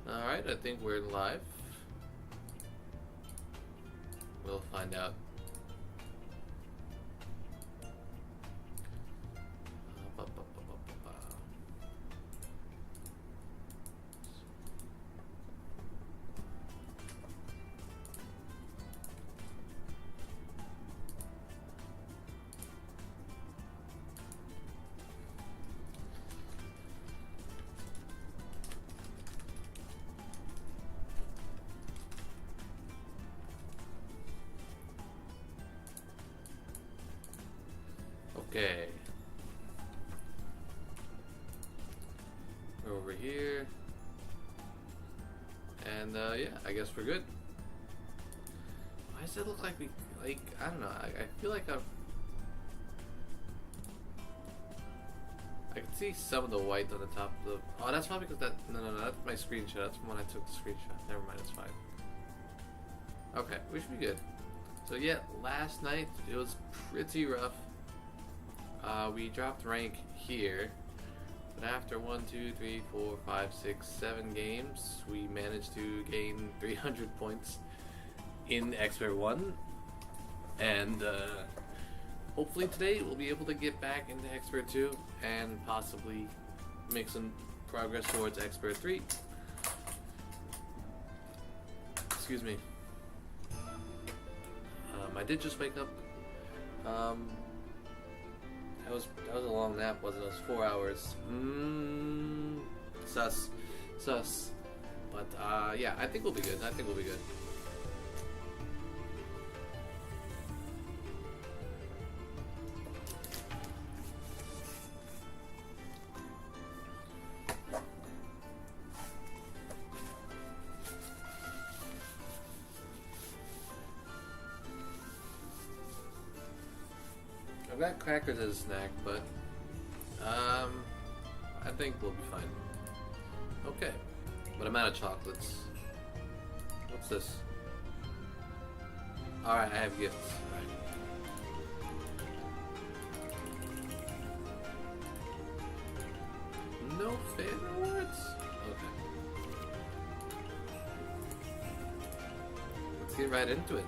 Alright, I think we're live. We'll find out. Okay. We're over here. And yeah, I guess we're good. Why does it look like we, I don't know, I feel like I can see some of the white on the top of the, oh, that's probably because no, that's my screenshot. That's from when I took the screenshot. Never mind, it's fine. Okay, we should be good. So yeah, last night, it was pretty rough. We dropped rank here, but after 1, 2, 3, 4, 5, 6, 7 games, we managed to gain 300 points in Expert 1, and hopefully today we'll be able to get back into Expert 2 and possibly make some progress towards Expert 3. Excuse me. I did just wake up. That was a long nap, wasn't it? It was 4 hours. Sus. But yeah, I think we'll be good. I've got crackers as a snack, but I think we'll be fine. Okay, but I'm out of chocolates. What's this? Alright, I have gifts. Alright. No fan awards? Okay. Let's get right into it.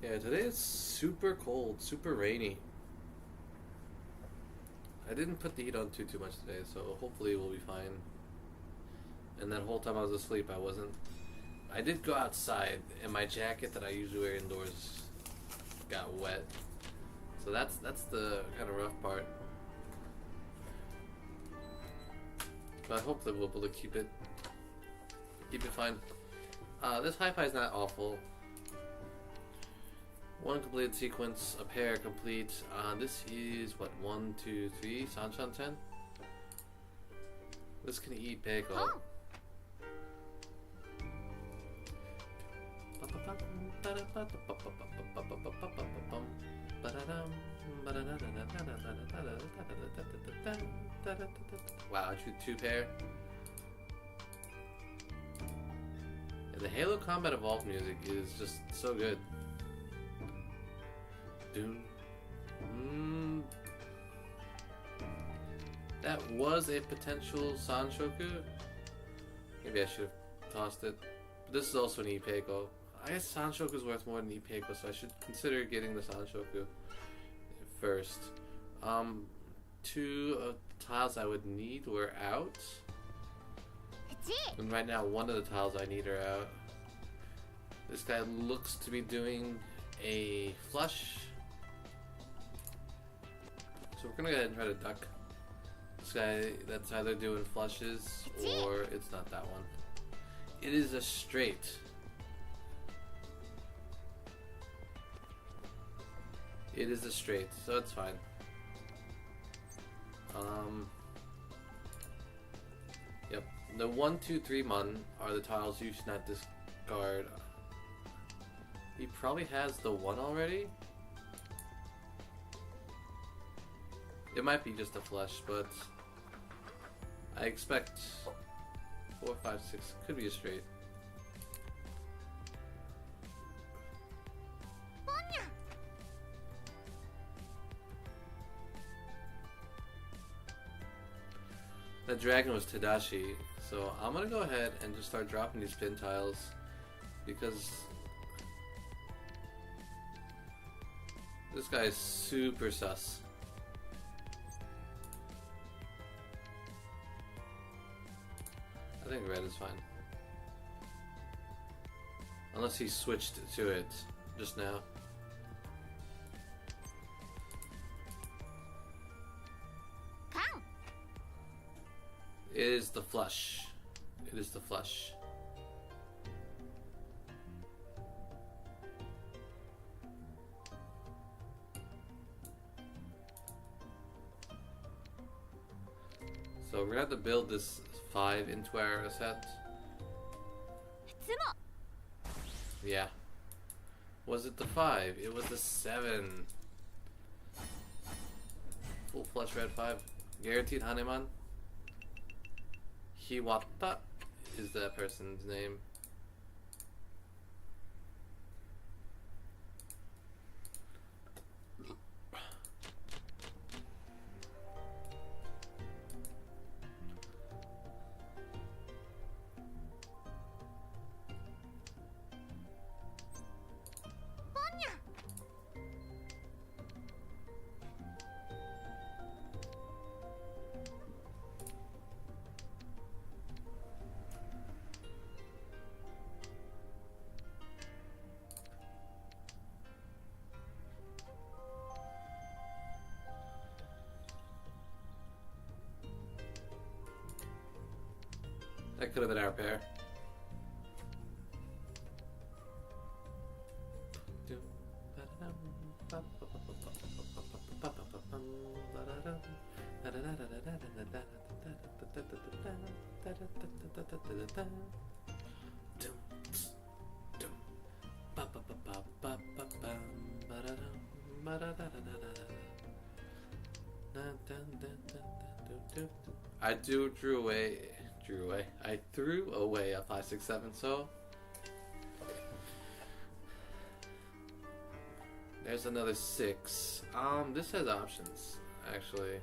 Yeah, today is super cold, super rainy. I didn't put the heat on too much today, so hopefully we'll be fine. And that whole time I was asleep, I did go outside, and my jacket that I usually wear indoors got wet. So that's the kind of rough part. But hopefully we'll be able to keep it fine. This hi-fi is not awful. One completed sequence, a pair complete. This is what, 1, 2, 3, Sanshan 10? This can eat bagel. Huh. Wow, I drew 2 pair. And the Halo Combat Evolved music is just so good. That was a potential Sanshoku. Maybe I should have tossed it. But this is also an Ipeiko. I guess Sanshoku is worth more than Ipeiko, so I should consider getting the Sanshoku first. 2 of the tiles I would need were out. And right now, 1 of the tiles I need are out. This guy looks to be doing a flush. So we're gonna go ahead and try to duck this guy that's either doing flushes or it's not that one. It is a straight. It is a straight, so it's fine. Yep. The 1, 2, 3 mon are the tiles you should not discard. He probably has the 1 already. It might be just a flush, but I expect 4, 5, 6 could be a straight. That dragon was Tadashi, so I'm gonna go ahead and just start dropping these pin tiles because this guy is super sus. I think red is fine. Unless he switched to it just now. It is the flush. It is the flush. So we're gonna have to build this 5 into our set. Yeah. Was it the 5? It was the 7. Full flush red 5. Guaranteed Haneman. Hiwata is that person's name. That could have been our pair. I threw away a 5, 6, 7, so there's another 6. This has options, actually.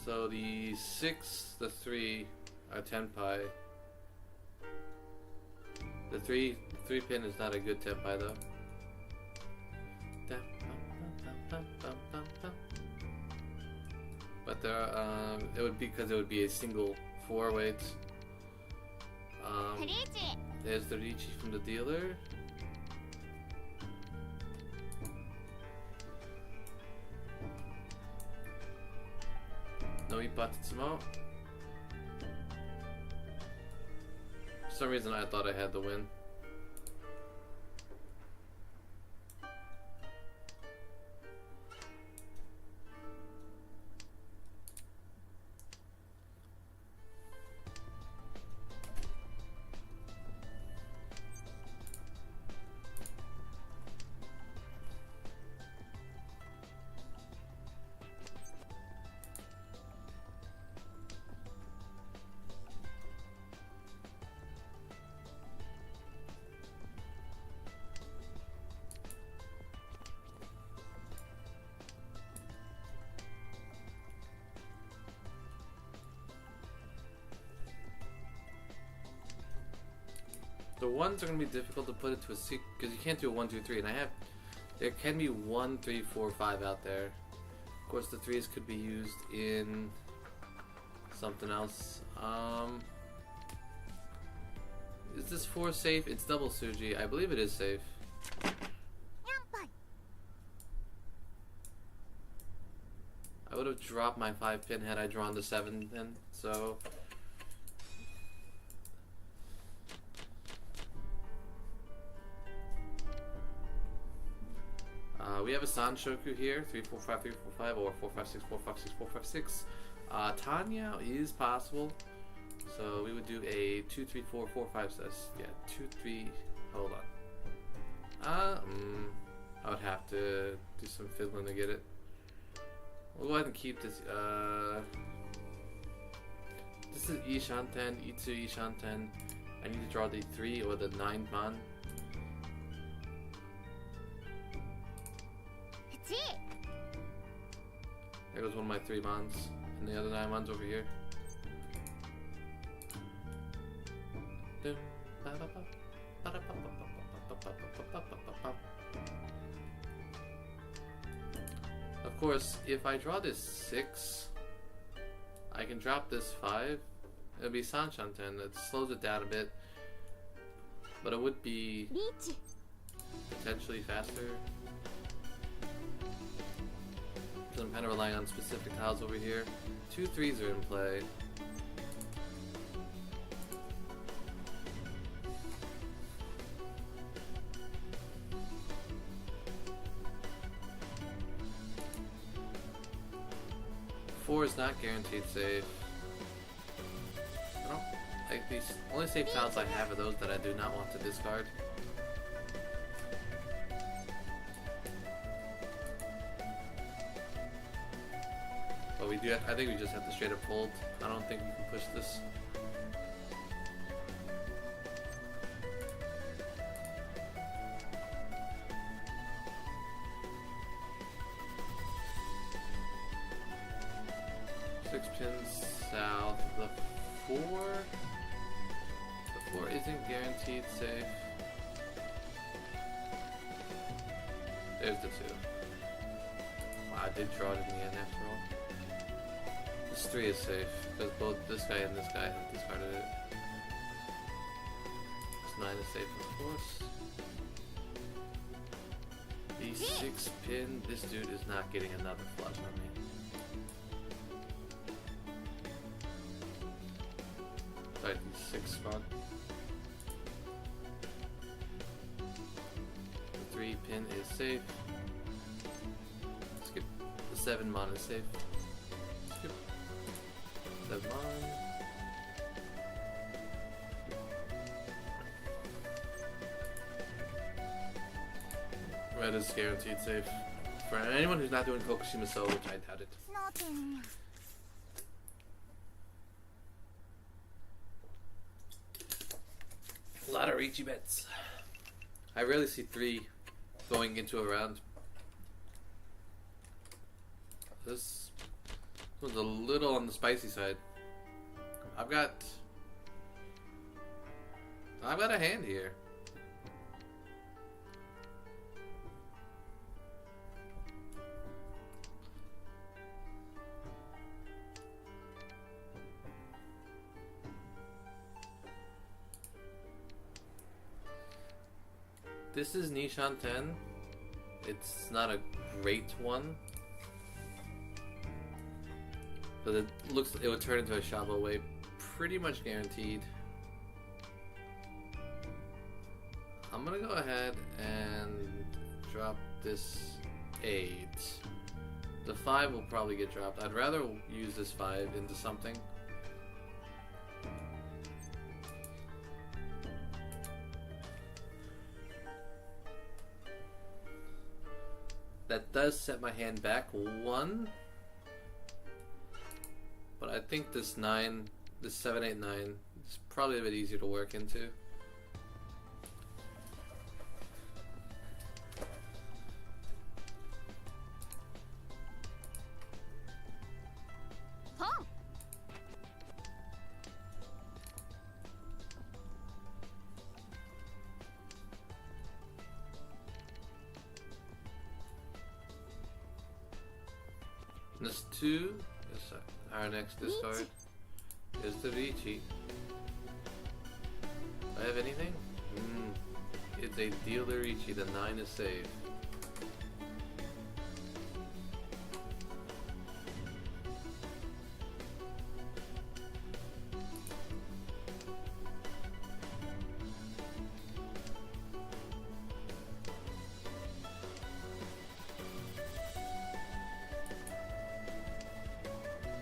So the 6, the 3 are tenpai. The 3 pin is not a good tenpai though. But there, it would be because it would be a single 4 weight. There's the Richi from the dealer. No Ipatsumo. For some reason I thought I had the win. The 1s are going to be difficult to put into a sequence because you can't do a 1, 2, 3, and there can be 1, 3, 4, 5 out there. Of course, the 3s could be used in something else. Is this 4 safe? It's double Suji. I believe it is safe. I would have dropped my 5 pin had I drawn the 7 then, so. We have a Sanshoku here, 3, 4, 5, 3, 4, 5, or 4, 5, 6, 4, 5, 6, 4, 5, 6. Tanya is possible, so we would do a 2, 3, 4, 4, 5, 6. Yeah, 2, 3. Hold on. I would have to do some fiddling to get it. We'll go ahead and keep this. This is Ishanten, Itsu Ishanten. I need to draw the 3 or the 9 man. There goes one of my 3 mons, and the other 9 mons over here. Of course, if I draw this 6, I can drop this 5. It'll be Sanchanten. It slows it down a bit, but it would be potentially faster. Because I'm kind of relying on specific tiles over here. 2 3s are in play. Four is not guaranteed safe. I don't like these. Only safe tiles I have are those that I do not want to discard. But we do. I think we just have to straight up fold. I don't think we can push this. Six pins south. The 4 isn't guaranteed safe. There's the 2. Wow, I did draw it in the end after all. This 3 is safe because both this guy and this guy have discarded it. This 9 is safe, of course. The 6 pin. This dude is not getting another flush on me. Sorry, the 6 spot. The 3 pin is safe. Skip. The 7 mon is safe. Skip. 7 mon. Red is guaranteed safe. For anyone who's not doing Kokushima So, which I doubt it. A lot of Riichi bets. I rarely see 3 going into a round. This one's a little on the spicy side. I've got a hand here. This is Nishan 10. It's not a great one, but it looks it would turn into a Shabo Wave, pretty much guaranteed. I'm gonna go ahead and drop this 8. The 5 will probably get dropped. I'd rather use this 5 into something. That does set my hand back 1, but I think this 9, this 7, 8, 9 is probably a bit easier to work into. This 2 is our next discard. Is the Riichi. Do I have anything? It's a dealer Riichi. The 9 is safe.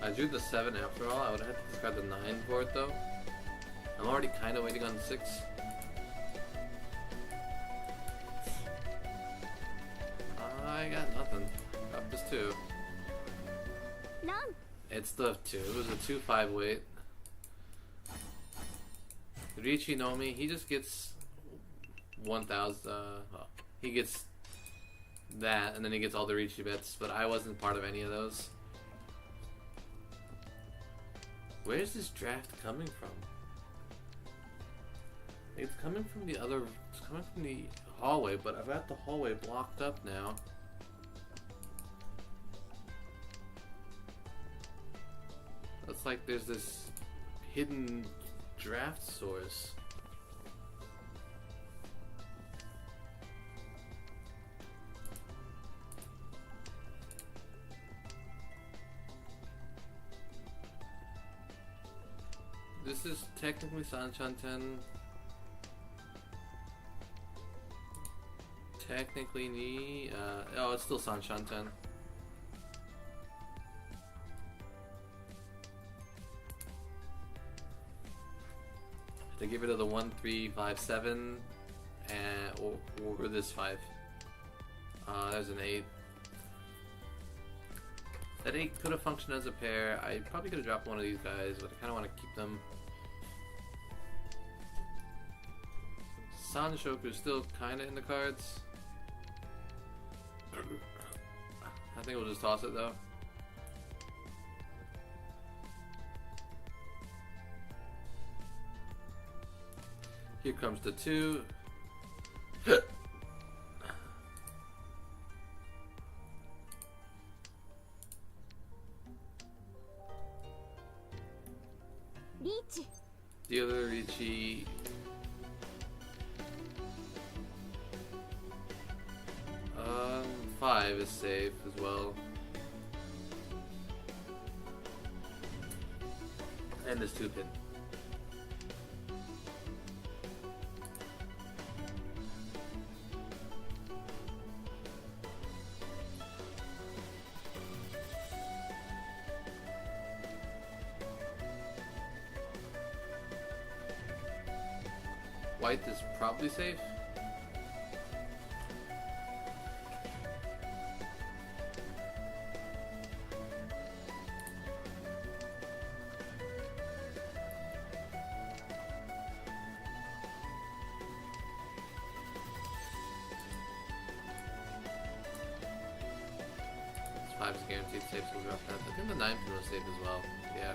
I drew the 7 after all. I would have to discard the 9 for it though. I'm already kind of waiting on the 6. I got nothing. Drop this 2. It's the 2. It was a 2-5 wait. Riichi Nomi, he just gets 1,000. He gets that, and then he gets all the Riichi bets, but I wasn't part of any of those. Where's this draft coming from? It's coming from the other. It's coming from the hallway, but I've got the hallway blocked up now. It's like there's this hidden draft source. This is technically Sanchanten. Technically, oh, it's still Sanchanten. To get rid of the 1, 3, 5, 7, and or this 5. There's an 8. That 8 could have functioned as a pair. I probably could have dropped one of these guys, but I kind of want to keep them. Sanshoku's still kind of in the cards. I think we'll just toss it though. Here comes the 2. Dealer Ricci. Five is safe as well. And this 2 pin. White is probably safe. This 5 is guaranteed safe, so we'll drop that. I think the 9 pin was safe as well. Yeah.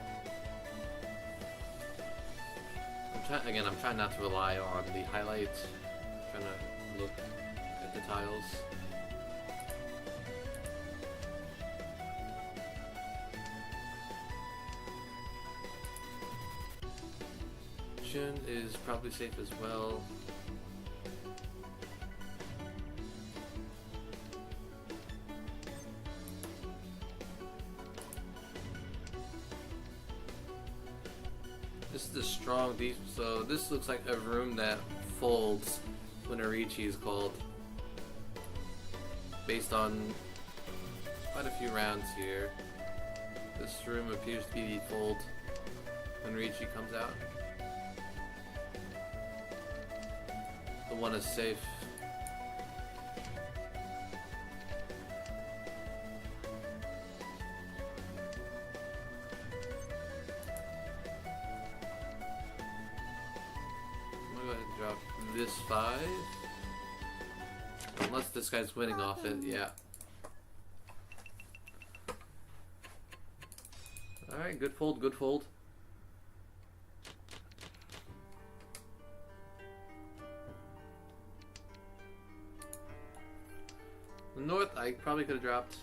I'm trying not to rely on the highlights. I'm trying to look at the tiles. Jun is probably safe as well. This is the strong deep, so this looks like a room that folds when Arichi is called. Based on quite a few rounds here. This room appears to be the fold when Arichi comes out. The one is safe. This 5, unless this guy's winning off it, yeah. Alright, good fold, good fold. The North, I probably could have dropped.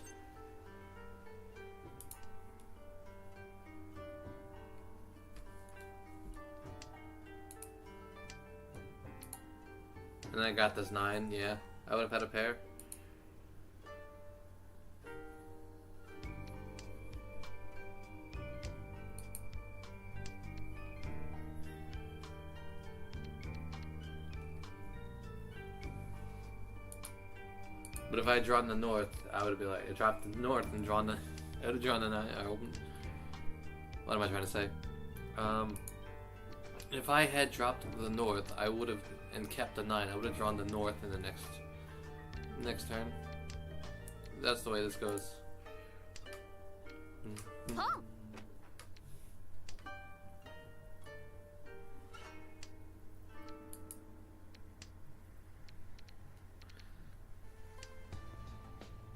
And then I got this 9, yeah. I would have had a pair. But if I had drawn the North, I would have been like, I dropped the North and drawn the, I would have drawn the 9. What am I trying to say? If I had dropped the North, I would have, and kept the 9, I would have drawn the North in the next turn. That's the way this goes. Huh?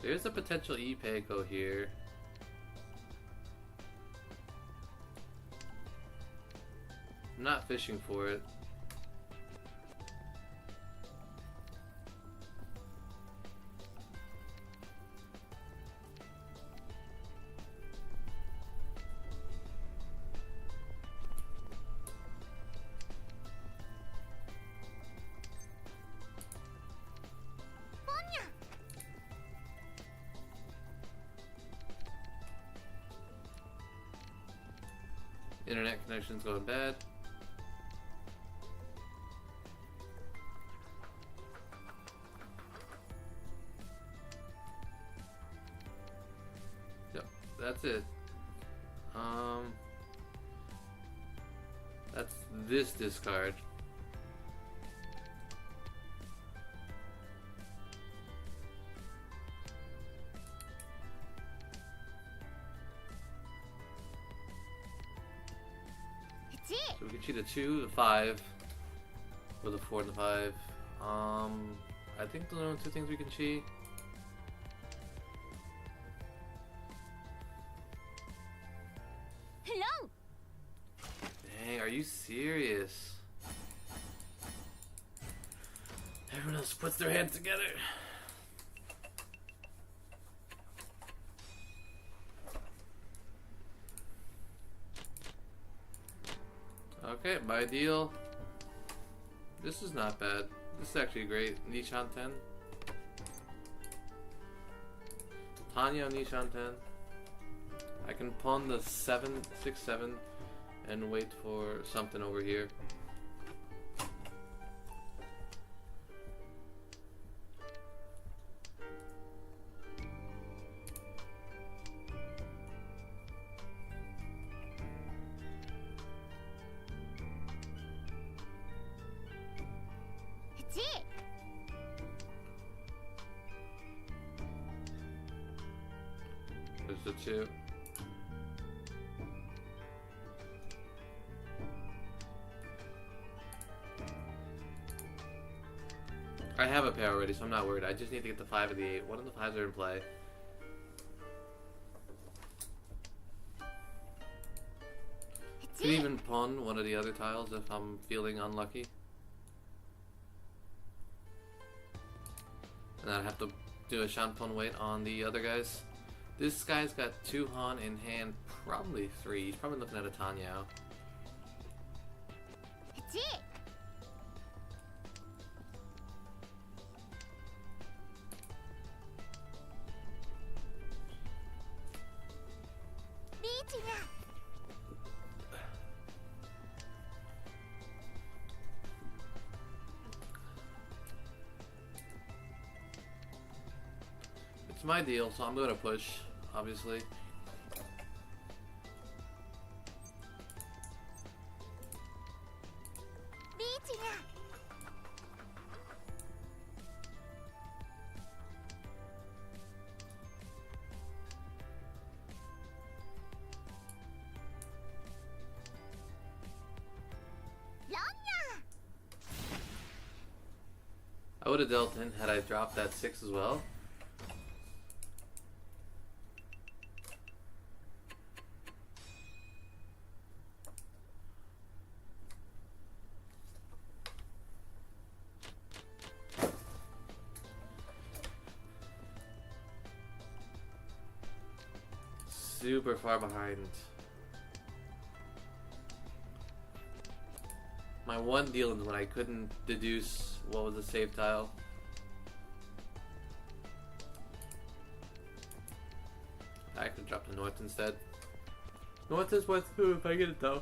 There's a potential E-Pego here. not fishing for it. Internet connection's going bad. Yep, that's it. That's this discard. So we can cheat a 2, a 5, with a 4 and a 5. I think those are the only two things we can cheat. Hello. Dang, are you serious? Everyone else puts their hands together. Okay, my deal. This is not bad. This is actually great. Nishan 10. Tanya Nishan 10. I can pawn the 7, 6, 7 and wait for something over here. There's the 2. I have a pair already, so I'm not worried. I just need to get the 5 and the 8. One of the 5s are in play. Could even pawn one of the other tiles if I'm feeling unlucky. And I'd have to do a Shanpon wait on the other guys. This guy's got 2 Han in hand, probably 3. He's probably looking at a Tanyao. It's my deal, so I'm gonna push, obviously. I would have dealt in had I dropped that 6 as well. Super far behind. My one deal is when I couldn't deduce what was the save tile. I could drop the north instead. North is worth 2 if I get it though.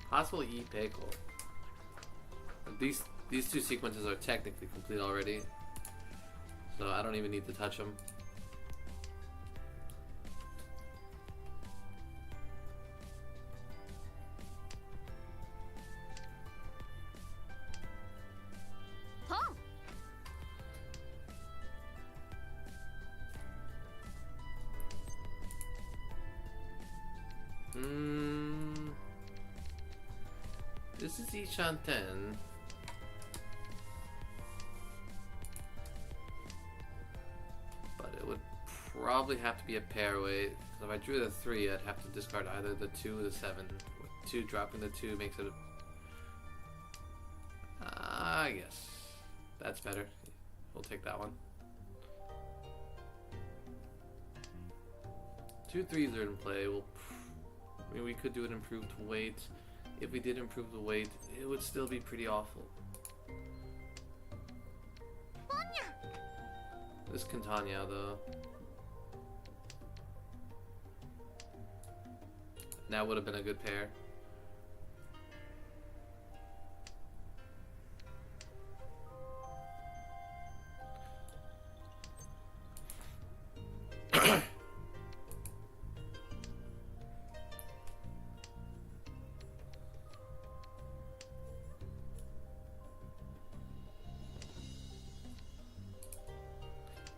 Possible pickle. These 2 sequences are technically complete already, so I don't even need to touch them. This is Ishan 10. But it would probably have to be a pair weight. If I drew the 3, I'd have to discard either the 2 or the 7. With 2 dropping the 2 makes it I guess that's better. We'll take that one. 2 3s are in play. I mean, we could do an improved weight. If we did improve the weight, it would still be pretty awful. This Cantania, though. That would have been a good pair.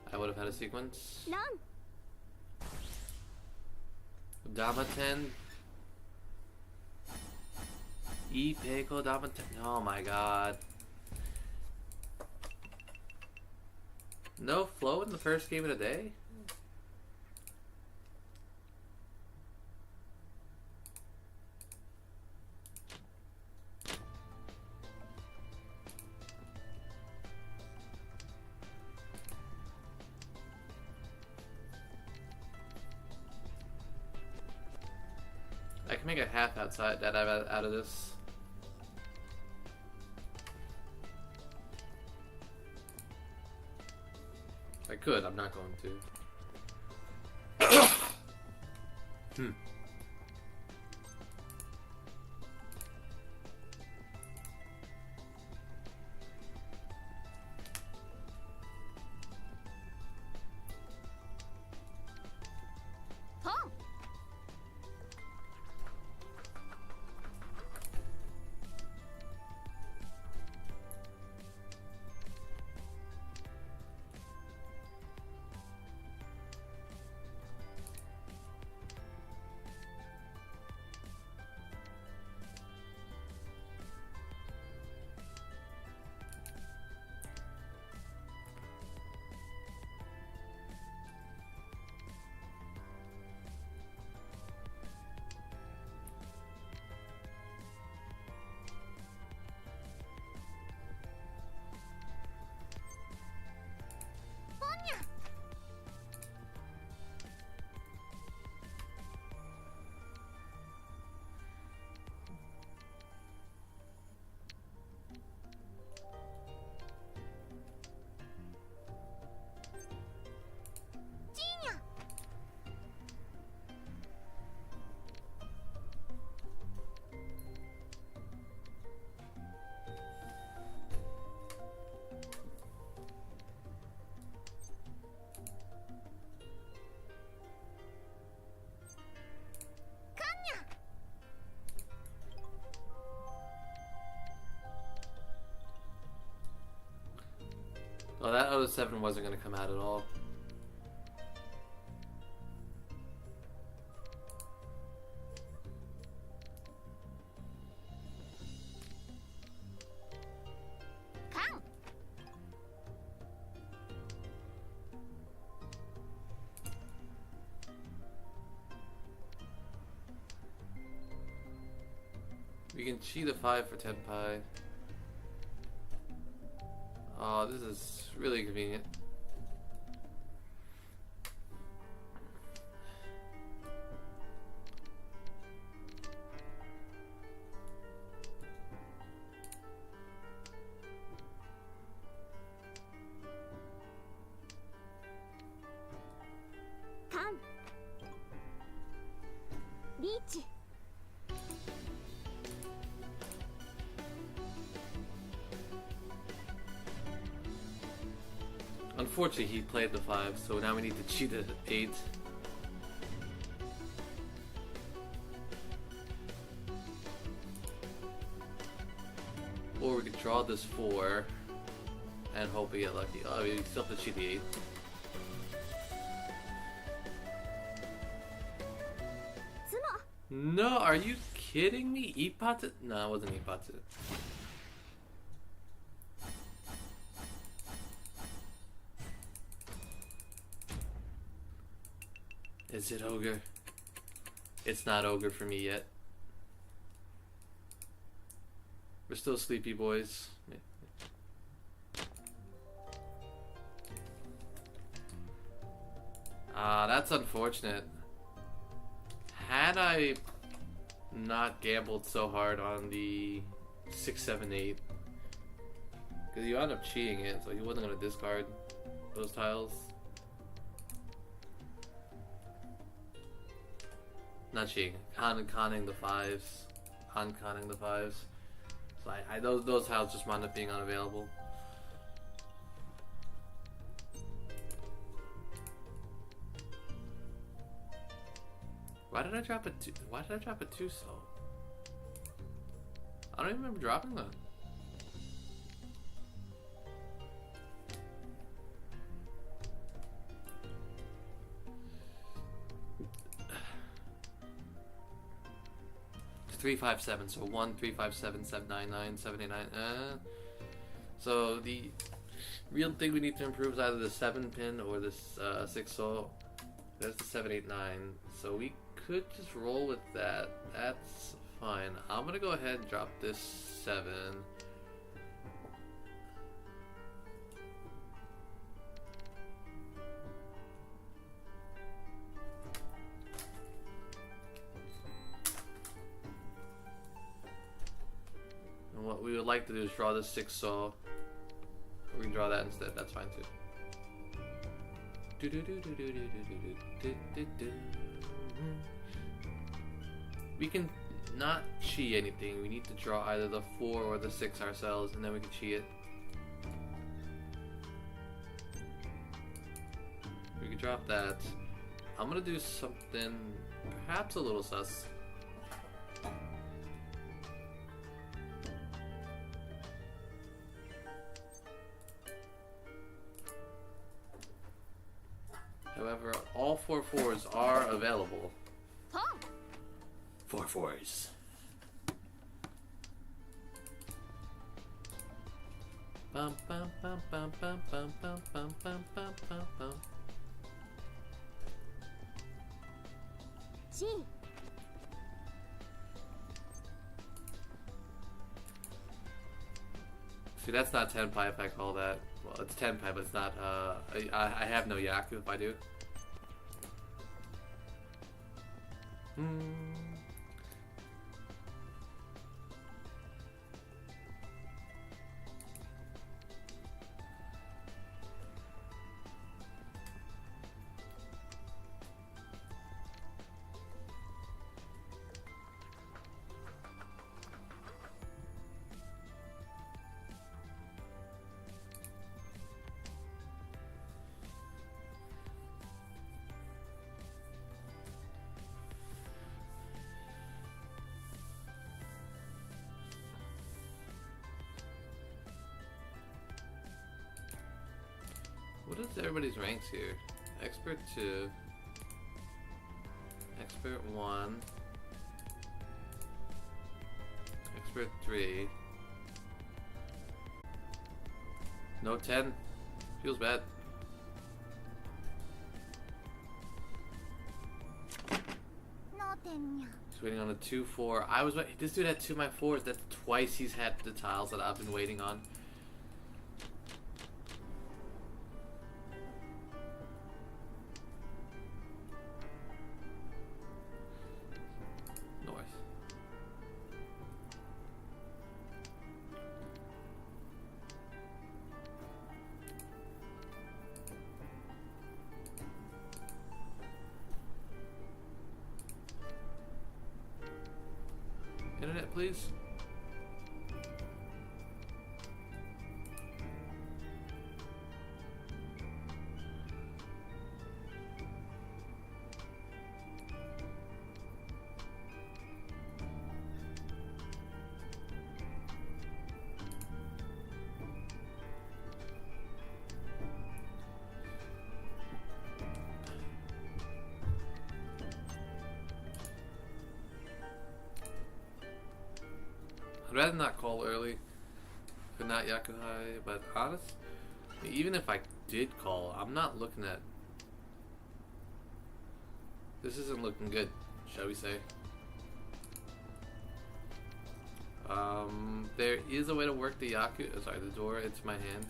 I would have had a sequence. Damaten. Ipeko Damaten. Oh my god. No flow in the first game of the day? I can make a half outside that out of this. I could, I'm not going to. Oh, that 0-7 wasn't going to come out at all. We can cheat a 5 for Tenpai. Oh, this is really convenient. Unfortunately, he played the 5, so now we need to cheat at 8. Or we could draw this 4 and hope we get lucky. Oh, we still have to cheat the 8. No, are you kidding me? Ipatu? No, it wasn't Ipatu. Is it Ogre? It's not Ogre for me yet. We're still sleepy boys. Ah, that's unfortunate. Had I not gambled so hard on the 6, 7, 8, because you end up cheating it, so he wasn't going to discard those tiles. Not cheating, conning the 5s, conning the 5s. So those tiles just wound up being unavailable. Why did I drop a 2? Why did I drop a 2 soul? I don't even remember dropping that. It's 357, so 1, 3, 5, 7, 7, 9, 9, 7, 8, 9. So the real thing we need to improve is either the 7 pin or this 6 soul. That's the 7, 8, 9. So we could just roll with that. That's fine. I'm gonna go ahead and drop this 7. And what we would like to do is draw this 6 soul. We can draw that instead. That's fine too. We can not cheat anything. We need to draw either the 4 or the 6 ourselves, and then we can cheat it. We can drop that. I'm gonna do something perhaps a little sus. However, all 4 4s are available. 4 4s. Bum bum bum bum bum bum bum bum bum bum bum bum. See, that's not 10 pipe, I call that. Well, it's 10 pipe, but it's not, I have no Yaku if I do. What is everybody's ranks here? Expert 2, Expert 1, Expert 3, no 10, feels bad. Just waiting on a 2-4. I was waiting. This dude had 2 my 4s. That's twice he's had the tiles that I've been waiting on. Internet, please. rather not call early for not Yakuhai, but honest, even if I did call, I'm not looking at. This isn't looking good, shall we say? There is a way to work the the door into my hand.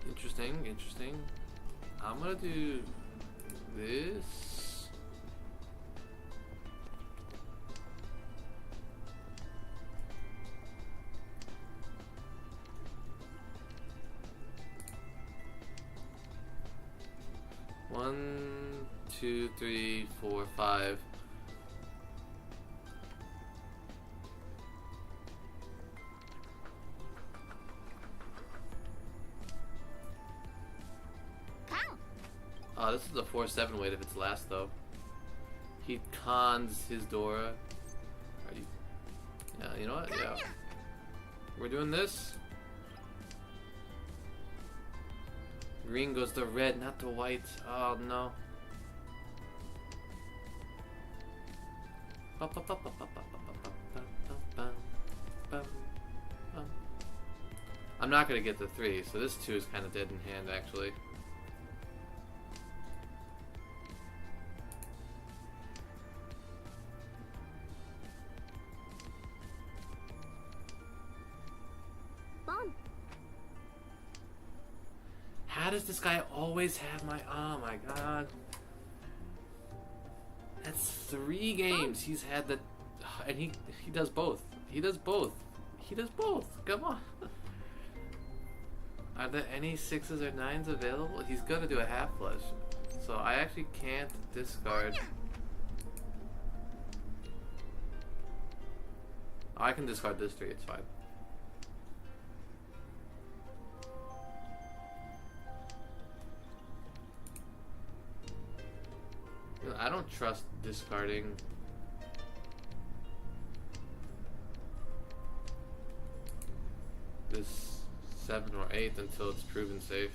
Interesting, interesting. I'm gonna do this. One, two, three, four, five. Oh, this is a 4-7 weight if it's last though. He cons his Dora. Are you? Yeah, you know what? Yeah. We're doing this. Green goes to red, not to white. Oh no. I'm not gonna get the 3, so this 2 is kind of dead in hand actually. How does this guy always have my... Oh my god. That's 3 games he's had that... And he does both. He does both. He does both. Come on. Are there any 6s or 9s available? He's gonna do a half flush. So I actually can't discard... Oh, I can discard this 3, it's fine. I don't trust discarding this 7 or 8 until it's proven safe.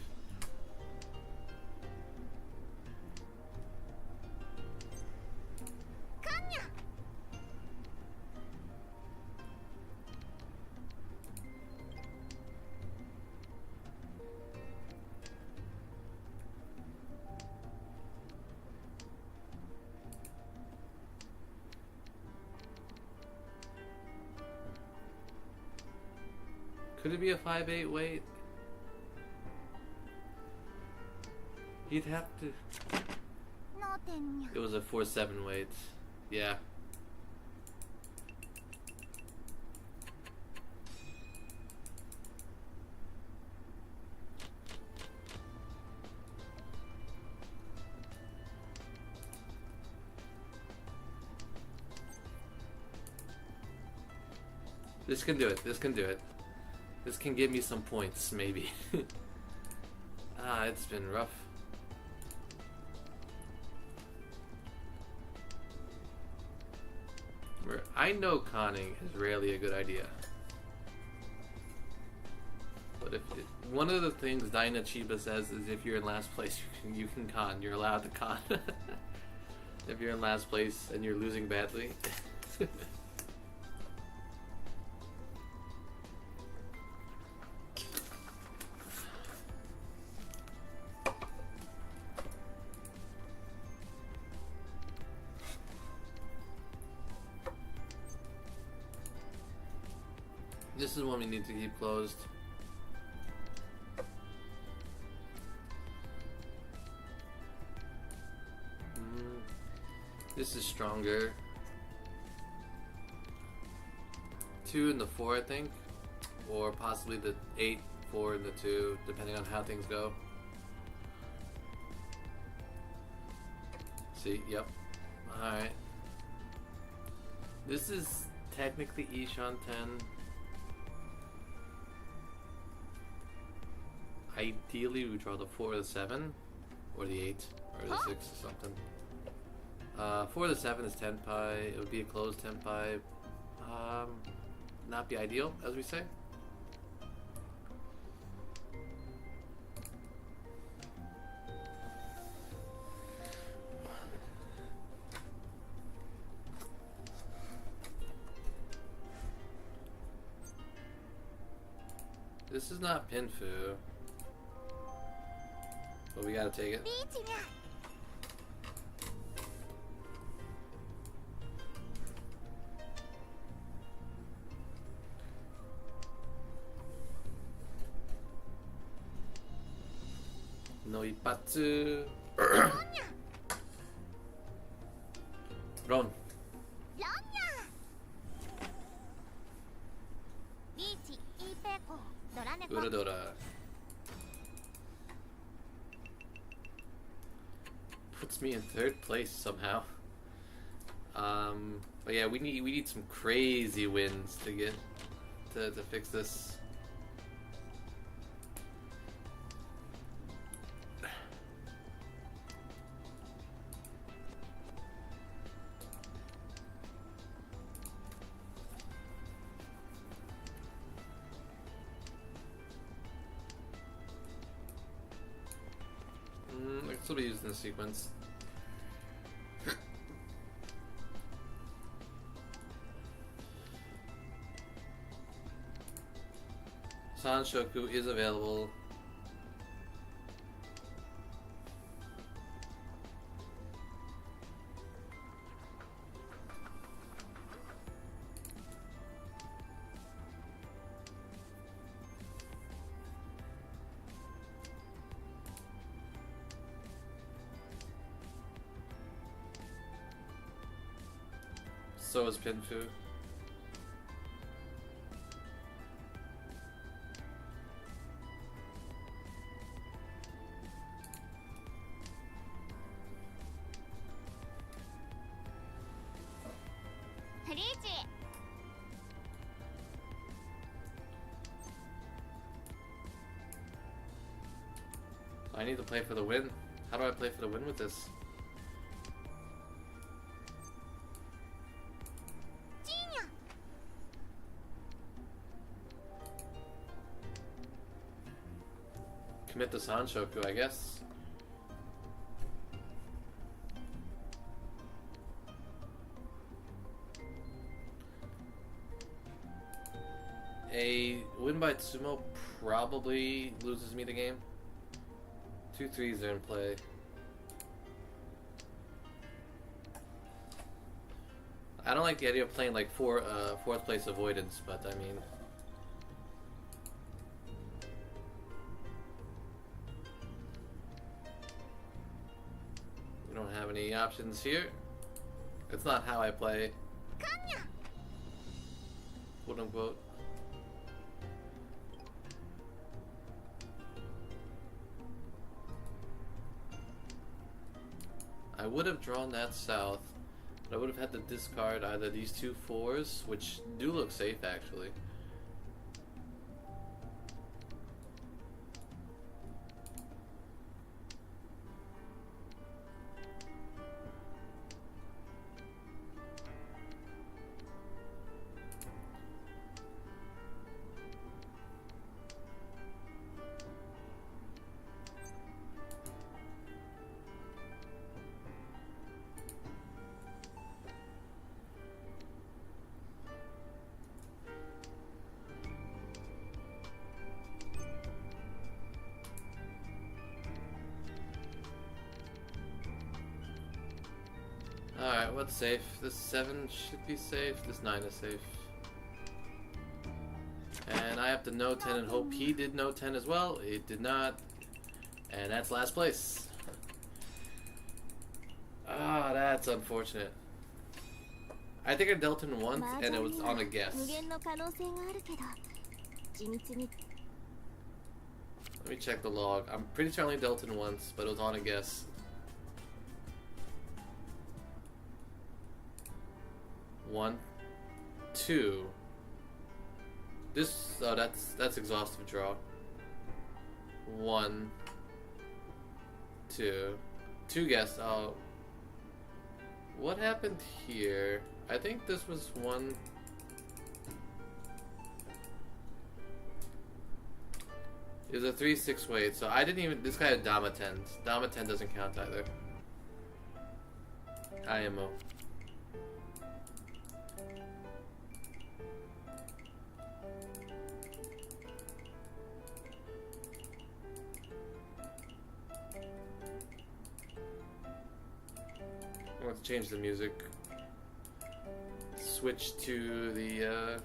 Could it be a 5-8 weight? He'd have to... It was a 4-7 weight. Yeah. This can do it. This can do it. This can give me some points, maybe. It's been rough. I know conning is rarely a good idea. But one of the things Dyna Chiba says is if you're in last place, you can con. You're allowed to con. If you're in last place and you're losing badly. This is one we need to keep closed. This is stronger. 2 and the 4, I think. Or possibly the 8, 4, and the 2, depending on how things go. See, yep. Alright. This is technically Ishan 10. Ideally, we would draw the 4 or the 7, or the 8, or the 6 or something. 4 or the 7 is 10 pi. It would be a closed 10 pi. Not be ideal, as we say. This is not Pinfu. But we gotta take it. No Ipatsu. Ron. Uradora. Puts me in 3rd place somehow. But yeah, we need some crazy wins to get to fix this. I can still be used in the sequence. Sanshoku is available. So is Pinfu. I need to play for the win. How do I play for the win with this? Commit to Sanshoku, I guess. A win by Tsumo probably loses me the game. 2 3s are in play. I don't like the idea of playing like 4th place avoidance, but I mean, we don't have any options here. It's not how I play, quote unquote. I would have drawn that south, but I would have had to discard either these 2 4s, which do look safe actually. Alright, what's safe? This 7 should be safe, this 9 is safe. And I have to know 10 and hope he did know 10 as well. It did not. And that's last place. Ah, that's unfortunate. I think I dealt in once and it was on a guess. Let me check the log. I'm pretty sure I only dealt in once, but it was on a guess. 1, 2. This, oh, that's exhaustive draw. 1, 2. 2 guess. Oh, what happened here? I think this was 1. It was a 3-6 weight, so I didn't even. This guy had Dama 10s. Dama 10 doesn't count either. IMO. change the music. Switch to the, I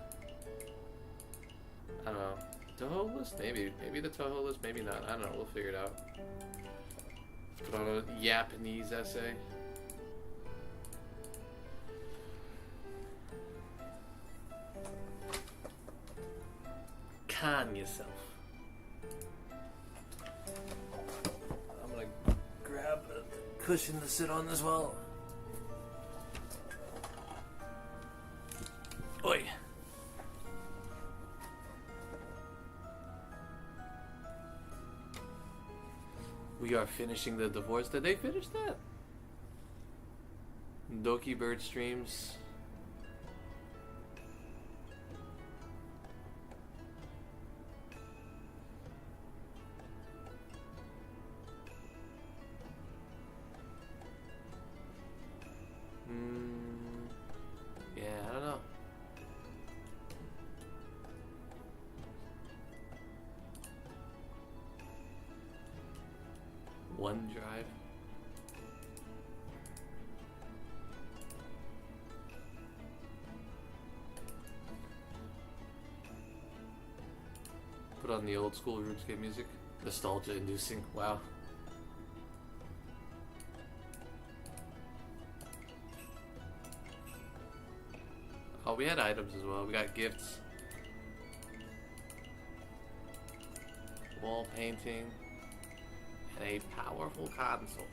don't know, Toho list? Maybe the Toho list, maybe not. I don't know, we'll figure it out. Put on a Japanese essay. Calm yourself. I'm gonna grab a cushion to sit on as well. Oi. We are finishing the divorce. Did they finish that? Doki Bird streams. Yeah, I don't know. OneDrive. Put on the old school RuneScape music. Nostalgia inducing. Wow. Oh, we had items as well. We got gifts. Wall painting. And a powerful console.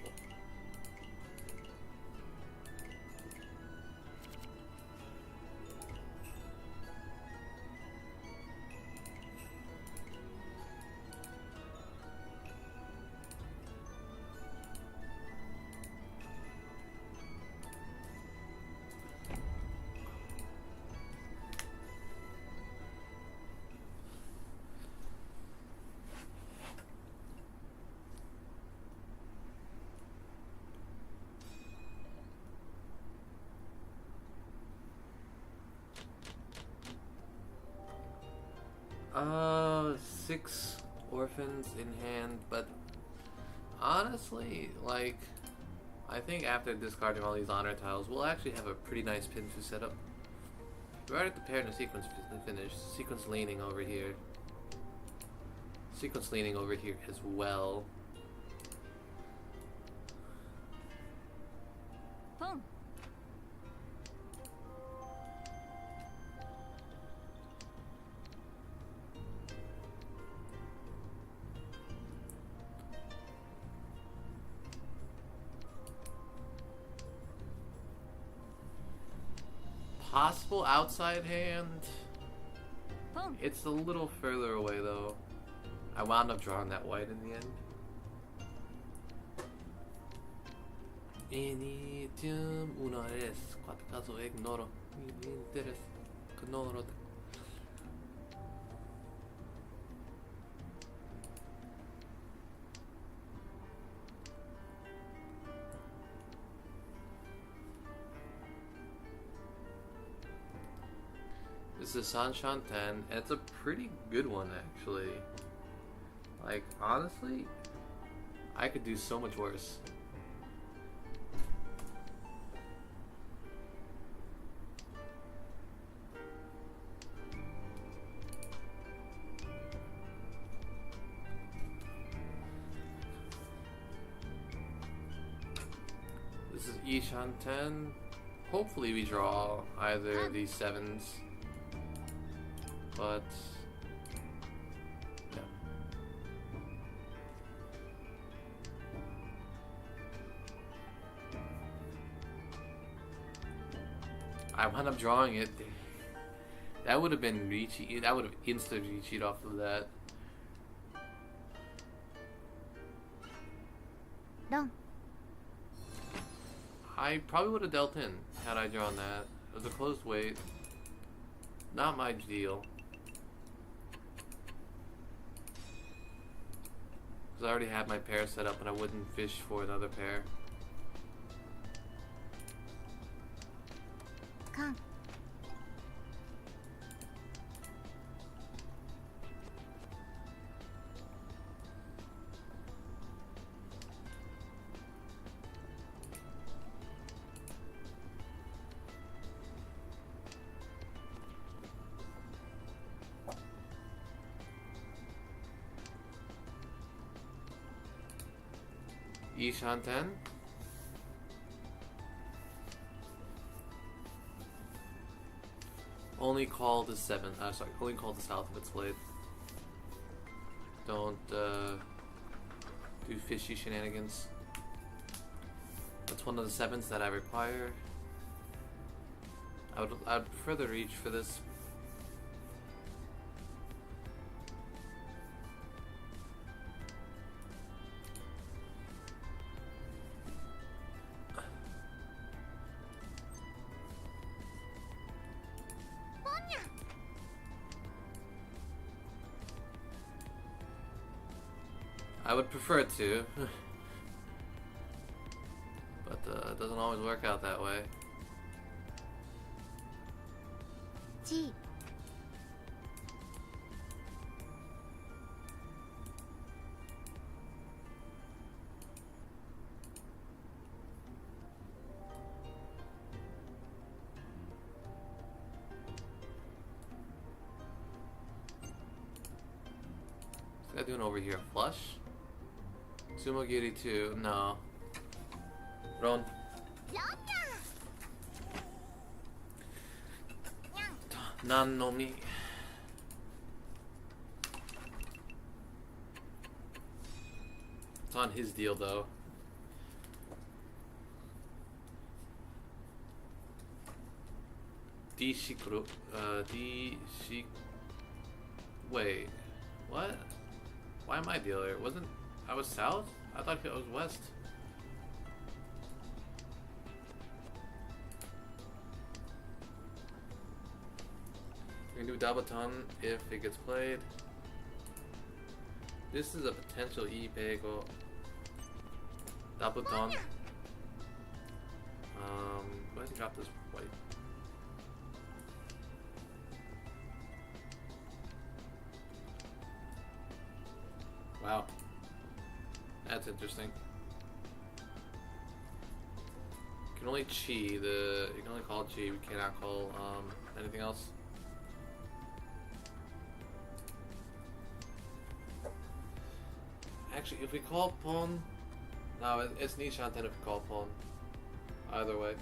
Six orphans in hand, but honestly, like, I think after discarding all these honor tiles, we'll actually have a pretty nice Pinfu setup. We're already preparing the sequence finish. Sequence leaning over here. Sequence leaning over here as well. Boom. Possible outside hand. Boom. It's a little further away though. I wound up drawing that white in the end. Initium una vez, cuatro caso ignoro. Mi interés, ignoro. This is Sanshan 10, and it's a pretty good one actually. Like, honestly, I could do so much worse. This is Ishan 10. Hopefully we draw either of these 7s. But yeah. I wound up drawing it. That would have been reach. That would have insta reach off of that. No. I probably would have dealt in had I drawn that. It was a close wait. Not my deal. Because I already had my pair set up and I wouldn't fish for another pair. Come. Ishanten. Only call the 7. Sorry, only call the south if it's played. Don't do fishy shenanigans. That's one of the 7s that I require. I'd prefer the reach for this. I would prefer to, but it doesn't always work out that way. G. What's that doing over here? Flush? Sumo Giri 2, no. Ron. Nan no mi. It's on his deal though. Dishikuru. Wait. What? Why am I dealer? I was south? I thought I was west. We can do Dabaton if it gets played. This is a potential E-Pego. Dabaton. Go ahead and drop this white. Wow. That's interesting. You can only chi, you can only call chi, we cannot call anything else. Actually, if we call pawn, no, it's Nishanten if we call pawn. Either way.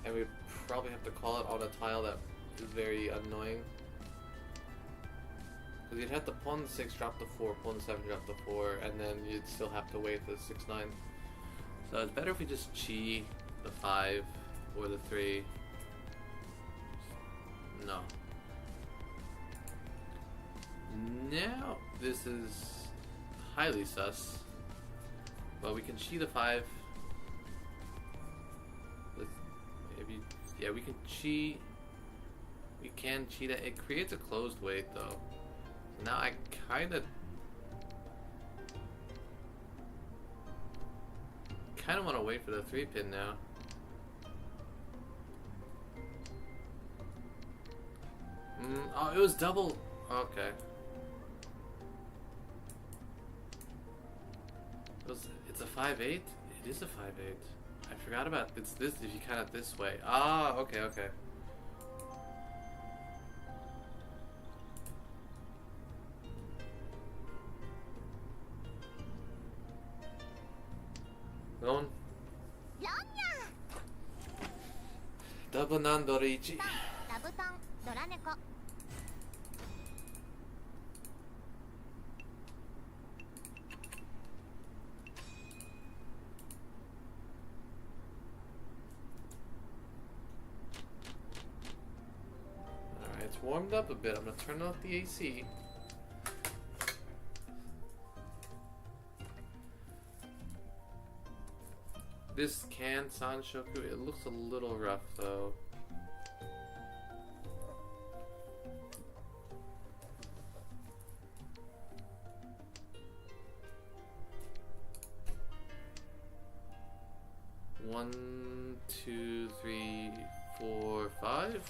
And we probably have to call it on a tile that is very annoying. Because you'd have to pawn the 6, drop the 4, pawn the 7, drop the 4, and then you'd still have to wait the 6-9. So it's better if we just chi the 5 or the 3. No. Now, this is highly sus. But we can chi the 5. Maybe, yeah, we can chi. We can chi that. It creates a closed weight though. Now I kind of want to wait for the 3-pin now. Oh, it was double. Okay. It's a 5-8. It is a 5-8. I forgot about it's this. If you count it this way. Ah, okay, okay. Ron. Double nan dorichi. Alright, it's warmed up a bit. I'm gonna turn off the AC. This can Sanshoku, it looks a little rough though. One, two, three, four, five.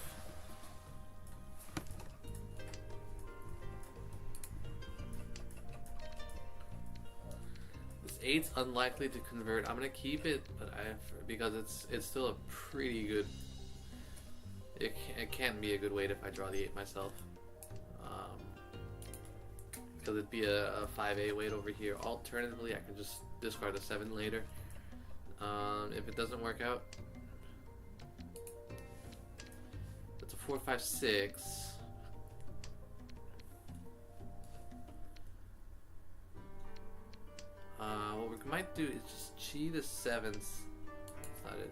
This 8's unlikely to convert. I'm gonna keep it, but because it's still a pretty good. It can't be a good weight if I draw the 8 myself. because it'd be a 5A weight over here. Alternatively, I can just discard a 7 later. If it doesn't work out, it's a 4, 5, 6. What we might do is just chi the 7s. That's not it.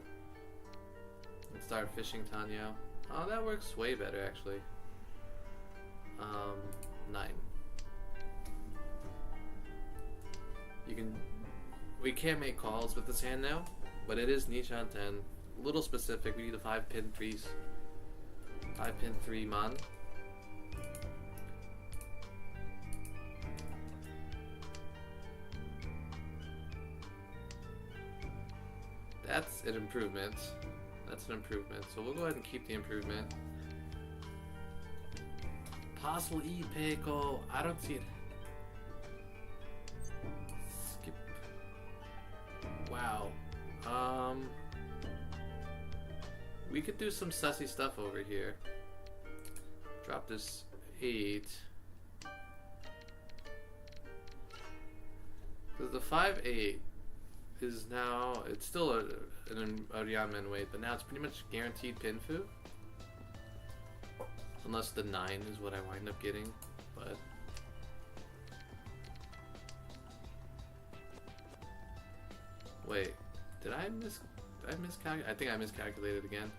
And start fishing Tanya. Oh, that works way better actually. 9. We can't make calls with this hand now, but it is niche on 10. A little specific. We need a 5-pin 3s. 5-pin 3 man. That's an improvement. That's an improvement. So we'll go ahead and keep the improvement. Possible E Peiko. I don't see it. Skip. Wow. We could do some sussy stuff over here. Drop this 8. Because the 5-8 is now, it's still a Ryanman weight, but now it's pretty much guaranteed Pinfu. Unless the 9 is what I wind up getting, but... Wait, did I miscalculate? I think I miscalculated again.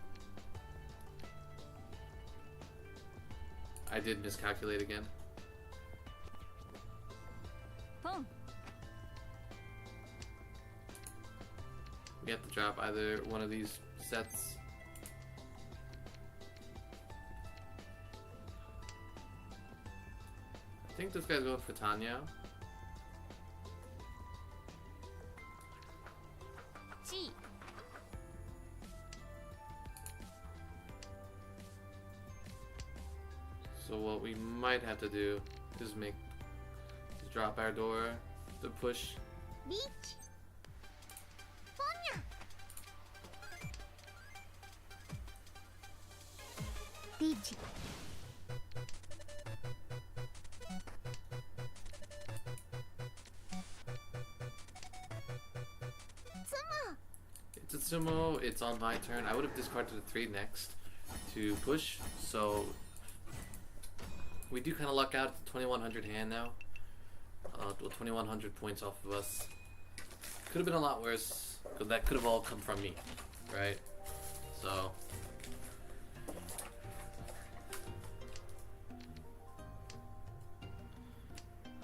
I did miscalculate again. Boom. We have to drop either one of these sets. I think this guy's going for Tanya. Chi. So what we might have to do is drop our door to push. Beach. Fonya. Beach. It's a sumo, it's on my turn. I would have discarded a 3 next to push, so we do kind of luck out. It's 2100 hand now. 2100 points off of us. Could have been a lot worse, because that could have all come from me, right? So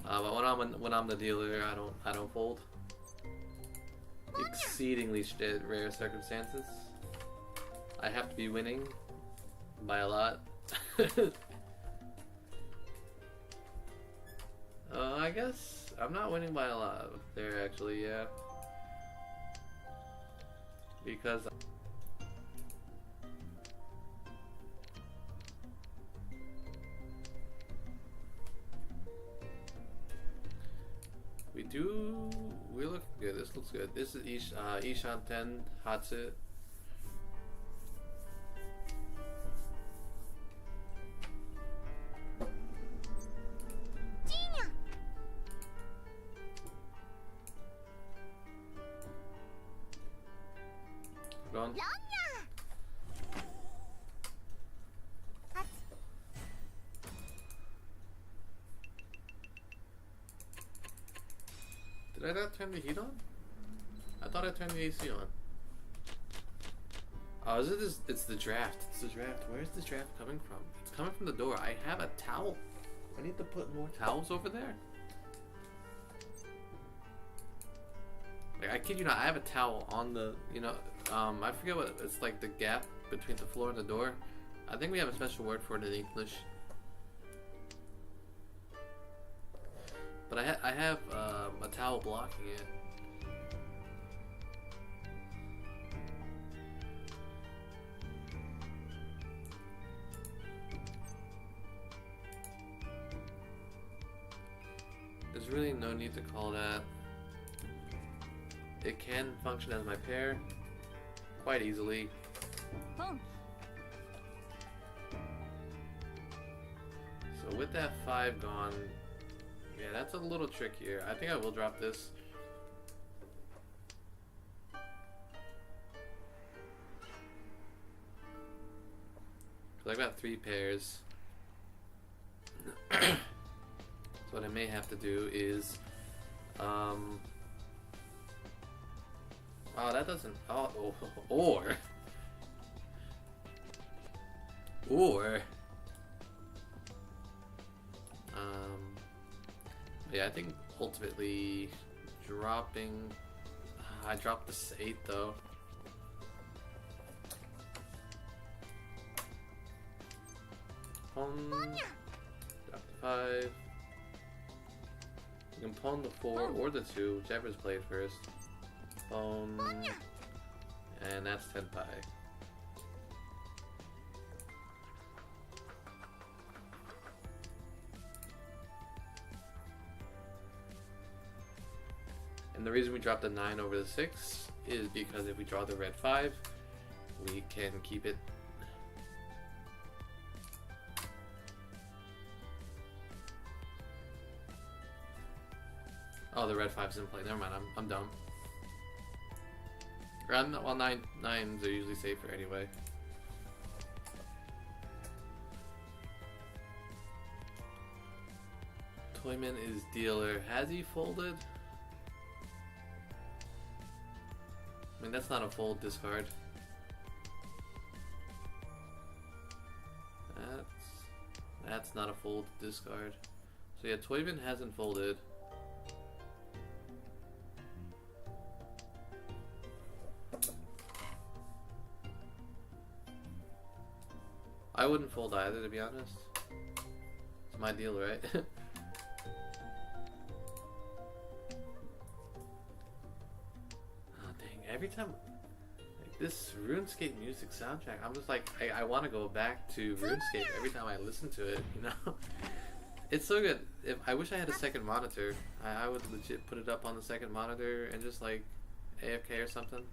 but when I'm the dealer, I don't fold. Exceedingly rare circumstances. I have to be winning by a lot. I guess I'm not winning by a lot there actually, yeah. Because we look good. This looks good. This is Ishan 10 Hatsu. Gone. Did I not turn the heat on? I thought I turned the AC on. Oh, is it this? It's the draft. It's the draft. Where's the draft coming from? It's coming from the door. I have a towel. I need to put more towels over there. Like, I kid you not, I have a towel on the, I forget what, it's like the gap between the floor and the door. I think we have a special word for it in English. But I have a towel blocking it. There's really no need to call that. It can function as my pair quite easily. Boom. So with that 5 gone, Yeah, that's a little trickier. I think I will drop this. Cause I've got 3 pairs. So what I may have to do is, oh, that doesn't. Oh, or. Yeah, I think ultimately dropping. I dropped this 8 though. Drop the 5. You can pawn the 4 or the 2, whichever's played first. Pawn. And that's 10 pi. And the reason we dropped the 9 over the 6 is because if we draw the red 5, we can keep it. Oh, the red 5's in play. Never mind, I'm dumb. Well, 9s are usually safer anyway. Toyman is dealer. Has he folded? I mean, that's not a fold discard. That's not a fold discard. So yeah, Toyman hasn't folded. I wouldn't fold either, to be honest. It's my deal, right? Every time, like this RuneScape music soundtrack, I'm just like, I want to go back to RuneScape every time I listen to it, you know? It's so good. I wish I had a second monitor. I would legit put it up on the second monitor and just like AFK or something.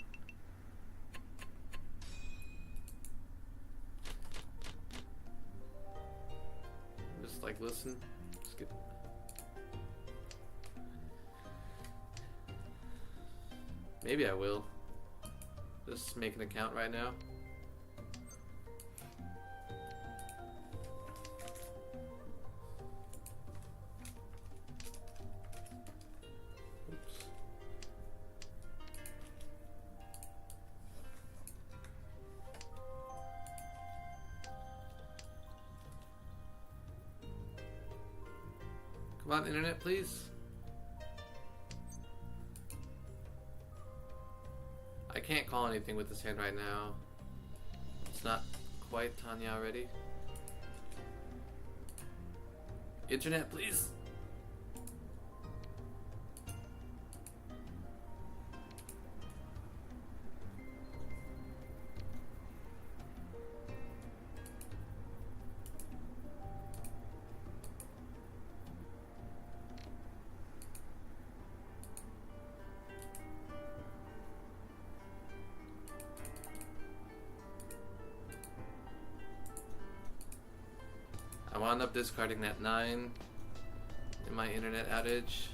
Just like listen. Just get... Maybe I will. Just make an account right now. Oops. Come on, internet, please. I can't call anything with this hand right now. It's not quite Tanya already. Internet, please. I wound up discarding that 9 in my internet outage.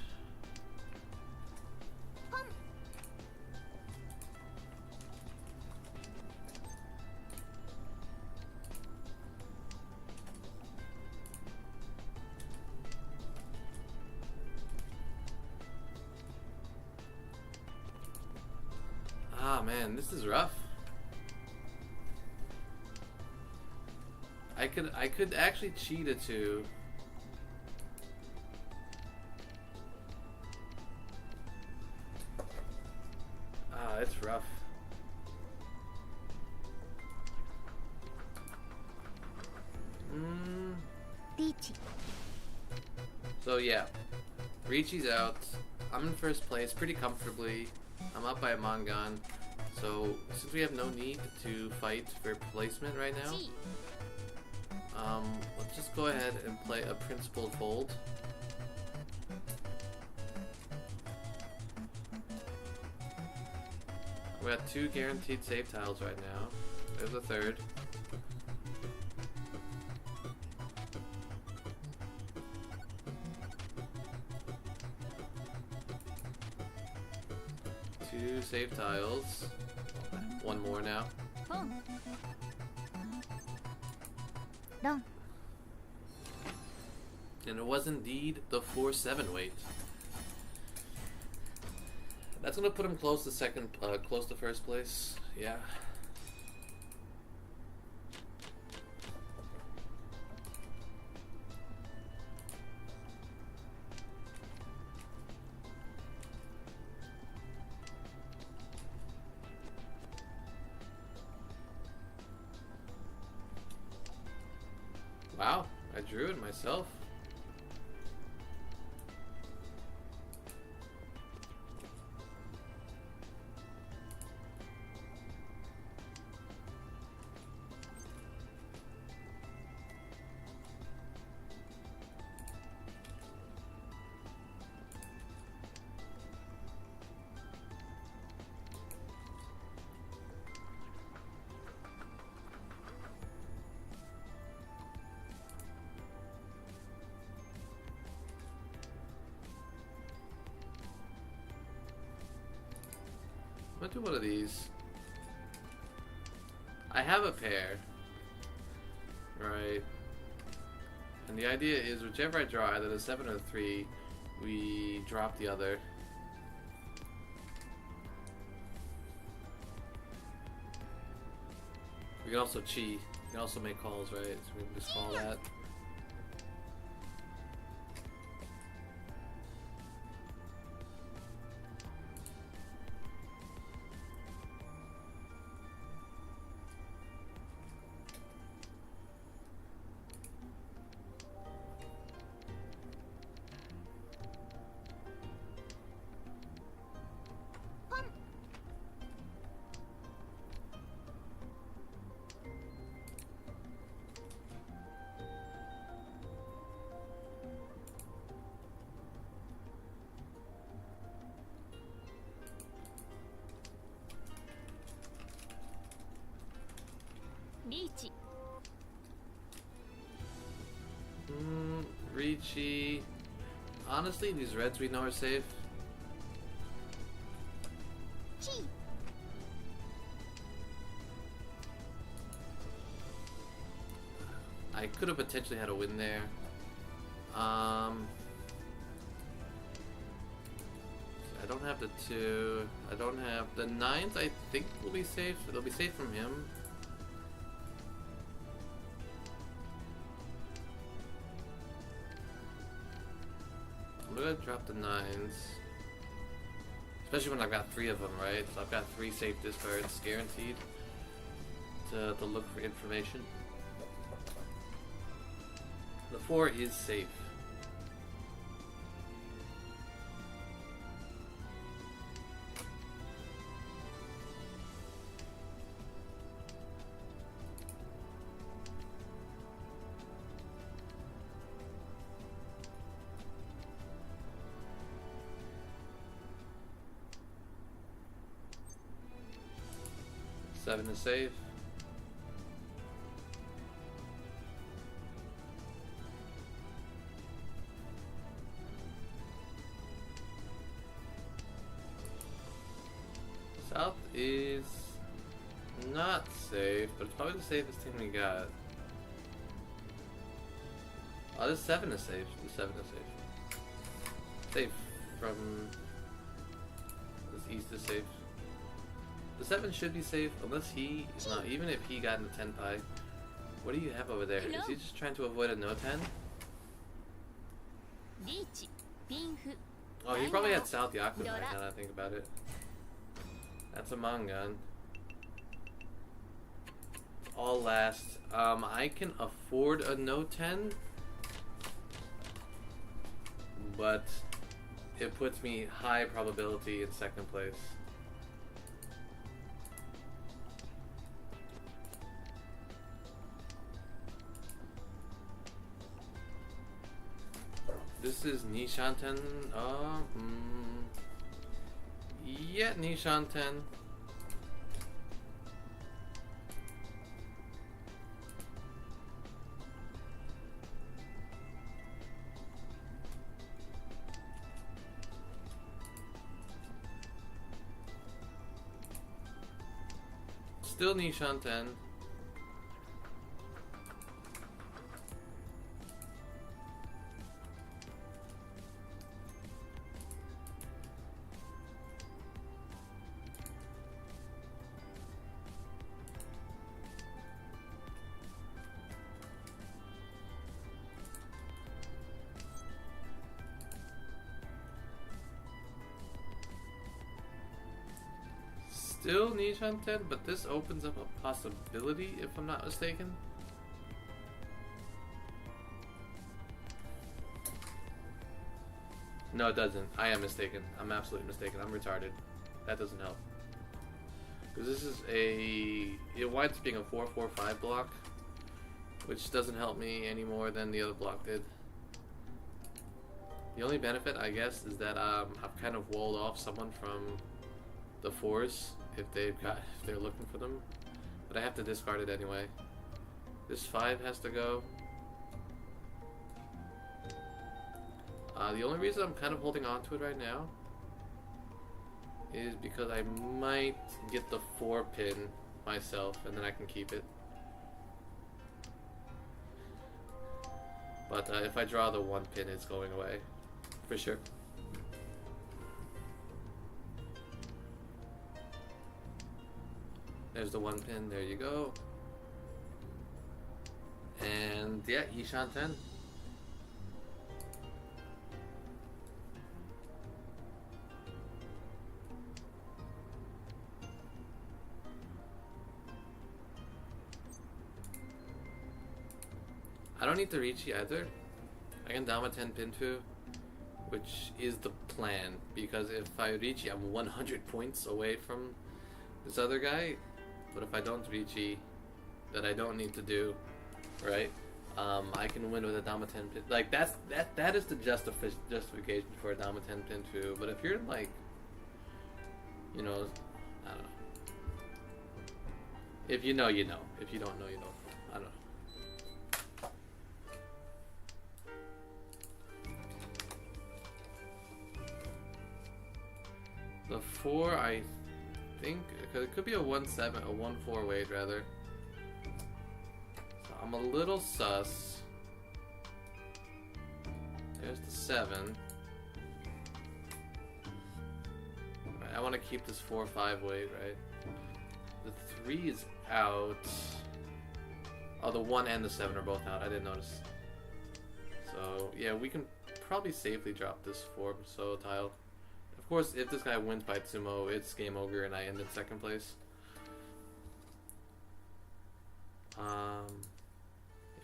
Ah man, this is rough. I could actually cheat a 2. Ah, it's rough. So yeah, Richi's out. I'm in first place pretty comfortably. I'm up by a Mongon. So since we have no need to fight for placement right now, let's just go ahead and play a principled fold. We got 2 guaranteed save tiles right now. There's a 3rd. 2 save tiles. One more now. ポンロン And it was indeed the 4-7 weight. That's gonna put him close to close to first place. Yeah. Wow, I drew it myself. I'm gonna do one of these. I have a pair, right? And the idea is whichever I draw, either the 7 or the 3, we drop the other. We can also chi. You can also make calls, right? So we can just call that. Richi. Ricci. Honestly, these reds we know are safe. Chi. I could have potentially had a win there. I don't have the 2. I don't have the 9s. I think will be safe. It'll be safe from him. I'm gonna drop the 9s. Especially when I've got 3 of them, right? So I've got 3 safe discards guaranteed to look for information. The 4 is safe. Seven is safe. South is not safe, but it's probably the safest team we got. Oh, this 7 is safe. The 7 is safe. Safe from this east is safe. The 7 should be safe, unless he is not. Even if he got in the 10 pie. What do you have over there? Is he just trying to avoid a no 10? Richi. Pinfu. Oh, he probably had South Yakuza now that I think about it. That's a Mangan. All last. I can afford a no 10. But it puts me high probability in second place. This is Nishanten. Yeah, Nishanten. Still Nishan 10. Still Nishan 10, but this opens up a possibility if I'm not mistaken. No, it doesn't. I am mistaken. I'm absolutely mistaken. I'm retarded. That doesn't help. Because this is it winds up being a 4-4-5 block, which doesn't help me any more than the other block did. The only benefit, I guess, is that I've kind of walled off someone from the 4s if they're looking for them. But I have to discard it anyway. This 5 has to go. The only reason I'm kind of holding on to it right now is because I might get the 4 pin myself and then I can keep it. But if I draw the 1 pin, it's going away for sure. There's the 1 pin, there you go. And yeah, Ishan 10. I don't need to reach either. I can Dama 10 Pinfu, which is the plan, because if I reach, I'm 100 points away from this other guy. But if I don't reach, that I don't need to do, right? I can win with a Dama 10 Pin. Like that is the justification for a Dama 10 Pinfu. But if you're like, you know, I don't know. If you know, you know. If you don't know, you don't. I don't know. The 4, I think, because it could be a 1-7, a 1-4 weight rather. So I'm a little sus. There's the 7. Right, I want to keep this 4-5 weight, right? The 3 is out. Oh, the 1 and the 7 are both out. I didn't notice. So yeah, we can probably safely drop this 4 so tile. Of course, if this guy wins by Tsumo, it's game over and I end in 2nd place.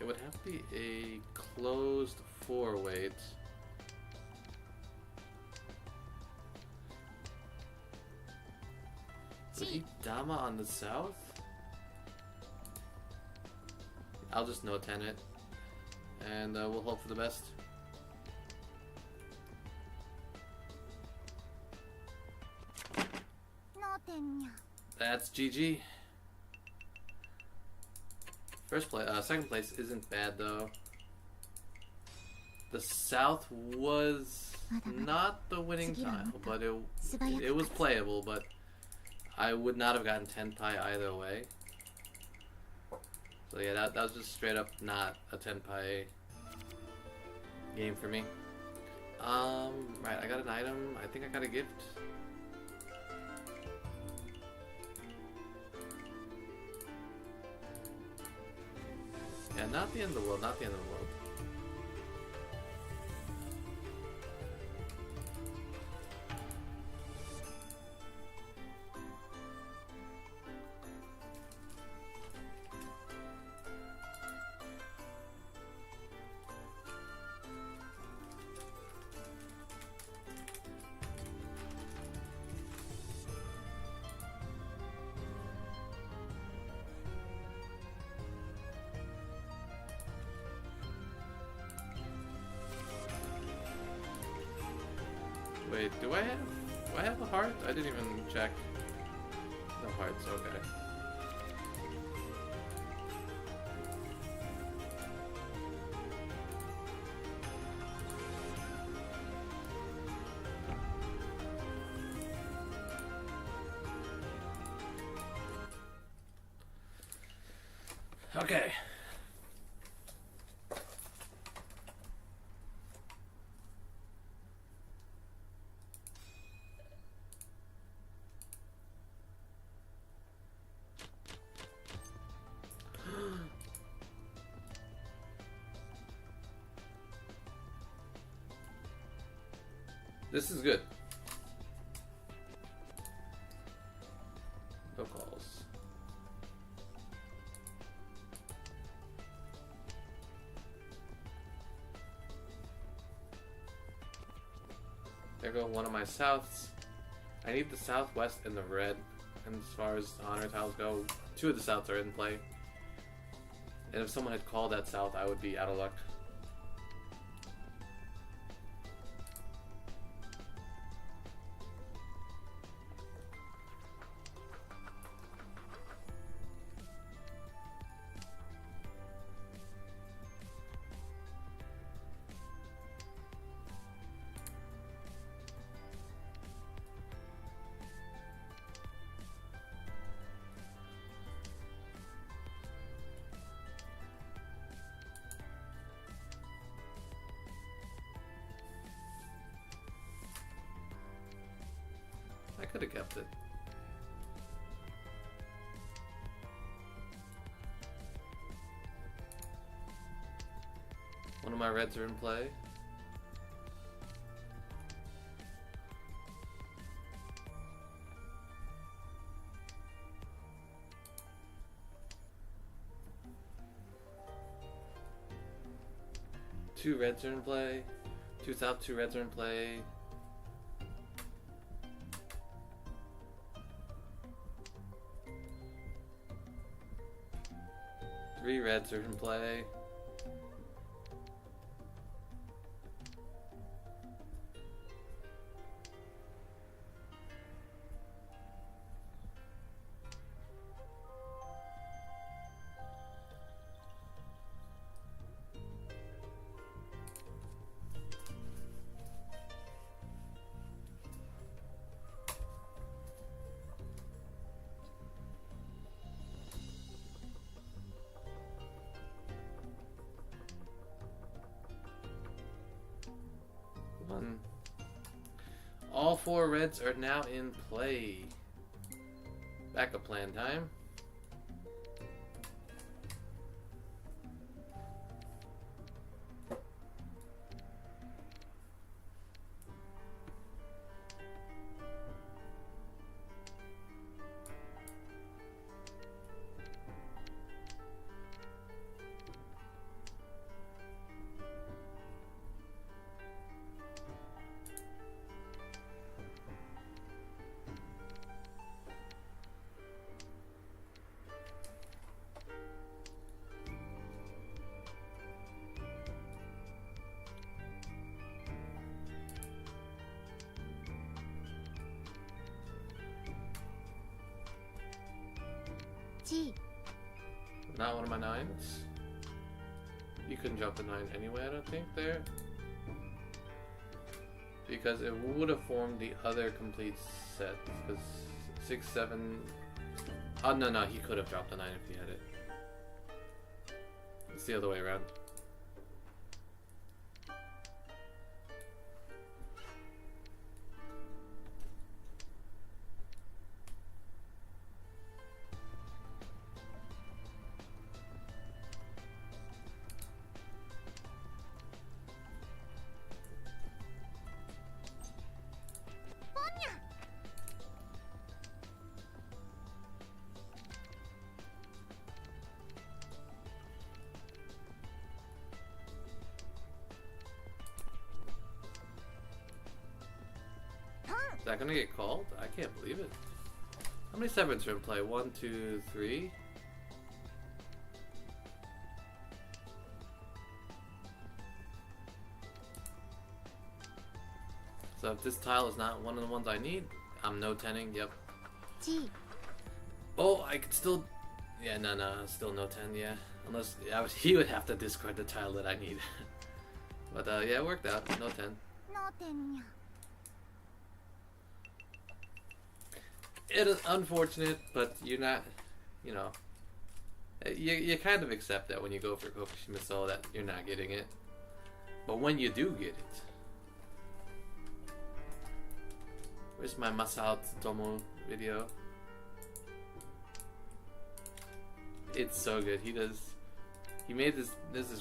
It would have to be a closed 4 weight. Would he Dama on the south? I'll just no 10 it, and we'll hope for the best. That's GG. Second place isn't bad though. The south was not the winning tile, but it was playable. But I would not have gotten 10 pi either way. So yeah, that was just straight up not a 10 pi game for me. Right, I got an item. I think I got a gift. Yeah, not the end of the world, not the end of the world. Wait, do I have a heart? I didn't even check. No hearts, okay. Okay. This is good. No calls. There go one of my souths. I need the southwest and the red. And as far as honor tiles go, 2 of the souths are in play. And if someone had called that south, I would be out of luck. I could have kept it. One of my reds are in play. Two reds are in play. 2 south, 2 reds are in play. Three reds are in play. One. All 4 reds are now in play. Backup plan time. G. Not one of my 9s. You couldn't drop the 9 anyway, I don't think, there. Because it would have formed the other complete set. Because 6, 7... Oh, no, he could have dropped the 9 if he had it. It's the other way around. Is that gonna get called? I can't believe it. How many 7s are in play? 1, 2, 3. So if this tile is not one of the ones I need, I'm no 10ing, yep. G. Oh, I could still... Yeah, no, still no 10, yeah. Unless he would have to discard the tile that I need. But yeah, it worked out, no 10. の点や。 It is unfortunate, but you're not, you know, You kind of accept that when you go for Kokushima Soul that you're not getting it. But when you do get it, where's my Masao Tsutomu video? It's so good. He made this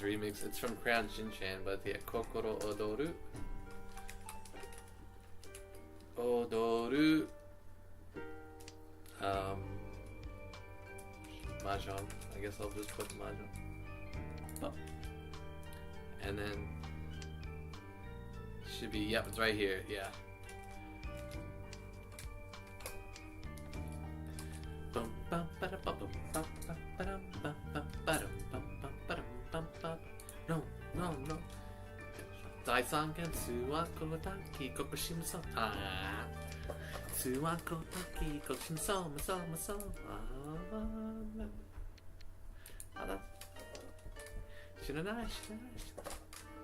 remix. It's from Crayon Shinchan, but yeah, Kokoro Odoru. Odoru. Mahjong. I guess I'll just put Mahjong. Oh. And then should be, yep, it's right here, yeah. No, no, no. Daisangen Suwako Taki Kokushima So. Ah. Suwako Taki Kokushima So, Maso. Ah, that's. Shiranai.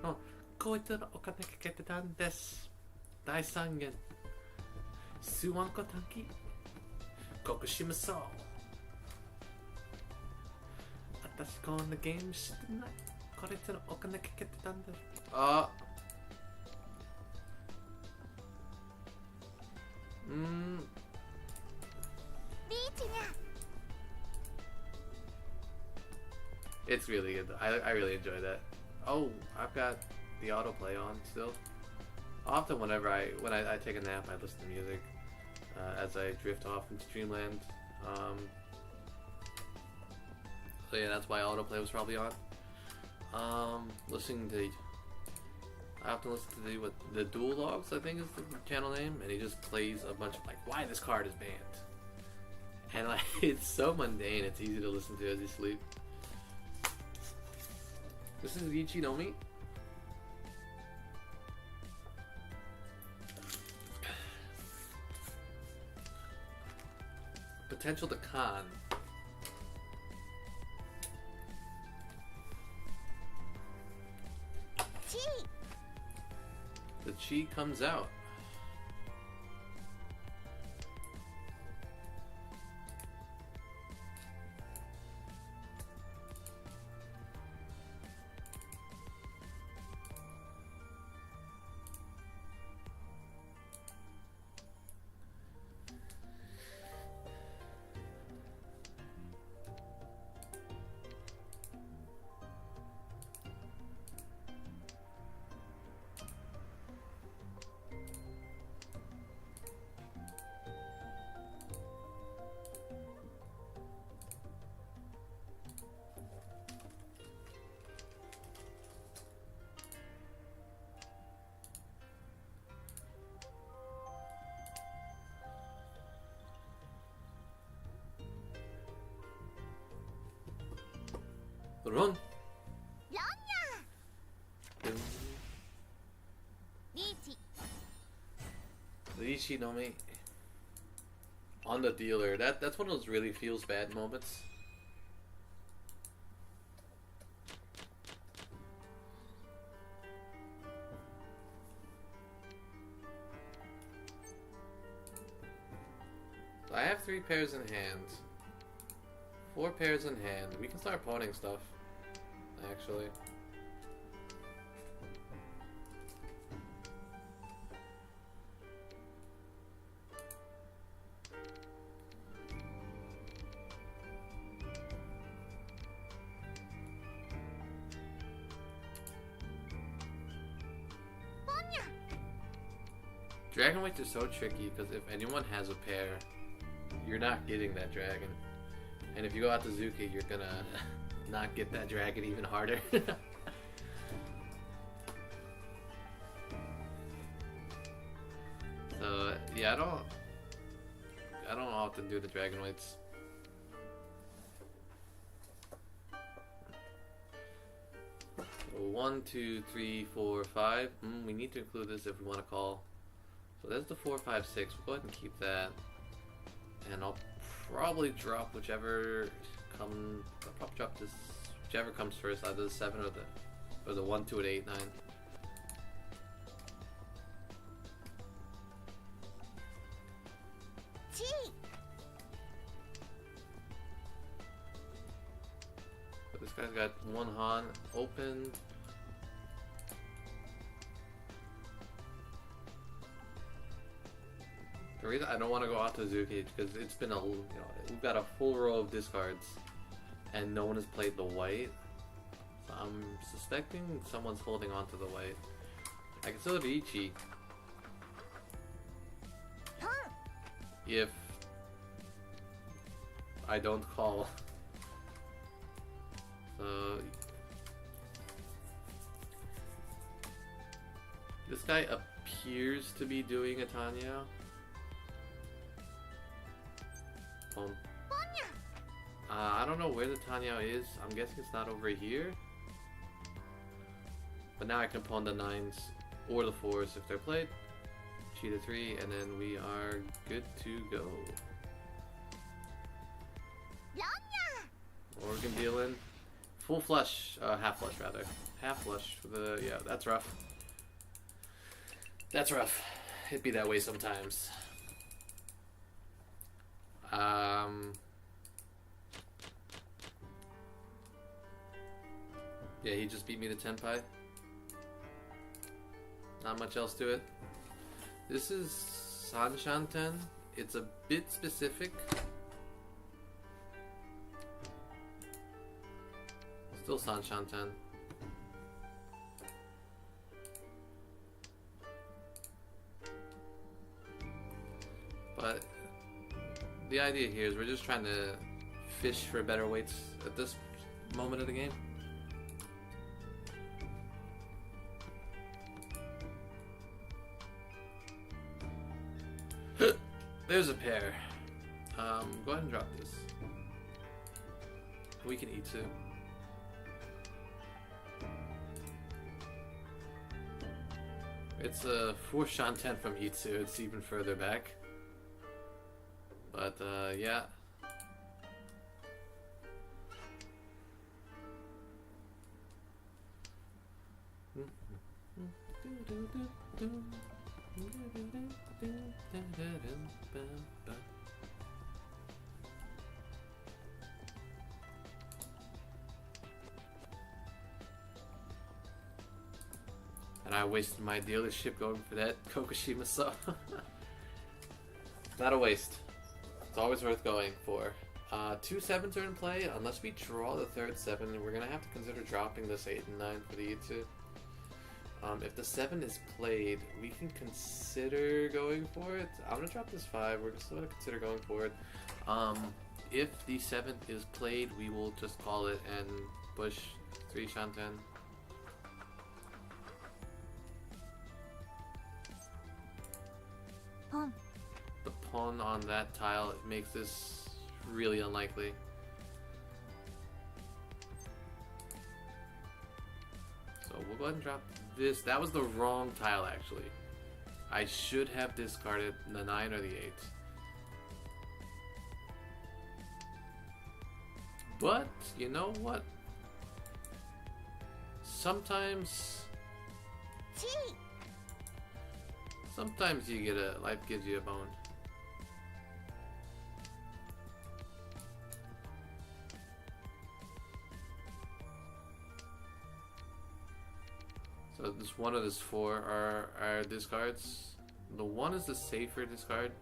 No. こういったお金かけてたんです。大三元。スワンコタキ。国島そう。私こんなゲームしてない。これってのお金かけてたんです。あ。ビーチにゃ。 It's really good. I really enjoy that. Oh, I've got the autoplay on still. Often when I take a nap, I listen to music as I drift off into dreamland. So yeah, that's why autoplay was probably on. Listening to, I often listen to the Dual Logs, I think is the channel name, and he just plays a bunch of like why this card is banned, and like it's so mundane. It's easy to listen to as you sleep. This is Ichi no Mi. Potential to con. Chi. The chi comes out. Run. Ichi no Mi. On the dealer. That's one of those really feels bad moments. I have 3 pairs in hand. 4 pairs in hand. We can start pawning stuff. Actually. Dragon weights are so tricky because if anyone has a pair, you're not getting that dragon. And if you go out to Zuki, you're gonna not get that dragon even harder. So yeah, I don't often do the dragon weights. So 1, 2, 3, 4, 5. We need to include this if we want to call. So there's the 4, 5, 6. We'll go ahead and keep that. And I'll probably drop whichever comes. I'll probably drop this, whichever comes first, either the 7 or the 1, 2, and 8, 9. guy's got one Han open. The reason I don't want to go out to Zuki because it's been we've got a full row of discards, and no one has played the white. So I'm suspecting someone's holding on to the white. I can still have Ichi if I don't call. So this guy appears to be doing a Tanya. I don't know where the Tanya is. I'm guessing it's not over here. But now I can pawn the 9s or the 4s if they're played. Cheetah 3, and then we are good to go. Organ dealing. Full flush, half flush rather. Half flush for the, yeah, that's rough. That's rough. It'd be that way sometimes. Yeah, he just beat me to Tenpai. Not much else to it. This is Sanshanten. It's a bit specific. Still Sanshanten. But the idea here is we're just trying to fish for better weights at this moment of the game. There's a pair. Go ahead and drop this. We can eat too. It's a 4 Shanten from Itsu, it's even further back. But, yeah. And I wasted my dealership going for that Kokushima saw. Not a waste. It's always worth going for. 2 7s are in play. Unless we draw the third 7, we're going to have to consider dropping this 8 and 9 for the E2. If the 7 is played, we can consider going for it. I'm going to drop this 5. We're still going to consider going for it. If the 7th is played, we will just call it and push 3 Shanten. The pawn on that tile makes this really unlikely. So we'll go ahead and drop this. That was the wrong tile actually. I should have discarded the 9 or the 8. But, you know what? Sometimes you get life gives you a bone. So this 1 of this 4 are discards. The 1 is the safer discard.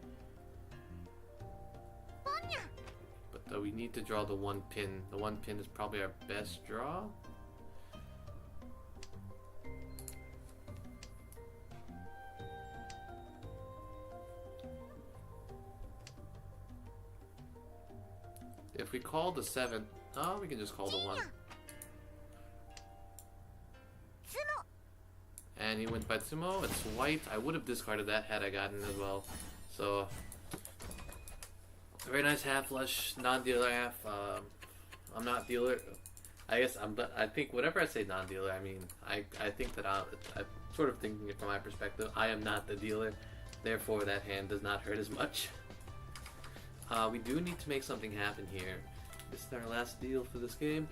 But we need to draw the 1 pin. The 1 pin is probably our best draw. If we call the 7, oh, we can just call the 1. And he went by Tsumo. It's white. I would have discarded that had I gotten as well. So, very nice half flush, non-dealer half. I'm not dealer. I guess I think whatever I say non-dealer, I mean, I think that I'm sort of thinking it from my perspective. I am not the dealer. Therefore, that hand does not hurt as much. We do need to make something happen here. This is our last deal for this game.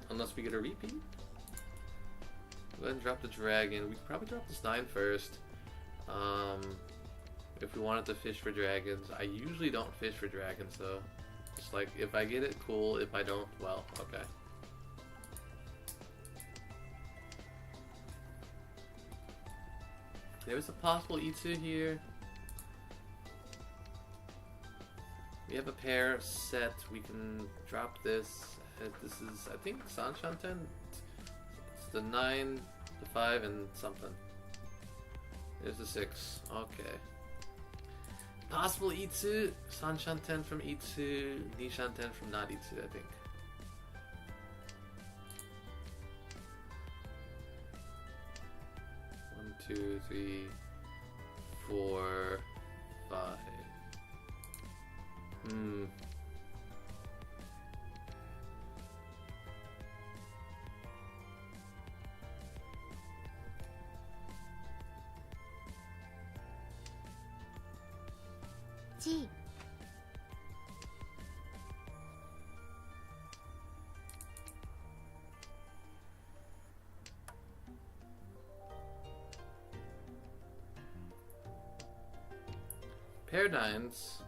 Unless we get a repeat. Go ahead and drop the dragon. We could probably drop this 9 first. If we wanted to fish for dragons. I usually don't fish for dragons though. Just like, if I get it, cool. If I don't, well, okay. There's a possible E2 here. We have a pair set. We can drop this. This is, I think, Sanshanten. It's the 9, the 5, and something. There's the 6. Okay. Possible E2. Sanshanten from E2. Nishanten from not E2, I think. One, 2, 3, 4, 5. G. Pair 9s.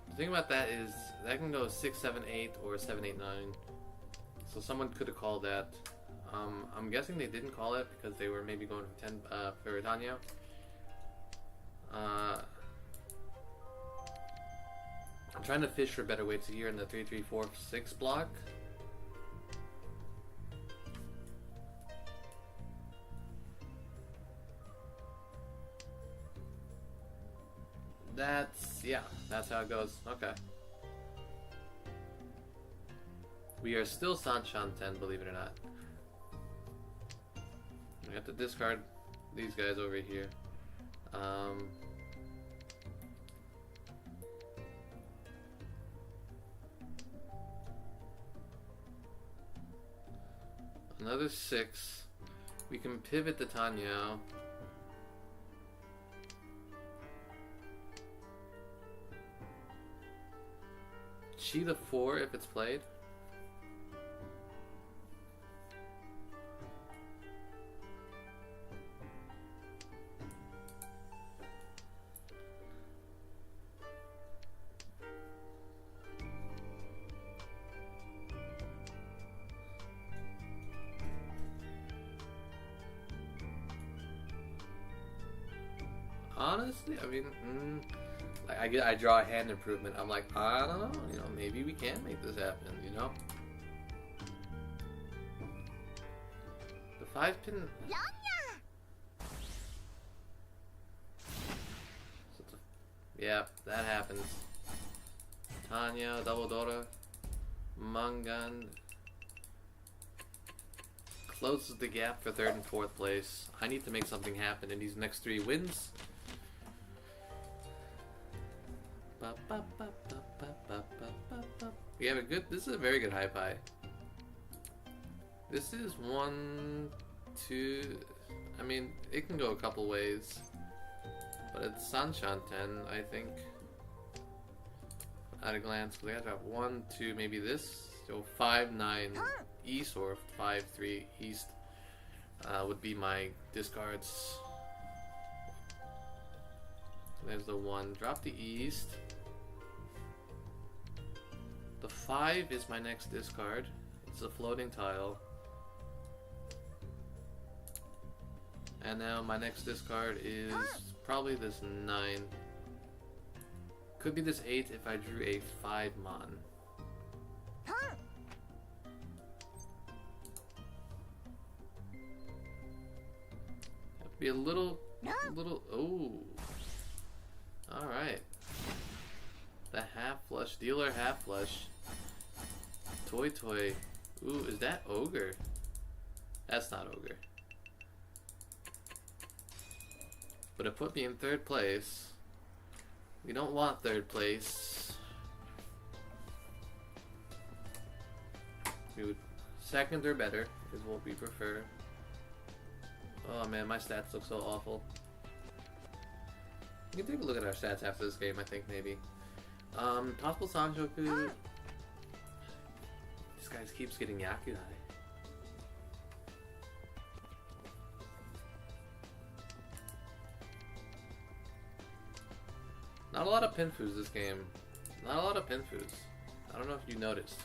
The thing about that is that can go 6, 7, 8 or 7, 8, 9. So someone could have called that. I'm guessing they didn't call it because they were maybe going for 10 for Tanya. I'm trying to fish for better weights here in the 3, 3, 4, 6 block. That's how it goes. Okay. We are still Sanshanten, believe it or not. We have to discard these guys over here. Another 6. We can pivot the Tanya. Chi the 4 if it's played. Honestly, I mean, like I draw a hand improvement. I'm like, I don't know, you know, maybe we can make this happen, you know. The 5-pin. Yeah, that happens. Tanya, Double Dora, Mangan closes the gap for 3rd and 4th place. I need to make something happen in these next 3 wins. We have a good. This is a very good high pie. This is 1, 2. I mean, it can go a couple ways, but it's Sanshanten, I think. At a glance, we have to have 1, 2, maybe this. So 5, 9 east or 5, 3 east would be my discards. There's the 1. Drop the east. The 5 is my next discard. It's a floating tile. And now my next discard is probably this 9. Could be this 8 if I drew a 5 mon. Have to be a little, oh. Alright. The half flush, dealer half flush. Toy. Ooh, is that ogre? That's not ogre. But it put me in 3rd place. We don't want 3rd place. We would 2nd or better is what we prefer. Oh man, my stats look so awful. We can take a look at our stats after this game, I think, maybe. Possible Sanjoku. This guy keeps getting Yakuhai. Not a lot of pinfoos this game. Not a lot of pinfoos. I don't know if you noticed.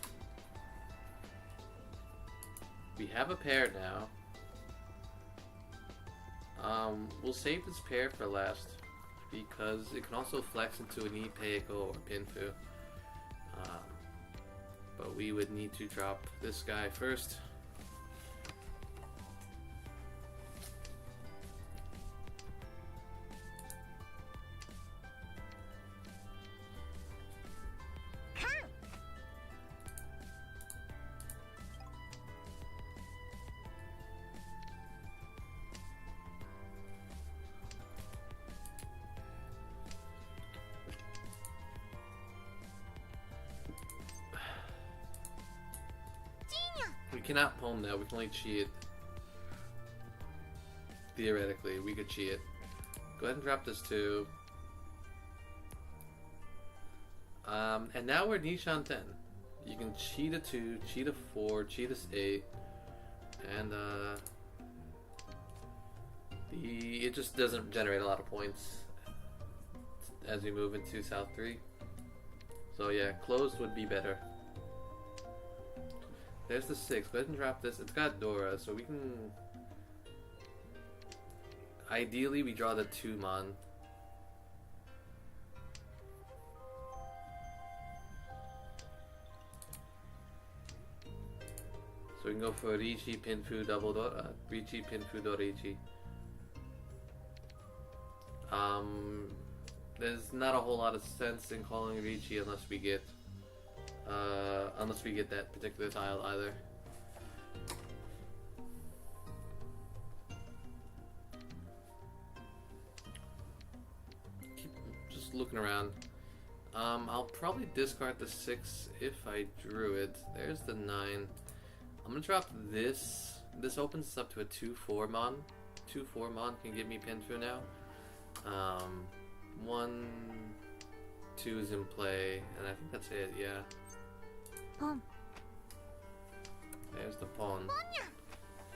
We have a pair now. We'll save this pair for last because it can also flex into an Ipeiko or pinfoo. But we would need to drop this guy first. We cannot pawn that, we can only cheat it. Theoretically, we could cheat it. Go ahead and drop this too. And now we're Nishan 10. You can cheat a 2, cheat a 4, cheat a 8, and it just doesn't generate a lot of points as we move into South 3. So yeah, closed would be better. There's the 6. Go ahead and drop this. It's got Dora, so we can... Ideally, we draw the 2 mon. So we can go for Riichi, Pinfu, double Dora. Riichi, Pinfu, Dorichi. There's not a whole lot of sense in calling Riichi unless we get that particular tile either. Keep just looking around. I'll probably discard the 6 if I drew it. There's the 9. I'm gonna drop this. This opens us up to a 2-4 mon. 2-4 mon can give me Pinfu now. 1, 2 is in play, and I think that's it, yeah. Pawn. There's the pawn.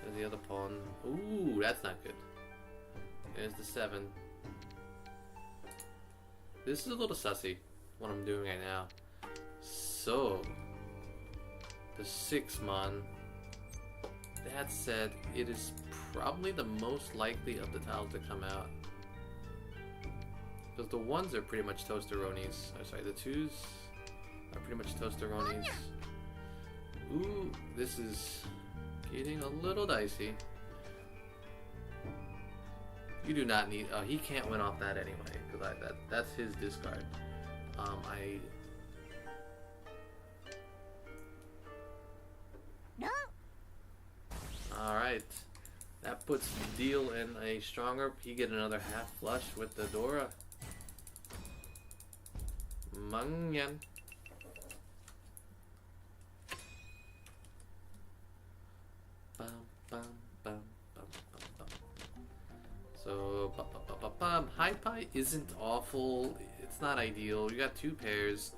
There's the other pawn. Ooh, that's not good. There's the 7. This is a little sussy, what I'm doing right now. So, the 6 mon. That said, it is probably the most likely of the tiles to come out. Because the 1s are pretty much toasteronis. Oh, sorry, the 2s are pretty much toasteronis. Ooh, this is getting a little dicey. You do not need... he can't win off that anyway, because that's his discard. No. Alright. That puts Deal in a stronger... He get another half flush with the Dora. Mangyan. So, High Pie isn't awful. It's not ideal. You got 2 pairs,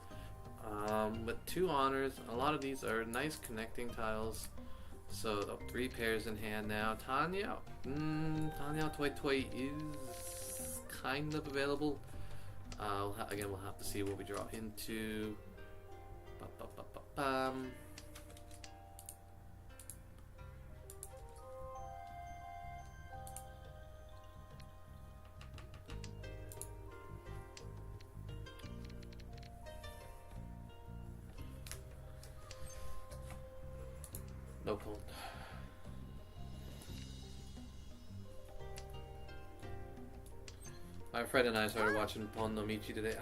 but 2 honors. A lot of these are nice connecting tiles. So 3 pairs in hand now. Tanya, Tanya Toy Toy is kind of available. Again, we'll have to see what we draw into. No point. My friend and I started watching Pon no Michi today.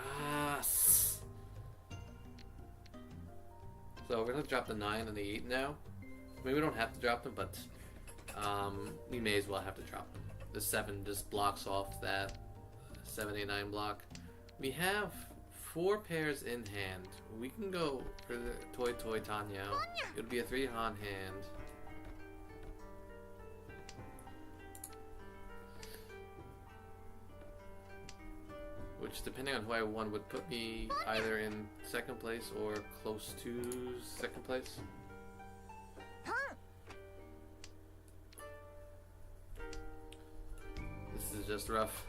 So we're gonna drop the 9 and the 8 now. I mean, we don't have to drop them, but we may as well have to drop them. The 7 just blocks off that 7, 8, 9 block. We have 4 pairs in hand. We can go for the Toy Toy Tanya. It'll be a 3 Han hand. Which, depending on who I won, would put me either in 2nd place or close to 2nd place. This is just rough.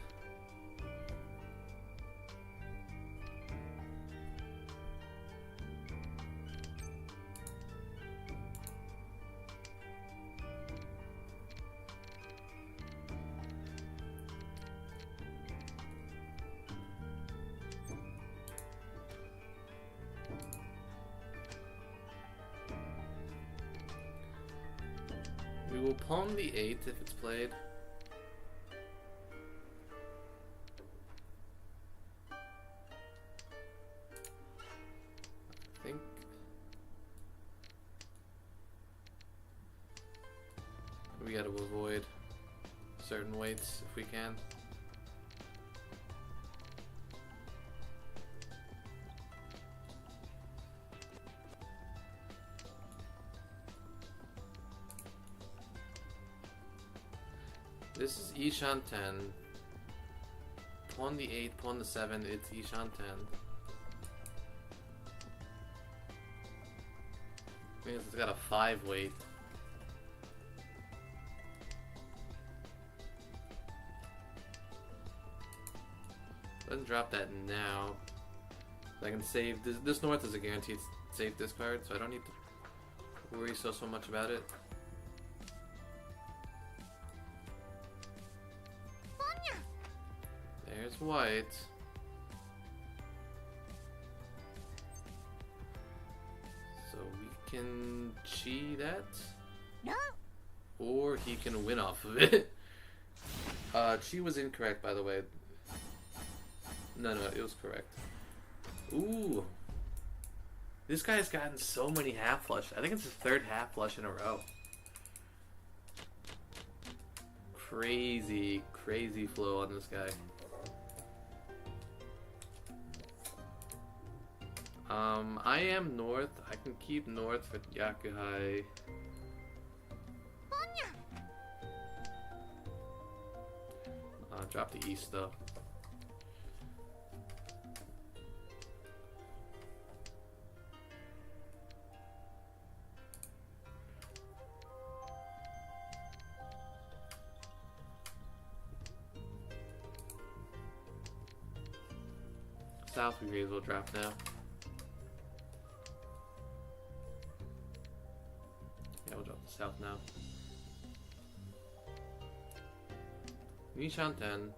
we'll pawn the 8 if it's played. I think we got to avoid certain weights if we can. This is Ishan 10. Pawn the 8, pawn the 7, it's Ishan 10. Means it's got a 5 weight. Doesn't drop that now. I can save this north is a guaranteed safe discard, so I don't need to worry so much about it. There's white. So we can chi that. No. Or he can win off of it. Chi was incorrect, by the way. No, it was correct. Ooh. This guy's gotten so many half flush. I think it's his 3rd half flush in a row. Crazy, crazy flow on this guy. I am north. I can keep north for Yakuhai. Drop the east though. South we may as well drop now. Yeah, we'll drop the south now. Nishan 10,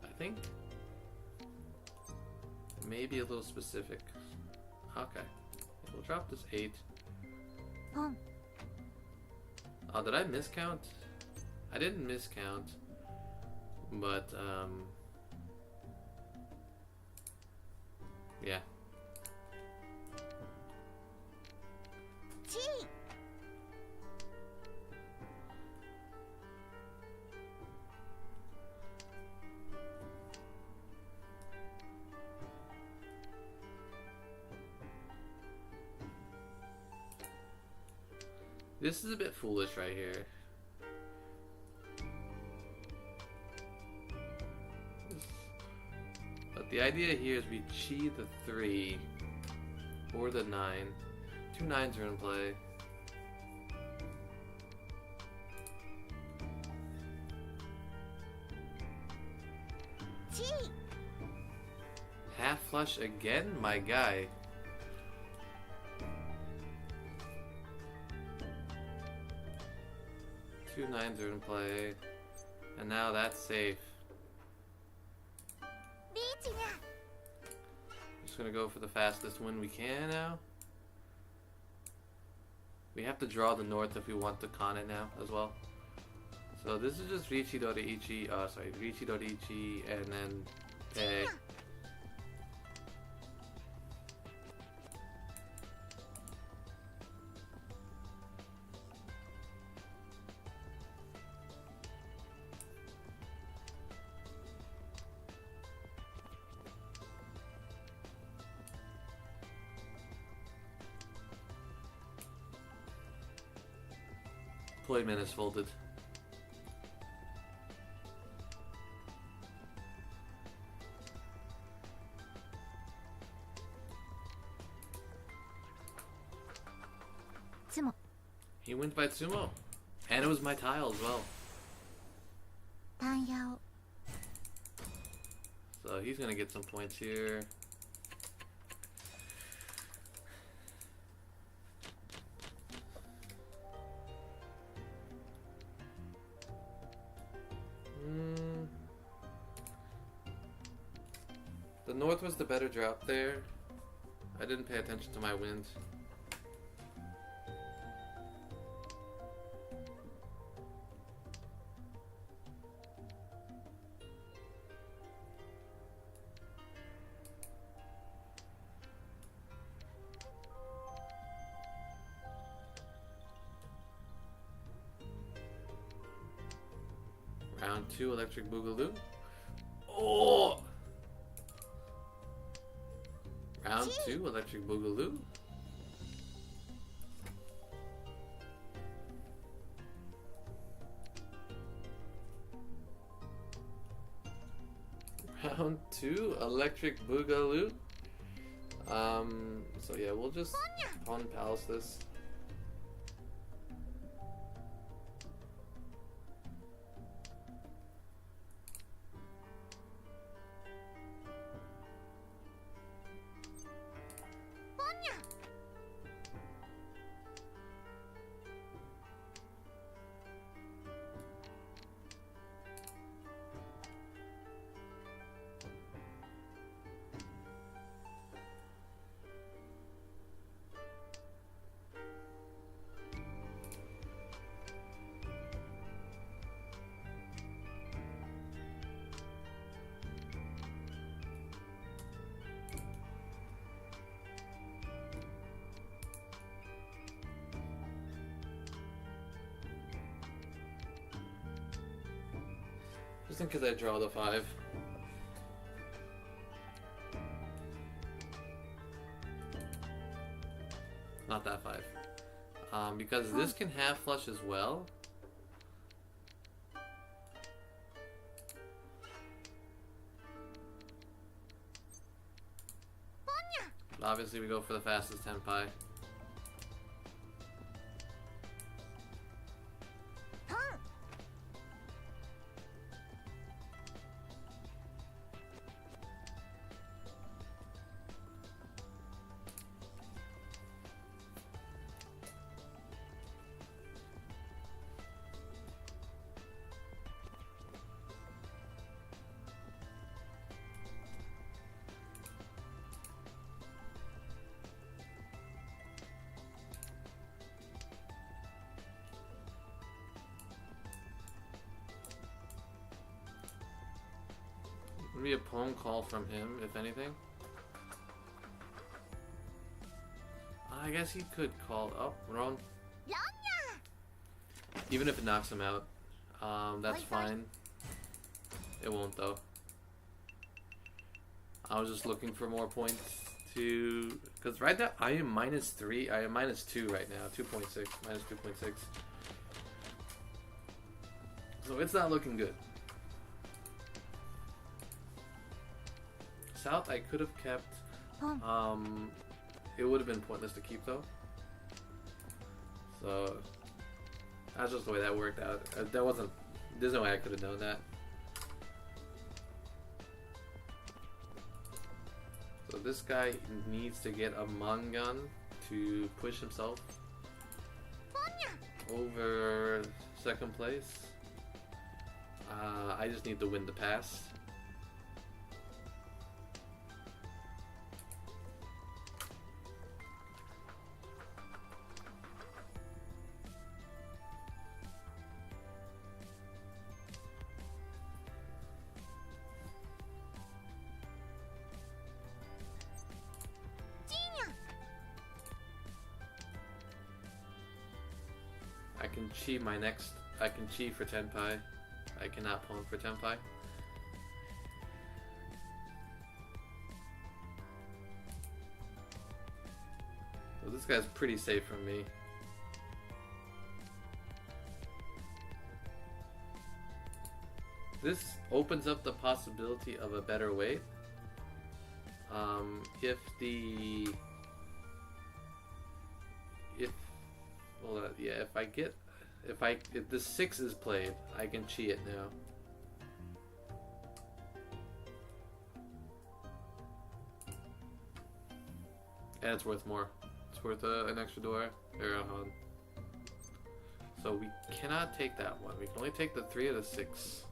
I think. Maybe a little specific. Okay. We'll drop this 8. Pom. Oh, did I miscount? I didn't miscount. But, yeah. Chi. This is a bit foolish right here. But the idea here is we chi the 3 or the 9. 2 9s are in play. Chi. Half flush again, my guy. Two 9s are in play, and now that's safe. Just gonna go for the fastest win we can now. We have to draw the north if we want to con it now as well. So this is just Richi Doriichi, Richi Doriichi, and then Peg. Deployment is folded. Tsumo. He wins by Tsumo. And it was my tile as well. Tanyao. So he's gonna get some points here. The north was the better drop there. I didn't pay attention to my wins. Round 2, Electric Boogaloo. Oh! Round 2, Electric Boogaloo. Round 2, Electric Boogaloo. So yeah, we'll just Pawn Palace this. Just in case I draw the 5. Not that 5. Because this can have flush as well. But obviously we go for the fastest tenpai. Maybe a pawn call from him, if anything. I guess he could call up. Wrong. Even if it knocks him out, that's fine. It won't though. I was just looking for more points to, because right now I am -3. I am -2 right now. 2.6, -2.6. So it's not looking good. South I could have kept. It would have been pointless to keep though. So that's just the way that worked out. There's no way I could have known that. So this guy needs to get a Mangan to push himself over second place. I just need to win the pass. I can chi my next. I can chi for tenpai. I cannot pawn for tenpai. So this guy's pretty safe from me. This opens up the possibility of a better weight. If the 6 is played, I can chi it now. And it's worth more. It's worth an extra door. So we cannot take that one. We can only take the 3 or the 6.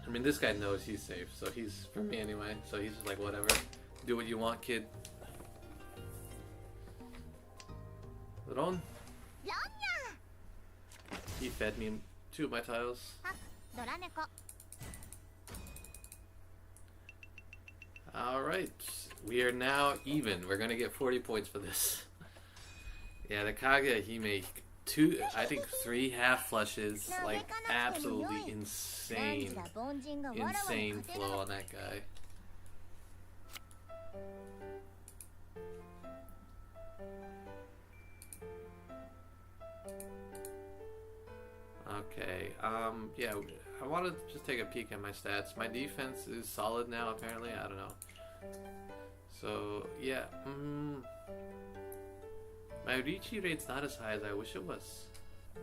I mean, this guy knows he's safe, so he's, for me anyway, so he's just like, whatever. Do what you want, kid. Ron? He fed me 2 of my tiles. ドラ猫 Alright, we are now even. We're gonna get 40 points for this. Yeah, the Kaga, he made 2, I think 3 half flushes. Like, absolutely insane. Insane flow on that guy. Okay, yeah, I wanted to just take a peek at my stats. My defense is solid now, apparently, I don't know. So, yeah, my Ricci rate's not as high as I wish it was.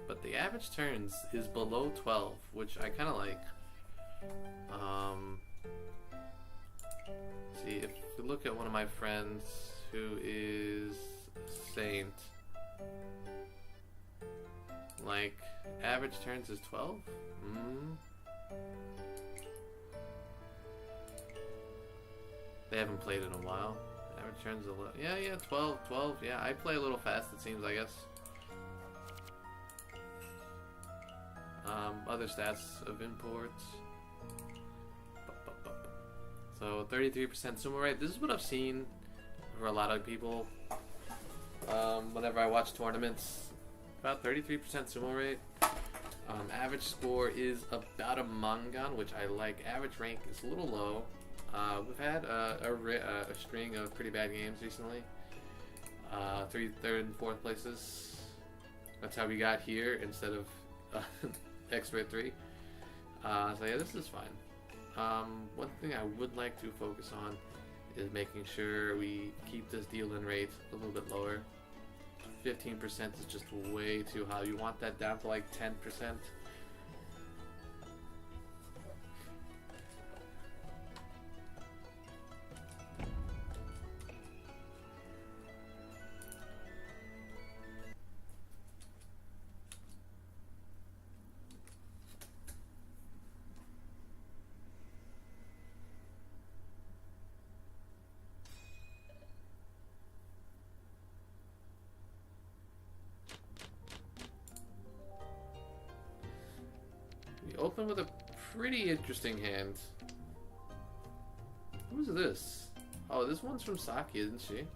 But the average turns is below 12, which I kinda like. See, if you look at one of my friends who is Saint, like, average turns is 12? They haven't played in a while. Average turns a little. Yeah, 12. Yeah, I play a little fast, it seems, I guess. Other stats of imports. So 33% sumo rate. This is what I've seen for a lot of people. Whenever I watch tournaments, about 33% sumo rate. Average score is about a mangan, which I like. Average rank is a little low. We've had a string of pretty bad games recently. 3rd and 4th places. That's how we got here instead of expert 3. So yeah, this is fine. One thing I would like to focus on is making sure we keep this deal-in rate a little bit lower. 15% is just way too high. You want that down to like 10%. Open with a pretty interesting hand. Who's this? Oh, this one's from Saki, isn't she?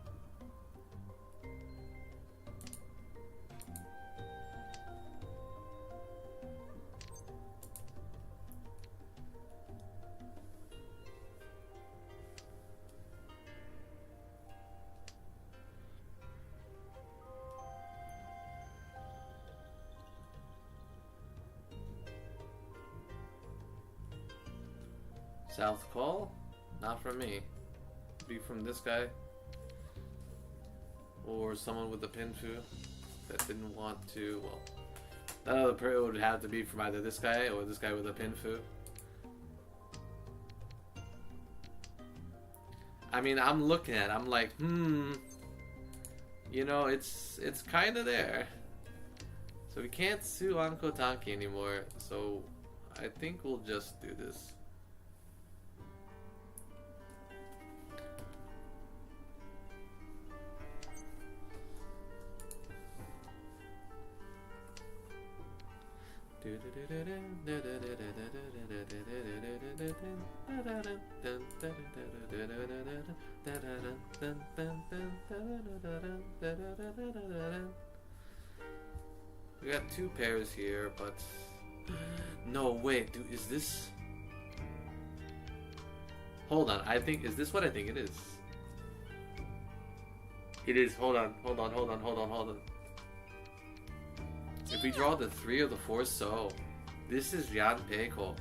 South call? Not from me. Be from this guy. Or someone with a pinfu that didn't want to, well, that other person would have to be from either this guy or this guy with a pinfu. I mean, I'm looking at it, I'm like, you know, it's kinda there. So we can't sue Anko Tanki anymore, so I think we'll just do this. We got 2 pairs here, but no, wait, dude, is this? Hold on, is this what I think it is? It is, hold on. If we draw the 3 or the 4 so, this is Yan Peiko,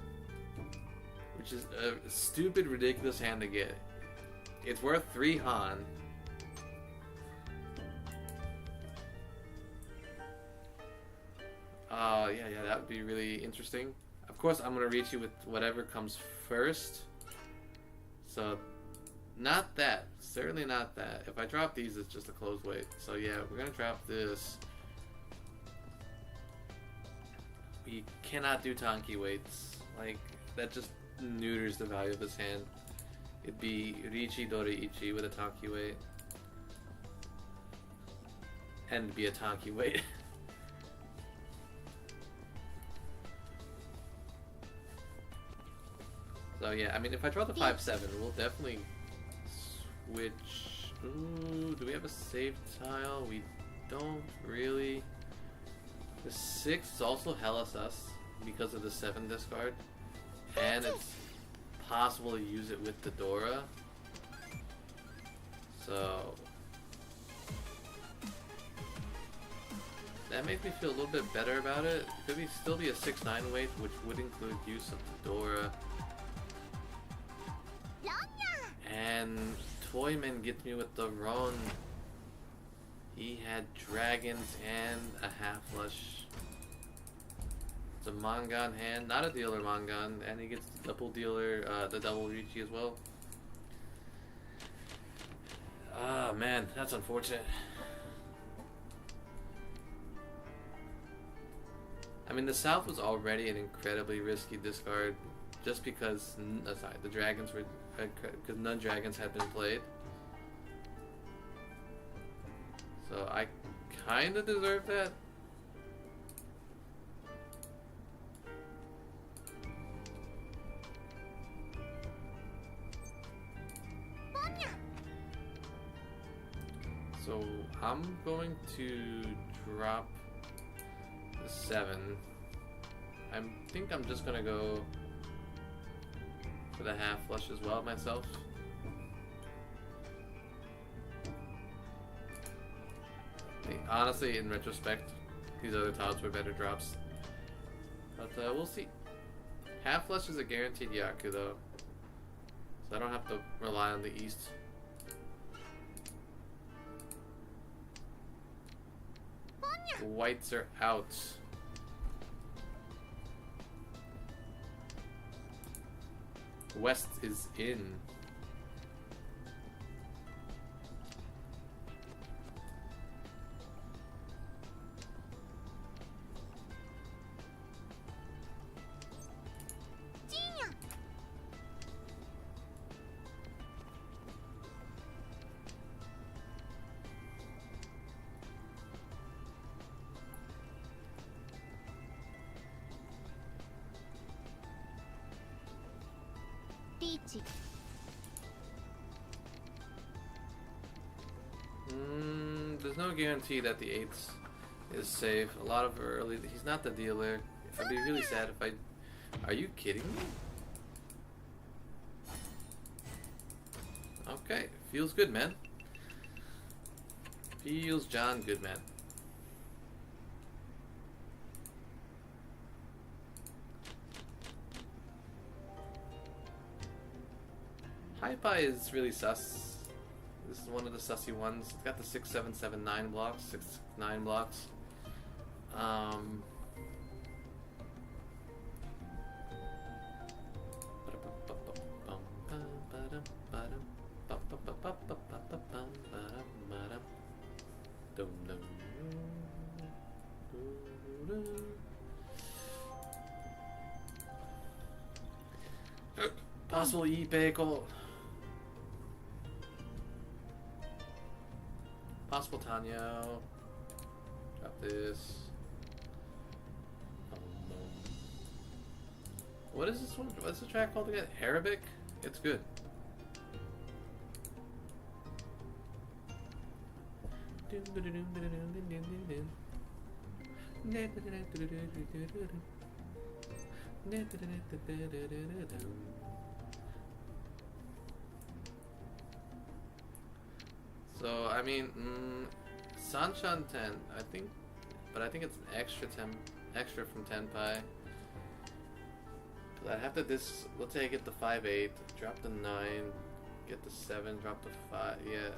which is a stupid, ridiculous hand to get. It's worth 3 Han. Yeah, that would be really interesting. Of course, I'm gonna reach you with whatever comes first. So, not that. Certainly not that. If I drop these, it's just a closed weight. So yeah, we're gonna drop this. We cannot do Tanki weights. Like, that just neuters the value of this hand. it'd be Riichi Doriichi with a Tanki weight. And be a Tanki weight. So yeah, I mean, if I draw the 5-7, we'll definitely switch. Ooh, do we have a save tile? We don't really. The 6 is also hella sus because of the 7 discard, and it's possible to use it with the Dora. So that makes me feel a little bit better about it. It could still be a 6-9 weight, which would include use of the Dora. And Toyman gets me with the Ron. He had dragons and a half flush. It's a Mangan hand, not a dealer Mangan, and he gets the double dealer, the double Riichi as well. Ah man, that's unfortunate. I mean, the South was already an incredibly risky discard, just because the dragons were, because none dragons had been played. So I kind of deserve that. So I'm going to drop the 7. I think I'm just gonna go for the half flush as well myself. Honestly, in retrospect, these other tiles were better drops. But we'll see. Half flush is a guaranteed Yaku though, so I don't have to rely on the East. The whites are out. West is in. There's no guarantee that the 8th is safe. A lot of early. He's not the dealer. I'd be really sad if I. Are you kidding me? Okay, feels good, man. Feels John good, man. Hi-Fi is really sus. This is one of the sussy ones. It's got the 6, 7, 7, 9 blocks. 6, 9 blocks. Possible e-bagel. Possible Tanyo. Drop this. What is this one? What's the track called again? Arabic? It's good. So I mean, Sanshan 10, I think, but I think it's an extra from Tenpai. Cause I'd have to let's say I get the 5-8, drop the 9, get the 7, drop the 5, yeah,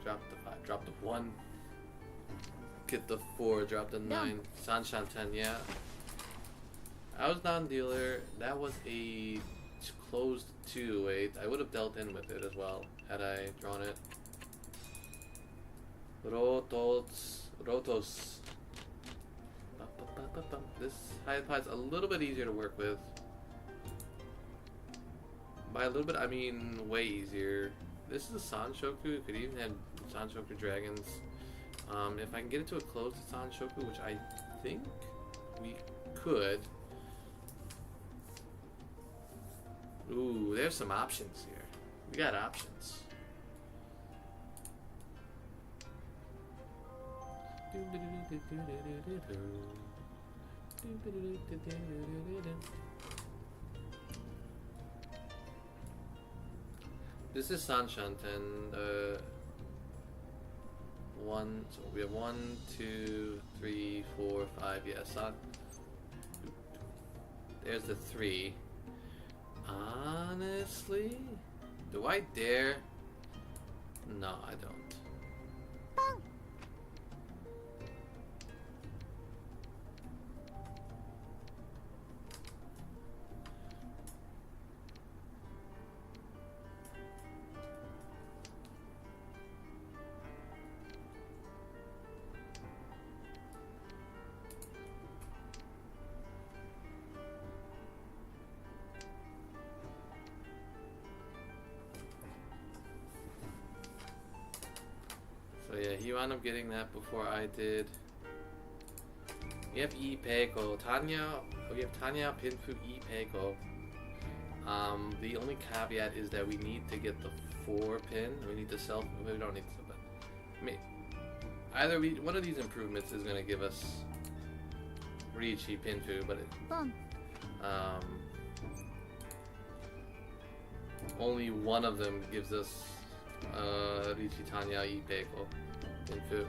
drop the 5, drop the 1, get the 4, drop the 9, Sanshan 10, yeah. I was non-dealer. That was a closed 2-8. I would have dealt in with it as well had I drawn it. Rotos. This Hi-Fi's a little bit easier to work with. By a little bit, I mean way easier. This is a Sanshoku. Could even have Sanshoku dragons. If I can get it to a closed Sanshoku, which I think we could. Ooh, there's some options here. We got options. This is Sanshanten. So we have 1, 2, 3, 4, 5. Yeah, there's the 3. Honestly, do I dare? No, I don't. So yeah, he wound up getting that before I did. We have Ipeko, Tanya. We have Tanya, Pinfu, Ipeko. The only caveat is that we need to get the 4 pin. We need to sell. We don't need to, but I mean, either one of these improvements is going to give us Riichi, Pinfu, but it, only one of them gives us Riichi, Tanya, Ipeko, Pinfu.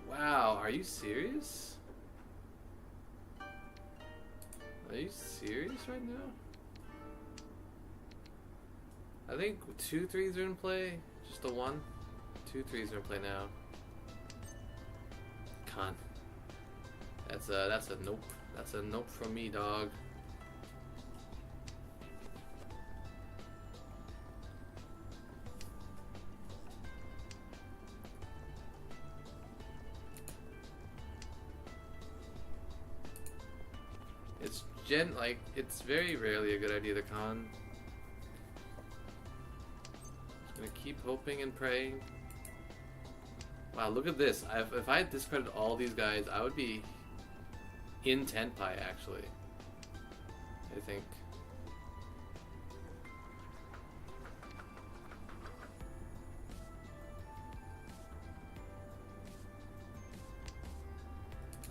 Wow, are you serious? Are you serious right now? I think 2 3s are in play. Just the 1. 2 3s are in play now. Con. That's a nope. That's a nope from me, dog. It's very rarely a good idea to con. Just gonna keep hoping and praying. Wow, look at this. If I had discarded all these guys, I would be in Tenpai, actually. I think.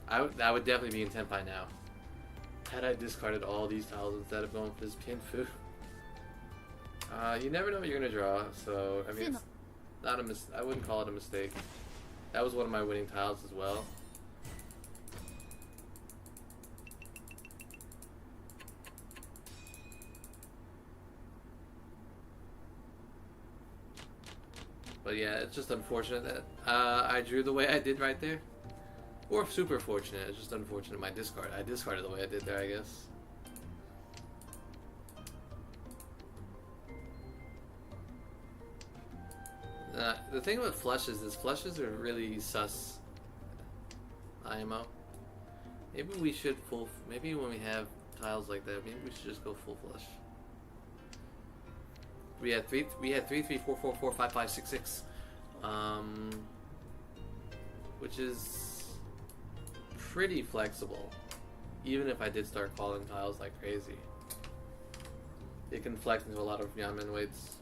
I would definitely be in Tenpai now. Had I discarded all these tiles instead of going for this Pinfu. You never know what you're gonna draw, so I mean, it's not a I wouldn't call it a mistake. That was one of my winning tiles as well. But yeah, it's just unfortunate that I drew the way I did right there. Or super fortunate, it's just unfortunate my discard. I discarded the way I did there, I guess. The thing about flushes is flushes are really sus. IMO. Maybe we should maybe when we have tiles like that, maybe we should just go full flush. We had 3 3 4 4 4 5 5 6 6. Which is pretty flexible, even if I did start calling tiles like crazy. It can flex into a lot of Yamen weights.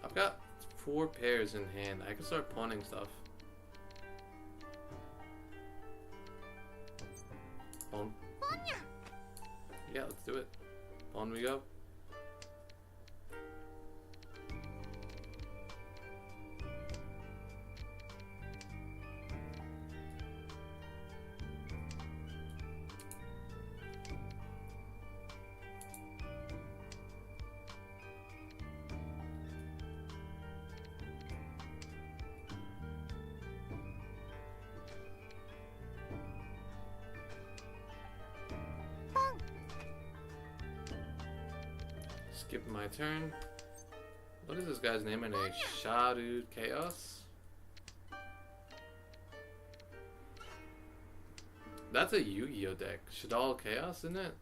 I've got 4 pairs in hand. I can start pawning stuff. Pawn. Yeah, let's do it. Pawn we go. Skip my turn. What is this guy's name in a Shadow Chaos? That's a Yu-Gi-Oh deck. Shadow Chaos, isn't it?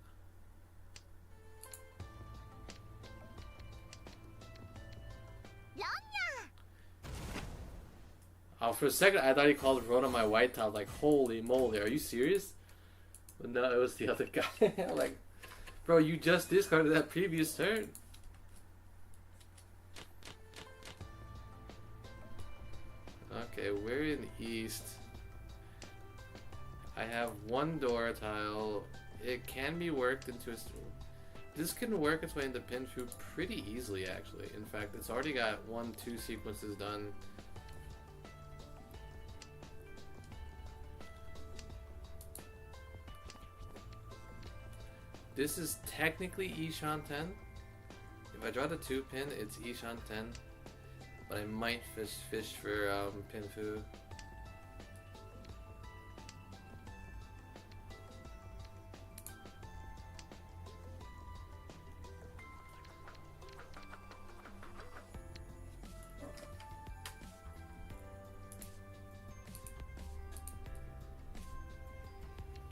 Oh, for a second I thought he called Rona my white tile. Like, holy moly, are you serious? But no, it was the other guy. Like, bro, you just discarded that previous turn. Okay, we're in East. I have one Dora tile. It can be worked into a... This can work its way into Pinfu pretty easily, actually. In fact, it's already got 1-2 sequences done. This is technically Ishan 10. If I draw the 2 pin, it's Ishan 10. But I might fish for Pinfu.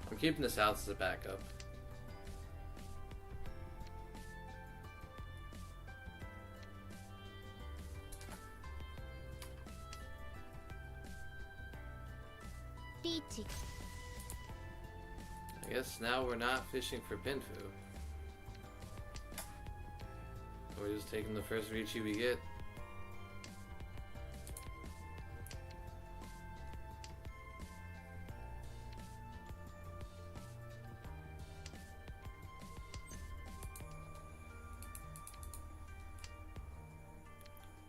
I'm keeping the South as a backup. I guess now we're not fishing for Pinfu. We're just taking the first Riichi we get.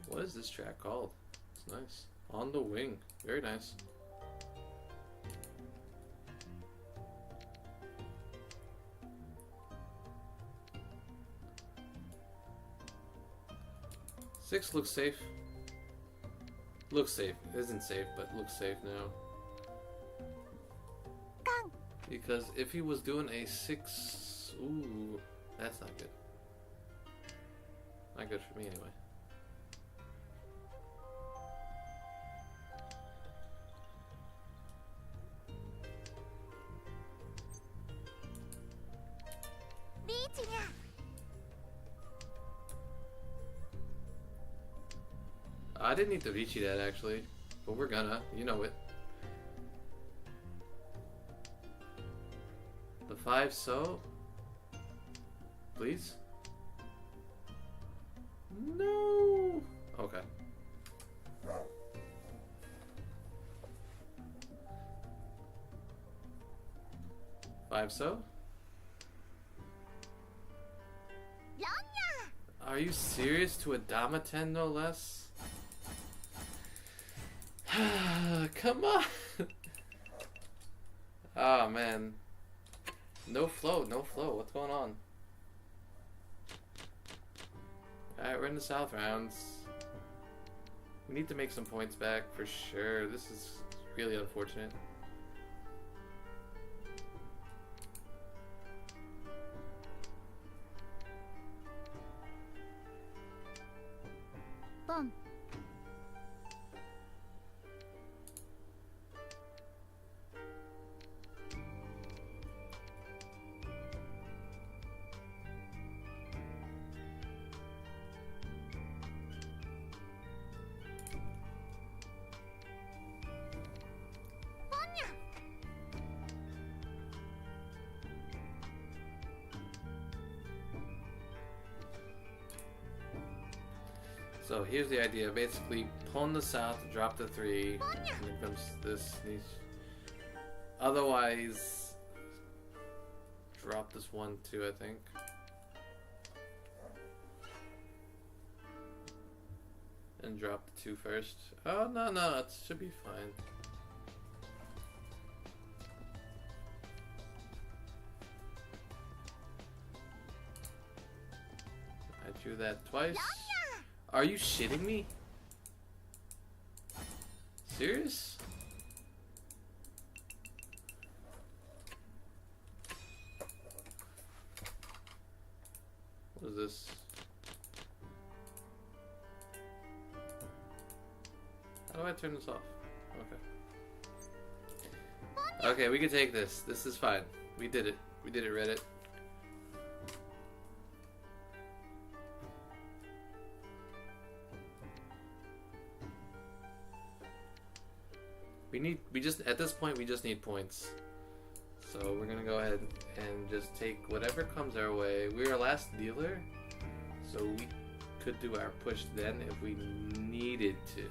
What is this track called? It's nice. On the Wing. Very nice. Six looks safe. Looks safe. Isn't safe, but looks safe now. Because if he was doing a 6... Ooh, that's not good. Not good for me anyway. I didn't need to Riichi that actually, but we're gonna, you know it. The 5 so? Please? No! Okay. Five so? Are you serious? To a Damaten no less? Come on! Oh man. No flow, no flow. What's going on? Alright, we're in the South rounds. We need to make some points back for sure. This is really unfortunate. Boom. So here's the idea. Basically, pawn the South, drop the 3, and then comes this niche. Otherwise, drop this 1 too, I think. And drop the 2 first. Oh, no, it should be fine. I drew that twice. Are you shitting me? Serious? What is this? How do I turn this off? Okay. Okay, we can take this. This is fine. We did it. We did it, Reddit. We just, at this point, we just need points. So we're gonna go ahead and just take whatever comes our way. We're our last dealer, so we could do our push then if we needed to.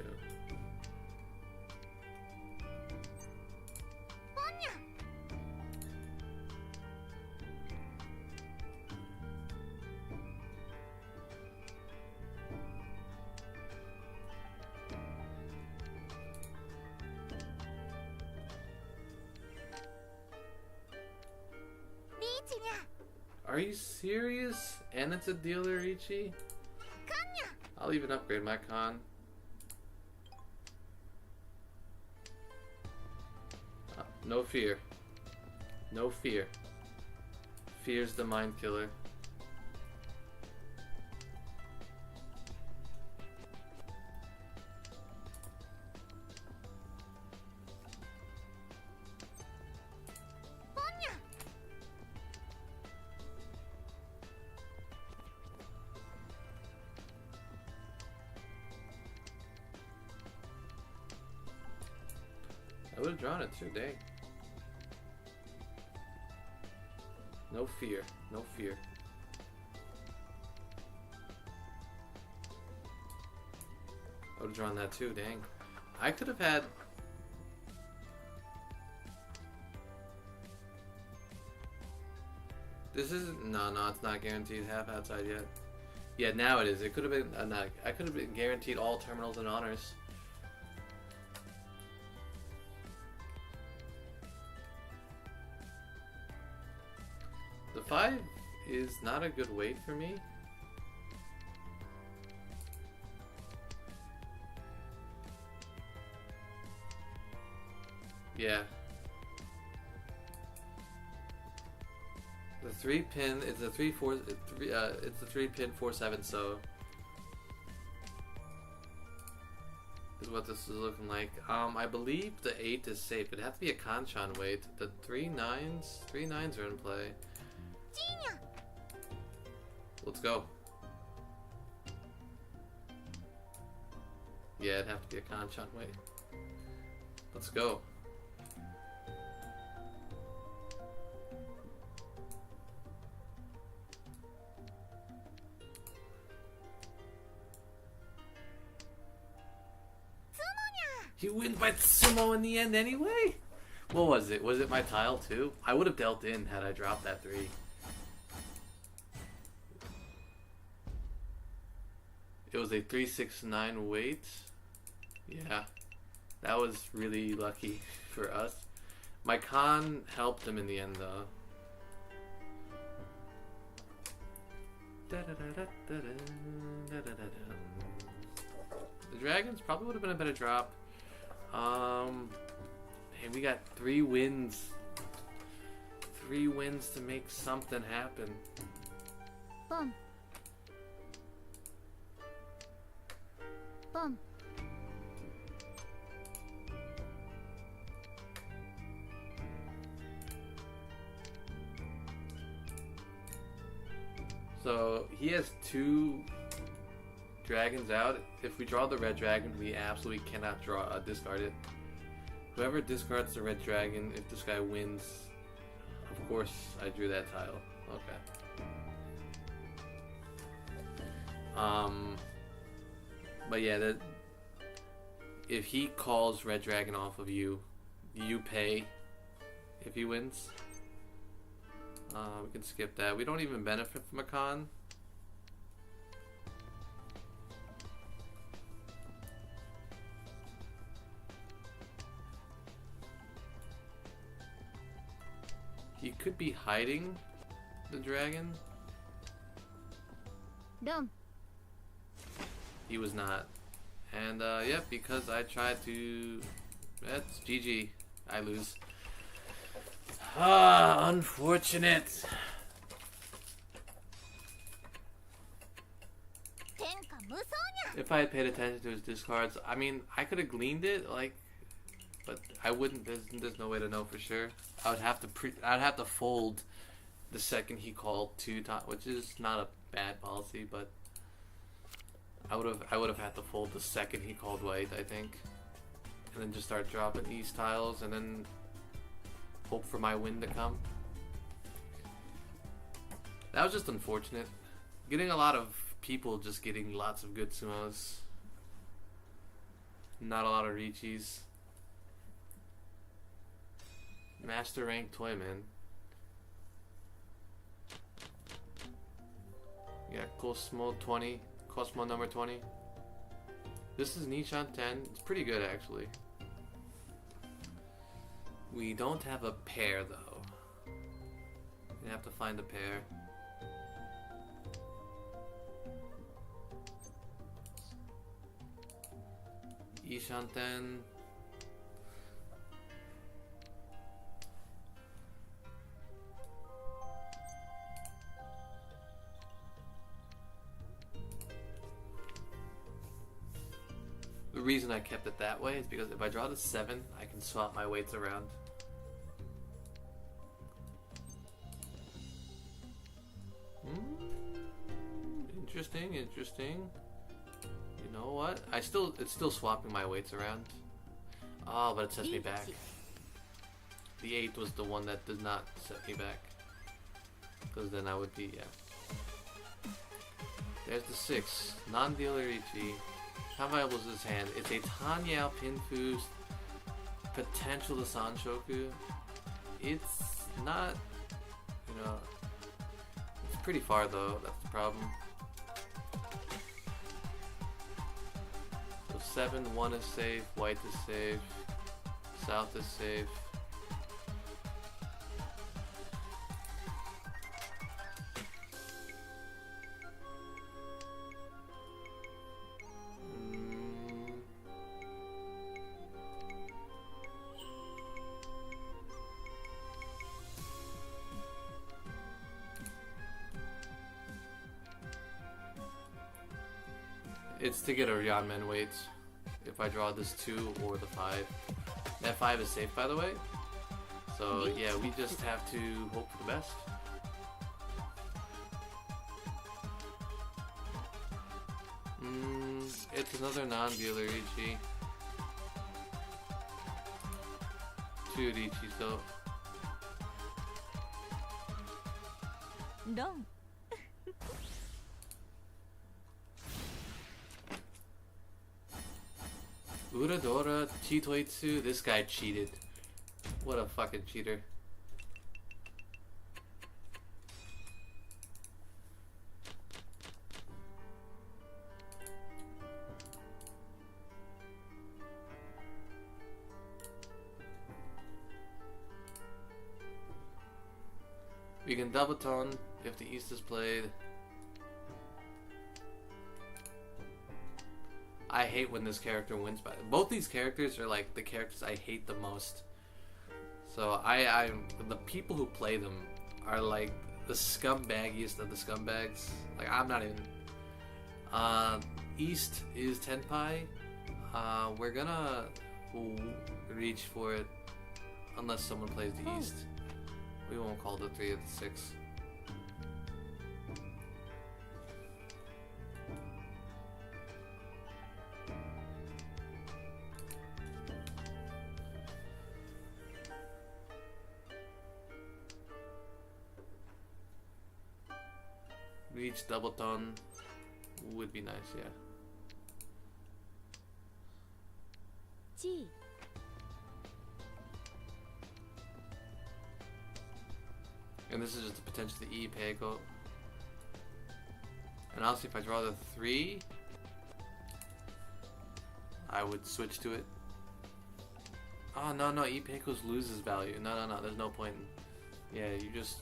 Are you serious? And it's a dealer, Ichi? I'll even upgrade my con. No fear. No fear. Fear's the mind killer. I would have drawn it too, dang. No fear, no fear. I would have drawn that too, dang. I could have had... This isn't... No, it's not guaranteed half outside yet. Yeah, now it is. It could have been... I could have been guaranteed all terminals and honors. The 5 is not a good weight for me. Yeah. The 3 pin, it's a 3-4, it's a 3 pin 4-7, so is what this is looking like. I believe the 8 is safe. It'd have to be a Kanchan weight. The 3 9s are in play. Let's go. Yeah, it'd have to be a Kanchan weight. Let's go. He wins by sumo in the end anyway? What was it? Was it my tile too? I would have dealt in had I dropped that 3. It was a 369 weight. Yeah. That was really lucky for us. My con helped him in the end though. The dragons probably would have been a better drop. Hey, we got 3 wins. 3 wins to make something happen. Boom. Boom. So he has 2 dragons out. If we draw the red dragon, we absolutely cannot discard it. Whoever discards the red dragon, if this guy wins, of course I drew that tile. Okay. But yeah, if he calls red dragon off of you, you pay if he wins. We can skip that. We don't even benefit from a con. He could be hiding the dragon. Dumb. He was not. And yeah, because I tried to... That's GG. I lose. Ah, unfortunate. If I had paid attention to his discards, I mean, I could have gleaned it, like, but I wouldn't. There's no way to know for sure. I would have to I'd have to fold the second he called 2 times, which is not a bad policy, but I would have had to fold the second he called white, I think, and then just start dropping these tiles, and then hope for my win to come. That was just unfortunate. Getting a lot of people just getting lots of good sumos. Not a lot of Richis. Master rank Toyman. Yeah, Cosmo 20. Cosmo number 20. This is Nishan 10. It's pretty good actually. We don't have a pair though. We have to find a pair. Ishanten. The reason I kept it that way is because if I draw the 7, I can swap my weights around. Interesting, interesting. You know what? It's still swapping my weights around. Oh, but it sets me back. The 8 was the one that did not set me back. Because then I would be, yeah. There's the 6. Non-dealer Ichi. How viable is this hand? It's a Tanyao Pinfu's potential to Sanshoku. It's not, you know, it's pretty far though, that's the problem. So 7, 1 is safe, white is safe, south is safe. It's to get a Ryanman weight if I draw this 2 or the 5. That 5 is safe, by the way. So yeah, we just have to hope for the best. It's another non-dealer Ichi. 2 Ichis though. Don't. Uradora Chitoitsu, this guy cheated. What a fucking cheater. We can double tone if the East is played. I hate when this character wins by. Both these characters are like the characters I hate the most. So the people who play them are like the scumbaggiest of the scumbags. Like I'm not even. East is Tenpai. We're gonna reach for it unless someone plays the East. We won't call the 3 of the 6. Reach double tone would be nice, yeah. G. And this is just the potential to E Pego. And honestly, if I draw the 3, I would switch to it. Oh no, E Pecos loses value. No, there's no point. Yeah, you just.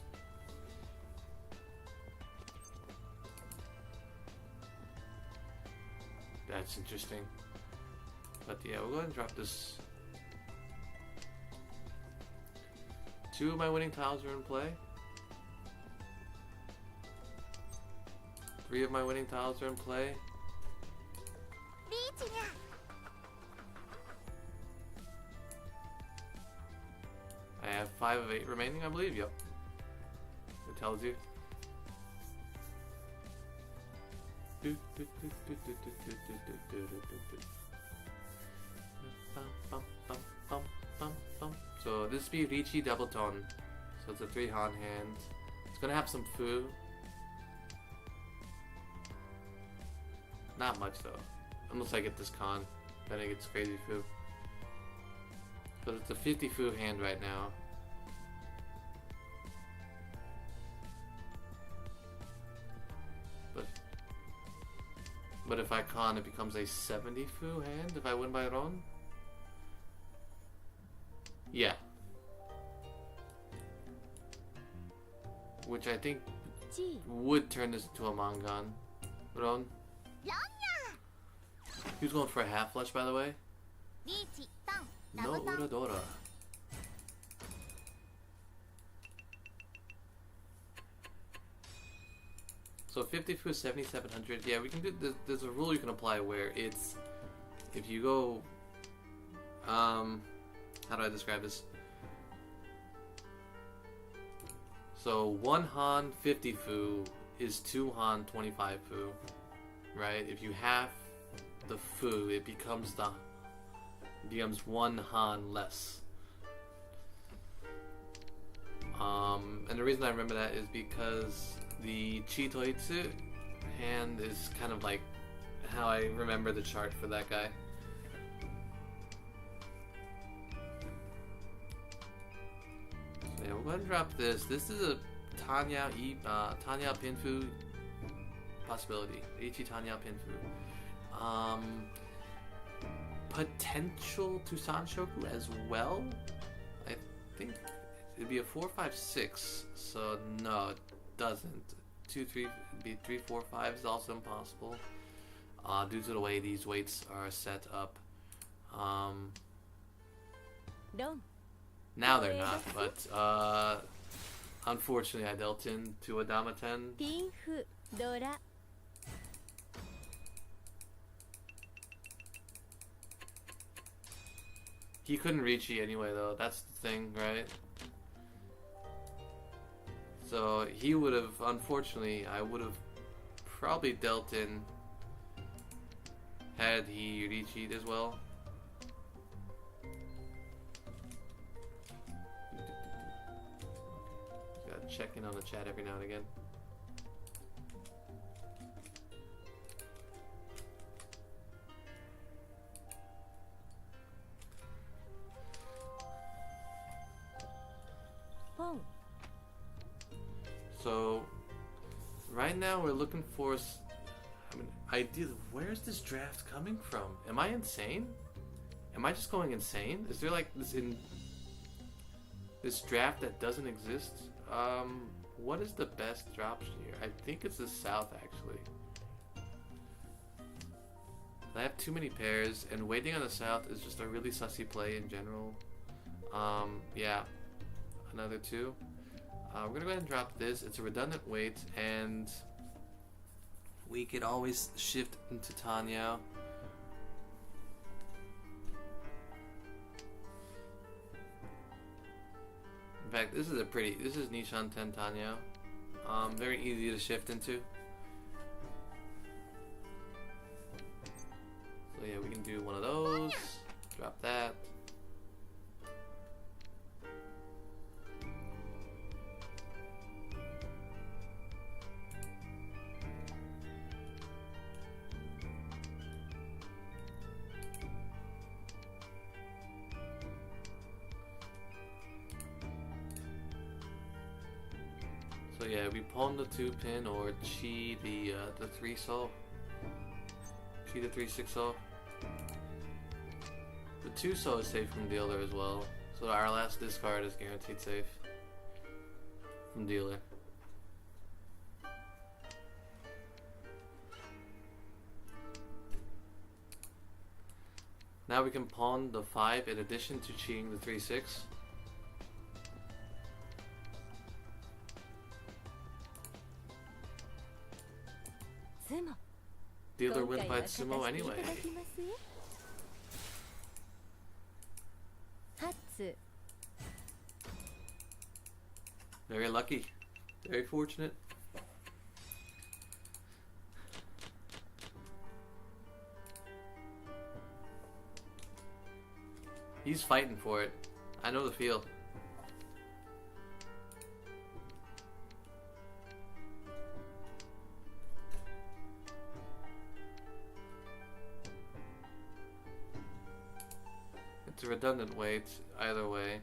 That's interesting. But yeah, we'll go ahead and drop this. 2 of my winning tiles are in play. 3 of my winning tiles are in play. 5 of 8 remaining, I believe. Yep. It tells you. So this be Richi double tone. So it's a 3 Han hand. It's gonna have some foo. Not much though. Unless I get this con. Then it gets crazy foo. But it's a 50 foo hand right now. But if I con, it becomes a 70 foo hand if I win by Ron. Yeah. Which I think would turn this into a Mangan. Ron. Who's going for a half flush, by the way? No Uradora. So 50 foo, 7,700. Yeah, we can do. There's a rule you can apply where it's if you go. How do I describe this? So 1 Han 50 foo is 2 Han 25 foo, right? If you half the foo, it becomes 1 Han less. And the reason I remember that is because the Chitoitsu hand is kind of like how I remember the chart for that guy. So yeah, we'll go ahead and drop this. This is a Tanya Pinfu possibility. Ichi Tanya Pinfu. Potential Tusan Shoku as well. I think it'd be a 4, 5, 6. So no, it doesn't. 2, 3, it'd be 3, 4, 5 is also impossible. Due to the way these weights are set up. Now they're not, but unfortunately I dealt into a Dama 10. He couldn't reach you anyway though, that's the thing, right? So he would have, unfortunately, I would have probably dealt in had he reached as well. Gotta check in on the chat every now and again. So, right now we're looking for. I mean, ideally, where's this draft coming from? Am I insane? Am I just going insane? Is there like this draft that doesn't exist? What is the best drop here? I think it's the South actually. I have too many pairs, and waiting on the South is just a really sussy play in general. Yeah, another 2. We're gonna go ahead and drop this. It's a redundant weight, and we could always shift into Tanya. In fact, this is Nishan 10 Tanya. Very easy to shift into. So yeah, we can do one of those. Drop that. So yeah, we pawn the 2-pin or chi the 3-sol. Chi the 3-6-sol. The 2-sol is safe from dealer as well. So our last discard is guaranteed safe from dealer. Now we can pawn the 5 in addition to cheating the 3-6. Dealer wins by sumo anyway. Very lucky. Very fortunate. He's fighting for it. I know the feel. It's a redundant way, it's either way.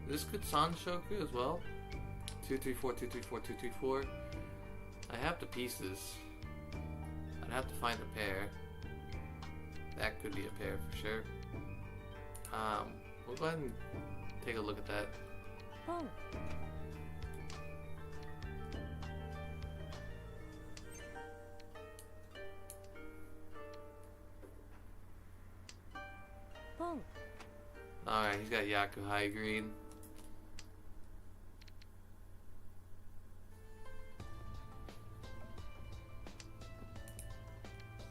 This could Sanshoku as well. 2, 3, 4, 2, 3, 4, 2, 3, 4. I have the pieces. I'd have to find a pair. That could be a pair for sure. We'll go ahead and take a look at that. Oh. Oh. Alright, he's got Yaku High Green.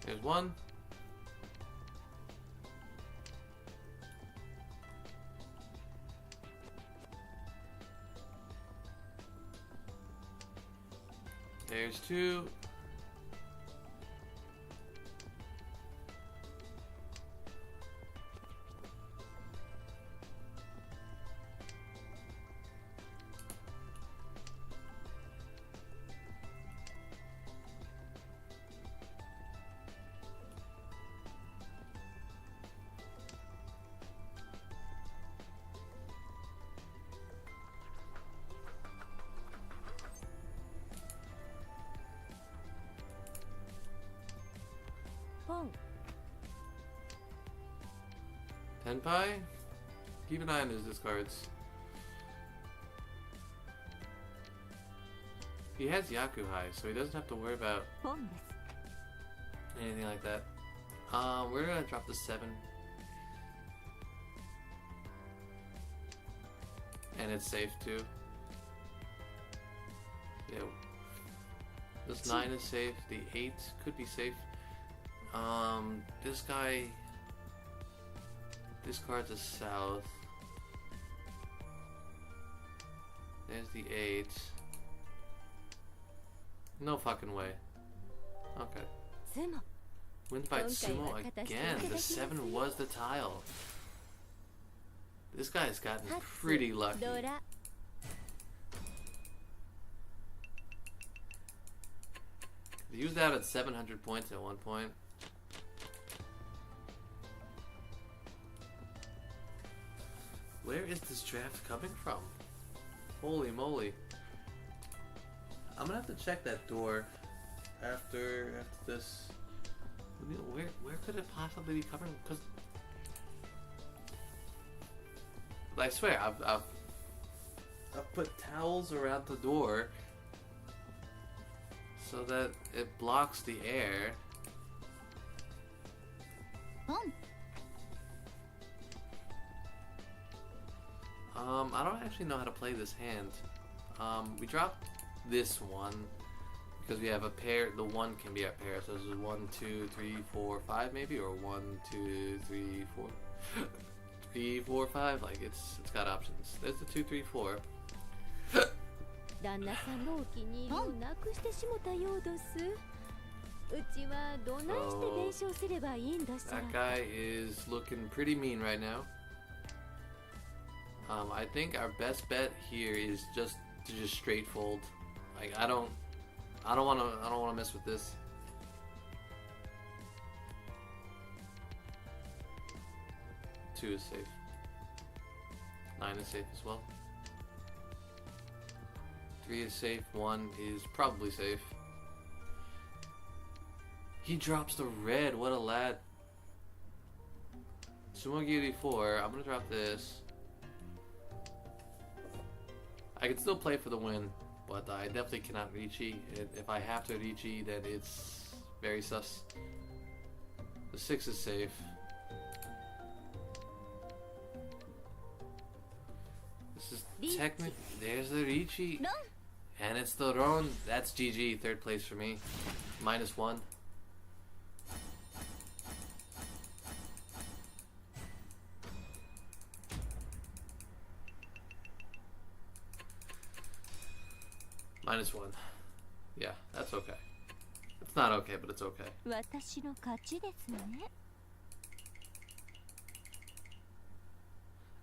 There's one. There's two. Oh. Tenpai? Keep an eye on his discards. He has Yaku High, so he doesn't have to worry about anything like that. We're gonna drop the 7. And it's safe too. Yeah. This 9 is safe, the 8 could be safe. This guy discards a south. There's the 8. No fucking way. Okay. Wins by Sumo again. The 7 was the tile. This guy's gotten pretty lucky. He was out at 700 points at one point. Where is this draft coming from? Holy moly. I'm gonna have to check that door after this. Where could it possibly be coming? Because I swear I've put towels around the door so that it blocks the air. I don't actually know how to play this hand. We dropped this one because we have a pair. The 1 can be a pair, so this is 1, 2, 3, 4, 5 maybe, or 1, 2, 3, 4, 3, 4, 5. Like it's got options. There's the 2, 3, 4. That guy is looking pretty mean right now. I think our best bet here is just to straight fold. Like I don't want to mess with this. Two is safe. 9 is safe as well. 3 is safe. 1 is probably safe. He drops the red. What a lad. Sumogiri 4. I'm gonna drop this. I can still play for the win, but I definitely cannot Richi. If I have to Richi, then it's very sus. The 6 is safe. This is technically... There's the Richi. And it's the Ron. That's GG. 3rd place for me. -1. -1. Yeah, that's okay. It's not okay, but it's okay. 私の勝ちですね。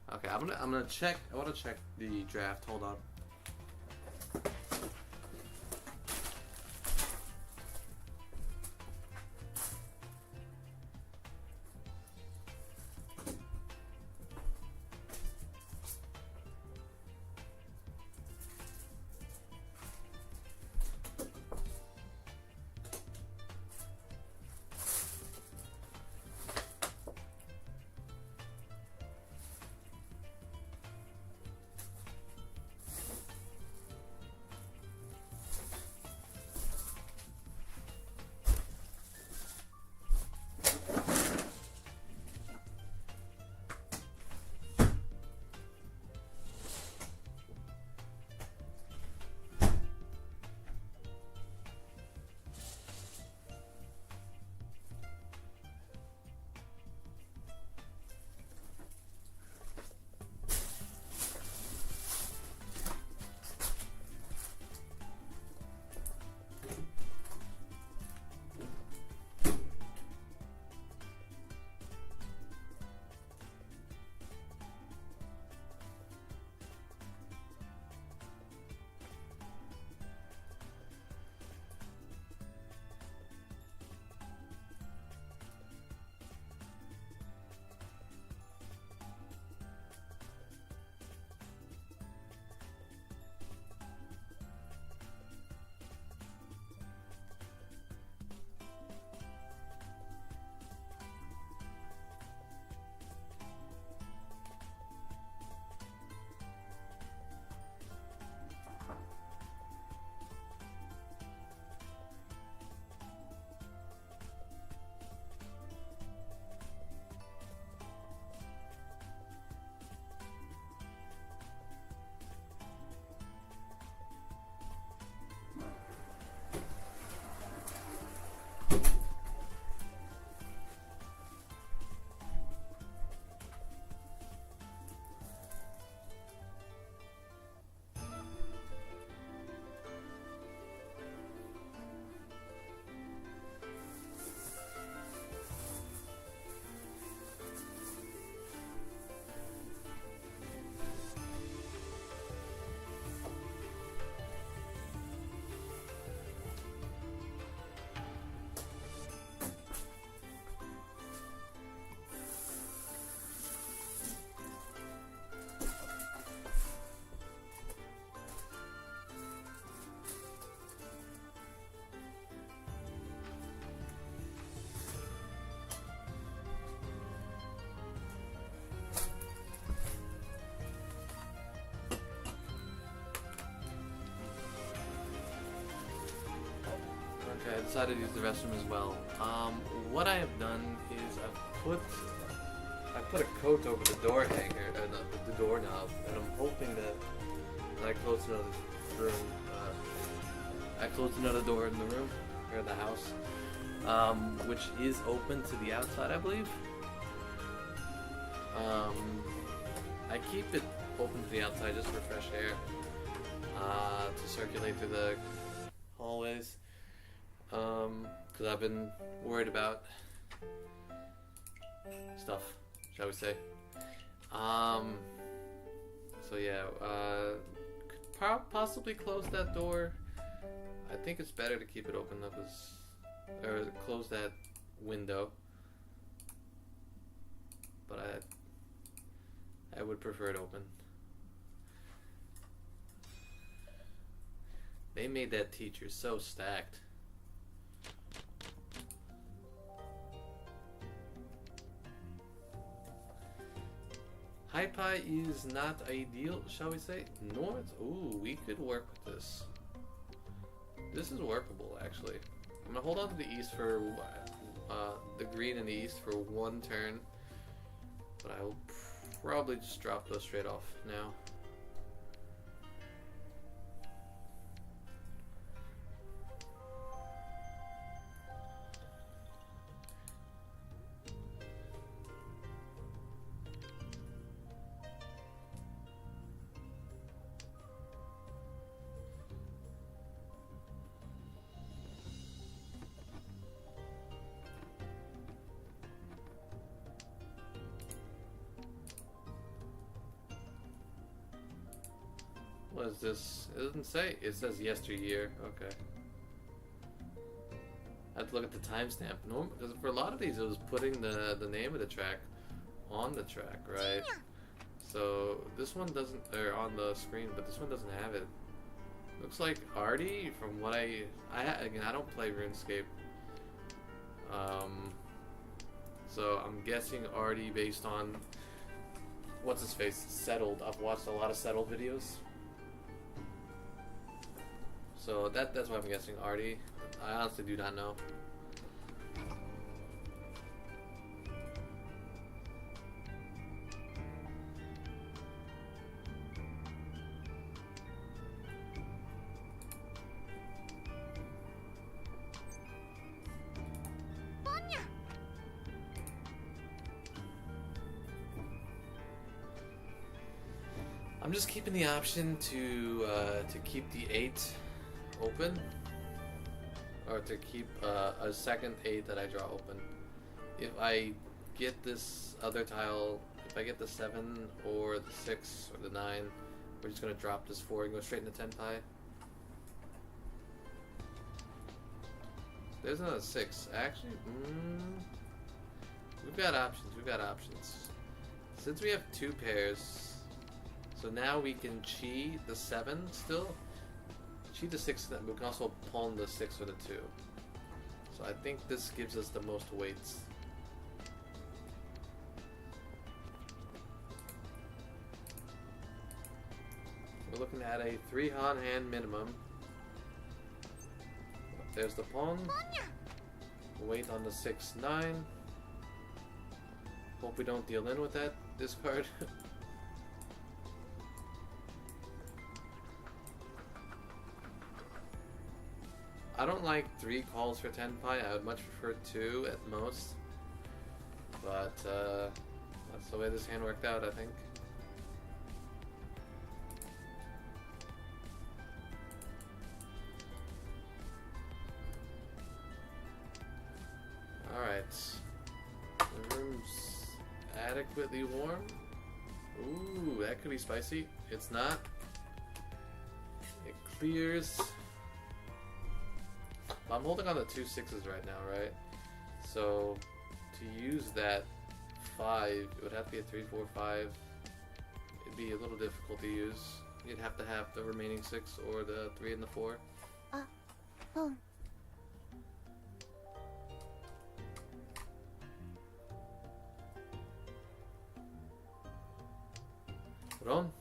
Okay, I'm gonna check. I want to check the draft. Hold on. Okay, I decided to use the restroom as well. What I have done is I put a coat over the door hanger, the doorknob, and I'm hoping that when I close another room, I closed another door in the room or the house, which is open to the outside, I believe. I keep it open to the outside just for fresh air, to circulate through the hallways. Because I've been worried about stuff, shall we say. So yeah, could possibly close that door. I think it's better to keep it open though, or close that window. But I would prefer it open. They made that teacher so stacked. Hi-Pi is not ideal, shall we say? North? Ooh, we could work with this. This is workable, actually. I'm gonna hold on to the east for the green and the east for one turn, but I will probably just drop those straight off now. What is this? It doesn't say. It says yesteryear. Okay. I have to look at the timestamp. No, because for a lot of these, it was putting the name of the track on the track, right? So this one doesn't, or on the screen, but this one doesn't have it. Looks like Artie, from what again, I don't play RuneScape. So I'm guessing Artie based on what's his face, Settled. I've watched a lot of Settled videos. So that's why I'm guessing Artie. I honestly do not know. I'm just keeping the option to keep the 8 open, or to keep a second 8 that I draw open. If I get this other tile, if I get the 7 or the 6 or the 9, we're just gonna drop this 4 and go straight into 10 pie. There's another 6. Actually, we've got options. We've got options. Since we have 2 pairs. So now we can chi the 7 still. Chi the 6, we can also pawn the 6 or the 2. So I think this gives us the most weights. We're looking at a 3 Han hand minimum. There's the pawn. Weight on the 6-9. Hope we don't deal in with that discard. I don't like 3 calls for 10 pie. I would much prefer 2 at most. But that's the way this hand worked out, I think. Alright. The room's adequately warm. Ooh, that could be spicy. It's not. It clears. I'm holding on to 2 6s right now, right? So to use that 5, it would have to be a 3, 4, 5. It'd be a little difficult to use. You'd have to have the remaining 6 or the 3 and the 4. Ron?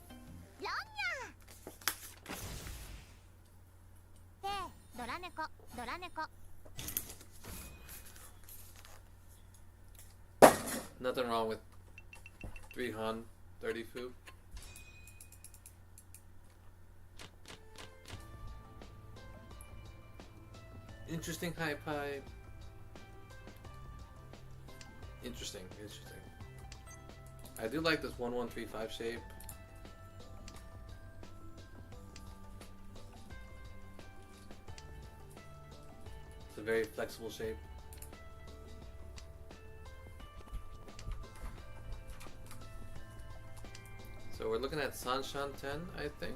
Nothing wrong with 3 Han, 30 Fu. Interesting high pie. Interesting. I do like this 1-1-3-5 shape. It's a very flexible shape. So we're looking at Sanshan 10, I think.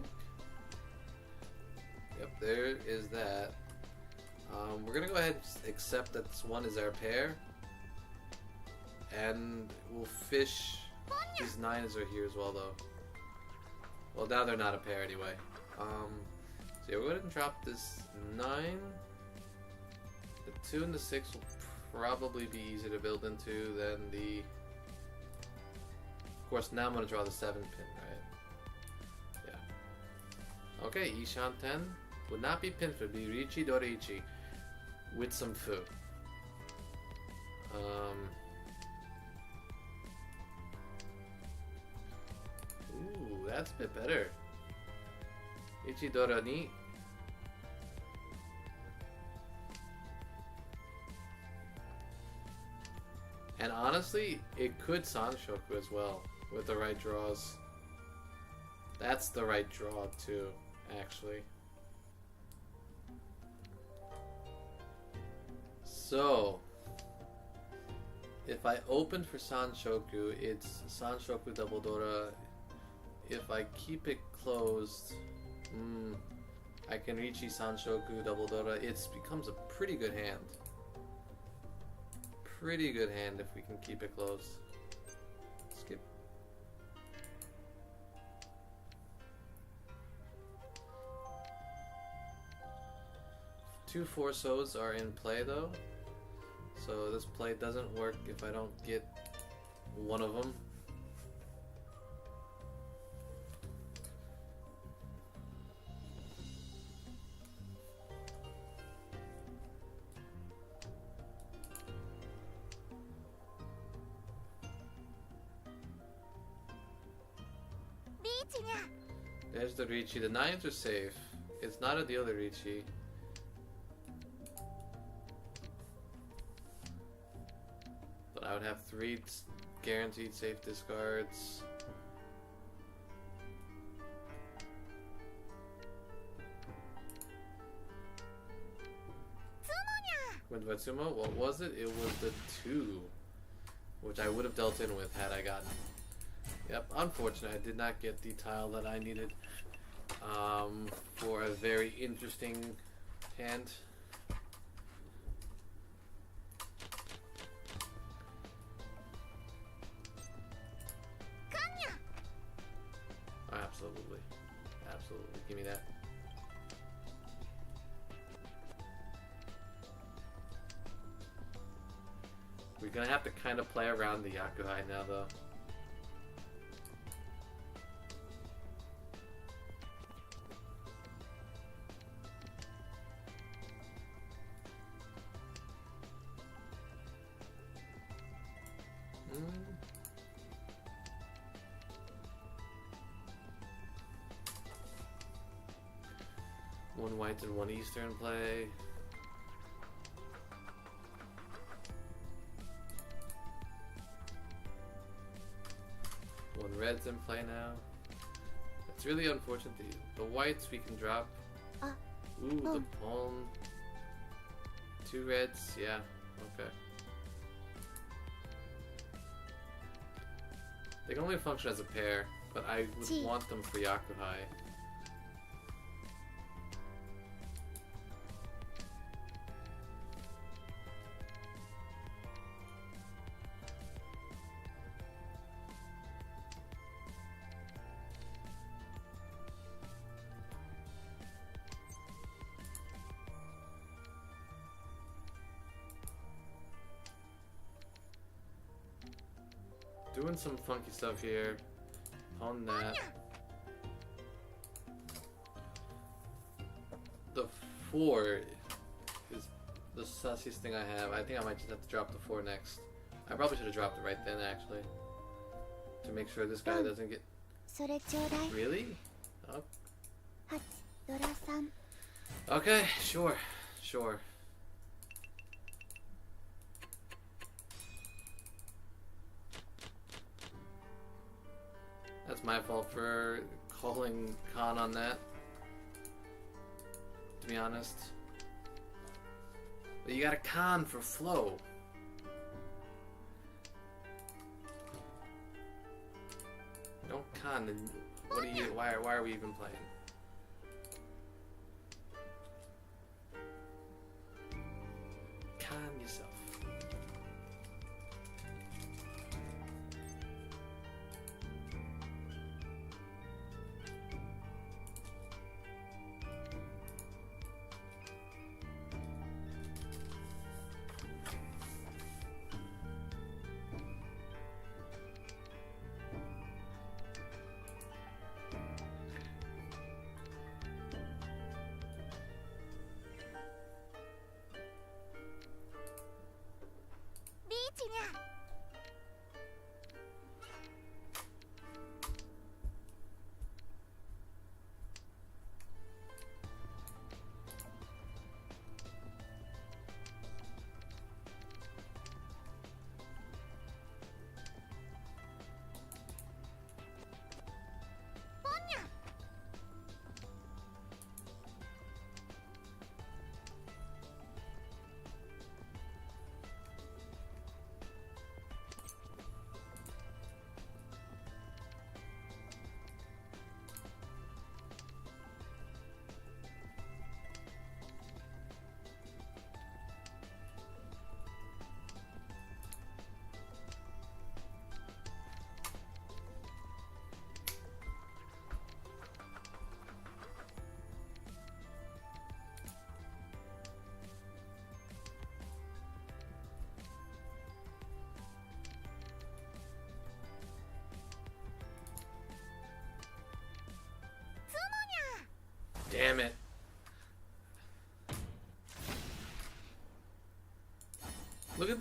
Yep, there is that. We're gonna go ahead and accept that this one is our pair. And we'll fish. These 9s are here as well, though. Well, now they're not a pair anyway. So yeah, we'll go ahead and drop this 9. The 2 and the 6 will probably be easier to build into than the... Of course, now I'm going to draw the 7 pin, right? Yeah. Okay, Ishan 10 would not be pin, would be Richi Dorichi with some Fu. Ooh, that's a bit better. Ichidora ni. And honestly, it could Sanshoku as well, with the right draws. That's the right draw too, actually. So, if I open for Sanshoku, it's Sanshoku Double Dora. If I keep it closed, I can Riichi Sanshoku Double Dora. It becomes a pretty good hand. Pretty good hand if we can keep it close. Skip. Two Forsos are in play though, so this play doesn't work if I don't get one of them. There's the Riichi. The 9s are safe. It's not a deal to Riichi. But I would have 3 guaranteed safe discards. With Vatsumo, what was it? It was the 2, which I would have dealt in with had I gotten. Yep, unfortunate. I did not get the tile that I needed for a very interesting hand. Oh, absolutely. Absolutely. Give me that. We're gonna have to kind of play around the Yakuhai now, though. One white and one eastern play. One red's in play now. It's really unfortunate. The whites we can drop. Ooh, the palm. 2 reds, yeah, okay. They can only function as a pair, but I would want them for Yakuhai. Doing some funky stuff here. On that. The 4 is the sussiest thing I have. I think I might just have to drop the 4 next. I probably should have dropped it right then, actually. To make sure this guy doesn't get... Really? Oh. Okay, sure. Sure. That's my fault for calling Khan on that, to be honest. But you got a Khan for flow. Don't Khan, then what are you, why are we even playing? Khan yourself.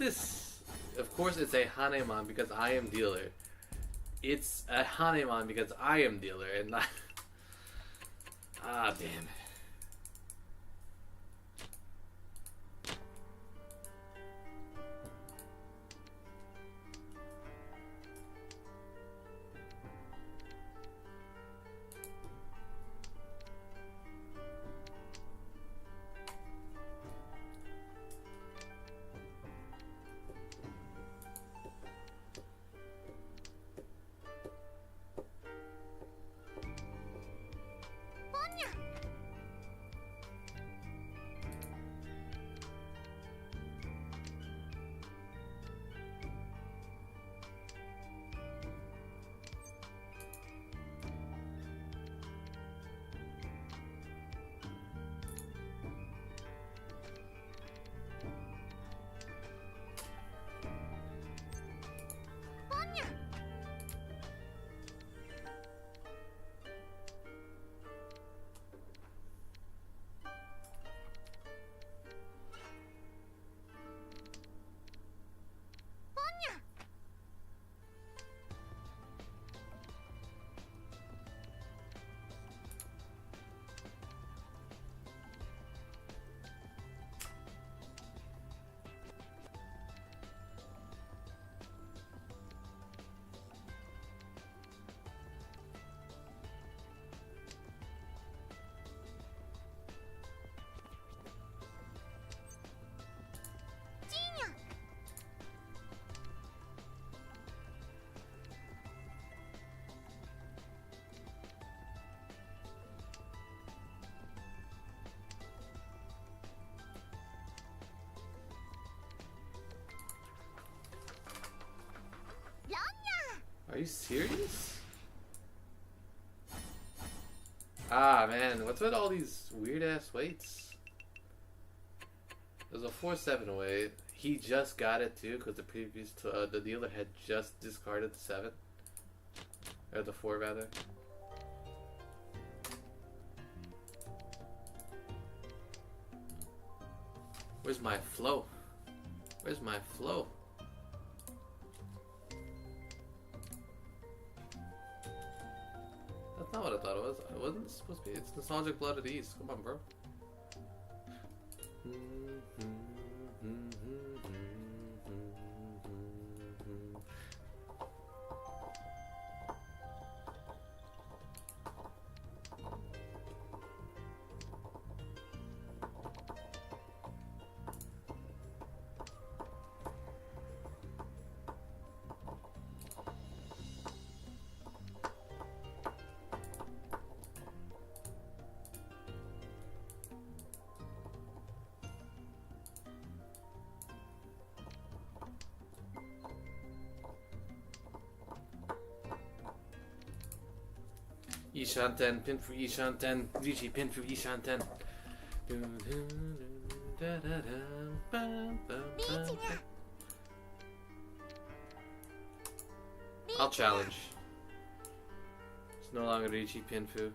this? Of course it's a Hanemon because I am dealer. It's a Hanemon because I am dealer and not... Ah, damn it. Are you serious? Ah, man, what's with all these weird-ass weights? There's a 4-7 weight. He just got it, too, because the previous... the dealer had just discarded the 7. Or the 4, rather. Where's my flow? Where's my flow? That's not what I thought it was. It wasn't supposed to be. It's nostalgic blood at ease. Come on, bro. Ishanten, pin for Ishanten, Rishi, pin for Ishanten. I'll challenge. It's no longer Richi Pinfu.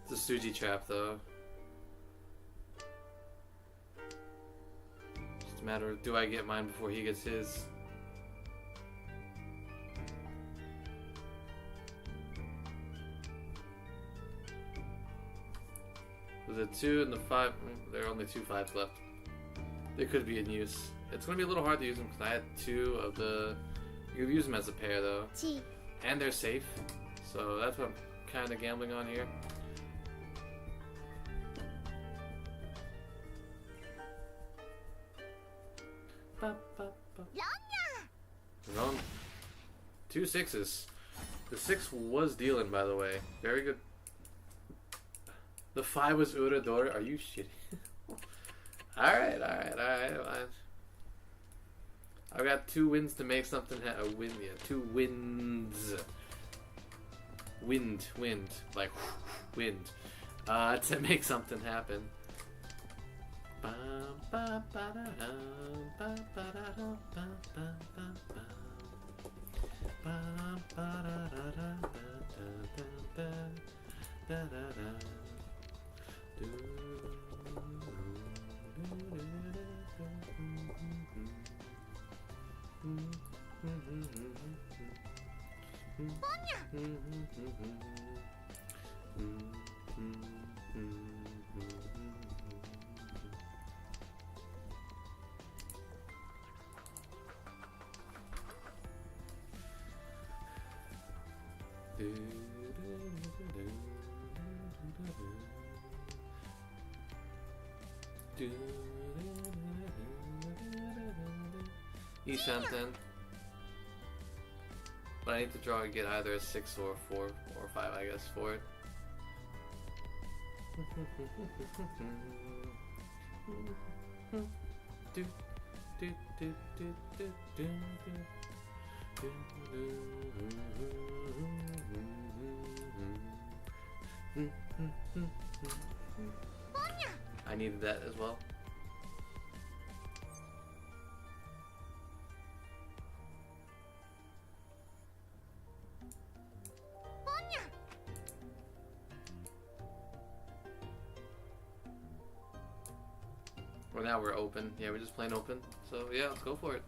It's a Suji trap though. Just a matter of do I get mine before he gets his. There's a 2 and the 5. There are only 2 5s left. They could be in use. It's going to be a little hard to use them because I had 2 of the... You could use them as a pair though. And they're safe. So that's what I'm kind of gambling on here. We're on 2 6s. The 6 was dealing, by the way. Very good. The 5 was Urador. Are you shitting? Alright. I've got 2 wins to make something a win. Yeah, 2 wins. Wind. Like, wind. To make something happen. Ishanten. But I need to draw and get either a 6 or a 4 or 5, I guess, for it. I needed that as well. Well, now we're open. Yeah, we're just playing open. So yeah, let's go for it.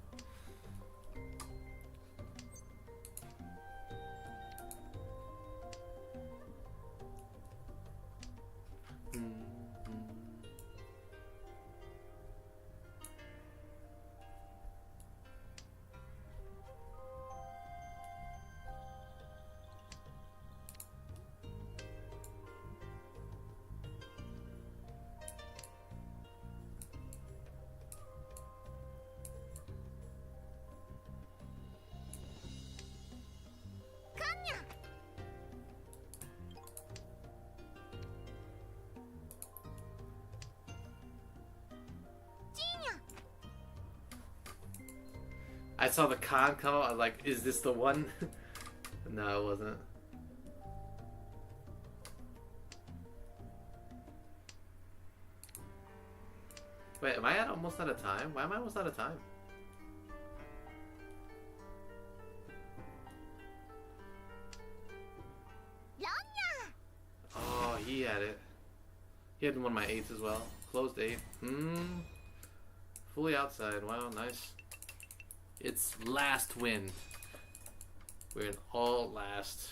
I saw the con come out. I was like, is this the one? No, it wasn't. Wait, am I almost out of time? Why am I almost out of time? Oh, he had it. He had one of my 8s as well. Closed 8. Fully outside. Wow, nice. It's last win. We're in all last.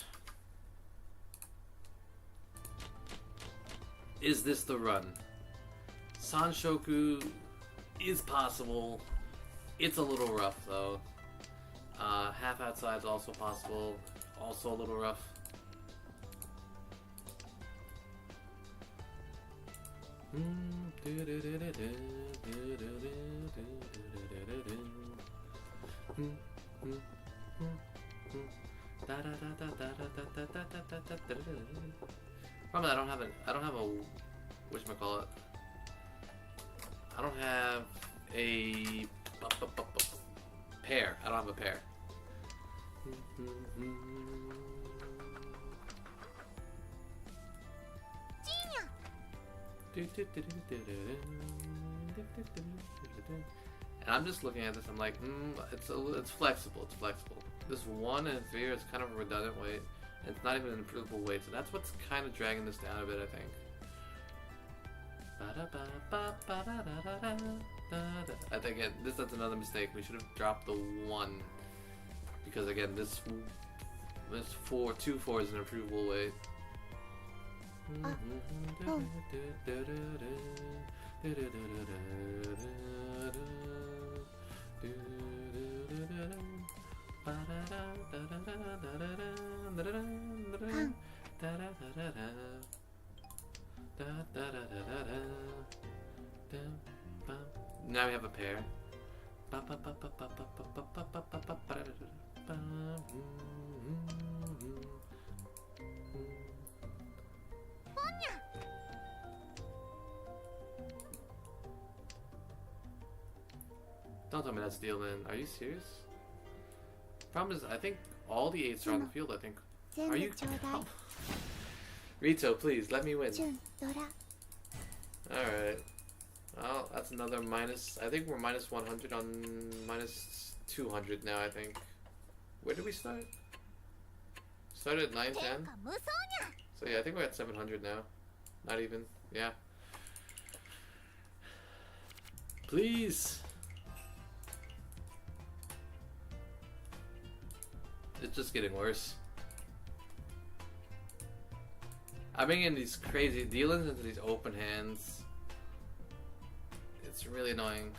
Is this the run? Sanshoku is possible. It's a little rough though. Half outside is also possible. Also a little rough. Probably I don't have a whatchamacallit. I don't have a pair. I don't have a pair. And I'm just looking at this, I'm like, it's flexible, it's flexible. This 1 and 3 is kind of a redundant weight, and it's not even an improvable weight, so that's what's kind of dragging this down a bit, I think. I think, again, that's another mistake. We should have dropped the 1, because again, this 2-4 is an improvable weight. Now we have a pair. Don't tell me that's deal in. Are you serious? Problem is, I think all the 8s are on the field, I think. Are you? Oh. Rito, please, let me win. Alright. Well, that's another minus. I think we're minus 100 on minus 200 now, I think. Where did we start? Started at 910? So yeah, I think we're at 700 now. Not even. Yeah. Please. It's just getting worse. I'm getting these crazy dealings into these open hands. It's really annoying.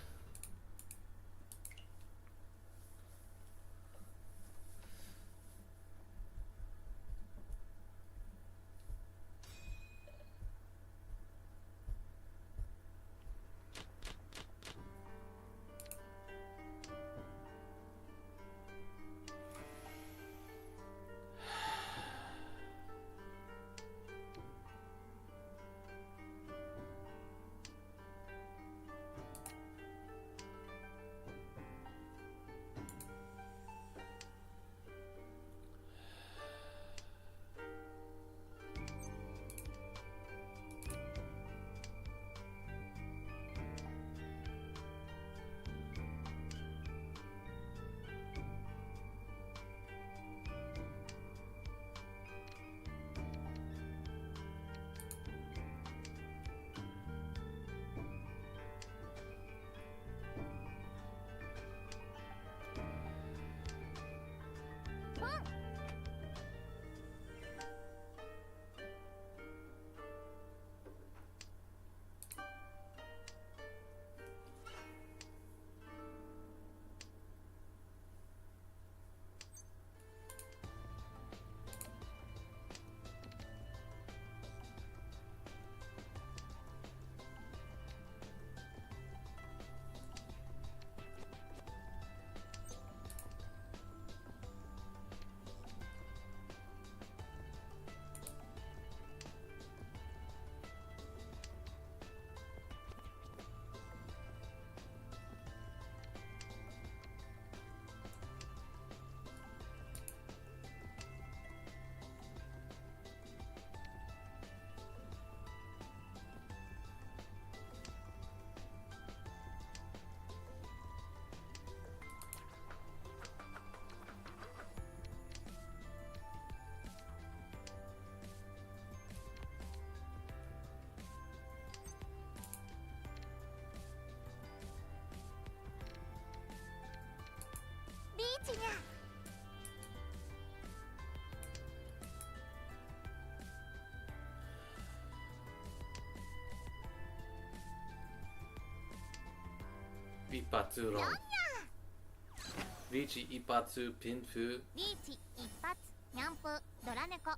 Ipatsu ron. Vici Ipatsu Pinfu. リーチ一発ニャンプドラ猫 I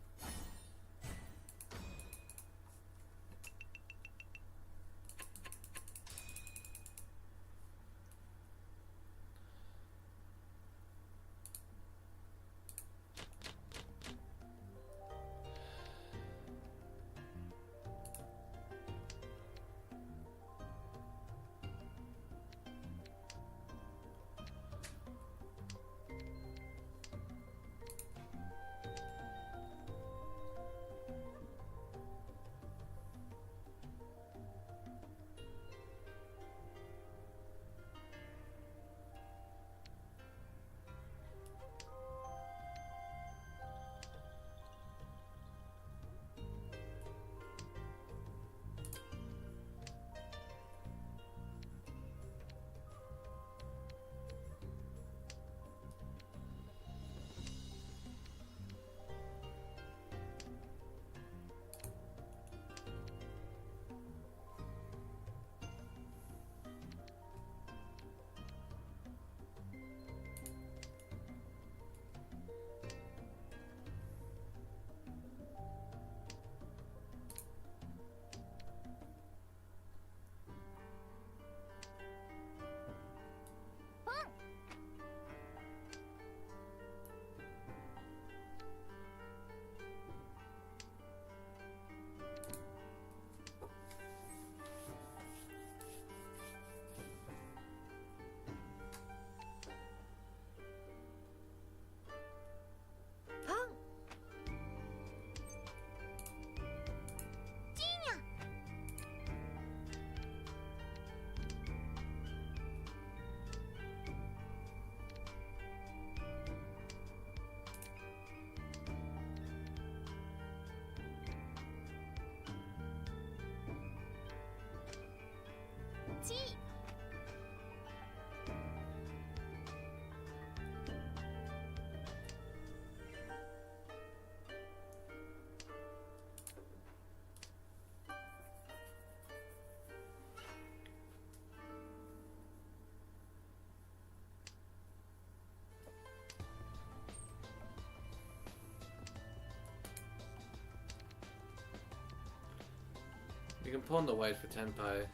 can pawn the white for tenpai.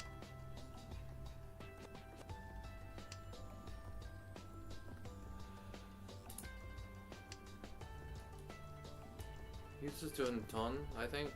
He's just doing ton, I think.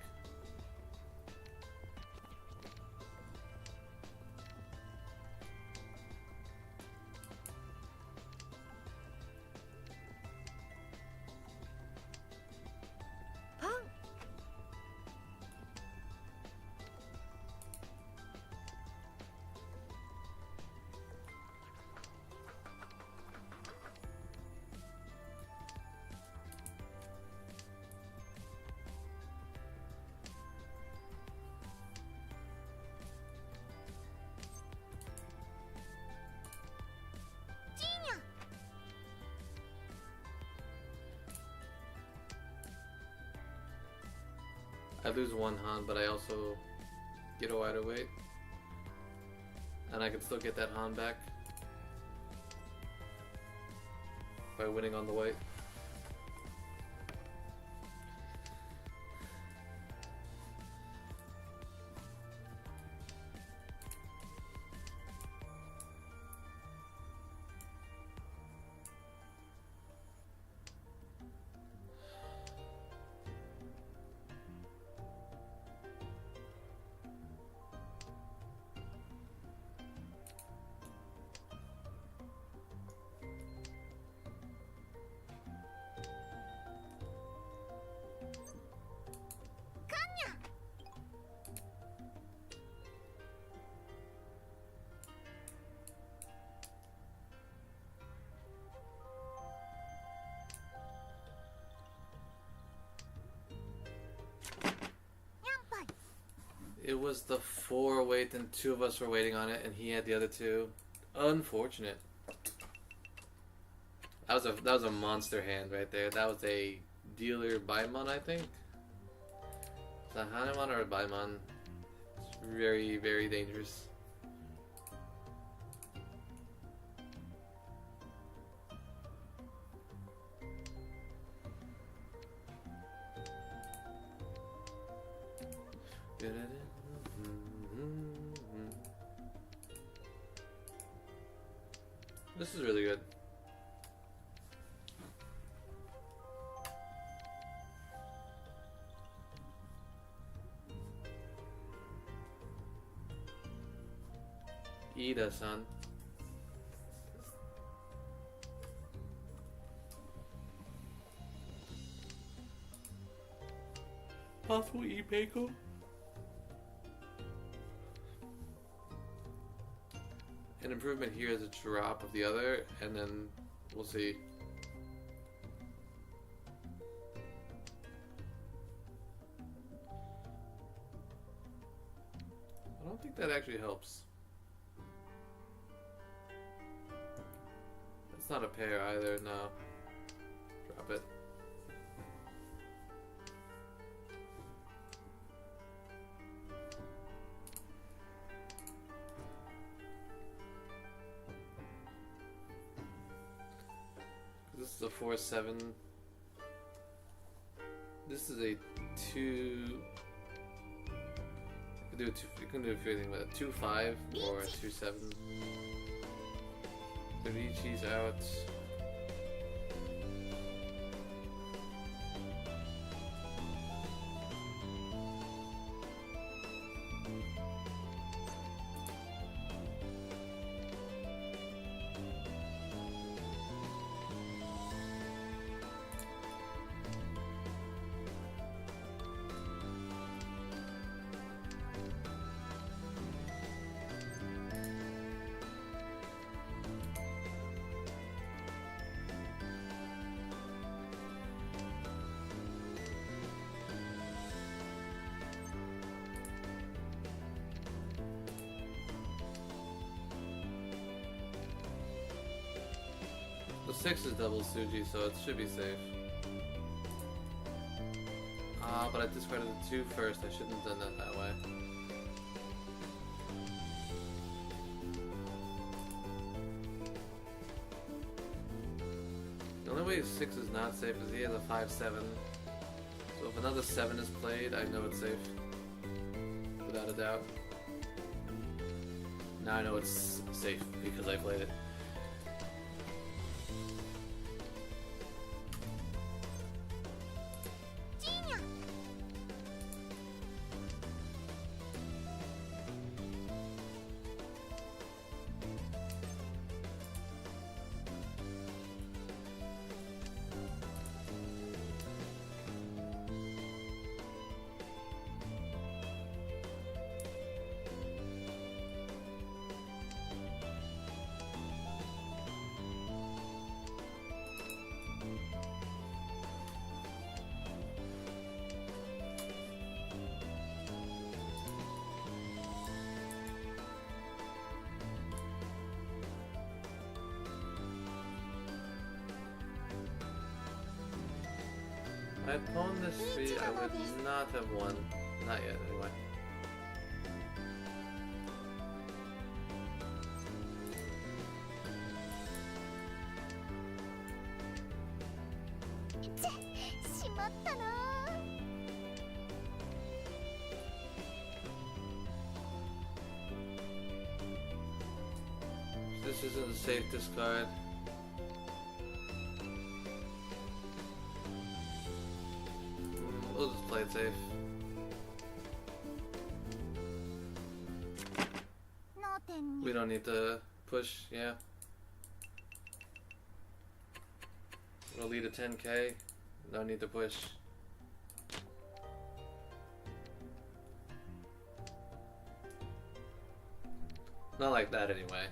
I lose one Han, but I also get a wider weight. And I can still get that Han back by winning on the white. It was the 4 weight and 2 of us were waiting on it and he had the other 2. Unfortunate. That was a monster hand right there. That was a dealer Baimon, I think. Is that Hanuman or a Baimon? It's very, very dangerous. This is really good. Ida-san. Possible Ipeiko? An improvement here is a drop of the other, and then we'll see. I don't think that actually helps. That's not a pair either, no. Drop it. This is a 4-7. This is a 2. You can do a few things with it. 2-5 or a 2-7. The Richi's out. The 6 is double Suji, so it should be safe. But I discarded the 2 first. I shouldn't have done that way. The only way 6 is not safe is he has a 5-7. So if another 7 is played, I know it's safe. Without without a doubt. Now I know it's safe because I played it. I pawned this tree, I would not have won. Not yet, anyway. This isn't a safe discard. We'll just play it safe. We don't need to push, yeah. We'll lead a 10k. No need to push. Not like that anyway.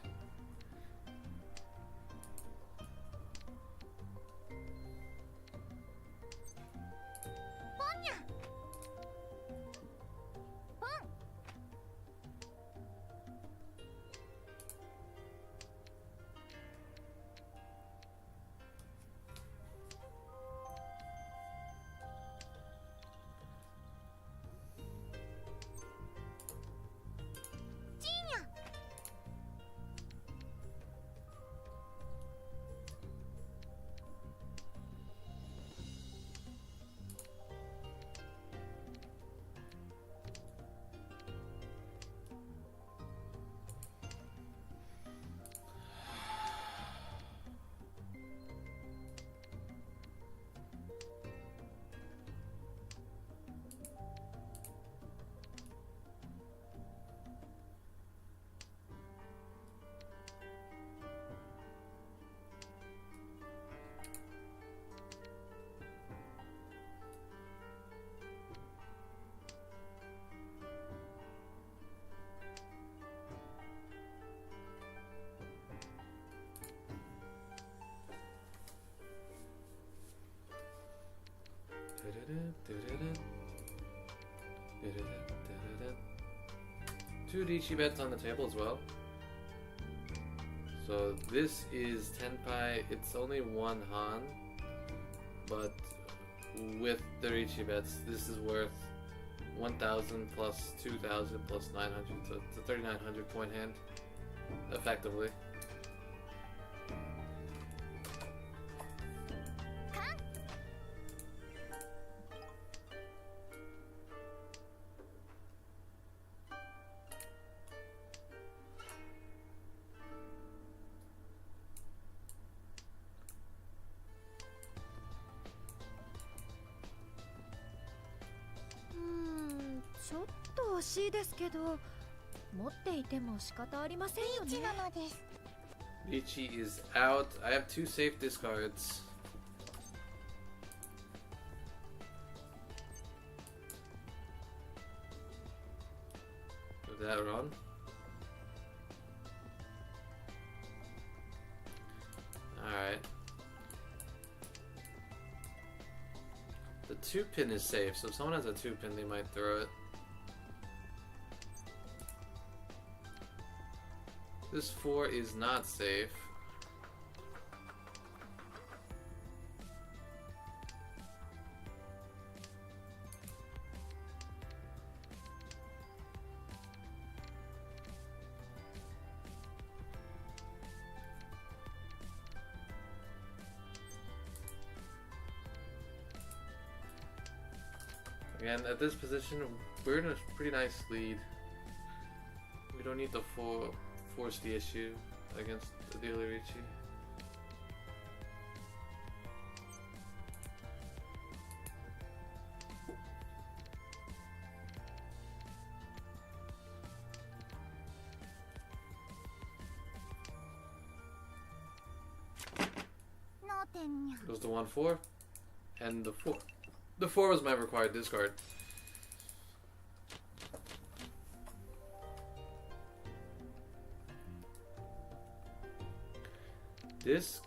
Two Ichi bets on the table as well. So this is Tenpai. It's only one Han, but with the Ichi bets, this is worth 1,000 plus 2,000 plus 900, so it's a 3,900 point hand, effectively. Ichi is out. I have two safe discards. Is that wrong? Alright. The 2-pin is safe, so if someone has a 2-pin, they might throw it. This 4 is not safe. Again, at this position, we're in a pretty nice lead. We don't need to force the issue against the Ilirichi. It was the 1-4, and the 4. The 4 was my required discard. This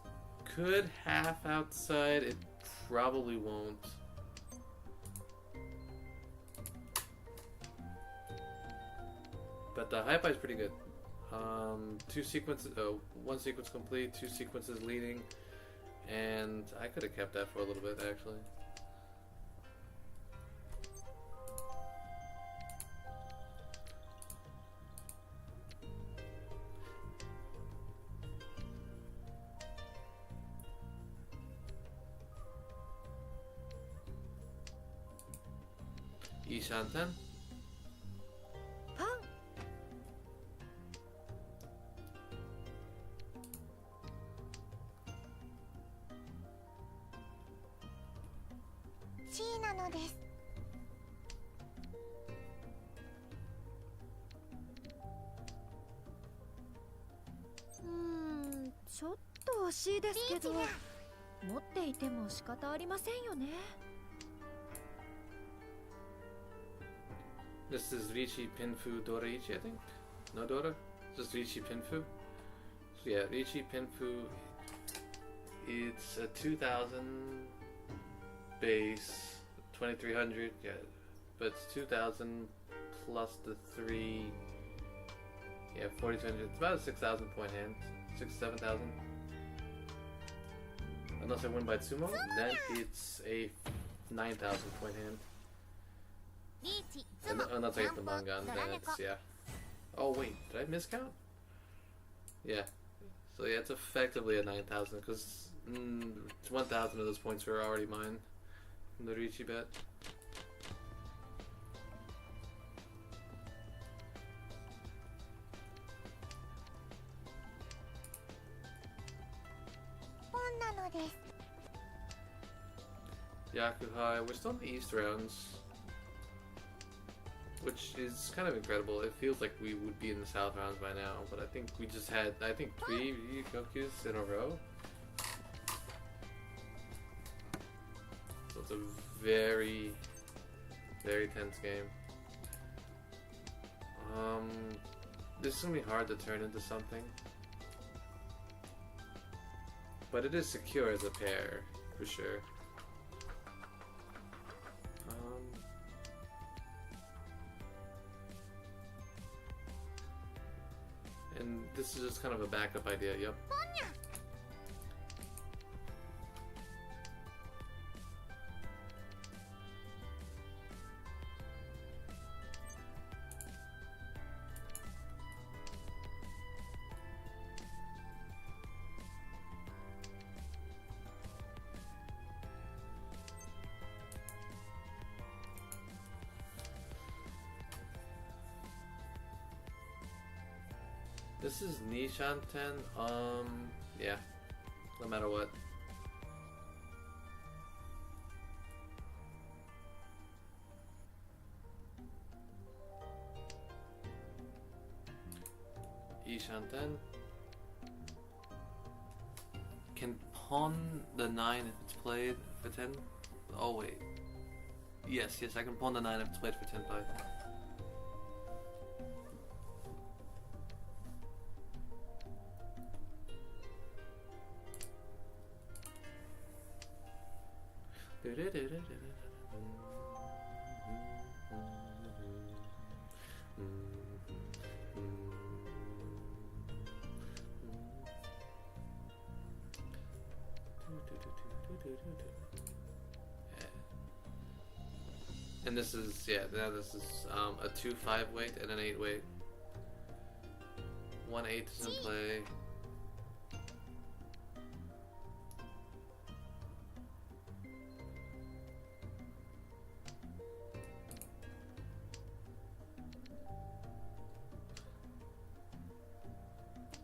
could half outside. It probably won't. But the high pie is pretty good. 2 sequences, 1 sequence complete, 2 sequences leading, and I could have kept that for a little bit actually. Ishanten. C なのです。ちょっと惜しいですけど、持っていても仕方ありませんよね。This is Richi Pinfu Dora Ichi, I think. No Dora? Just Richi Pinfu. So yeah, Richi Pinfu. It's a 2000 base, 2300. Yeah, but it's 2000 plus the 3. Yeah, 4200. It's about a 6,000 point hand. 6,000-7,000. Unless I win by Tsumo, then it's a 9,000 point hand. Unless I get the Mangan, then it's, yeah. Oh wait, did I miscount? Yeah. So yeah, it's effectively a 9,000 because 1,000 of those points were already mine from the Ricci bet. Yakuhai, we're still in the East rounds, which is kind of incredible. It feels like we would be in the South rounds by now, but I think we just had, 3 Ryukokus in a row. So it's a very, very tense game. This is gonna be hard to turn into something, but it is secure as a pair, for sure. And this is just kind of a backup idea, yep. This is Nishanten, yeah, no matter what. Ishanten can pawn the 9 if it's played for 10. Oh wait, yes, I can pawn the 9 if it's played for 10-5. And this is, yeah, now this is a 2-5 weight and an 8 weight. 1-8 is in play.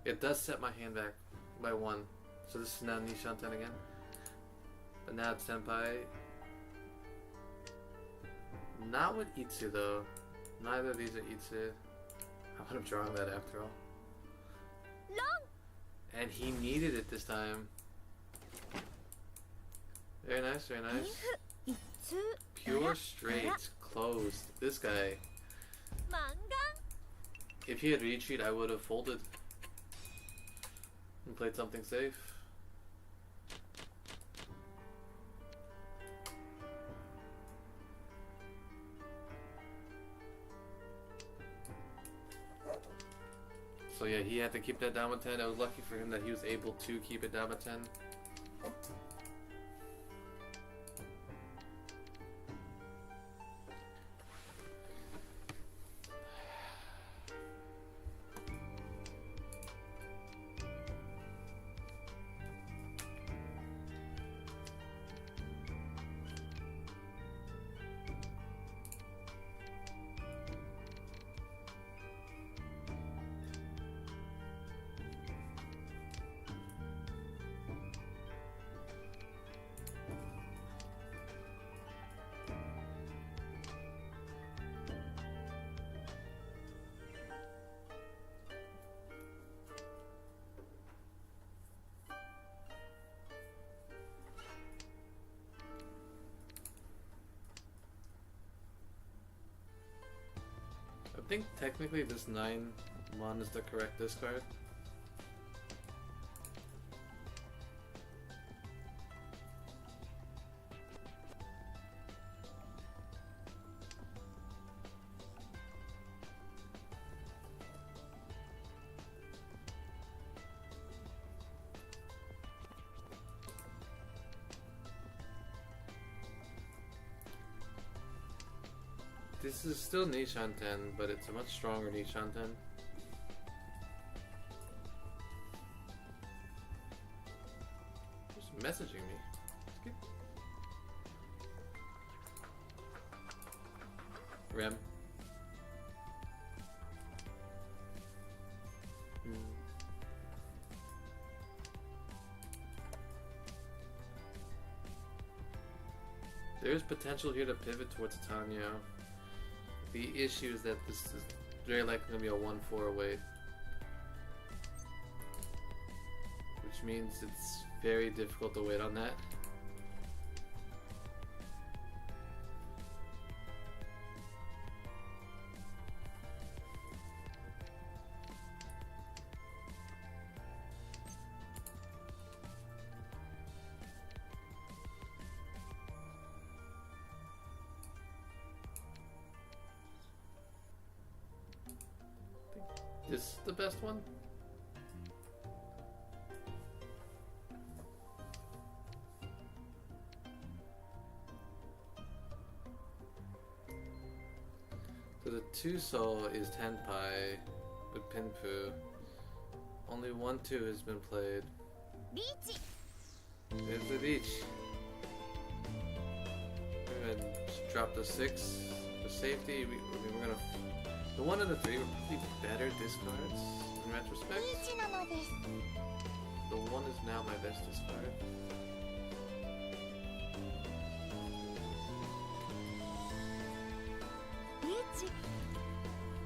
It does set my hand back by 1. So this is now Nishanten again. But now it's Senpai. Not with Itsu though. Neither of these are Itsu. I would have drawn that after all. And he needed it this time. Very nice, very nice. Pure straight, closed. This guy. If he had retreat, I would have folded and played something safe. So yeah, he had to keep that down with 10. I was lucky for him that he was able to keep it down with 10. I think technically this 9-1 is the correct discard. This is still Nishanten, but it's a much stronger Nishanten. Who's messaging me? Skip. Rem. There's potential here to pivot towards Tanya. The issue is that this is very likely going to be a 1-4 away. Which means it's very difficult to wait on that. This is the best one? So the 2-soul is Tenpai with Pinpu. Only 1-2 has been played. There's the beach. We're gonna drop the 6 for safety. We're gonna. The 1 and the 3 were probably better discards in retrospect. The 1 is now my best discard.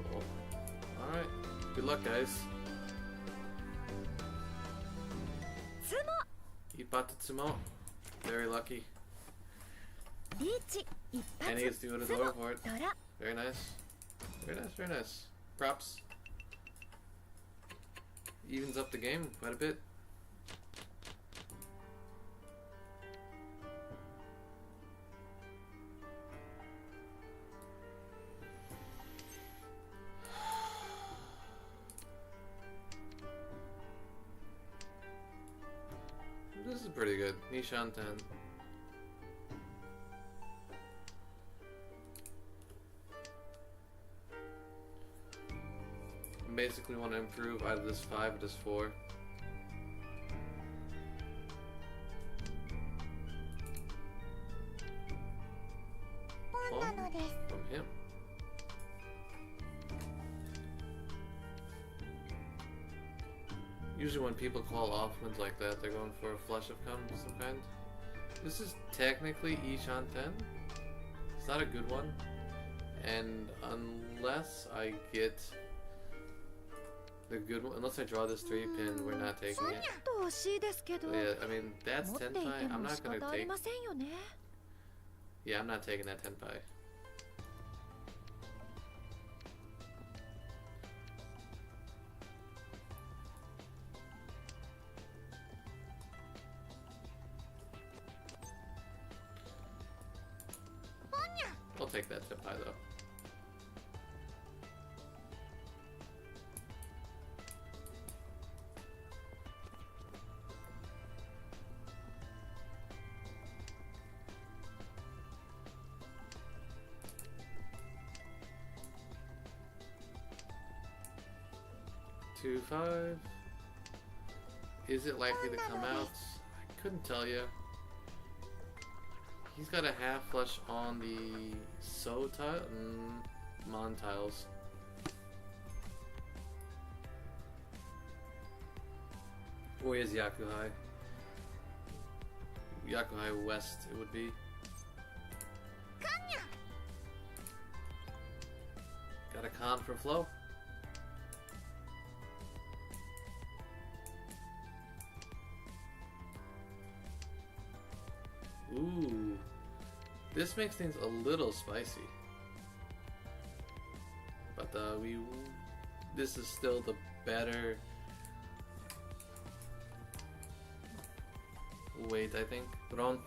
Cool. Alright. Good luck, guys. Ipatatsumo. Very lucky. And he gets to go to the door for it. Very nice. Very nice, very nice. Props. Evens up the game quite a bit. This is pretty good. Nishanten. Basically want to improve either this 5 or this 4. Oh, from him. Usually when people call off wins like that, they're going for a flush of cum of some kind. This is technically each on 10. It's not a good one. And unless I get the good one, unless I draw this 3-pin, we're not taking it. ちょっと惜しいですけど、 So yeah, I mean, that's 持って 10 いて pie. I'm も not 仕 gonna 方あり take. ませんよね。 Yeah, I'm not taking that 10 pie. I'll take that 10 pie though. Two, 5. Is it likely to come out? I couldn't tell you. He's got a half flush on the So tile, Mon tiles. Or is Yakuhai? Yakuhai West, it would be. Got a con for flow. Ooh, this makes things a little spicy, but this is still the better weight, I think. Ron.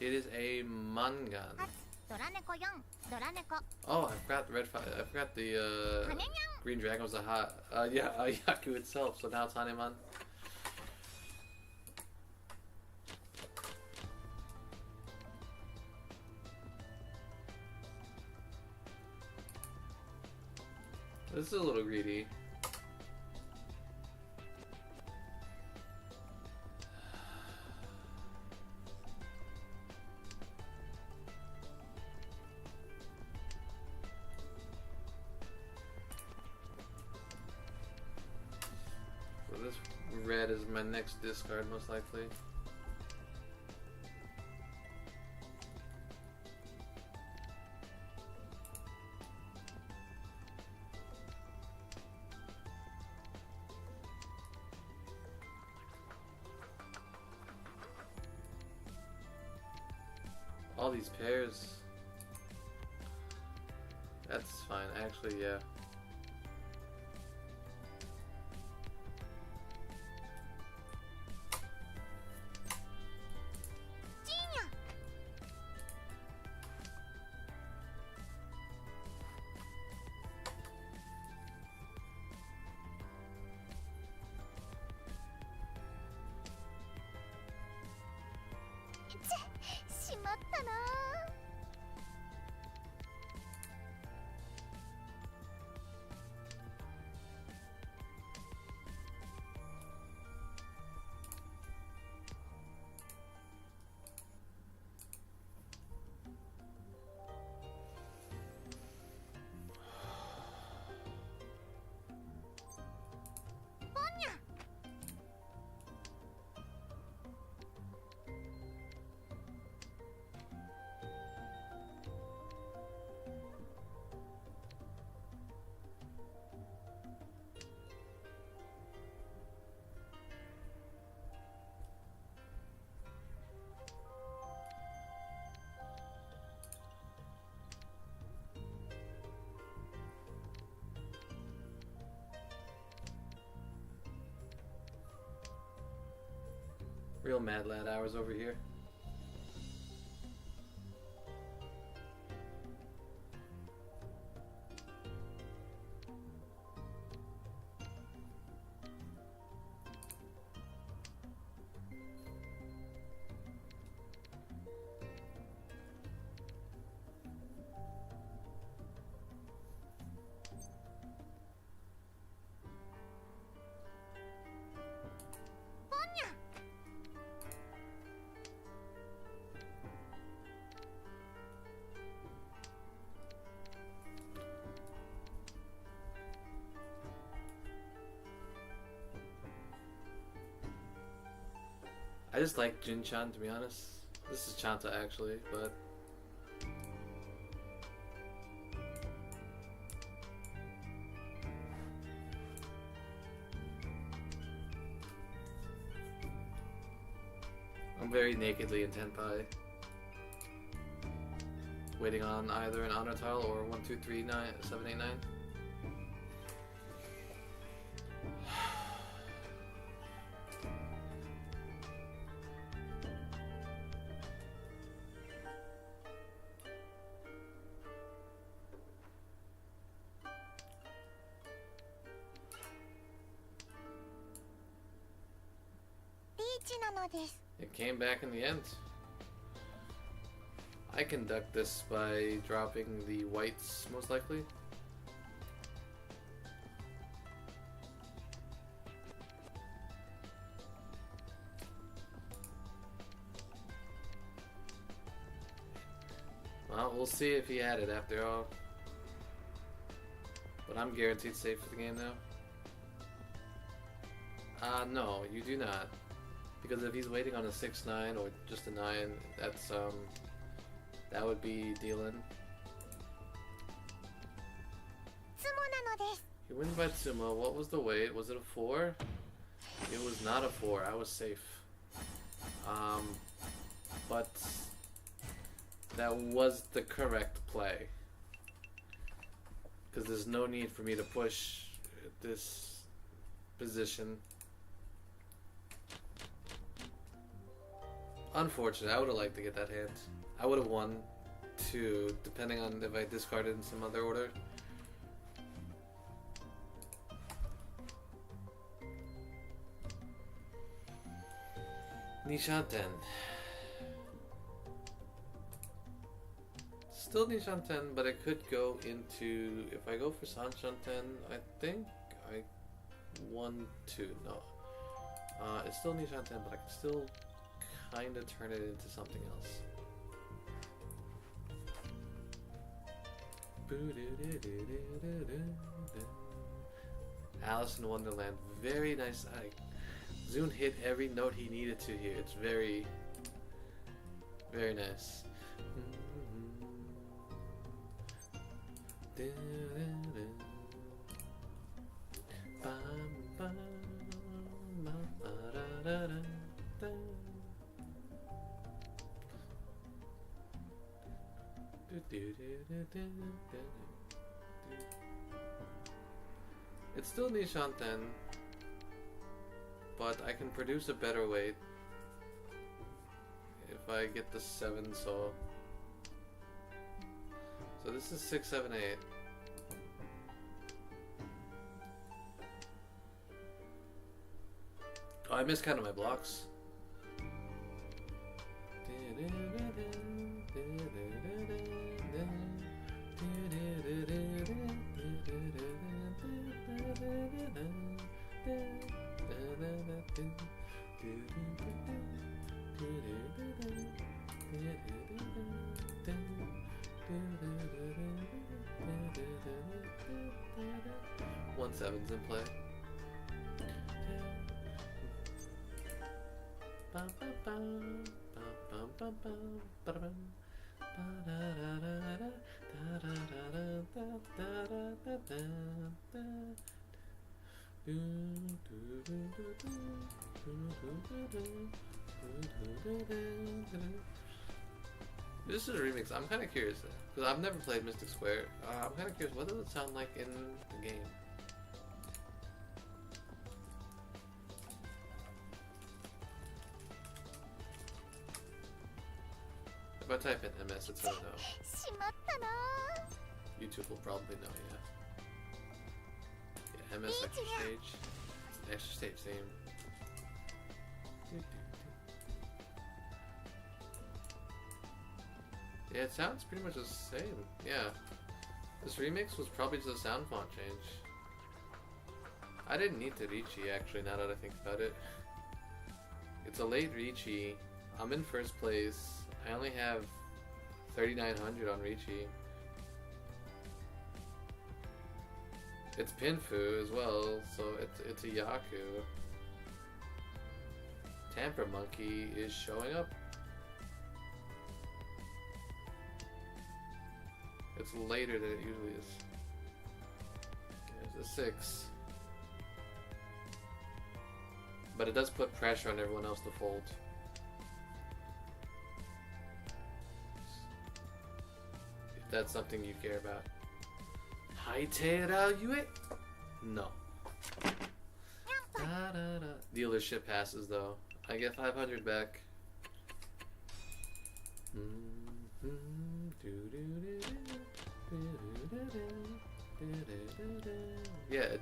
It is a mangan. Oh, I forgot red. I forgot the green dragon was a hot. Yeah, Yaku itself. So now it's Haneman. This is a little greedy. So this red is my next discard, most likely. All these pairs. That's fine, actually, yeah. Real mad lad hours over here. I just like Jin-chan, to be honest. This is Chanta actually, but I'm very nakedly in Tenpai. Waiting on either an honor tile or 1, 2, 3, 9, 7, 8, 9. It came back in the end. I conduct this by dropping the whites, most likely. Well, we'll see if he had it after all. But I'm guaranteed safe for the game now. No, you do not. Because if he's waiting on a 6-9 or just a 9, that's, that would be dealing. He wins by Tsumo. What was the weight? Was it a 4? It was not a 4. I was safe. But that was the correct play. Because there's no need for me to push this position. Unfortunate. I would have liked to get that hand. I would have won 2, depending on if I discarded in some other order. Nishanten. Still Nishanten, but I could go into... If I go for Sanshanten, I think I won 2. No. It's still Nishanten, but I can still kind of turn it into something else. Alice in Wonderland. Very nice. Zune hit every note he needed to here. It's very, very nice. It's still Nishanten, but I can produce a better weight if I get the 7 soul. So this is 6, 7, 8. Oh, I miscounted my blocks. One seven's in play. This is a remix. I'm kind of curious because I've never played Mystic Square. I'm kind of curious, what does it sound like in the game? If I type in MS, it's gonna know. YouTube will probably know, yeah. Yeah, MS extra stage. It's an extra stage theme. Yeah, it sounds pretty much the same. Yeah. This remix was probably just a sound font change. I didn't need to Ricci, actually, now that I think about it. It's a late Ricci. I'm in first place. I only have 3,900 on Ricci. It's Pinfu as well, so it's a Yaku. Camper Monkey is showing up. It's later than it usually is. There's a 6. But it does put pressure on everyone else to fold. If that's something you care about. Haitera Yue? No. Dealership passes though. I get 500 back. Yeah,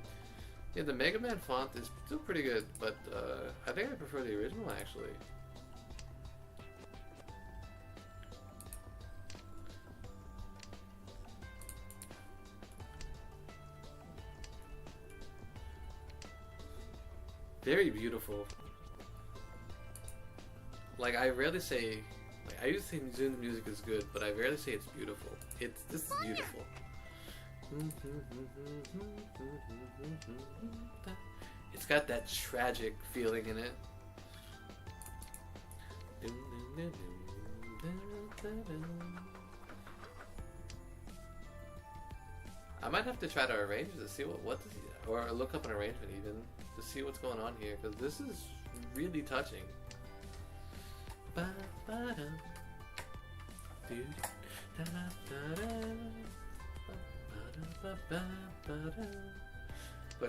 the Mega Man font is still pretty good, but I think I prefer the original actually. Very beautiful. Like, I rarely say, like, I usually say the music is good, but I rarely say it's beautiful. This is beautiful. It's got that tragic feeling in it. I might have to try to arrange it to see what does he, or look up an arrangement even to see what's going on here, because this is really touching. But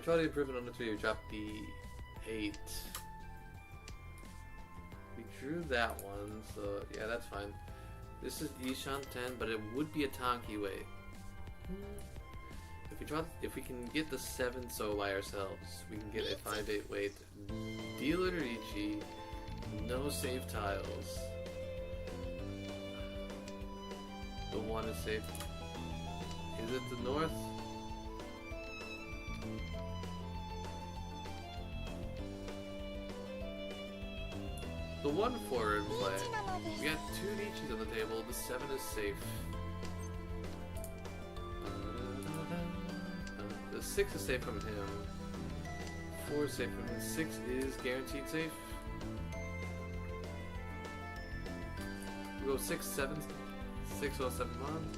try the improvement on the 3, we dropped the 8. We drew that one, so yeah, that's fine. This is Ishan 10, but it would be a Tanki weight. If we can get the 7 Solai ourselves, we can get a 5-8 weight. Dealer Ichi, no save tiles. The 1 is safe. Is it the north? The 1 forward play. We got 2 Ichis on the table, the 7 is safe. The 6 is safe from him. 4 is safe from him. 6 is guaranteed safe. We go 6, 7, 6, 0, 7, 1.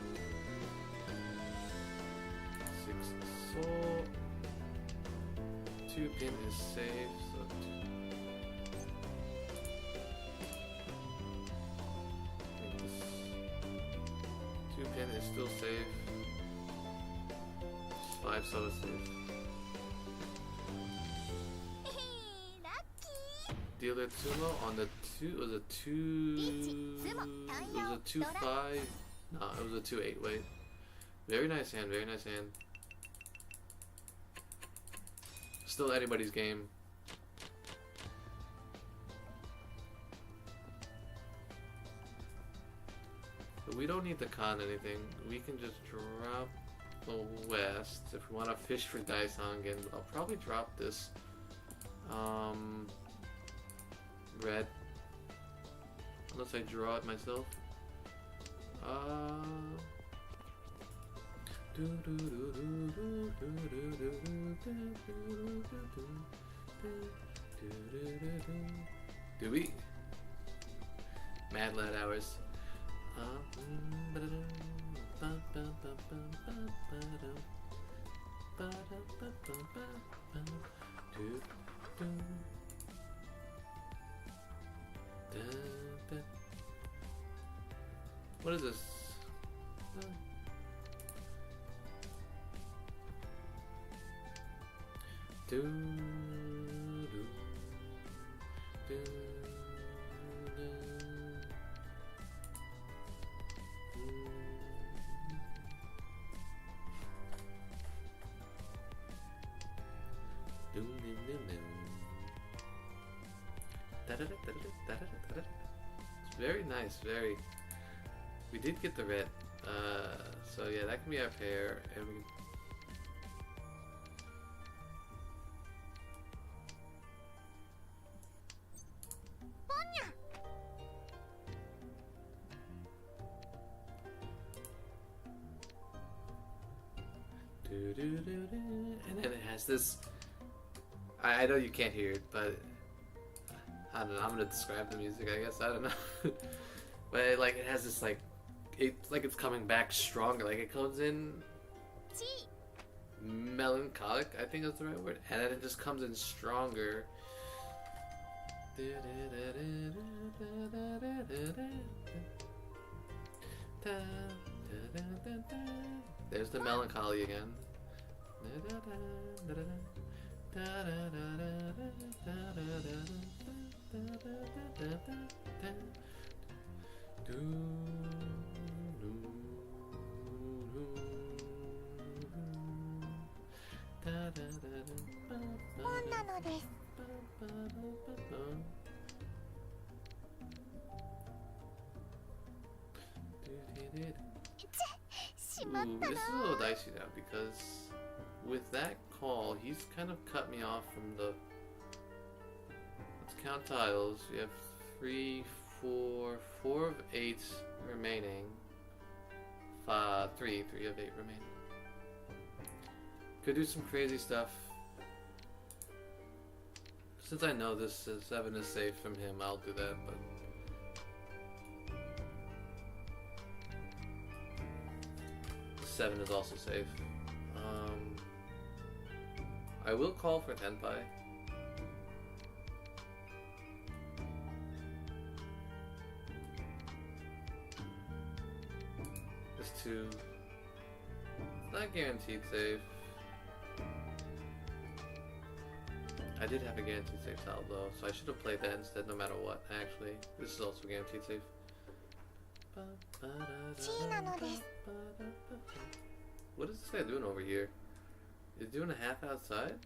6 soul. 2 pin is safe. So 2 pin is still safe. 5 soda safe. Dealer Tsumo on the 2, it was a 2, it was a 2-5, no, it was a 2-8 weight. Very nice hand, very nice hand. Still anybody's game. But we don't need to con anything, we can just drop the west if we want to fish for Daisong again. I'll probably drop this red unless I draw it myself. Do we? Mad Lad Hours. What is this? It's very nice, very. We did get the red, so yeah, that can be our pair, and we. And then it has this. I know you can't hear it, but I don't know. I'm gonna describe the music. I guess I don't know. But it has this it's coming back stronger. Like it comes in ち melancholic. I think that's the right word. And then it just comes in stronger. There's the melancholy again. Ooh, this is a little dicey now because with that call, he's kind of cut me off from the. Let's count tiles. We have 3, 4 of 8 remaining. 3 of 8 remaining. Could do some crazy stuff. Since I know this 7 is safe from him, I'll do that. But 7 is also safe. I will call for Tenpai. This 2. It's not guaranteed safe. I did have a guaranteed safe tile though, so I should have played that instead no matter what. Actually, this is also guaranteed safe. What is this guy doing over here? Is he doing a half outside?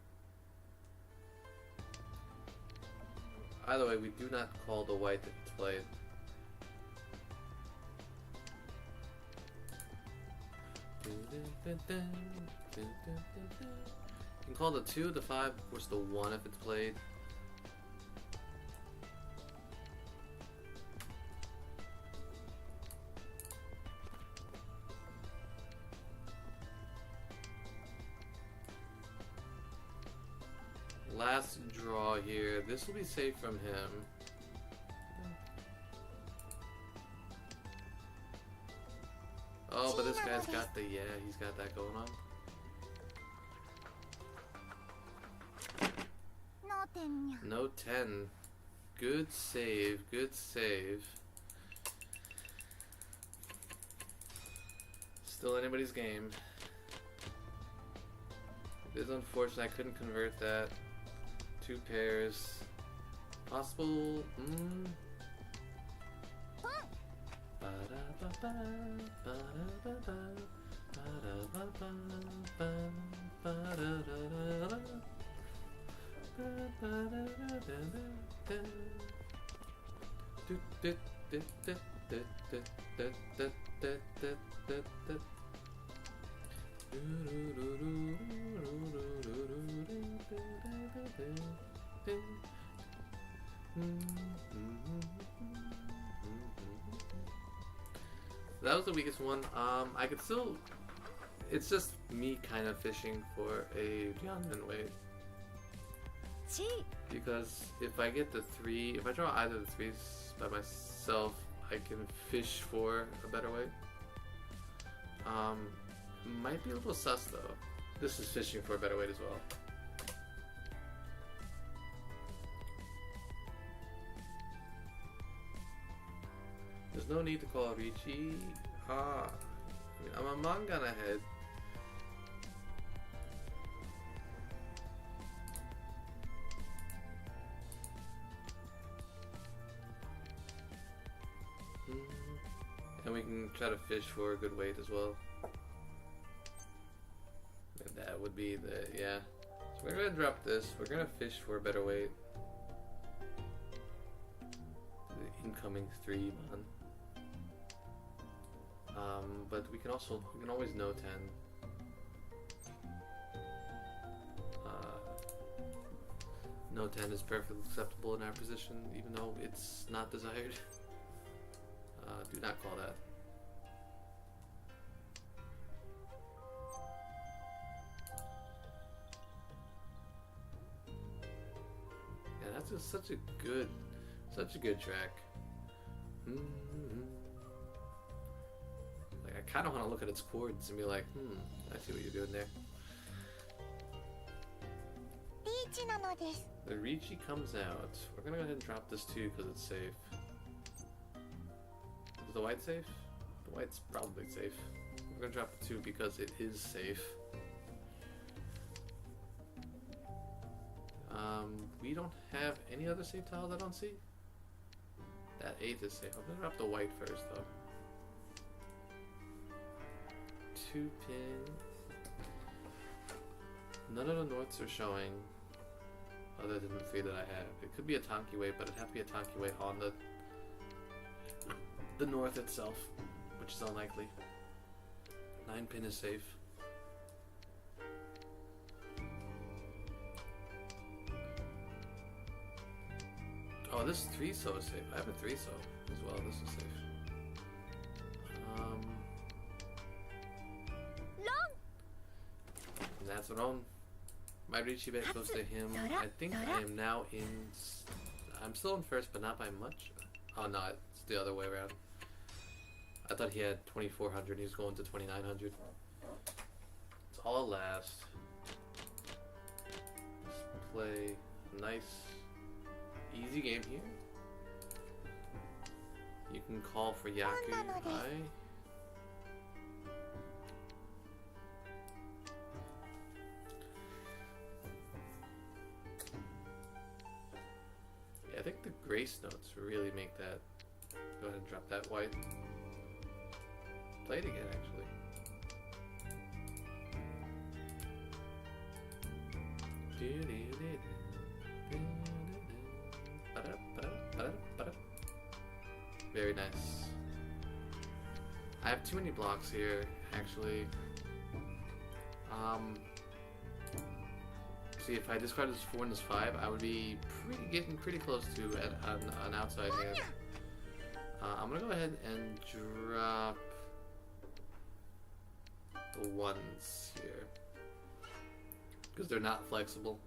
Either way, we do not call the white if it's played. You can call the 2, the 5, of course the 1 if it's played. Last draw here. This will be safe from him. Oh, but this guy's got he's got that going on. No 10. Good save, good save. Still anybody's game. It is unfortunate I couldn't convert that. 2 pairs. Possible. That was the weakest one. I could still. It's just me kind of fishing for a Jiangmen weight. Because if I get the 3, if I draw either of the 3s by myself, I can fish for a better weight. Might be a little sus though. This is fishing for a better weight as well. There's no need to call Ricci. I'm a Mangan ahead. And we can try to fish for a good weight as well. And that would be the, yeah. So we're gonna drop this. We're gonna fish for a better weight. The incoming 3 man. But we can always no 10. No 10 is perfectly acceptable in our position, even though it's not desired. Do not call that. Yeah, that's just such a good Such a good track. Like, I kind of want to look at its chords and be like, I see what you're doing there. リーチなのです。 The Ricci comes out. We're gonna go ahead and drop this too because it's safe. Is the white safe? The white's probably safe. We're gonna drop the 2 because it is safe. We don't have any other safe tiles I don't see. That 8 is safe. I'm gonna drop the white first though. 2 pin. None of the norths are showing. Other than the 3 that I have. It could be a Tonki weight, but it'd have to be a Tonki weight on the north itself, which is unlikely. 9 pin is safe. Oh, this 3-so is safe. I have a 3-so as well. This is safe. And that's Ron. My Ricci bet goes to him. I think I am now in... I'm still in first, but not by much. Oh no, it's the other way around. I thought he had 2,400. He's going to 2,900. It's all last. Let's play a nice, easy game here. You can call for Yaku. Hi. I think the grace notes really make that. Go ahead and drop that white. Play it again, actually. Very nice. I have too many blocks here, actually. See, if I discard this 4 and this 5, I would be getting pretty close to an outside here. I'm gonna go ahead and drop the 1s here because they're not flexible.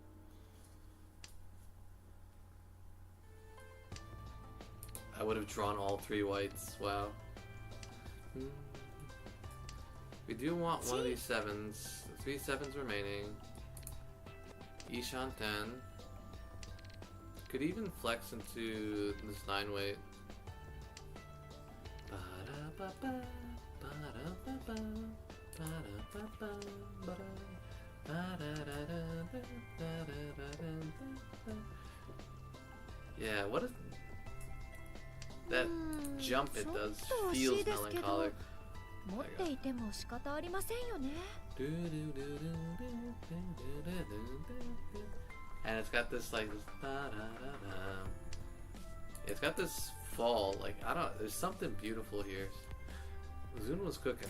I would have drawn all 3 whites. Wow. We do want one of these 7s. 3 7s remaining. Ishan 10. Could even flex into this 9 weight. Yeah, what is that jump it does feels melancholic. 持っていても仕方ありませんよね。 And it's got this like this it's got this fall, like I don't, there's something beautiful here. Zun was cooking.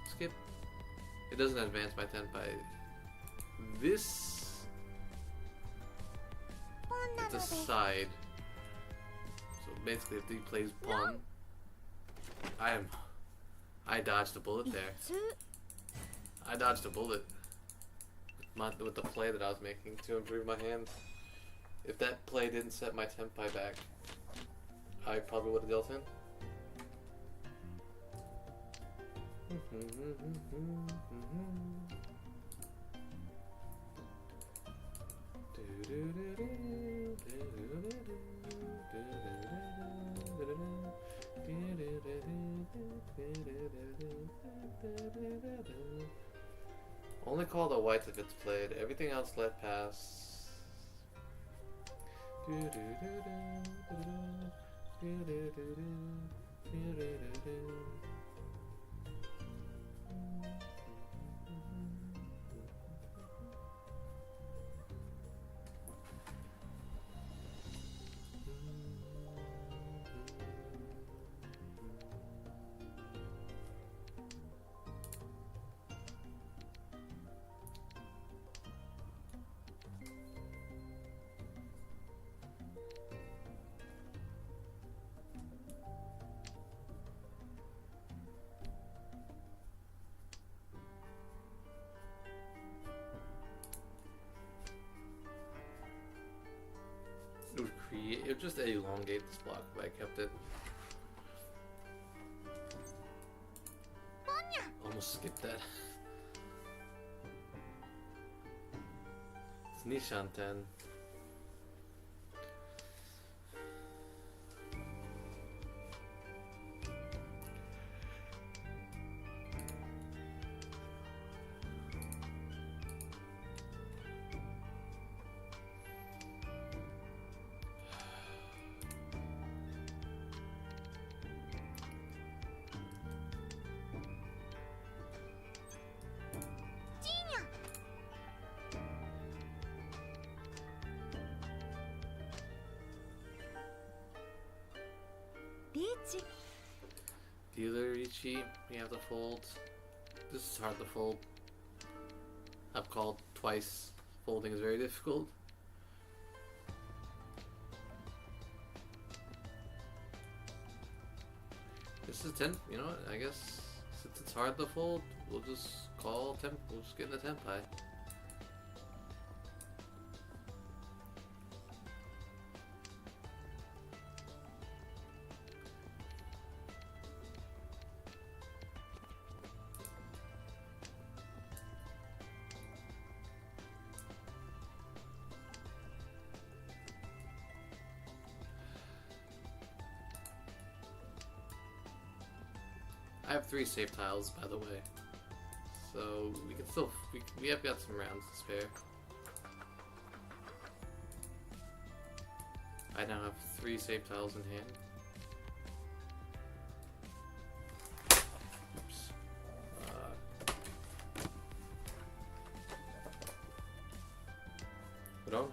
Skip. It doesn't advance my tenpai. This it's a side. So basically if he plays pawn, I dodged a bullet there. I dodged a bullet with the play that I was making to improve my hand. If that play didn't set my tenpai back, I probably would have dealt in. Only call the whites if it's played. Everything else let pass. it would just elongate this block if I kept it. Almost skipped that. It's Nishanten. Dealer Ichi, we have to fold. This is hard to fold. I've called twice. Folding is very difficult. This is 10, you know what, I guess since it's hard to fold, we'll just call temp, we'll just get in the tempai. I have 3 save tiles, by the way, so we can still we have got some rounds to spare. I now have 3 save tiles in hand. Oops. Hold on.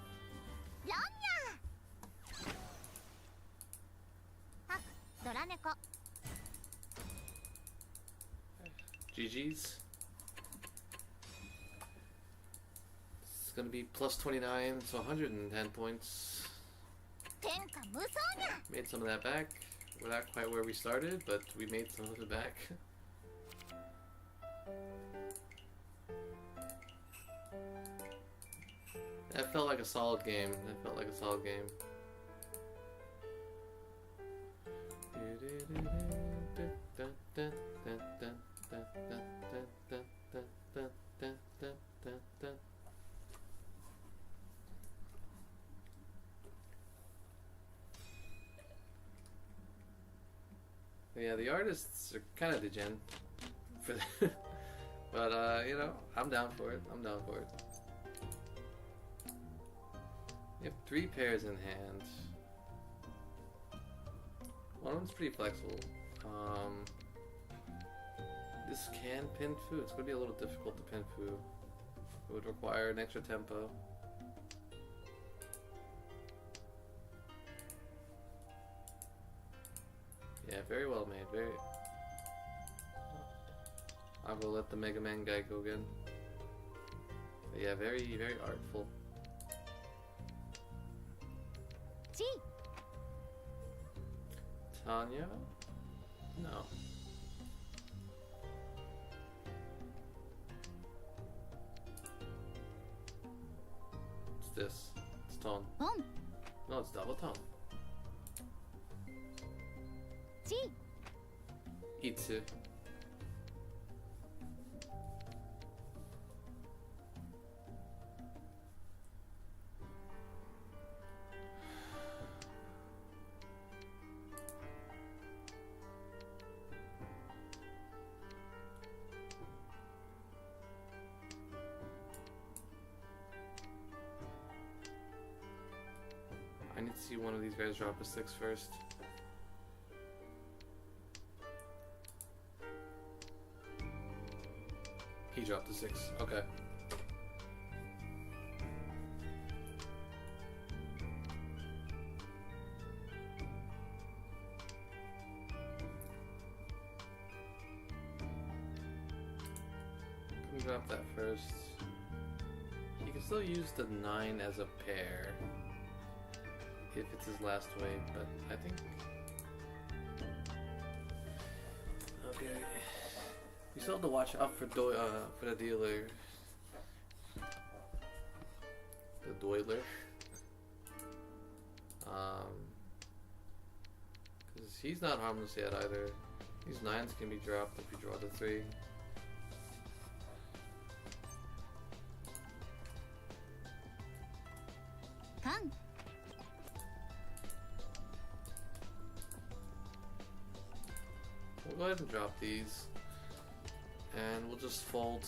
GG's. It's gonna be plus 29, so 110 points. Made some of that back. We're not quite where we started, but we made some of it back. That felt like a solid game. That felt like a solid game. Yeah, the artists are kind of degen, but you know, I'm down for it. I'm down for it. You have 3 pairs in hand. One of them's pretty flexible. This can pin Fu. It's gonna be a little difficult to pin Fu. It would require an extra tempo. Yeah, very well made. Very. I will let the Mega Man guy go again. But yeah, very, very artful. Tanya? No. What's this? It's tone. No, it's double tone. Itsu. I need to see one of these guys drop a 6 first. He dropped a 6. Okay. Can drop that first. He can still use the 9 as a pair if it's his last wave, but I think. Okay. We still have to watch out for the dealer. The doiler. Because he's not harmless yet either. These 9s can be dropped if you draw the 3. Kan. We'll go ahead and drop these. And we'll just fold.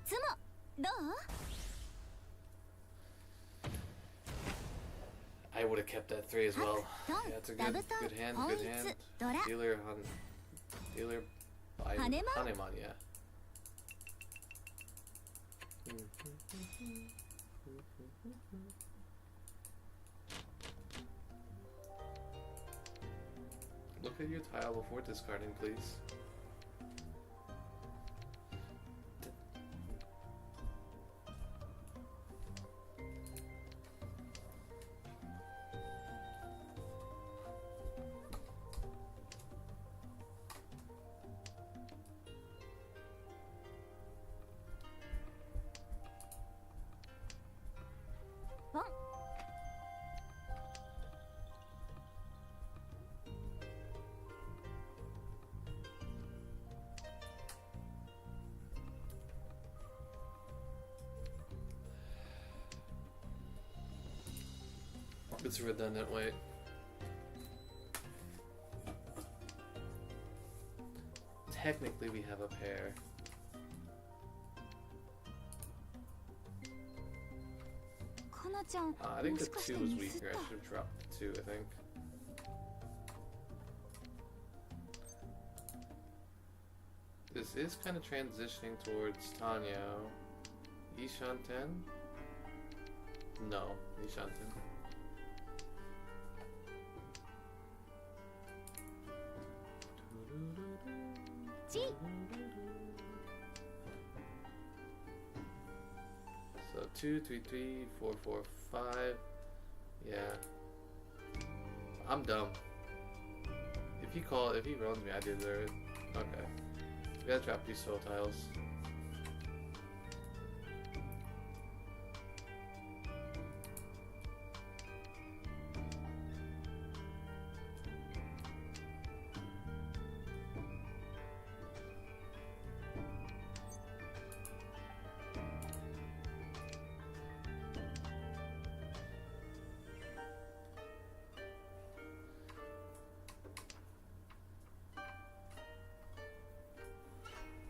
Tsumo, do? I would have kept that 3 as well. Yeah, it's a good hand. Good hand. Dealer on dealer by Hanemon, yeah. Look at your tile before discarding, please. It's redundant, wait. Technically we have a pair. I think the 2 is weaker. I should have dropped the 2, I think. This is kind of transitioning towards Tanyo. Ishanten? No, Ishanten. So 2, 3, 3, 4, 4, 5. Yeah. I'm dumb. If he runs me, I deserve it. Okay. We gotta drop these soul tiles.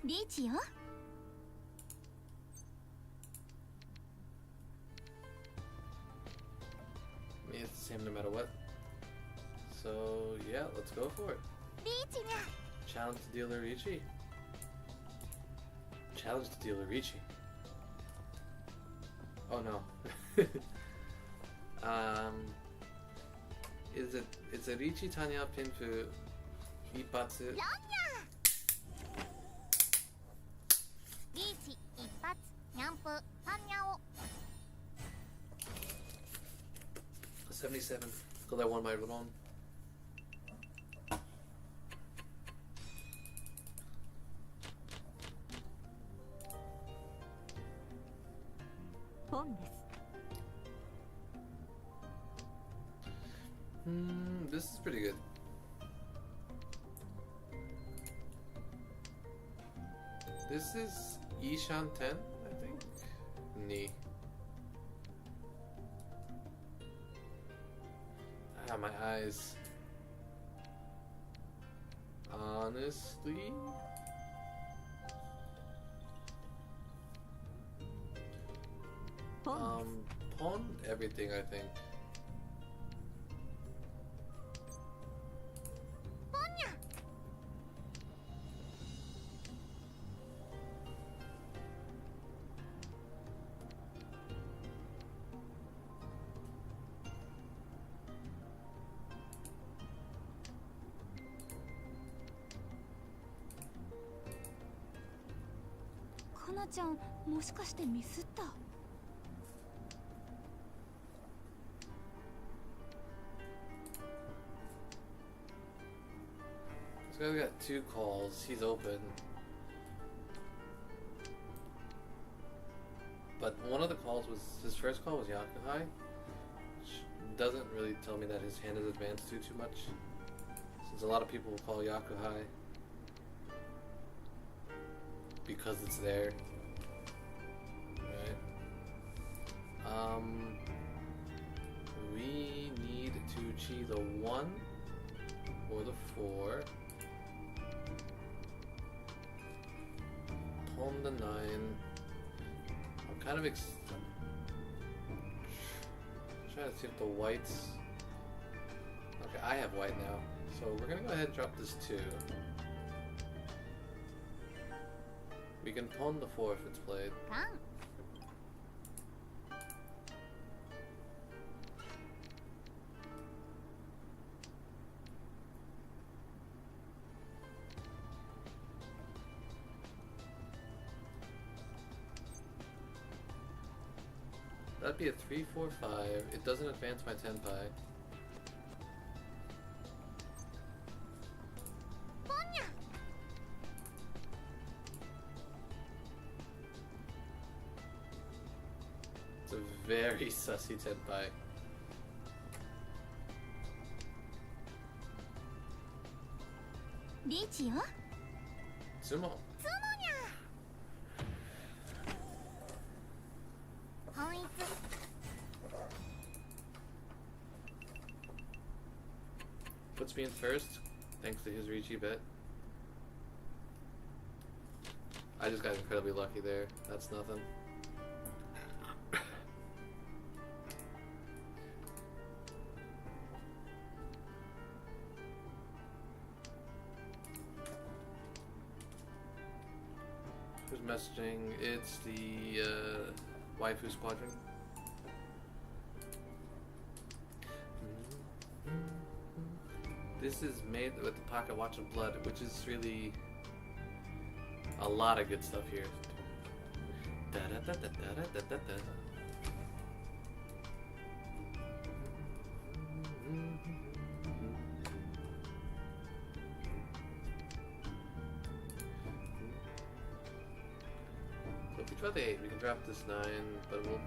Reach yo. I mean, it's the same no matter what. So, yeah, let's go for it. Reach nya. Challenge the dealer Ichi. Challenge the dealer Ichi. Oh no. Is it Ichi Tanya Pinfu Ipatsu? Reach 一発ニャンプパンニャオ 77. Because I won my own. This is pretty good. This is Ishan 10, I think. Ni. Ah, my eyes. Honestly, pawn everything, I think. Kanaちゃん、もしかしてミスった？ This guy's got 2 calls. He's open. But one of the calls was, his first call was Yakuhai, which doesn't really tell me that his hand is advanced too much, since a lot of people will call Yakuhai because it's there. Right. We need to chi the 1 or the 4. Pawn the 9. I'm kind of trying to see if the whites. Okay, I have white now, so we're gonna go ahead and drop this 2. We can pawn the 4 if it's played. カン That'd be a 3-4-5. It doesn't advance my tenpai. ポンニャ It's a very sussy tenpai. リーチよ Sumo. つもにゃ本一 Puts me in first, thanks to his Ricci bet. I just got incredibly lucky there. That's nothing. Who's messaging? It's the waifu squadron. This is made with the pocket watch of blood, which is really a lot of good stuff here. Da-da-da-da-da-da-da-da. So if we drop the 8, we can drop this 9, but we'll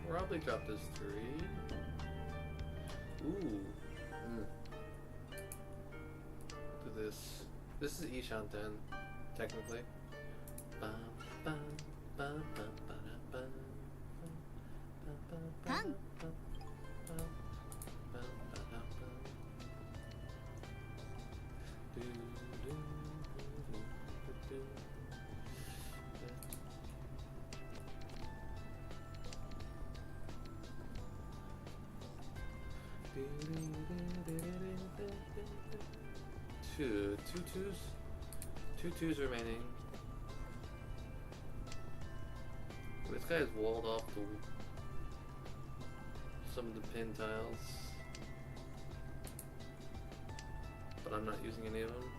probably drop this 3. Ooh. This. This is Ishanten, technically. Kan. Two twos remaining. This guy has walled off some of the pin tiles, but I'm not using any of them.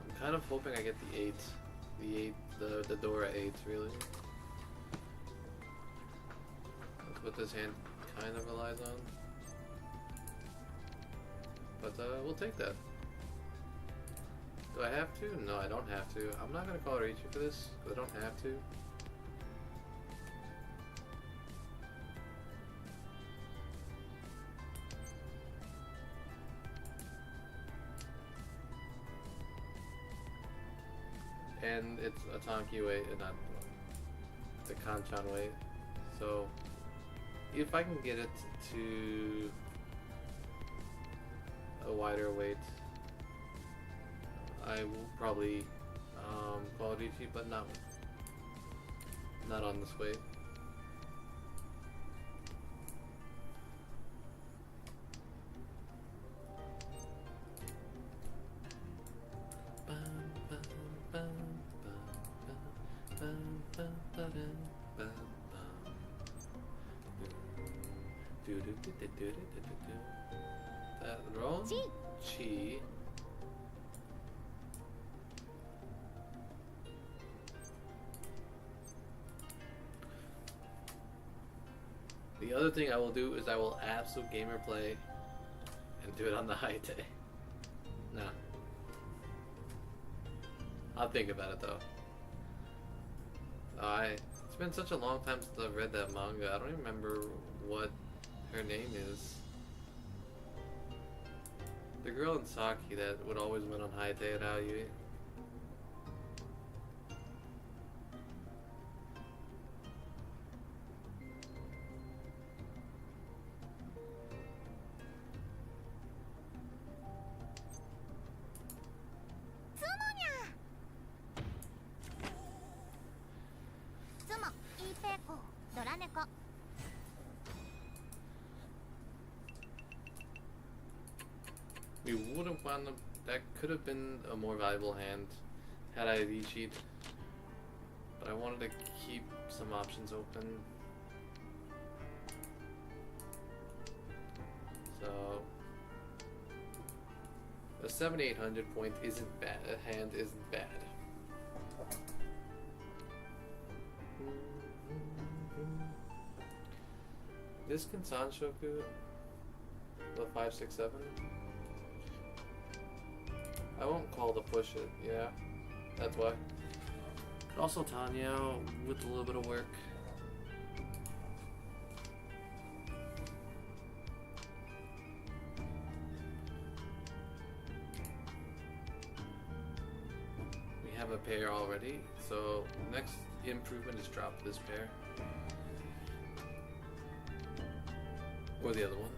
I'm kind of hoping I get the 8, the Dora 8 really. That's what this hand kind of relies on. But we'll take that. Do I have to? No, I don't have to. I'm not gonna call Ricci for this, because I don't have to. And it's a Tonki weight, and not the Kanchan weight. So, if I can get it to a wider weight, I will probably call Ricci, but not on this weight. That roll? Chi. The other thing I will do is I will absolute gamer play and do it on the high day. Nah. I'll think about it though. It's It's been such a long time since I've read that manga. I don't even remember what her name is. The girl in Saki that would always win on High Teirauyu. We would have wound up. That could have been a more valuable hand had I Ichi'd, but I wanted to keep some options open. So a 7,800 point isn't bad. A hand isn't bad. This can Sanshoku the 567. I won't call to push it, yeah. That's why. Also Tanya with a little bit of work. We have a pair already, so next improvement is drop this pair. Or the other one.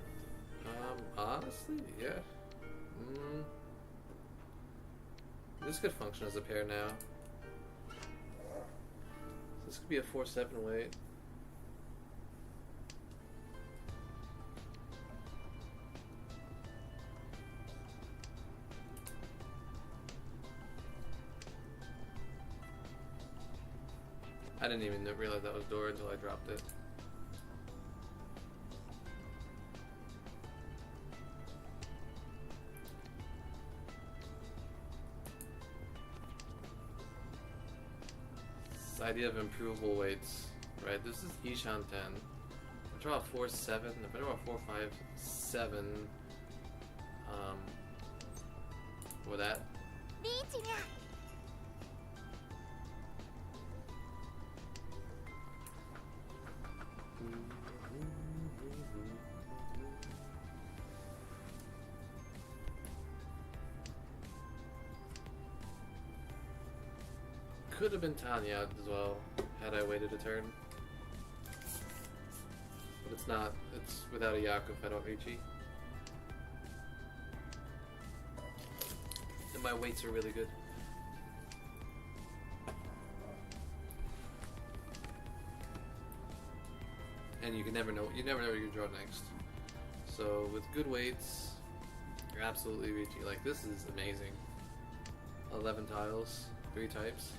Honestly, yeah. This could function as a pair now. This could be a 4-7 weight. I didn't even realize that was door until I dropped it. Idea of improvable weights, right? This is Ishan 10. I draw a 4-7. If I draw a 4-5-7, or that. Could have been Tanya as well, had I waited a turn. But it's not. It's without a Yaku if I don't reach E. And my weights are really good. And you can never know. You never know what you draw next. So with good weights, you're absolutely reaching. Like this is amazing. 11 tiles, 3 types.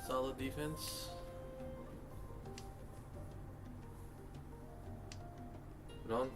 Solid defense. Put on.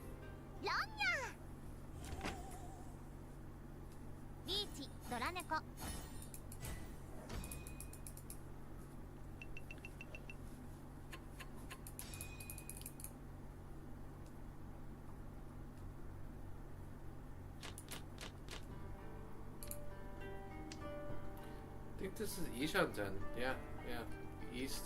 I think this is Ishanten. Yeah, yeah. East.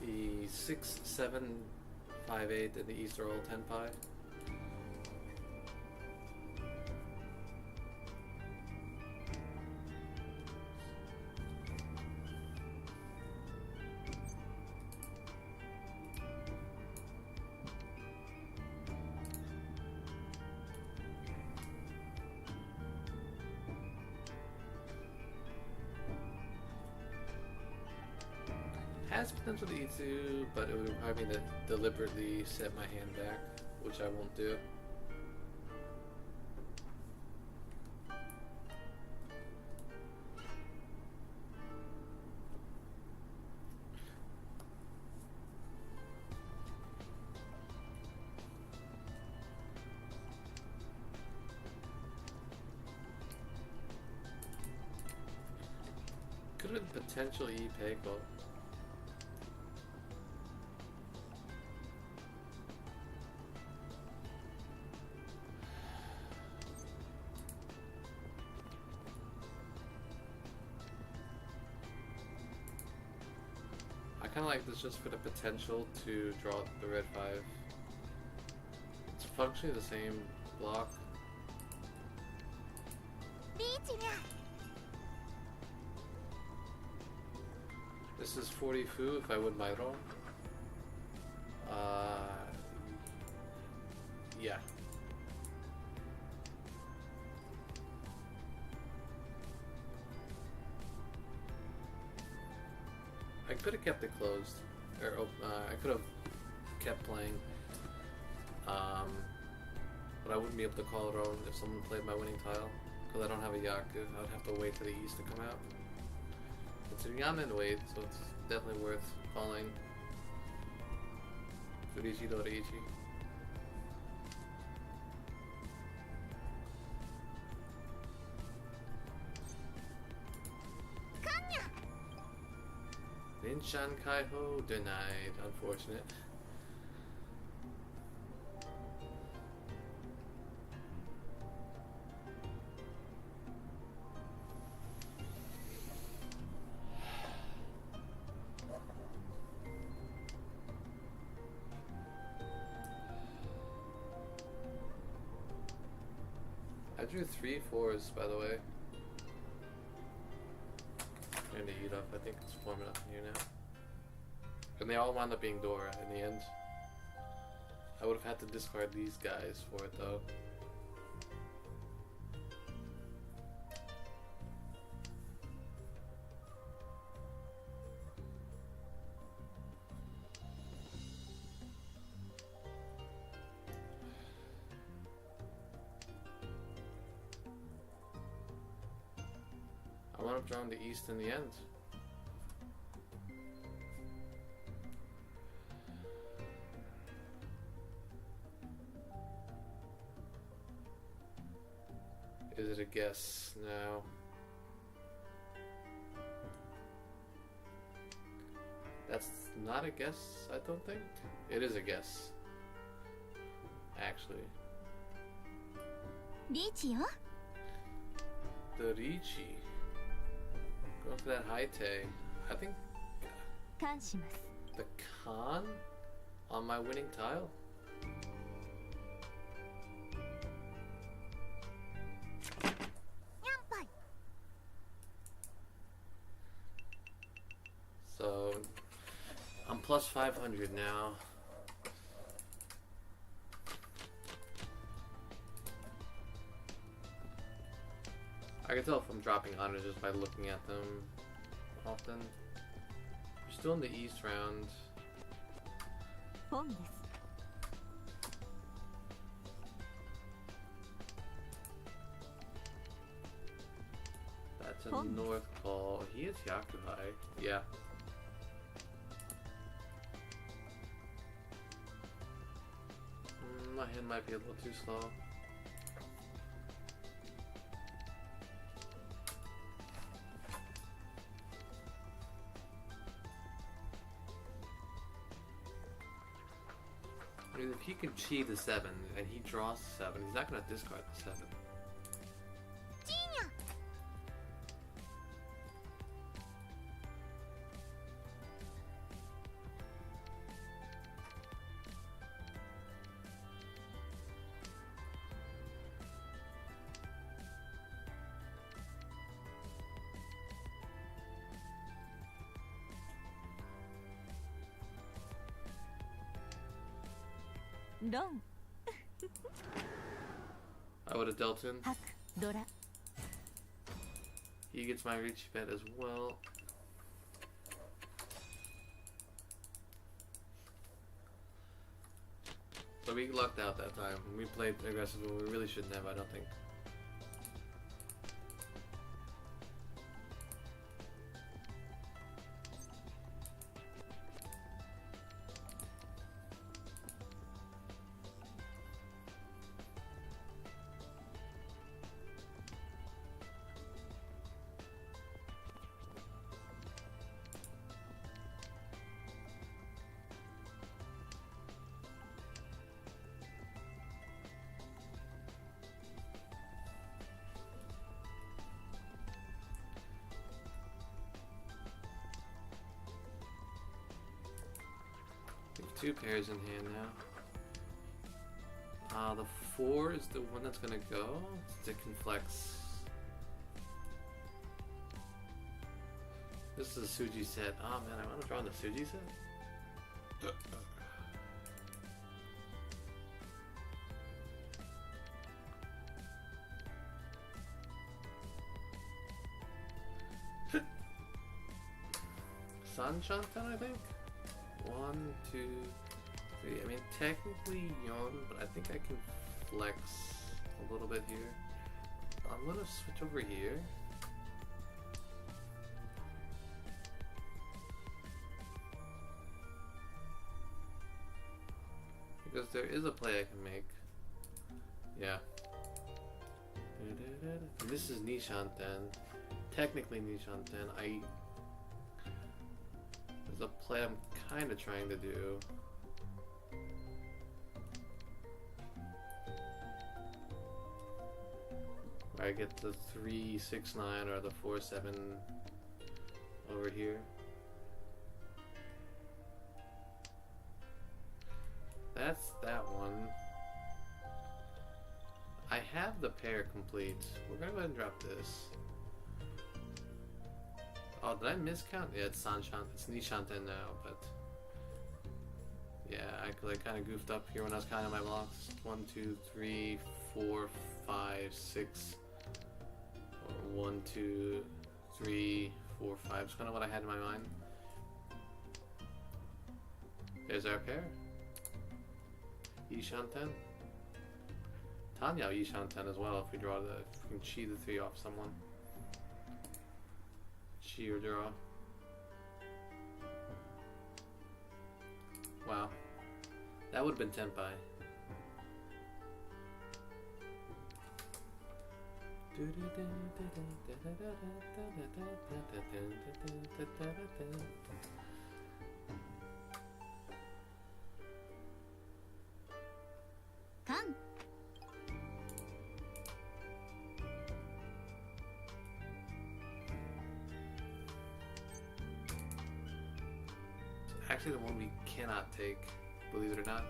The 6, 7, 5, 8, and the East are all 10 pi. Has potential to E2, but it would require me to deliberately set my hand back, which I won't do. could have been potential Peiko. I kind of like this just for the potential to draw the red 5. It's functionally the same block. リーチにゃ This is 40 fu if I win my roll. Yeah. I could have kept it closed, or I could have kept playing, but I wouldn't be able to call it on if someone played my winning tile, because I don't have a Yaku. I would have to wait for the East to come out. Considering I'm in wait, so it's definitely worth calling. Furichi Doriichi. Ninshan Kaiho denied. Unfortunate. I drew 3 4s, by the way. I'm gonna eat up. I think it's warm enough in here now. And they all wound up being Dora in the end. I would have had to discard these guys for it though. I wound up drawing the East in the end. Is it a guess? No. That's not a guess, I don't think. It is a guess. Actually. リーチよ The Ricci. Going for that high tay. I think 感します the Khan on my winning tile. にゃんぱい So I'm plus 500 now. I can tell if I'm dropping honors just by looking at them often. We're still in the East round. ポンです That's a Fun. North call. He is Yakuhai. Yeah. My hand might be a little too slow. I mean, if he can cheat the 7 and he draws the 7, he's not going to discard the 7. ジーニャ ロン I would have dealt in. ハクドラ He gets my reach bet as well. So we lucked out that time. We played aggressively. We really shouldn't have, I don't think. 2 pairs in hand now. The 4 is the one that's gonna go. It can flex. This is a Suji set. Oh man, I want to draw the Suji set. Sanchanten, I think? 1, 2, 3. I mean, technically Yon, but I think I can flex a little bit here. I'm gonna switch over here. Because there is a play I can make. Yeah. And this is Nishanten. Technically Nishanten. There's a play I'm kind of trying to do. Where I get the 3, 6, 9 or the 4, 7 over here. That's that one. I have the pair complete. We're gonna go ahead and drop this. Oh, did I miscount? Yeah, it's Sanchanten. It's Nishanten now, but yeah, I kind of goofed up here when I was counting my blocks. 1, 2, 3, 4, 5, 6. Or 1, 2, 3, 4, 5. It's kind of what I had in my mind. There's our pair. Ishanten. Tanya Ishanten as well if we draw if we can chi the 3 off someone. Chi or draw. Wow. That would have been Tenpai. Kan. Actually, the one we cannot take, believe it or not.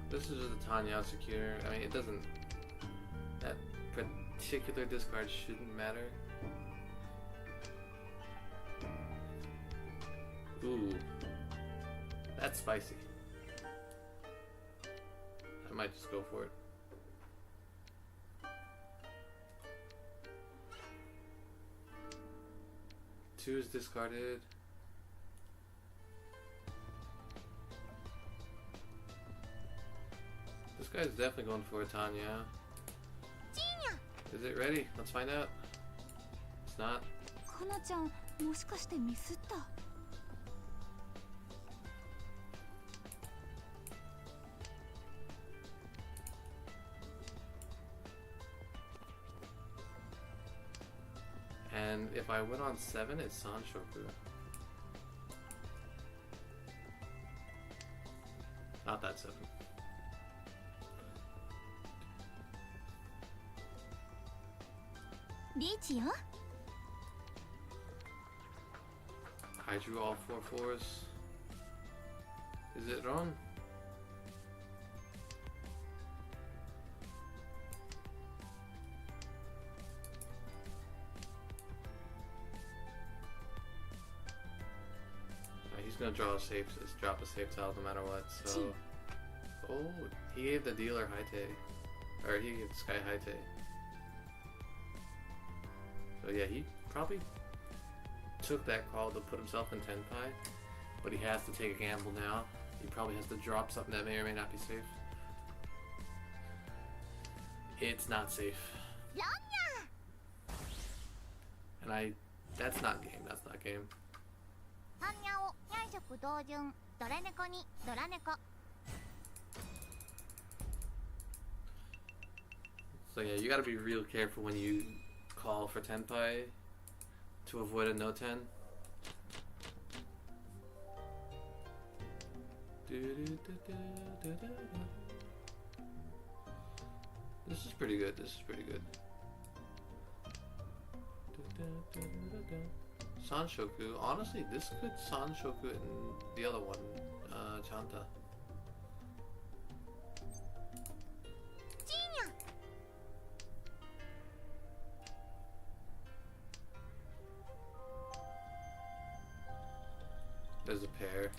This is just a Tanya Secure. I mean, it doesn't. That particular discard shouldn't matter. Ooh. That's spicy. I might just go for it. Two is discarded. This guy's definitely going for a Tanya. Is it ready? Let's find out. It's not. かなちゃん、もしかしてミスった？ And if I went on 7, it's Sanshoku. Not that 7. Reachよ. I drew all 4 4s. Is it wrong? He's gonna draw a safe, just drop a safe tile no matter what. So, oh, he gave the dealer Haite, or he gave Sky Haite. So yeah, he probably took that call to put himself in Tenpai, but he has to take a gamble now. He probably has to drop something that may or may not be safe. It's not safe. And that's not game. That's not game. 般若を4色同順ドラ猫にドラ猫 So yeah, you gotta be real careful when you call for Tenpai to avoid a no 10. This is pretty good. This is pretty good. Sanshoku. Honestly, this could Sanshoku and the other one, Chanta. There's a pair.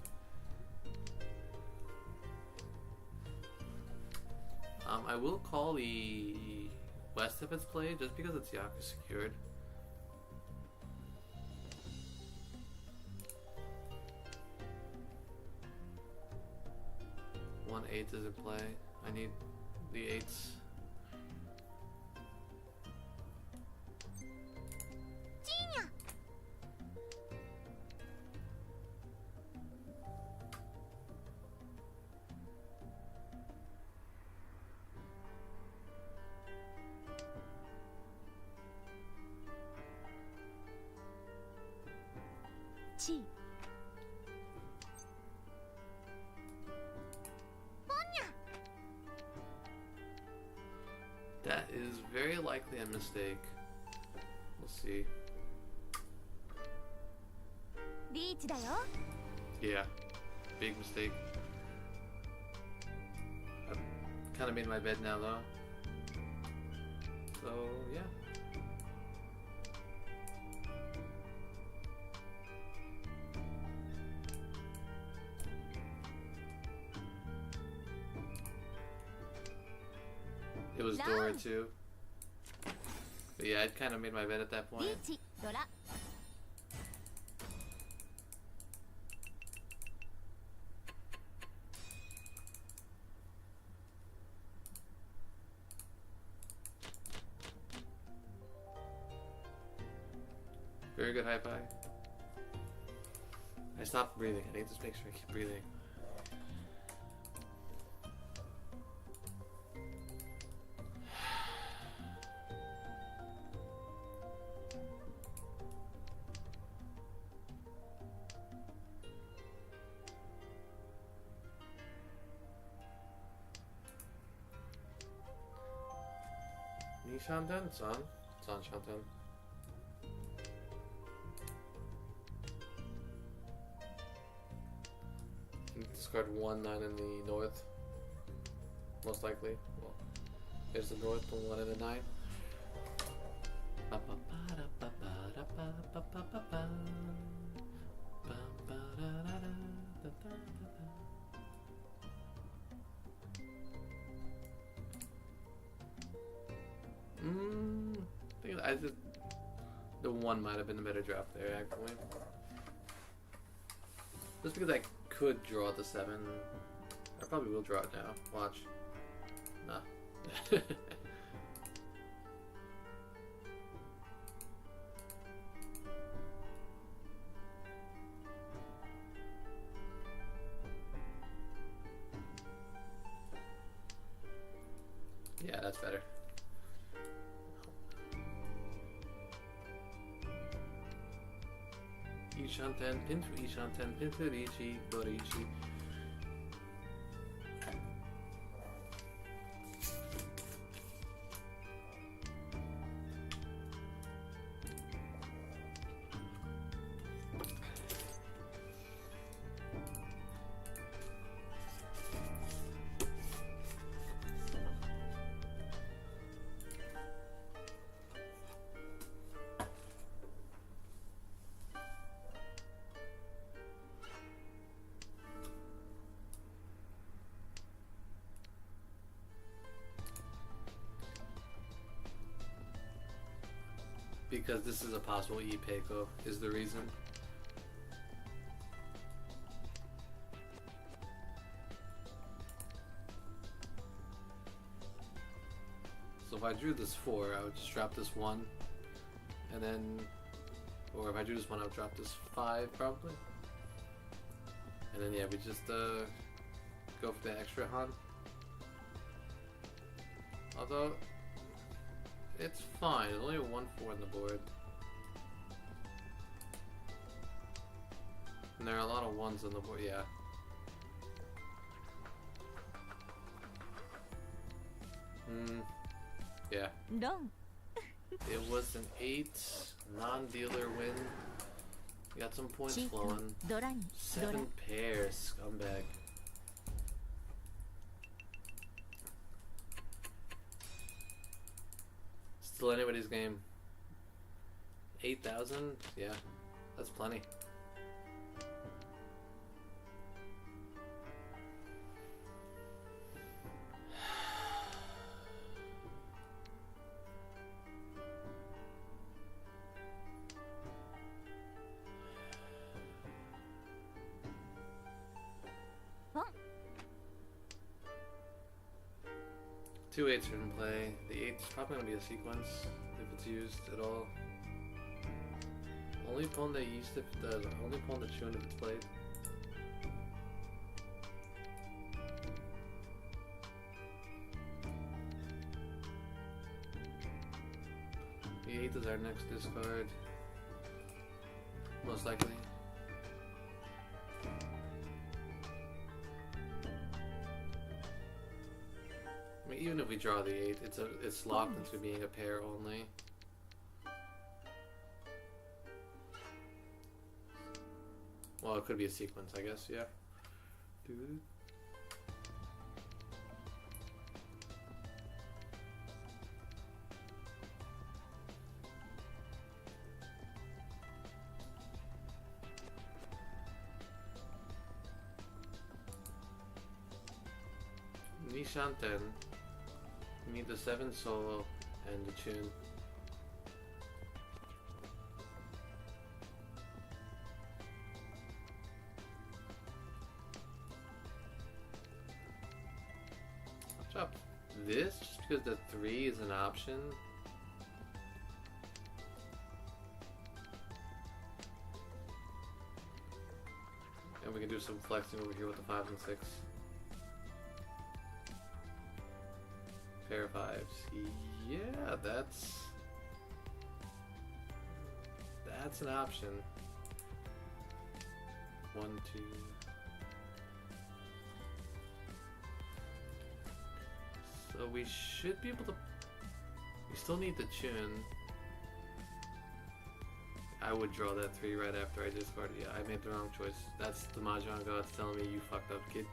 I will call the west if it's played, just because it's Yaku secured. One 8 is in play. I need the 8s. That is very likely a mistake. We'll see. Yeah, big mistake. I've kind of made my bed now though. So yeah. It was Dora too. But yeah, I'd kind of made my bed at that point. Very good high five. I stopped breathing. I need to make sure I keep breathing. Shanten? San? San Shanten. Discard 1 9 in the north. Most likely. Well, there's the north, the 1 and the 9. I think the 1 might have been the better drop there, actually. Just because I could draw the 7. I probably will draw it now. Watch. Nah. Yeah, that's better. Ishanten, Pintu Ishanten, Pintu Richi, Dorichi. Because this is a possible E-Peiko is the reason. So if I drew this 4, I would just drop this 1, and then, or if I drew this 1, I would drop this 5 probably. And then yeah, we just go for the extra Han. Although it's fine. There's only a 1-4 on the board. And there are a lot of 1s on the board, yeah. Yeah. Done. It was an 8 non-dealer win. We got some points チーク flowing. ドラにドラ 7 pairs, scumbag. Still anybody's game. 8,000? Yeah, that's plenty. Two 8s are in play. The 8's probably gonna be a sequence if it's used at all. Only pawn they used if the only pawn the tune if it's played. The 8 is our next discard. Most likely. I mean, even if we draw the 8, it's locked into being a pair only. Well, it could be a sequence, I guess, yeah. Nishanten. We need the 7 solo and the tune. Drop this just because the 3 is an option. And we can do some flexing over here with the 5 and 6. Pair of 5s. Yeah, that's an option. 1, 2. So we should be able to. We still need the tune. I would draw that 3 right after I discarded. Yeah, I made the wrong choice. That's the Mahjong gods telling me you fucked up, kid.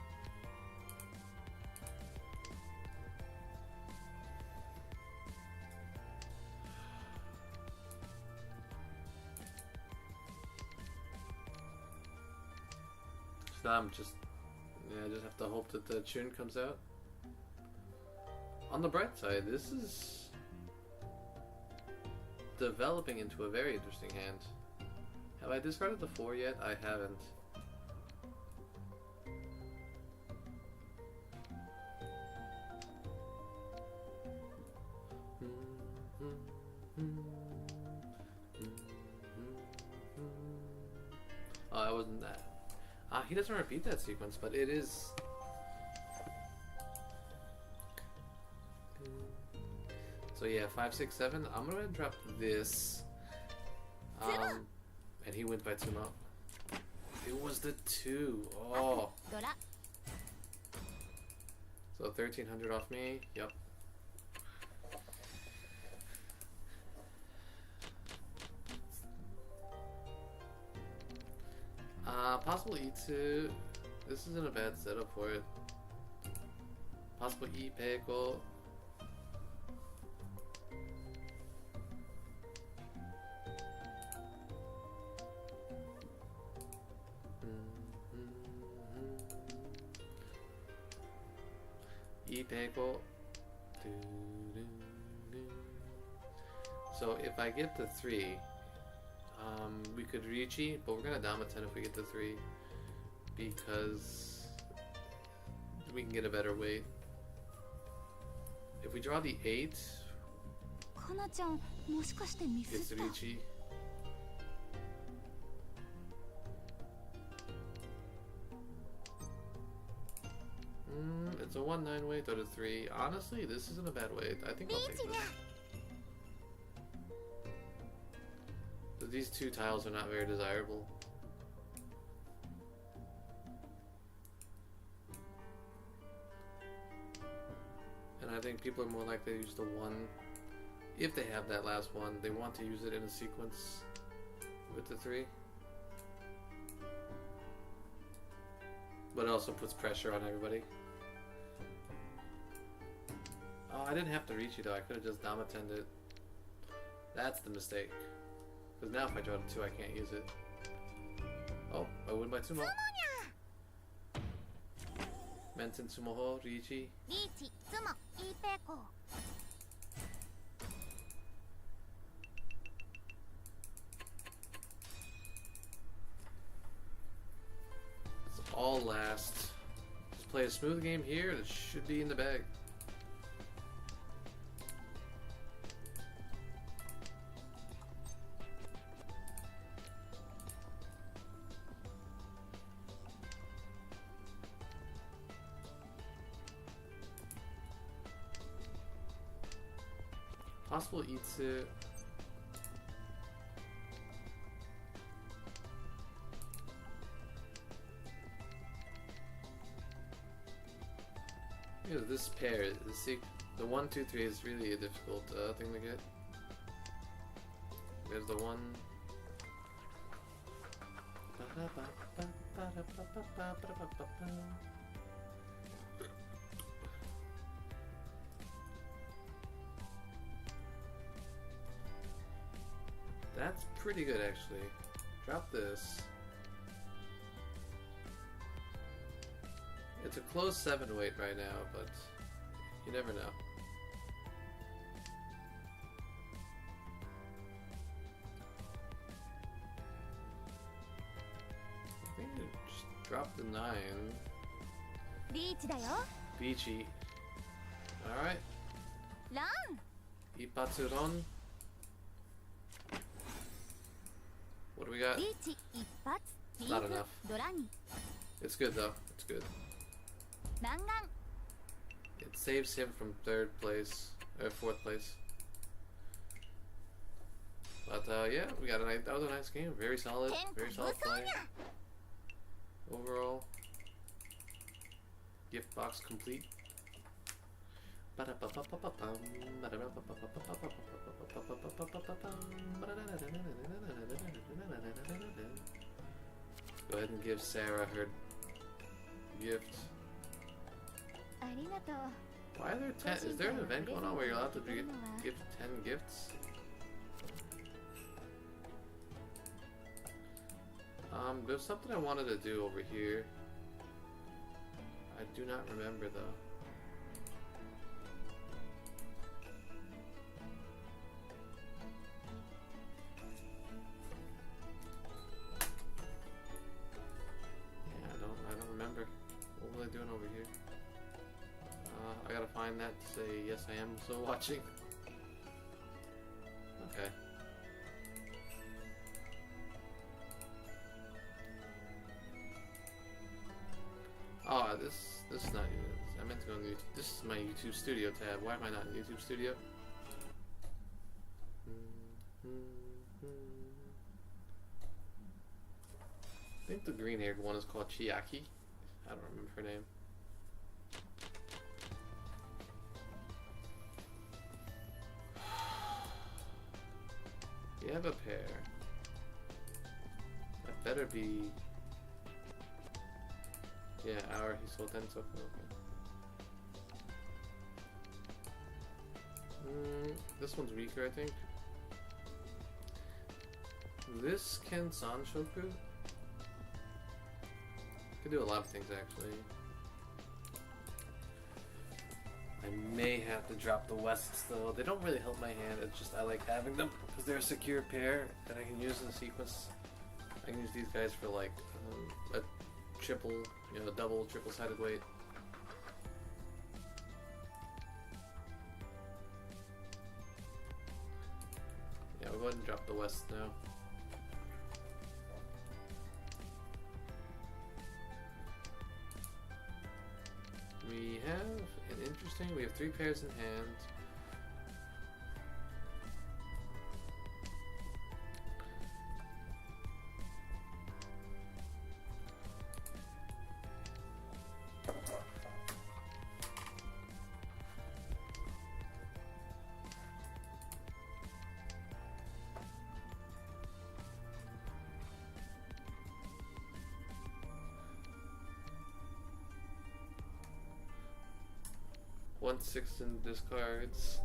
So now I'm just, I just have to hope that the tune comes out. On the bright side, this is developing into a very interesting hand. Have I discarded the 4 yet? I haven't. Oh, I wasn't that. He doesn't repeat that sequence, but it is. So yeah, 5, 6, 7. I'm gonna drop this. And he went by 2 up. It was the 2. Oh. So 1,300 off me. Yep. Possible E2. This isn't a bad setup for it. Possible E Peiko. E Peiko. So if I get the 3, we could Riichi, but we're gonna Dama 10 if we get the 3 because we can get a better weight. If we draw the 8, it's Riichi. It's a 1-9 weight or a 3. Honestly, this isn't a bad weight. I think I'll take this. But these 2 tiles are not very desirable. And I think people are more likely to use the 1. If they have that last one, they want to use it in a sequence with the 3. But it also puts pressure on everybody. Oh, I didn't have to reach you though. I could have just Damatended. That's the mistake. Because now if I draw to 2, I can't use it. Oh, I win by 2 more. Menten Sumoho, Riichi. リーチツモイーペコ It's all last. Just play a smooth game here and it should be in the bag. Possible Itsu. Because this pair, the 1, 2, 3 is really a difficult thing to get. There's the 1. That's pretty good actually. Drop this. It's a close 7 weight right now, but you never know. I think you just drop the 9. リーチだよ Beachy. Alright. ラン Ipatsuron. What do we got? リーチ一発リ Not ーフ enough. ドラに It's good though. It's good. 弾丸 It saves him from 3rd place, or 4th place. But yeah, we got that was a nice game. Very solid play. Overall, gift box complete. Go ahead and give Sarah her gift. ありがとう Why are there 10? Is there an event going on where you're allowed to give 10 gifts? There's something I wanted to do over here. I do not remember though. Yeah, I don't remember. What was I doing over here? I gotta find that to say yes I am still watching. Okay. Oh, this is not even. I meant to go on YouTube. This is my YouTube Studio tab. Why am I not in YouTube Studio? I think the green-haired one is called Chiaki. I don't remember her name. You have a pair. That better be. Yeah, our Hisoten Soku. Okay. This one's weaker, I think. This Ken Sanshoku could do a lot of things actually. I may have to drop the Wests though. They don't really help my hand. It's just I like having them because they're a secure pair that I can use in the sequence. I can use these guys for like a triple, double, triple-sided weight. Yeah, we'll go ahead and drop the West now. We have 3 pairs in hand. 1/6 in discards.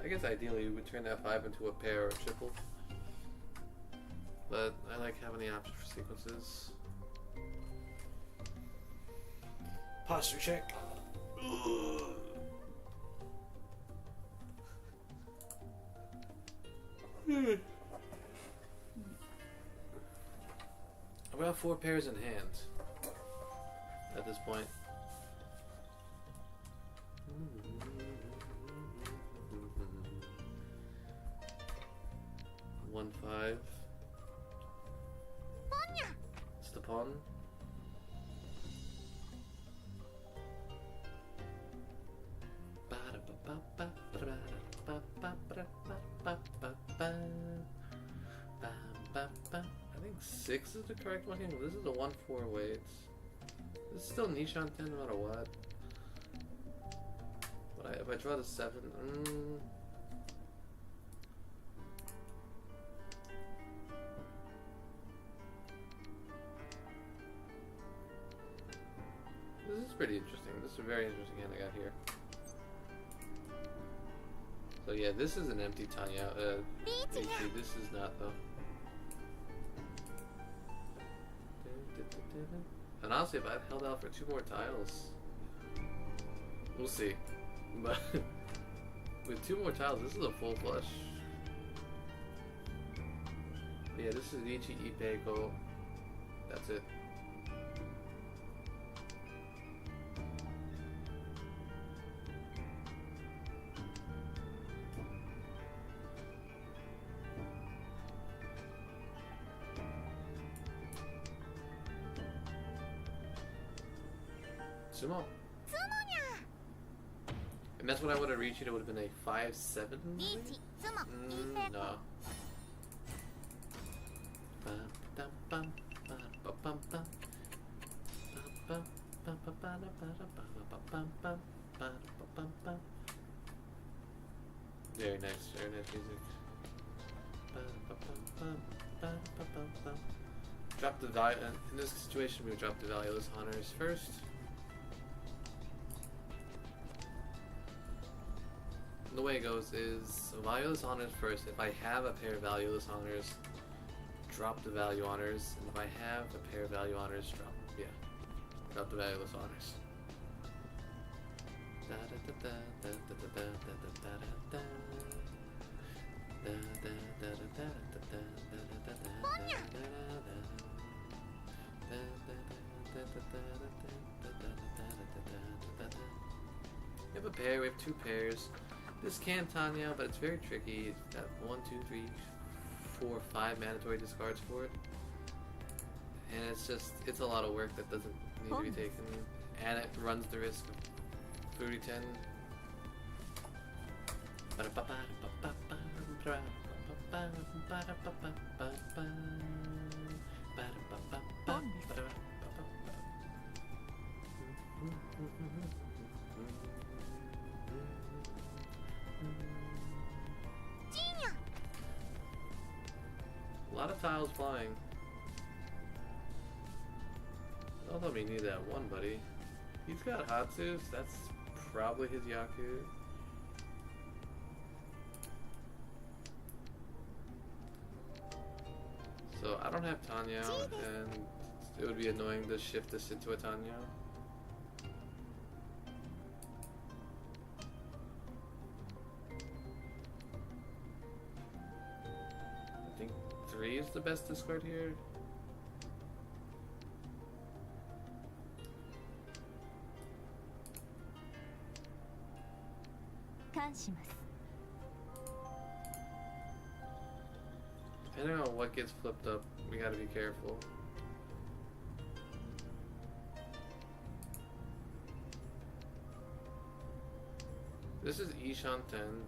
I guess ideally we would turn that 5 into a pair or a triple. But I like having the option for sequences. Posture check. About 4 pairs in hand at this point. 1/5. It's the pawn. I think 6 is the correct one here. This is a 1/4 weight. This is still niche on 10 no matter what. But if I draw the 7, this is pretty interesting. This is a very interesting hand I got here. So yeah, this is an empty Tanya. This is not though. And honestly, if I'd held out for 2 more tiles, we'll see. But with 2 more tiles, this is a full flush. But yeah, this is Ichi Ippei Go. That's it. Sumo. And that's what I would have reached. It would have been a 5/7. No. Very nice music. Drop the value. In this situation, we would drop the valueless honors first. The way it goes is valueless honors first. If I have a pair of valueless honors, drop the value honors. And if I have a pair of value honors, drop the valueless honors. We have a pair, we have 2 pairs. This can Tanya, but it's very tricky. It's got 1, 2, 3, 4, 5 mandatory discards for it. And it's a lot of work that doesn't need to be taken. And it runs the risk of Fruity 10. A lot of tiles flying. Don't let me need that one, buddy. He's got Hatsus. That's probably his Yaku. So I don't have Tanya, and it would be annoying to shift this into a Tanya. I think 3 is the best discard here. Depending on what gets flipped up, we gotta be careful. This is Ishan 10.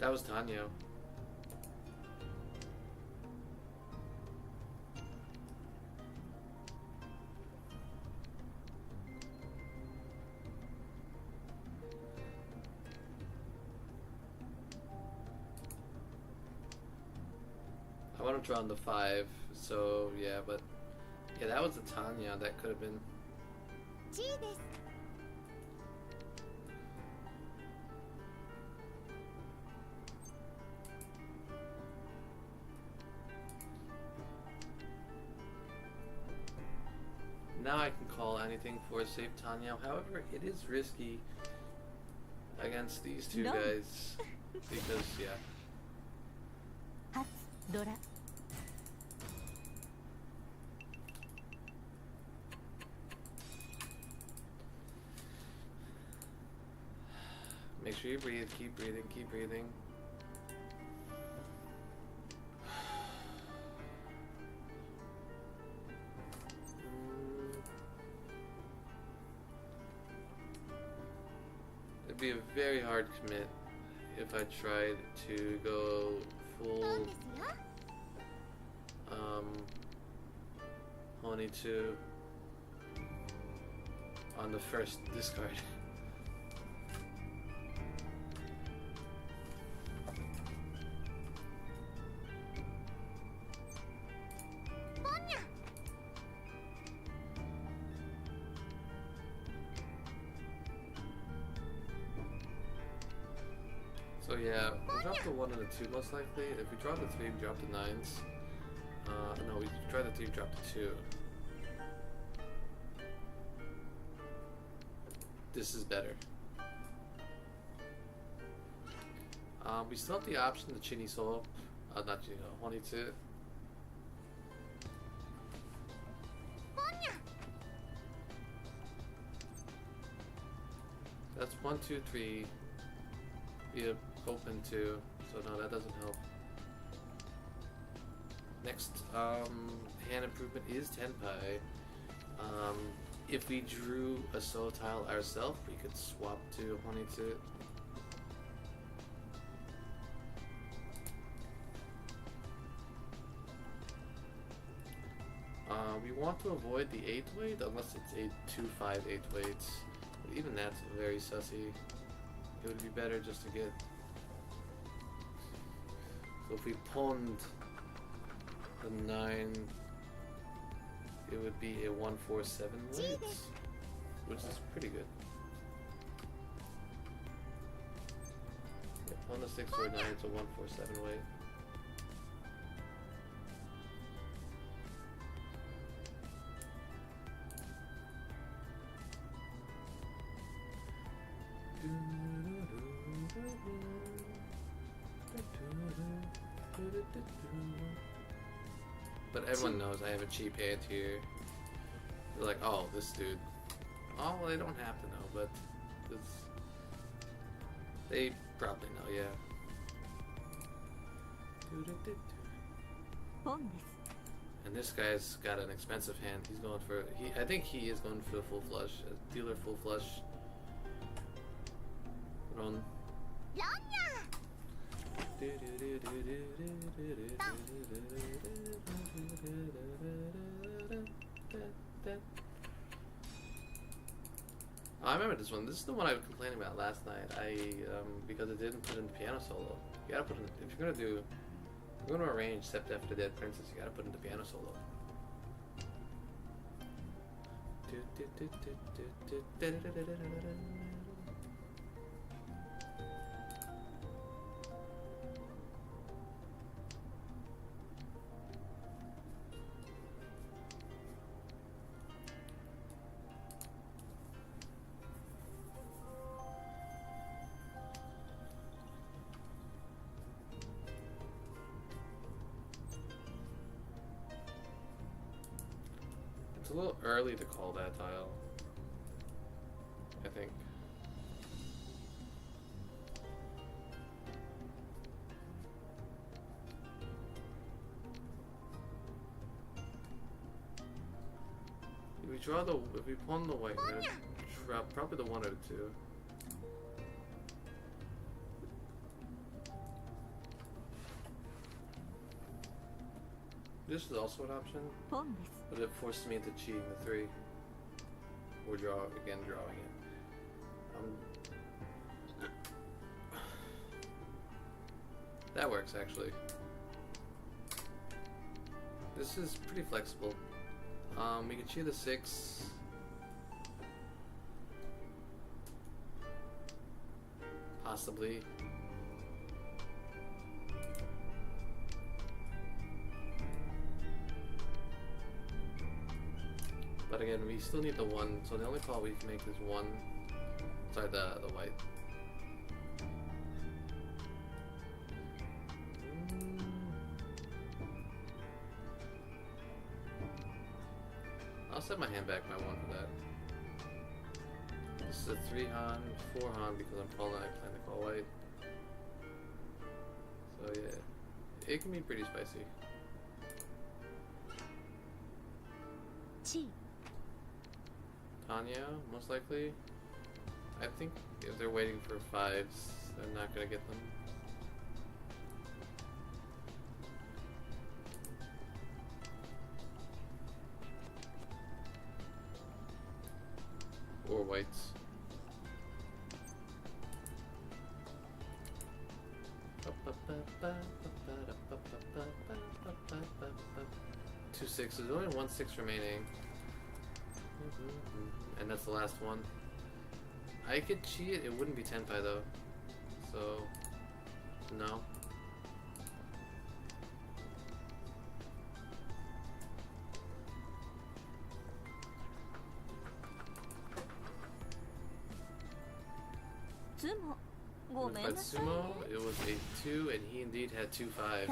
That was Tanya. I want to draw on the 5, so yeah, but yeah, that was a Tanya. That could have been. G です。 Now I can call anything for a safe Tanya. However, it is risky against these two No. guys because yeah. 初ドラ。 Make sure you breathe. Keep breathing. Keep breathing. It'd be a very hard commit if I tried to go そう full ですよ。 Honey 2 on the first discard. So yeah, we drop the 1 and the 2 most likely. If we draw the 3, we drop the 9s. No, we try the 3, drop the 2. This is better. We still have the option to Chinny Soul. Not Chinny, Honey 2. That's 1, 2, 3. Be open to, so no, that doesn't help. Next, hand improvement is Tenpai. If we drew a soul tile ourselves, we could swap to Honitsu. We want to avoid the 8 weight unless it's a 2-5 8 weights. But even that's very sussy. It would be better just to get. So if we pawned the 9, it would be a 1-4-7 weight, which is pretty good. Yeah, pawn the 6-4-9, it's a 1-4-7 weight. But everyone knows I have a cheap hand here. They're like, oh, this dude. Oh, well, they don't have to know, but they probably know, yeah. ポンです。 And this guy's got an expensive hand. He's going for. I think he is going for the full flush. A dealer full flush. Run. ランニャー。 I remember this one. This is the one I was complaining about last night. Because it didn't put in the piano solo. You gotta put in. If you're gonna arrange Sept After the Dead Princess, you gotta put in the piano solo. It's a little early to call that tile, I think. If we pawn the white, we're gonna drop probably the 1 or 2. This is also an option, ポンです。 but it forces me into cheating the 3. Or drawing it. That works actually. This is pretty flexible. We could cheat the 6. Possibly. But again, we still need the 1, so the only call we can make is 1. Sorry, the white. I'll set my hand back by 1 for that. This is a 3 Han, 4 Han because I'm calling. I plan to call white. So yeah, it can be pretty spicy. Chi. Tanya, most likely. I think if they're waiting for 5s, they're not gonna get them. Or whites. Two 6s. There's only 1 6 remaining. And that's the last one. I could cheat. It wouldn't be tenpai though. So, no. But Sumo, it was a 2, and he indeed had 2 5s.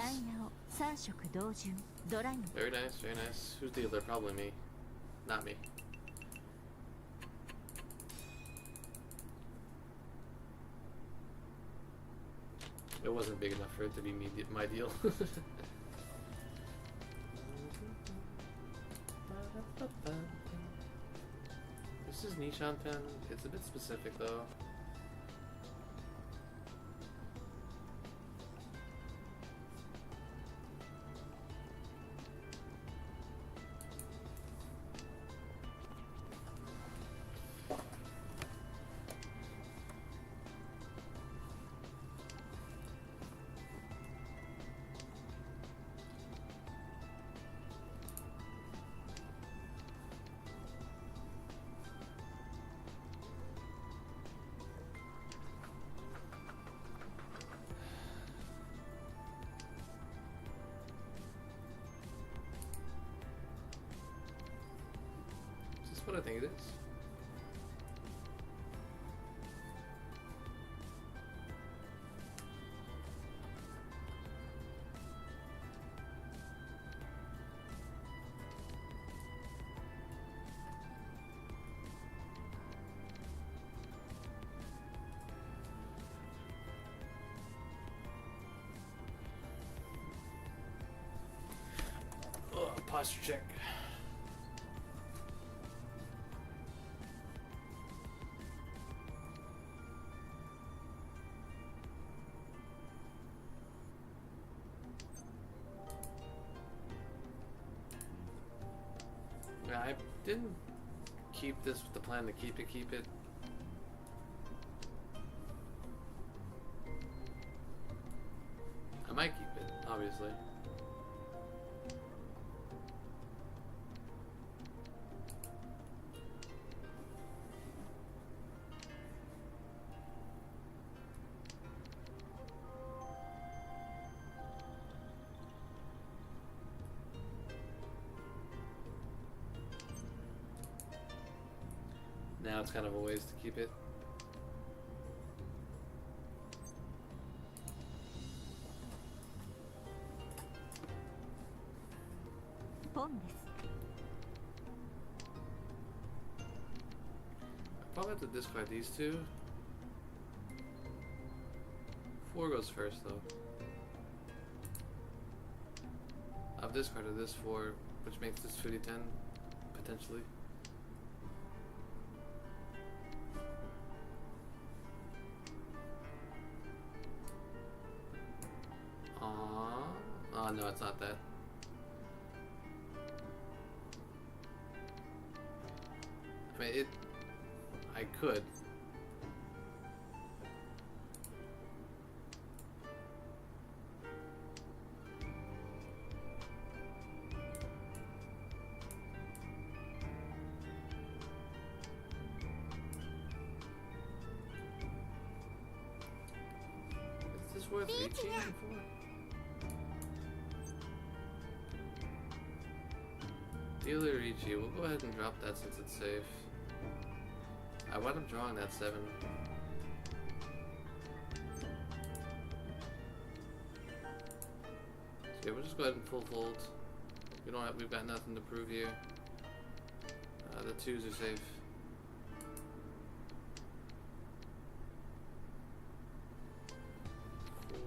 Very nice, very nice. Who's dealer? Probably me. Not me. It wasn't big enough for it to be my deal. This is Nishan pen. It's a bit specific though. What I think it is. Oh, posture check. I didn't keep this with the plan to keep it. I might keep it, obviously. Now it's kind of a waste to keep it. I probably have to discard these 2. 4 goes first though. I've discarded this 4, which makes this 50-10 potentially. Oh no, it's not that. I mean, I could. worth reaching for? Dealer Ichi, we'll go ahead and drop that since it's safe. I wound up drawing that 7. So yeah, we'll just go ahead and full fold. We've got nothing to prove here. The 2s are safe. 4.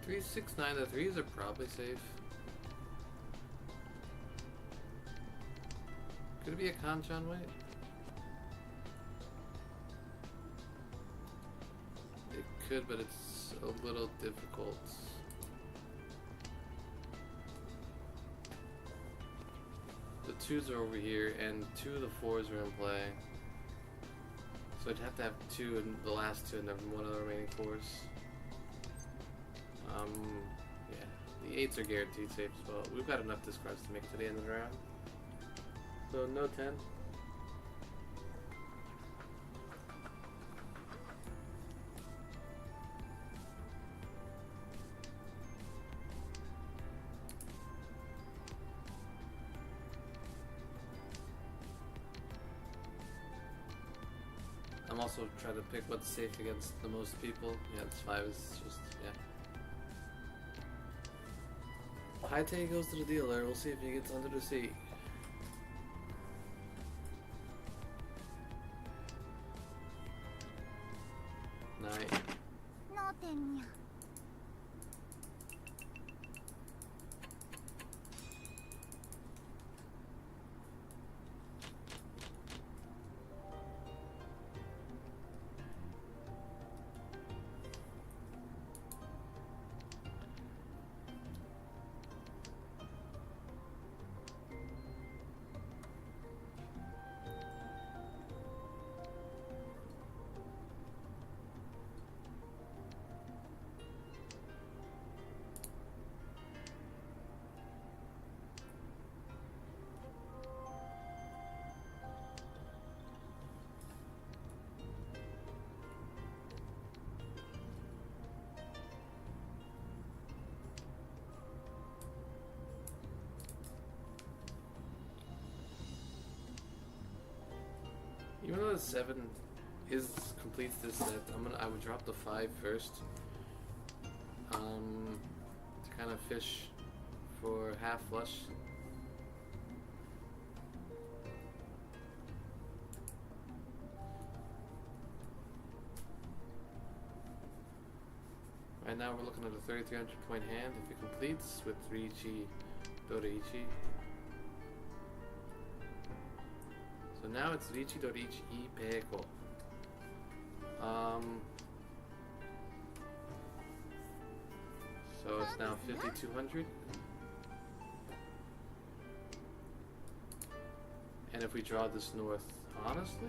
3, 6, 9. The 3s are probably safe. Could it be a Kanchan weight? It could, but it's a little difficult. The 2s are over here, and 2 of the 4s are in play. So I'd have to have 2 in the last 2 and then 1 of the remaining 4s. Yeah, the 8s are guaranteed safe as well. We've got enough discards to make it to the end of the round. So no 10. I'm also trying to pick what's safe against the most people. Yeah, this 5 is just, yeah. High take goes to the dealer. We'll see if he gets under the seat. 9. 脳天にゃ Even though the 7 completes this set, I would drop the 5 first. To kind of fish for half flush. Right now we're looking at a 3,300 point hand if it completes with Riichi, Doriichi. So now it's Riichi, Doriichi, Peiko. So it's now 5,200. And if we draw this north, honestly,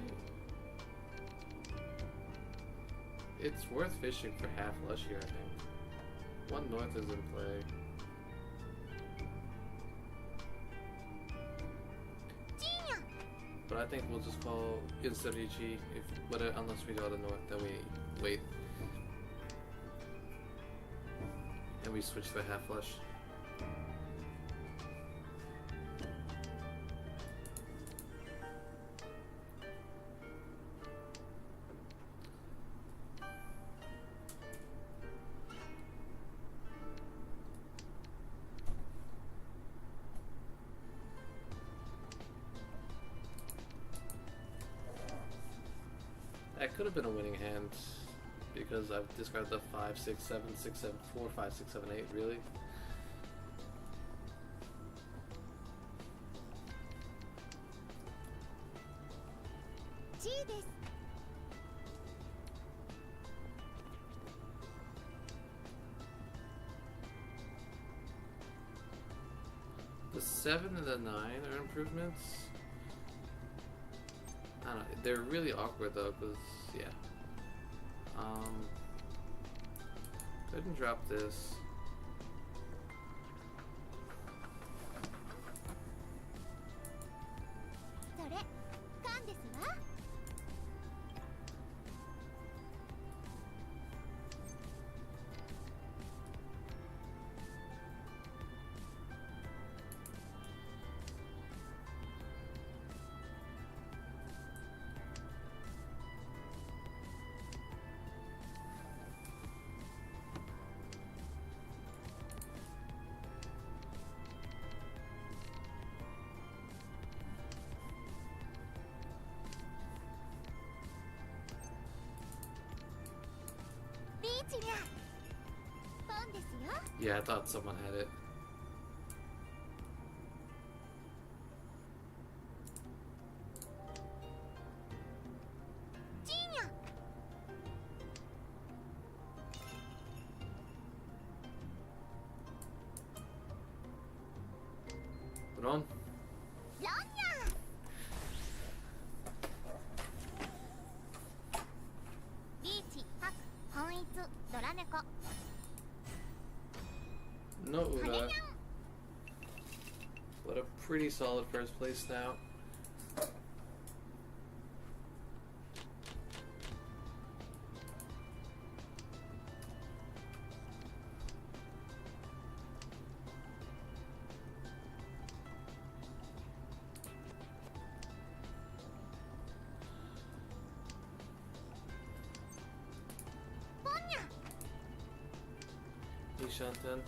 it's worth fishing for half flush here, I think. 1 north is in play. But I think we'll just call instead Ichi unless we draw the north, then we wait. And we switch to half flush. That could have been a winning hand because I've discarded the 5, 6, 7, 6, 7, 4, 5, 6, 7, 8, really. The 7 and the 9 are improvements. I don't know, they're really awkward though, because, yeah. Go ahead and drop this. Yeah, I thought someone had it. Put on. No Una. What a pretty solid first place now. Shantan.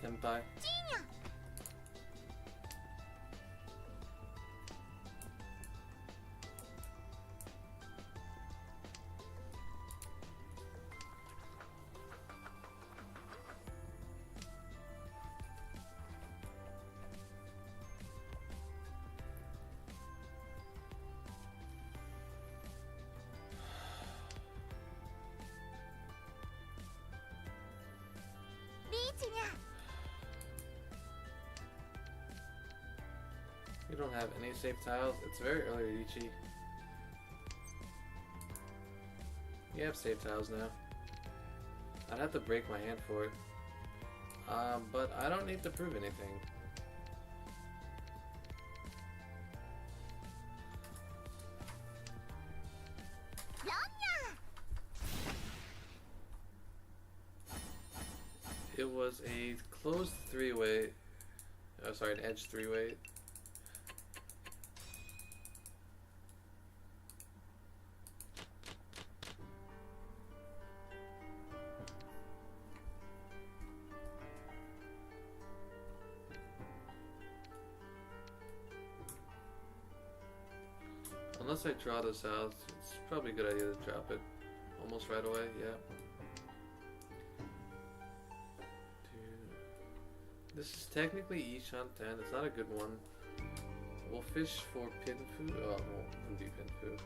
Senpai. You don't have any safe tiles? It's very early, Ichi. You have safe tiles now. I'd have to break my hand for it. But I don't need to prove anything. It was a closed three-way. Oh, sorry, an edge three-way. Unless I draw this out, it's probably a good idea to drop it almost right away, yeah. This is technically each on 10, it's not a good one. We'll fish for pin food. Oh, no, it wouldn't be pin food.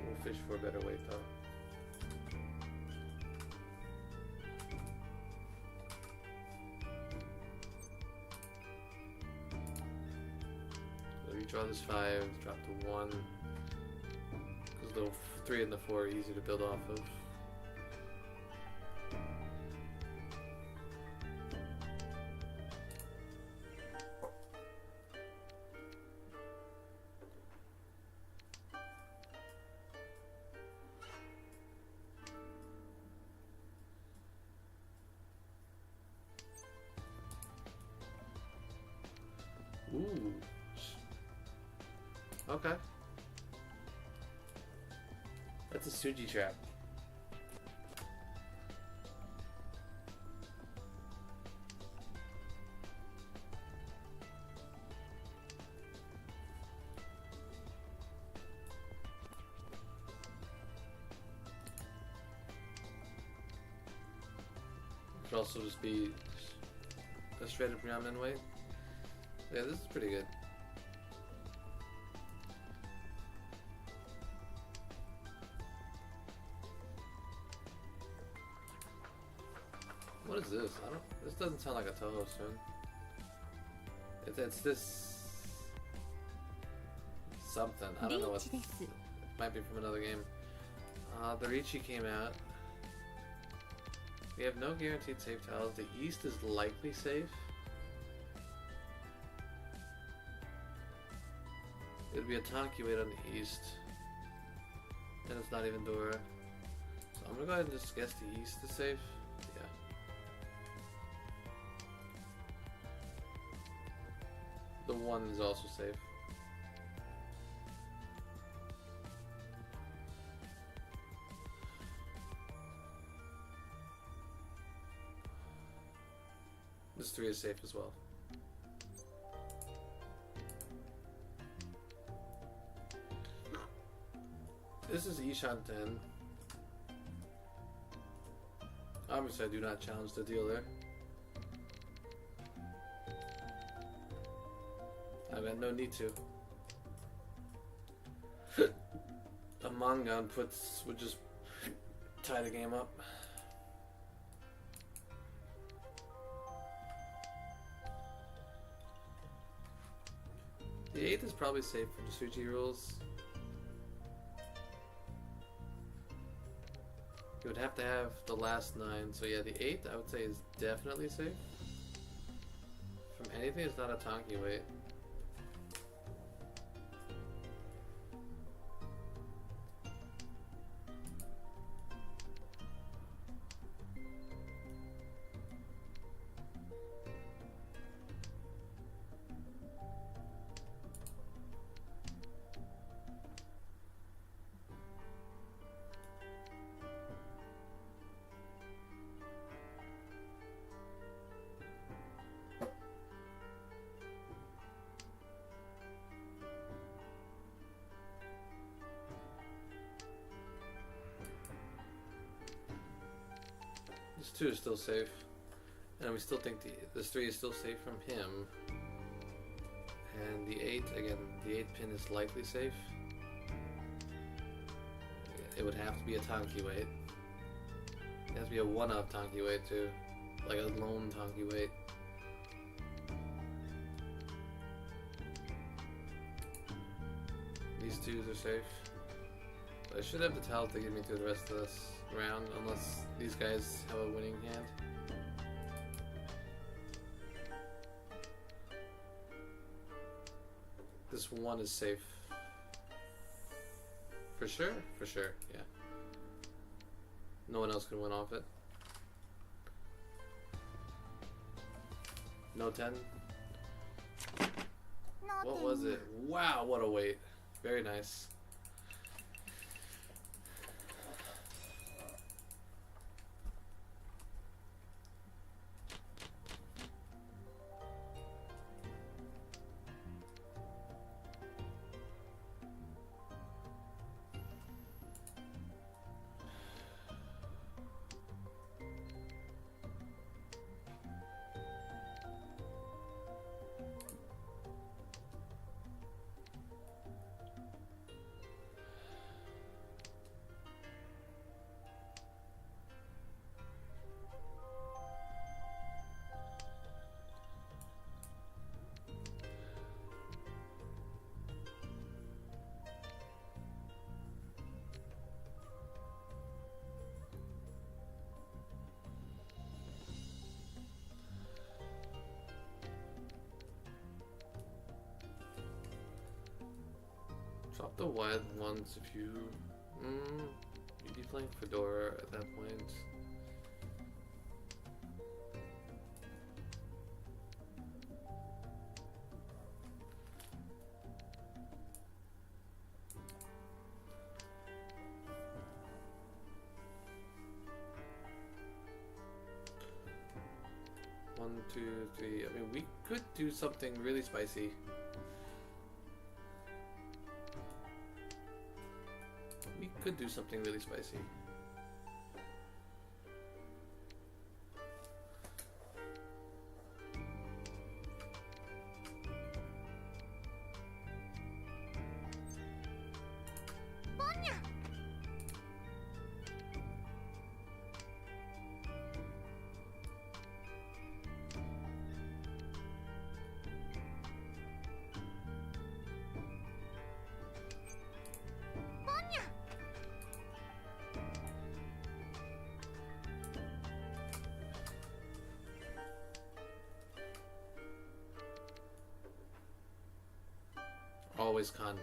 We'll fish for a better weight though. So you draw this 5, drop the 1. Because the 3 and the 4 are easy to build off of. Ooh. Okay. That's a Suji trap. It could also just be a straight up ramen weight. Yeah, this is pretty good. What is this? I don't. This doesn't sound like a Toho soon. It's this something. I don't know what. It might be from another game. The Riichi came out. We have no guaranteed safe tiles. The East is likely safe. It'd be a Tanki weight on the East. And it's not even Dora. So I'm gonna go ahead and just guess the East is safe. Yeah. The 1 is also safe. This 3 is safe as well. this is Ishan 10. Obviously, I do not challenge the dealer. I've got no need to. A Mangan puts would just tie the game up. The 8th is probably safe for the Suji rules. You would have to have the last 9, so yeah, the 8th I would say is definitely safe. From anything, it's not a Tonki weight. This 2 is still safe, and we still think this 3 is still safe from him. And the 8, again, the 8th pin is likely safe. It would have to be a Tonki weight. It has to be a one-up Tonki weight too, like a lone Tonki weight. These 2s are safe. I should have the towel to get me through the rest of this round, unless these guys have a winning hand. This 1 is safe. For sure? For sure, yeah. No one else can win off it. No 10? What was it? Wow, what a weight. Very nice. Drop the wide ones if you... you'd be playing Fedora at that point. One, two, three. I mean, we could do something really spicy. We could do something really spicy. Always con.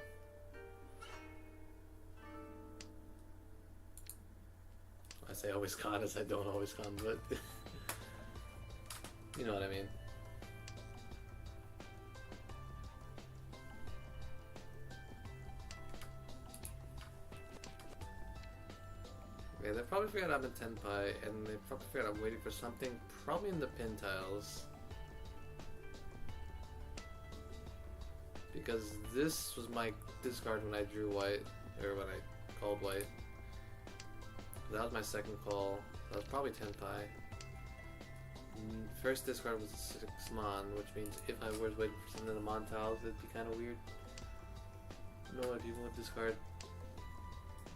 I say always con as I don't always con, but you know what I mean. Okay, they probably figured I'm in Tenpai, and they probably figured I'm waiting for something, probably in the pin tiles. Because this was my discard when I drew white, or when I called white. That was my second call. That was probably 10 pi. First discard was a 6 mon, which means if I was waiting for something in the mon tiles, it'd be kind of weird. No, people would discard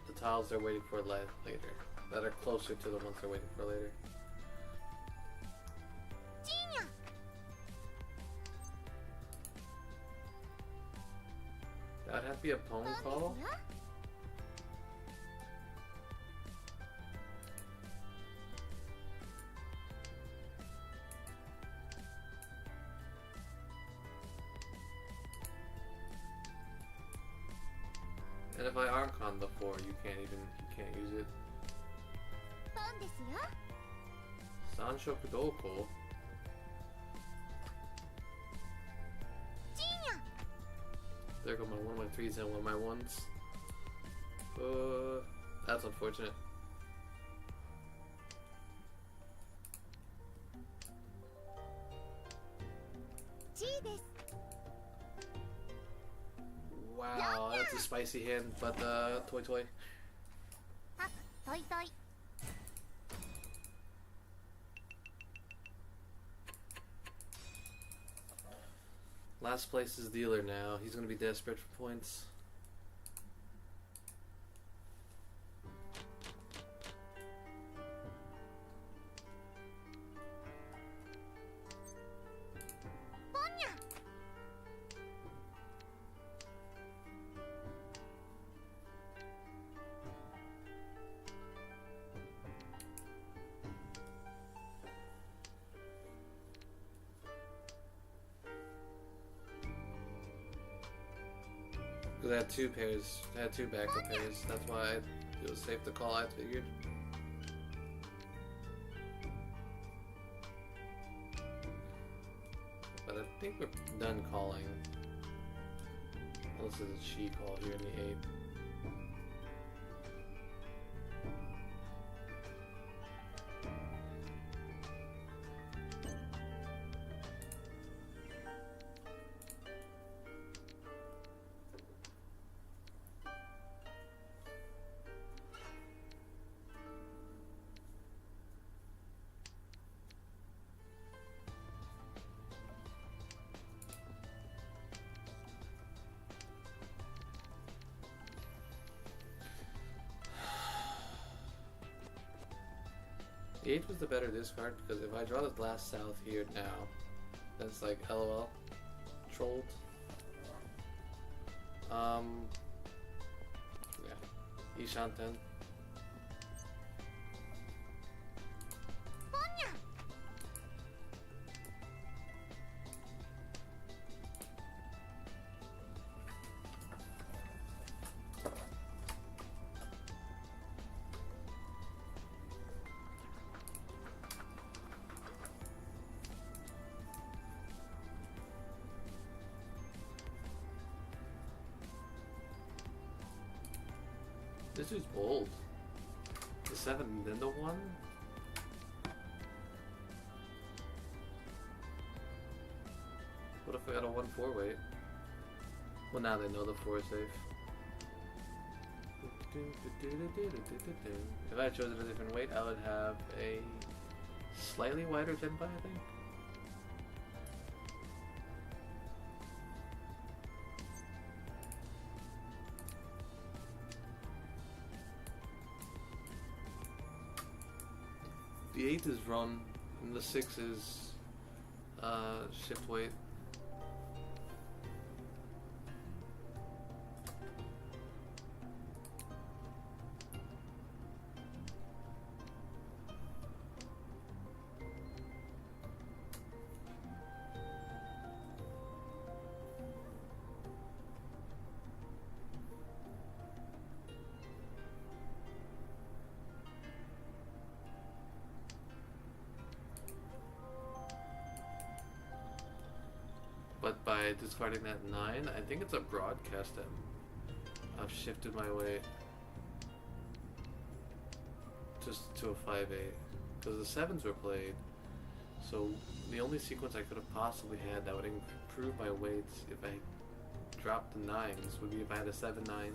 the tiles they're waiting for later, that are closer to the ones they're waiting for later. That'd have to be a pwn call. And if I arc on the 4, you can't use it. Sanshoku. There go my 1 of my 3s and 1 of my 1s. That's unfortunate. Wow, that's a spicy hand, but toy. Last place is dealer now. He's gonna be desperate for points. Because I had 2 pairs, I had 2 backup pairs, that's why it was safe to call, I figured. But I think we're done calling. Unless there's a she call here in the 8. The 8 was the better discard because if I draw the last south here now, that's like LOL. Trolled. Yeah. Ishanten. This dude's bold. The 7 and then the 1? What if I got a 1-4 weight? Well, now they know the 4 is safe. If I had chosen a different weight, I would have a slightly wider Tenpai, I think. The 8 is run, and the 6 is shift weight. But by discarding that 9, I think it's a broadcast that I've shifted my weight just to a 5-8 because the 7s were played. So the only sequence I could have possibly had that would improve my weights if I dropped the 9s would be if I had a 7-9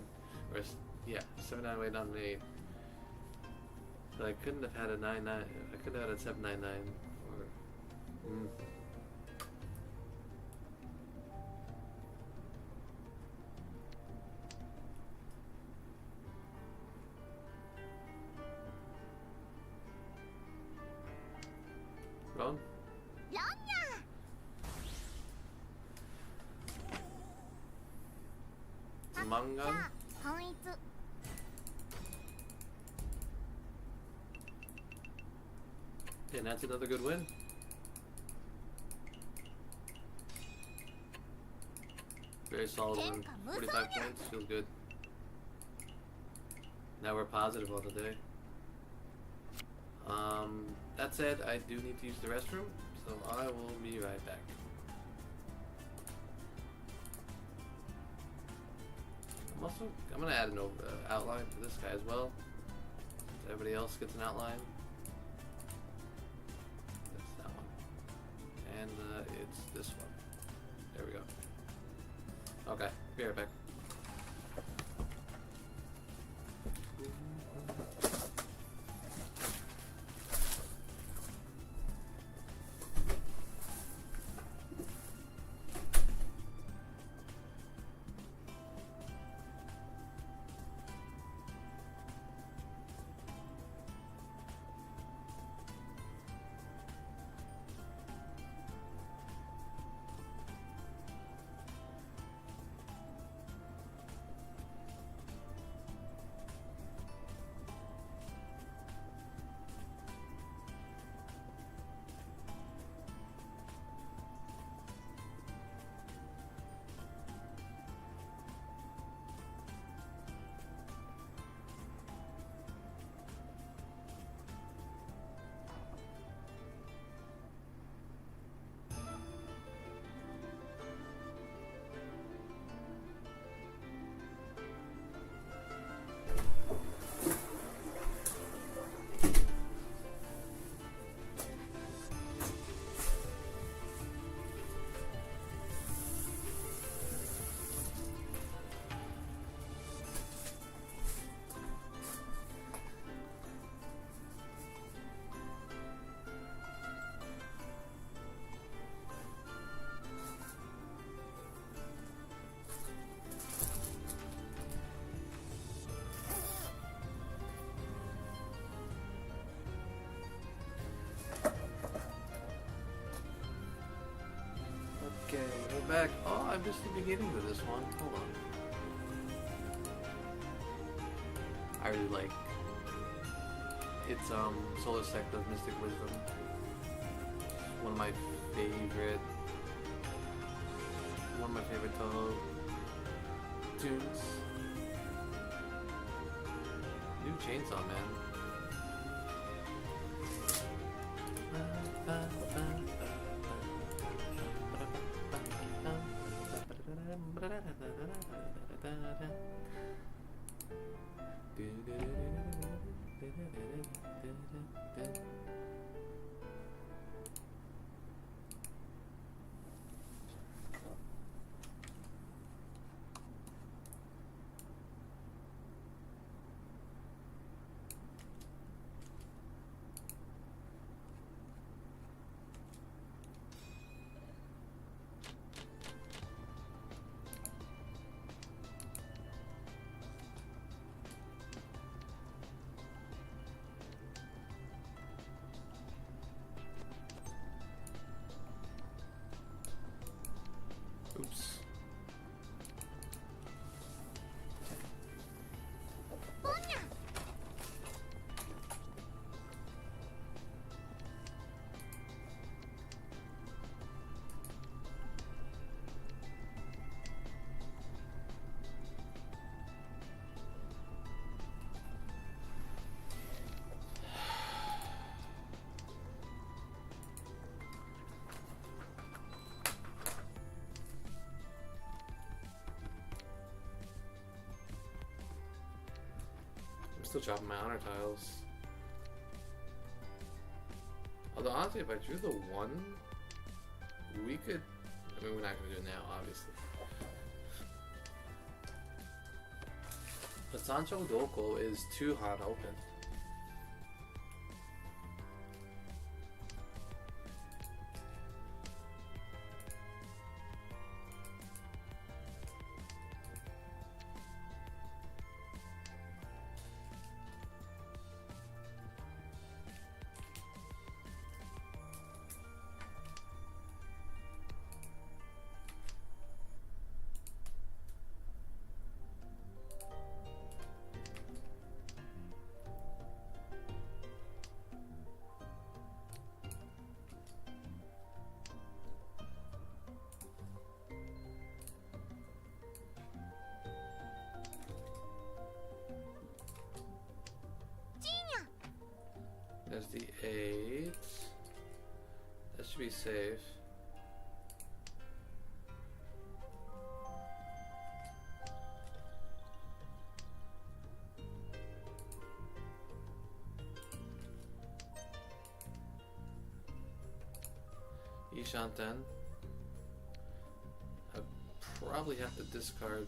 or Yeah, 798 on an 8. But I couldn't have had a 99. I could have had a 799 or. Wrong? Mangan? Yeah, and that's another good win. Very solid win. 45 points, feels good. Now we're positive all the day. That said, I do need to use the restroom, so I will be right back. I'm gonna add an outline to this guy as well. So everybody else gets an outline. That's that one. And it's this one. There we go. Okay, be right back. Okay, we're back. Oh, I missed the beginning of this one. Hold on. I really like it's Solar Sect of Mystic Wisdom. One of my favorite Toho tunes. New Chainsaw Man. Oops. Still chopping my honor tiles. Although honestly, if I drew the 1, we could. I mean, we're not gonna do it now, obviously. A Sancho Doko is 2 Han open. There's the 8. That should be safe. Ishanten. I probably have to discard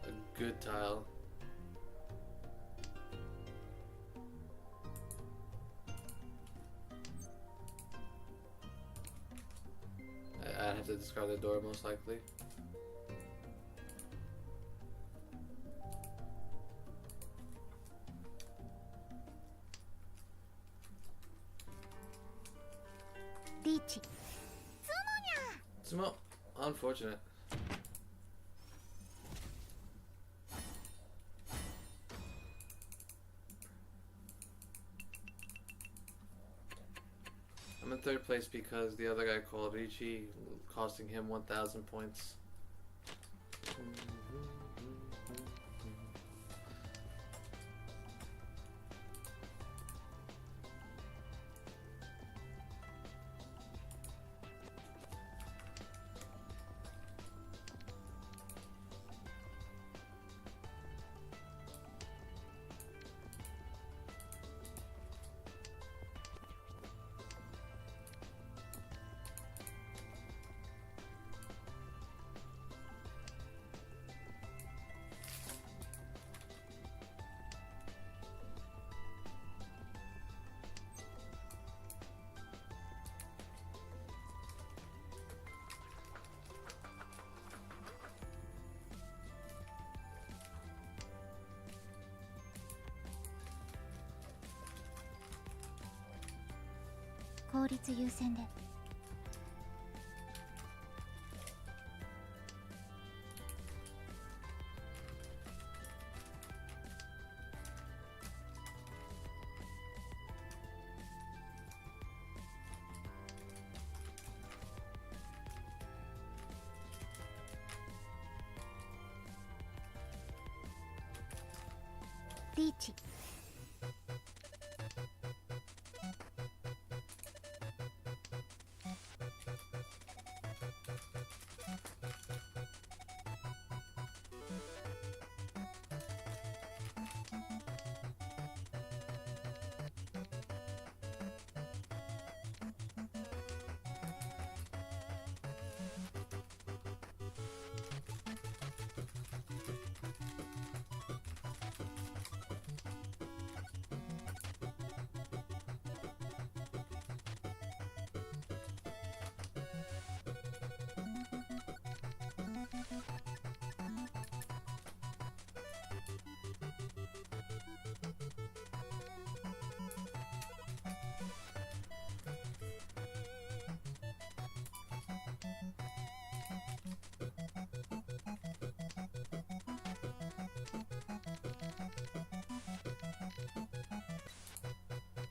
a good tile. I'd have to discard the door most likely. Tsumo. Unfortunate. I'm in 3rd place because the other guy called Ricci, costing him 1,000 points. Peach.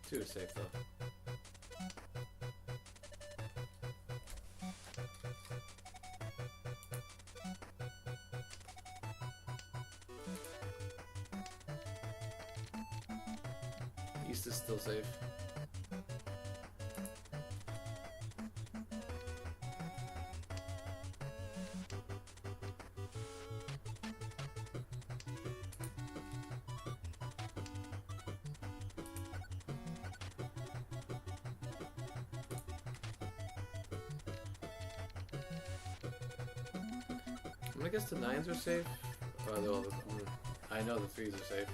Two is safe though. East is still safe. I guess the 9s are safe. Oh, they're all the, I know the 3s are safe.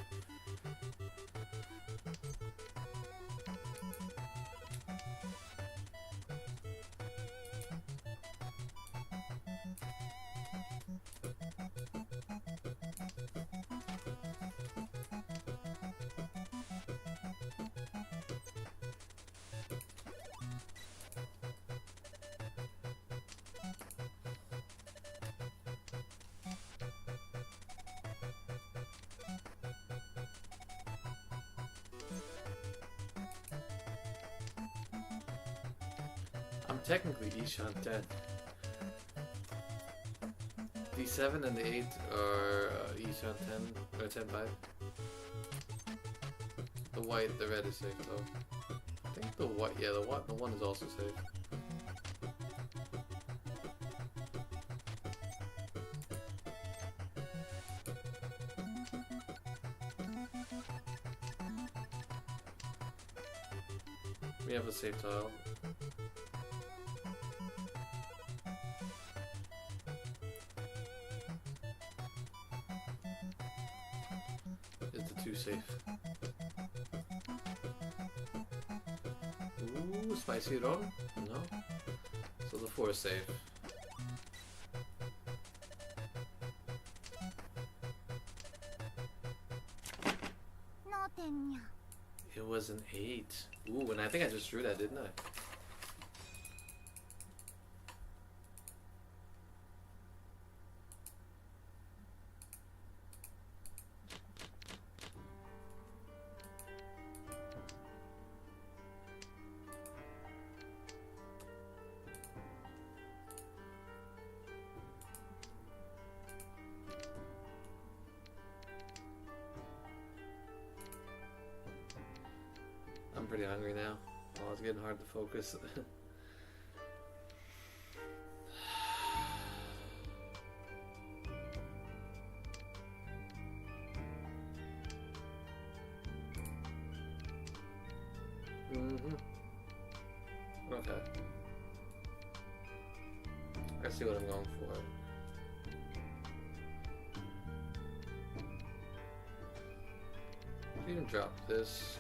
I'm technically Ishan 10. D7 and the 8 are Ishan 10 or 10-5. The white, the red is safe though. I think the white, yeah, the 1 is also safe. We have a safe tile. Is the 2 safe? Ooh, spicy wrong? No. So the 4 is safe. It was an 8. Ooh, and I think I just drew that, didn't I? I'm pretty hungry now. Oh, it's getting hard to focus. Okay. I see what I'm going for. You can drop this.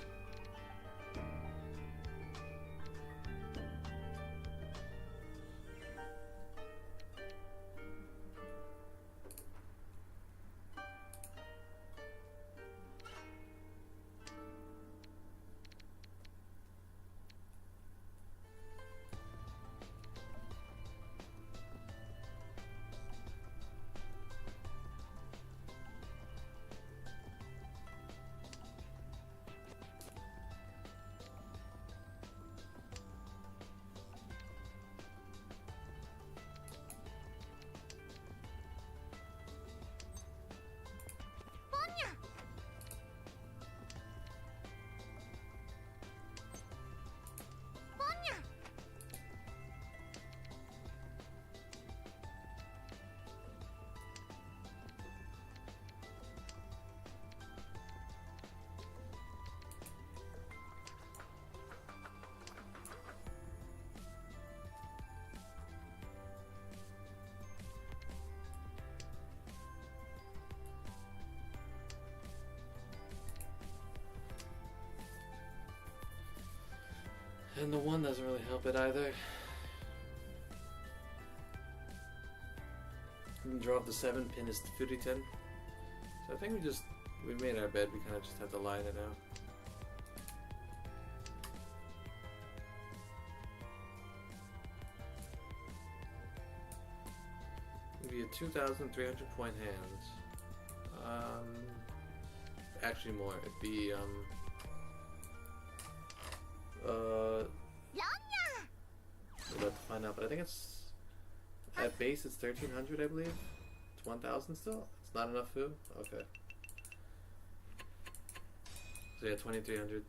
And the 1 doesn't really help it either. Draw off the 7, pin is 50-10. So I think we made our bed, we kind of just have to line it out. It'd be a 2,300 point hands. Actually more, it'd be we'll have to find out, but I think it's at base it's 1,300, I believe. It's 1,000 still. It's not enough food. Okay. So yeah, 2,300.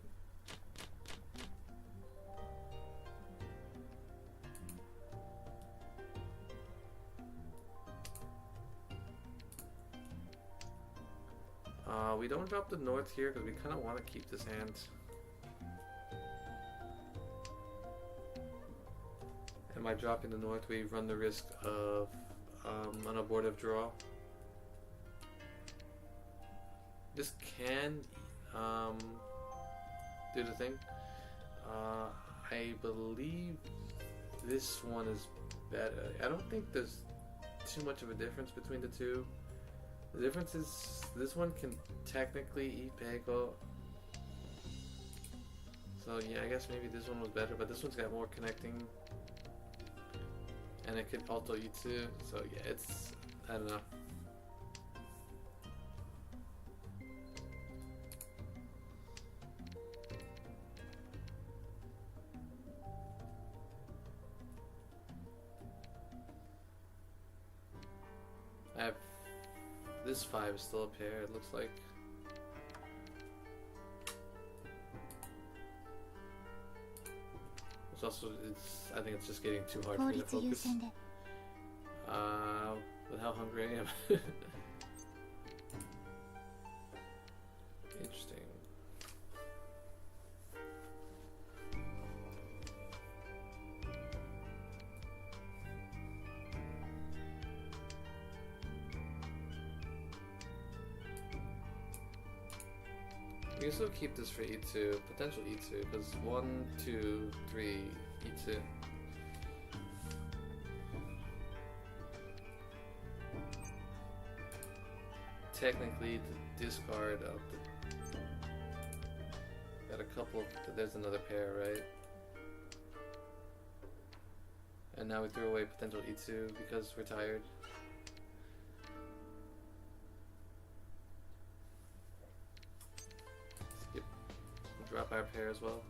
We don't drop the north here because we kind of want to keep this hand. And by dropping the north, we run the risk of an abortive draw. can do the thing. I believe this one is better. I don't think there's too much of a difference between the two. The difference is this one can technically eat Peko. So yeah, I guess maybe this one was better, but this one's got more connecting. And it could auto eat too. So yeah, it's, I don't know. I have this 5 is still a pair, it looks like. It's also, I think it's just getting too hard for me to focus. With how hungry I am. Interesting. You can still keep this for E2, potential E2, because 1, 2, 3, E2. Technically, the discard of the... Got a couple, there's another pair, right? And now we threw away potential E2 because we're tired. Skip. Drop our pair as well.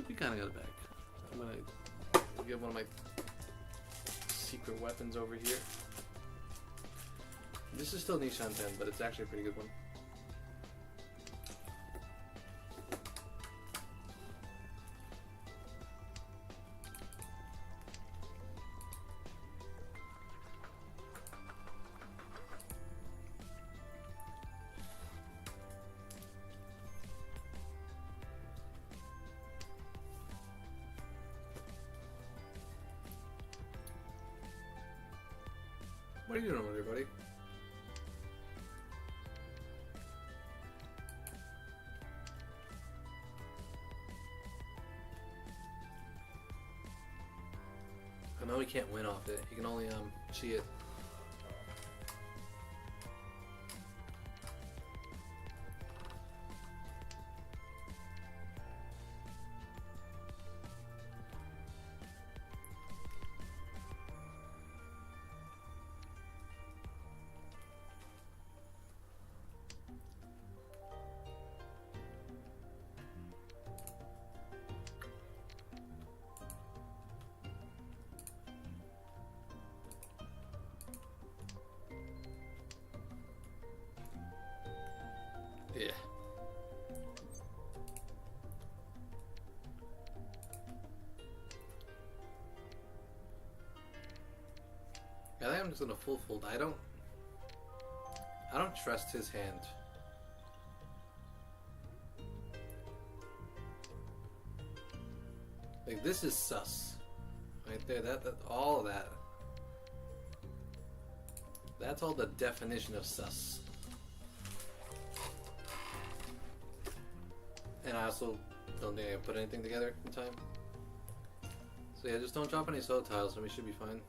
We kind of got it back. I'm gonna get one of my secret weapons over here. This is still Nishan 10, but it's actually a pretty good one. What are you doing over there, buddy? I know we can't win off it. You can only cheat it. Yeah. I think I'm just gonna full fold. I don't trust his hand. Like, this is sus. Right there, that all of that. That's all the definition of sus. And I also don't think I can put anything together in time. So yeah, just don't drop any soul tiles and we should be fine.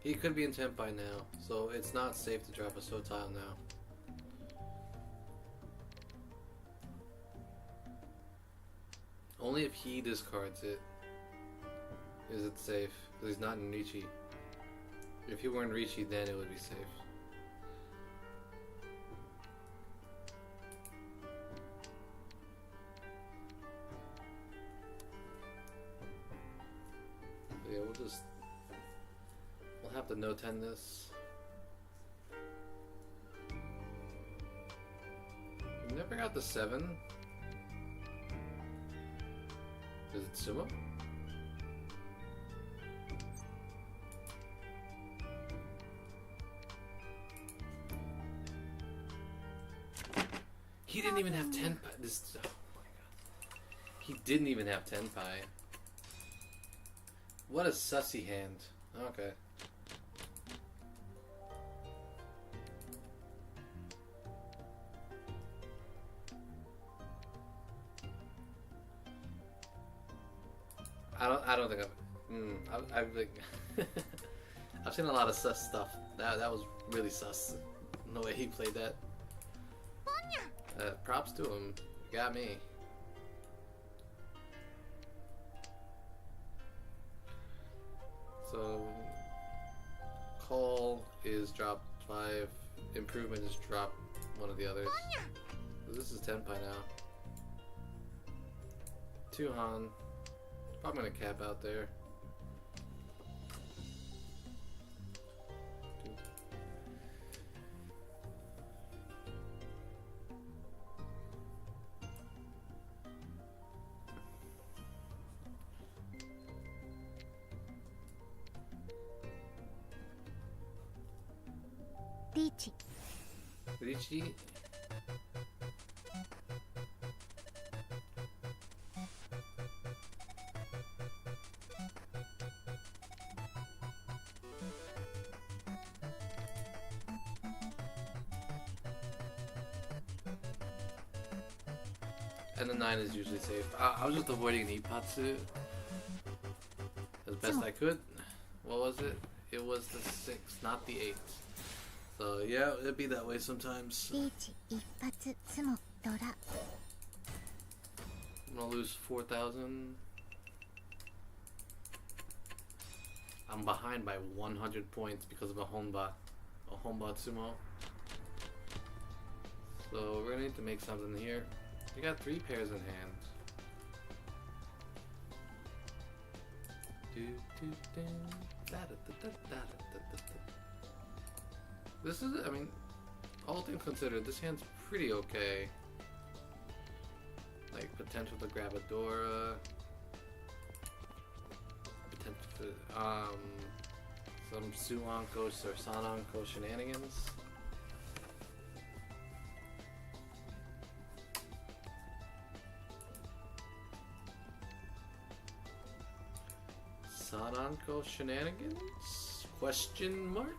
He could be in temp by now, so it's not safe to drop a soul tile now. Only if he discards it is it safe, because he's not in Richi. If he were in Richi, then it would be safe. Yeah, we'll have to no 10 this. We never got the 7. Is it Sumo? He didn't even have Tenpai. This. Oh my god. He didn't even have Tenpai. What a sussy hand. Okay. I don't think I've like I've seen a lot of sus stuff. That was really sus. The way he played that. Props to him. Got me. So Call is drop 5. Improvement is drop one of the others. So this is Tenpai now. 2 Han. Probably gonna cap out there. Richie. And the 9 is usually safe. I was just avoiding an Ipatsu as best I could. What was it? It was the 6, not the 8. So yeah, it'd be that way sometimes. I'm gonna lose 4,000. I'm behind by 100 points because of a Honba Sumo. So we're gonna need to make something here. We got 3 pairs in hand. This is, I mean, all things considered, this hand's pretty okay. Like, potential to grab a Dora. Potential for, some Suanko or Sananko shenanigans. Sananko shenanigans? Question mark?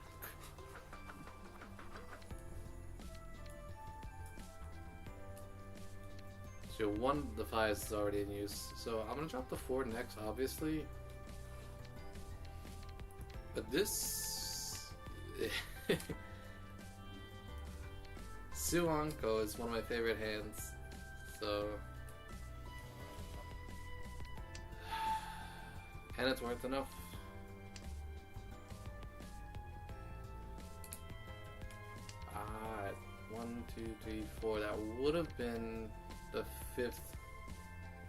So one of the 5s is already in use. So I'm gonna drop the 4 next, obviously. But this Suanko is one of my favorite hands. So and it's worth enough. Alright, 1, 2, 3, 4. That would have been the 5th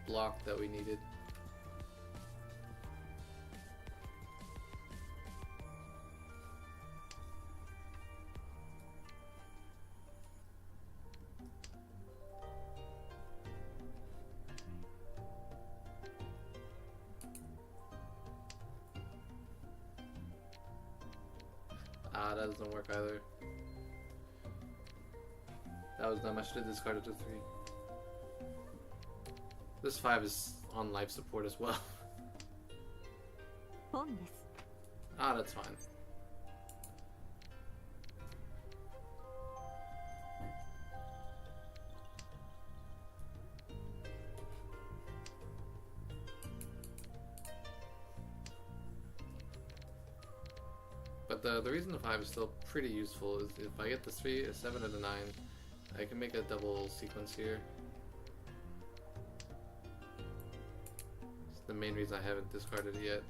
block that we needed. That doesn't work either. That was dumb. I should have discarded the 3. This 5 is on life support as well. That's fine. But the reason the 5 is still pretty useful is if I get the 3, a 7, and a 9, I can make a double sequence here. It's the main reason I haven't discarded it yet.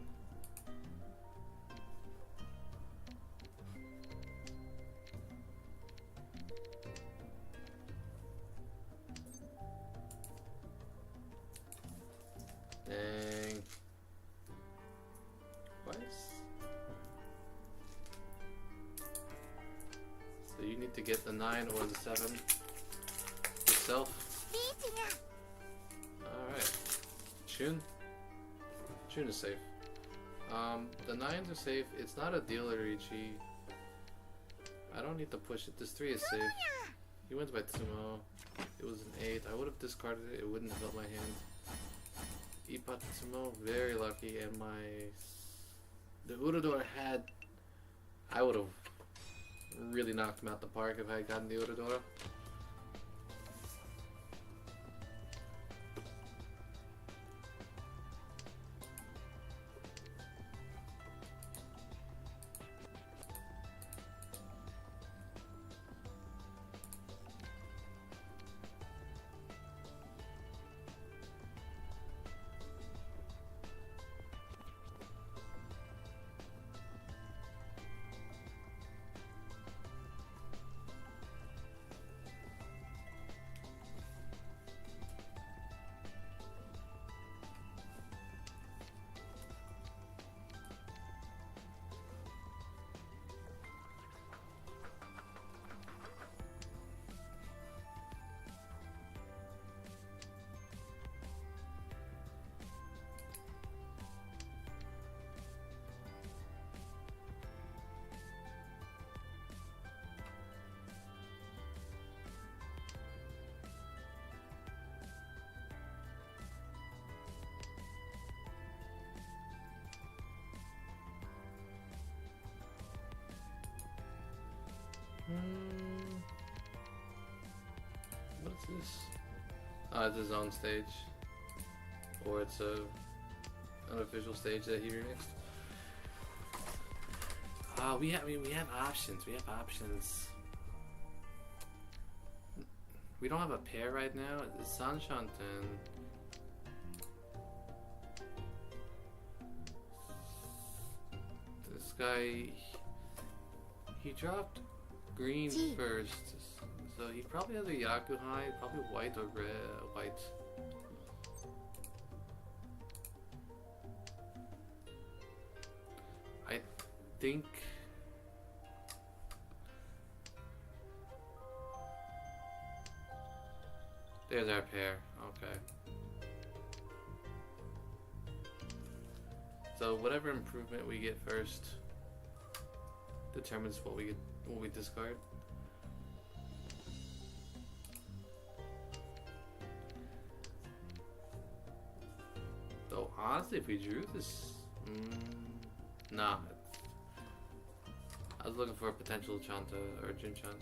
Dang. Twice? So you need to get the 9 or the 7 yourself. Alright. Shun? Shun is safe. The 9s are safe. It's not a deal or Ichi. I don't need to push it. This 3 is safe. He wins by Tsumo. It was an 8. I would have discarded it. It wouldn't have helped my hand. Ipatsumo, very lucky, and the Urador had. I would have really knocked him out the park if I had gotten the Urador. What is this? It's his own stage. Or it's a unofficial stage that he remixed. We have options. We have options. We don't have a pair right now. It's Sanshanten. This guy, he dropped green first, so he probably has a Yakuhai, probably white or red, white. I think there's our pair. Okay. So whatever improvement we get first determines what we discard. Though honestly, if we drew this, nah. I was looking for a potential Chanta or Jinchan.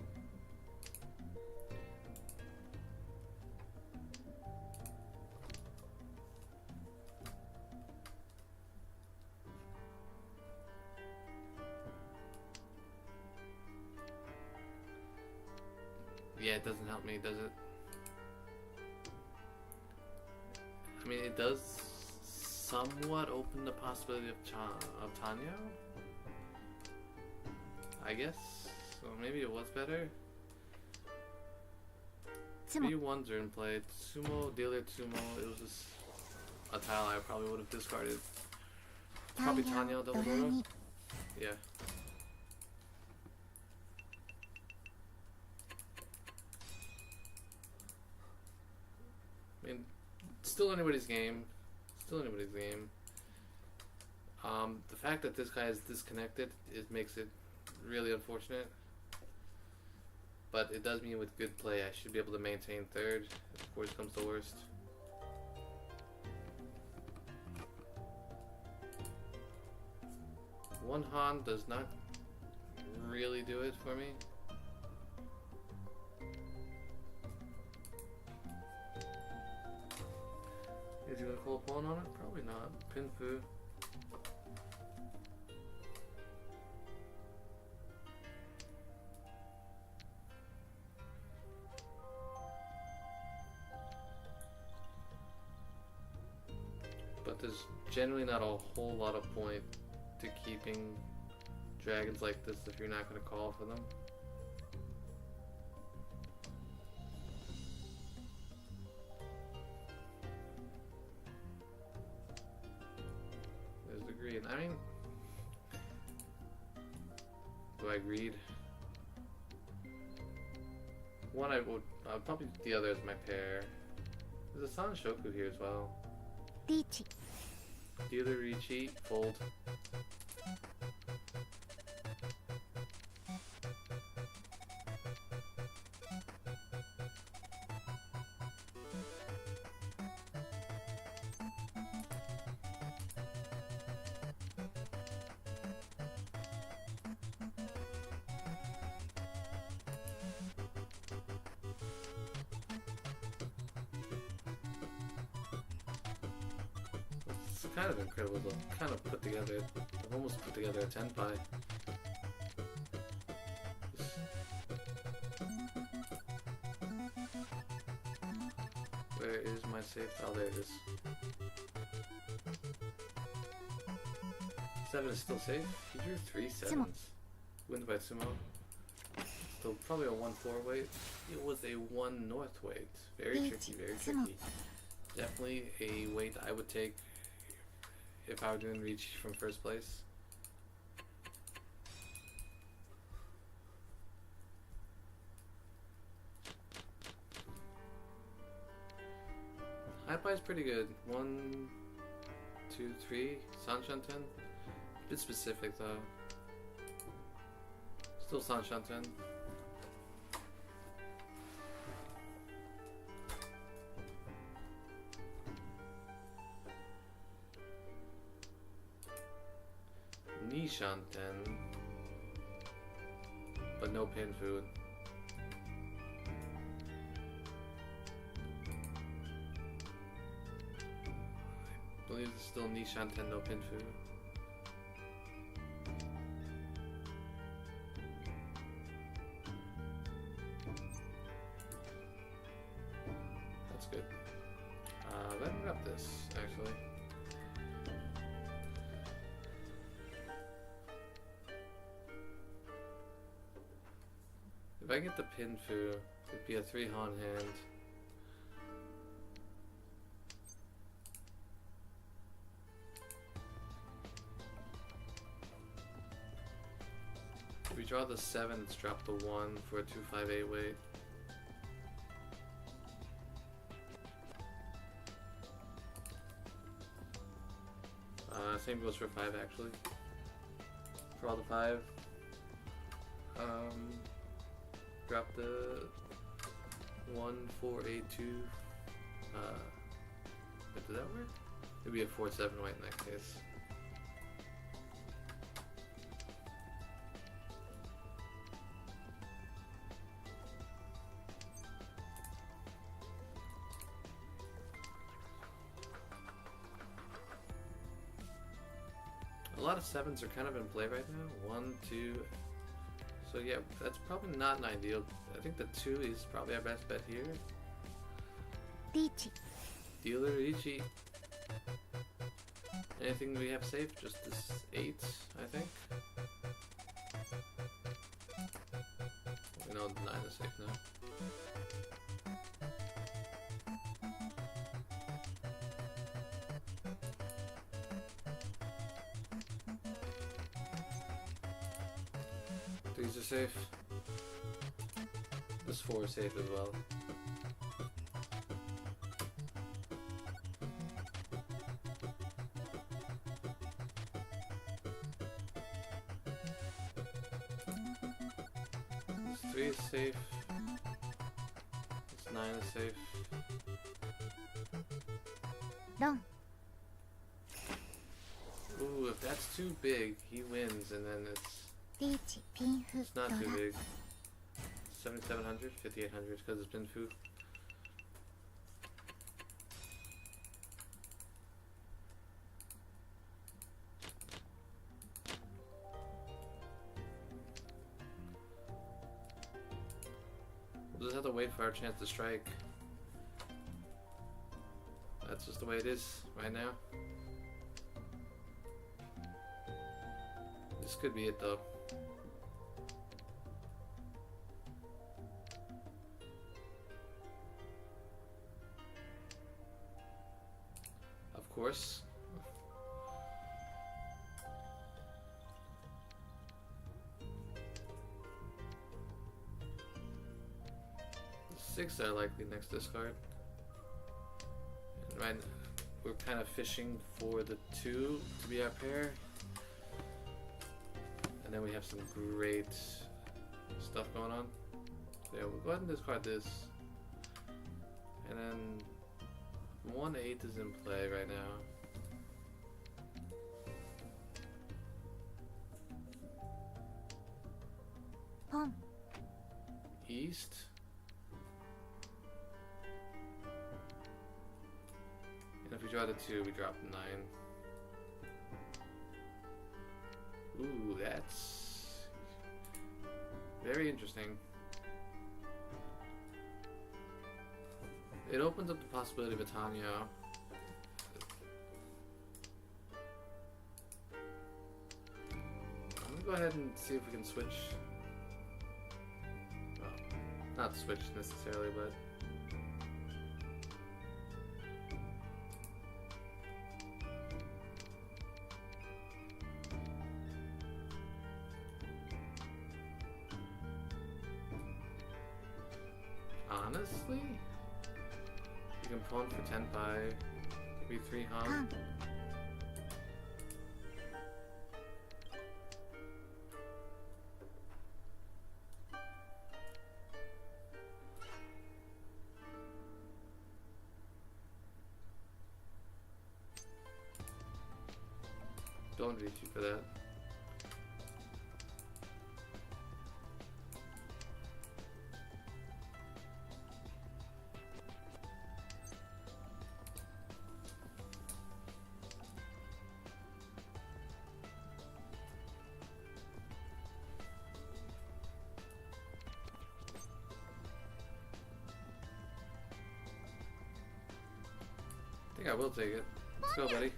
Yeah, it doesn't help me, does it? I mean, it does somewhat open the possibility of Tanya, I guess. So maybe it was better. 3 1s are in play. Sumo, dealer Sumo. It was just a tile I probably would have discarded. Probably Tanya double Doro. Yeah. I mean, still anybody's game. Still anybody's game. The fact that this guy is disconnected, it makes it really unfortunate. But it does mean with good play, I should be able to maintain third. If worst comes to worst. One Han does not really do it for me. Is he gonna call a pawn on it? Probably not. Pinfu. But there's generally not a whole lot of point to keeping dragons like this if you're not gonna call for them. There's the green. I mean, do I greed? One I would probably the other is my pair. There's a San Shoku here as well. Dealer retreat, fold. kind of incredible though. Kind of put together. I've almost put together a 10 pie. Where is my safe? Oh, there it is. 7 is still safe. He drew 3 sevens. Wins by sumo. So probably a 1-4 weight. It was a 1 north weight. Very tricky, very tricky. Definitely a weight I would take if I were doing reach from first place. High pie is pretty good. 1, 2, 3. Sanshanten. A bit specific though. Still Sanshanten. Nishanten. But no pin food. I believe it's still Nishanten, no pin food. That's good. Let me grab this, actually. If I get the pin fu, it'd be a 3-han hand. If we draw the 7, let's drop the 1 for a 2-5-8 weight. Same goes for 5 actually. Draw the 5. Drop the 1, 4, 8, 2. But did that work? It'd be a 4, 7 white in that case. A lot of 7s are kind of in play right now. 1, 2. So yeah, that's probably not an ideal. I think the 2 is probably our best bet here. Riichi. Dealer Ichi. Anything we have safe? Just this 8, I think. We know the 9 is safe now. These are safe. This 4 is safe as well. This 3 is safe. This 9 is safe. Ron. Ooh, if that's too big, he wins, and then it's リーチピンフ it's not ド too ラ big. 7,700, 5,800 because it's been food. We'll just have to wait for our chance to strike. That's just the way it is right now. This could be it though. Of course. The 6 are likely next discard. And right now, we're kind of fishing for the 2 to be our pair. And then we have some great stuff going on. So yeah, we'll go ahead and discard this. And then 1, 8 is in play right now. Pon. East. And if we draw the 2, we drop 9. Ooh, that's very interesting. It opens up the possibility of a Tanya. I'm gonna go ahead and see if we can switch. Well, not switch necessarily, but honestly, you can pawn for 10-5, maybe 3 hum. カン Don't reach you for that. I think I will take it. Let's go, buddy.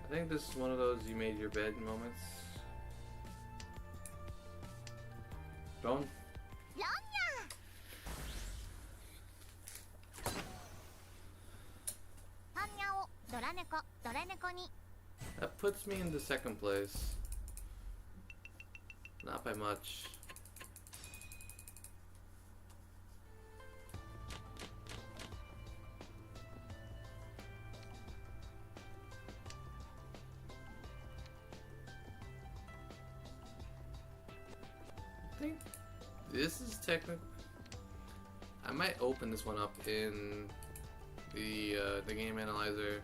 I think this is one of those you made your bed moments. Bone? パンニャをドラ猫に That puts me into second place. Not by much. I think this is technically. I might open this one up in the game analyzer.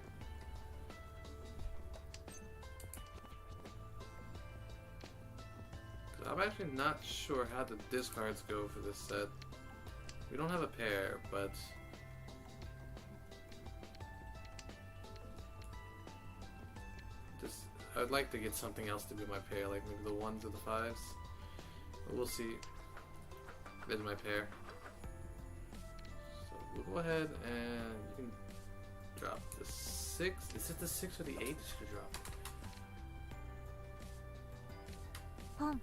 I'm actually not sure how the discards go for this set. We don't have a pair, but just I'd like to get something else to be my pair, like maybe the 1s or the 5s. But we'll see. There's my pair. So we'll go ahead and you can drop the 6. Is it the 6 or the 8 that should drop? ポン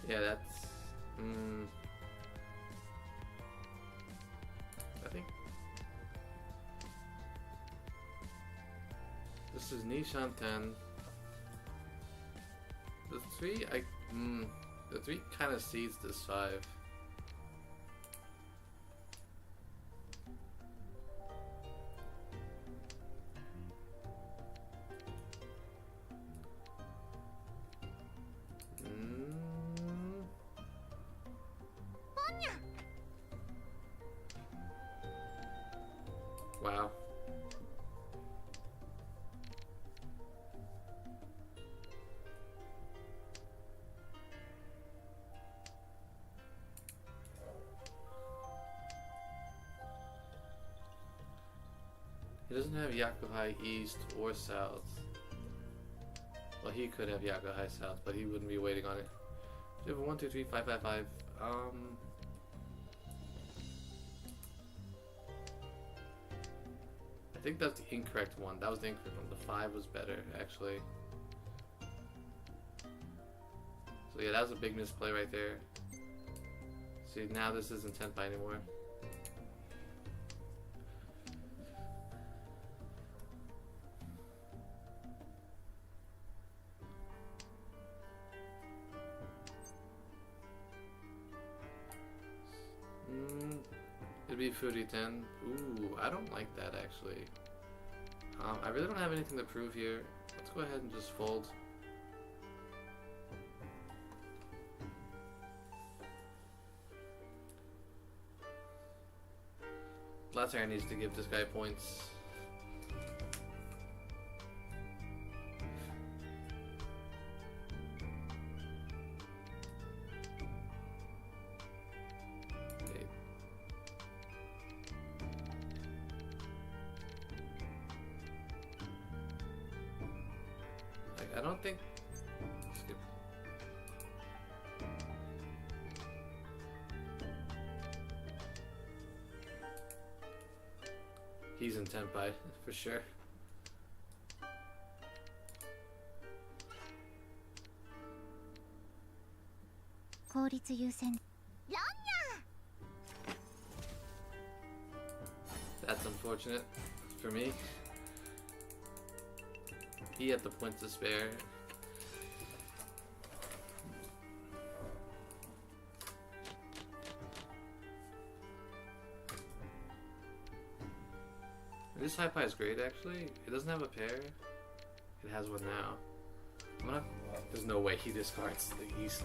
Yeah, that's. I think. This is Nishan 10. The 3, the 3 kind of sees this 5. Wow. He doesn't have Yakuhai East or South. Well, he could have Yakuhai South, but he wouldn't be waiting on it. So you have a 1, 2, 3, 5, 5, 5. I think that's the incorrect one. That was the incorrect one. The 5 was better, actually. So yeah, that was a big misplay right there. See, now this isn't Tenpai anymore. It'd be Foodie 10. Ooh, I don't like that actually. I really don't have anything to prove here. Let's go ahead and just fold. Last Iron needs to give this guy points. Okay. Like, I don't think. Skip. He's in Tenpai, for sure. That's unfortunate for me. He had the points to spare. This high pie is great actually. It doesn't have a pair. It has one now. There's no way he discards the East.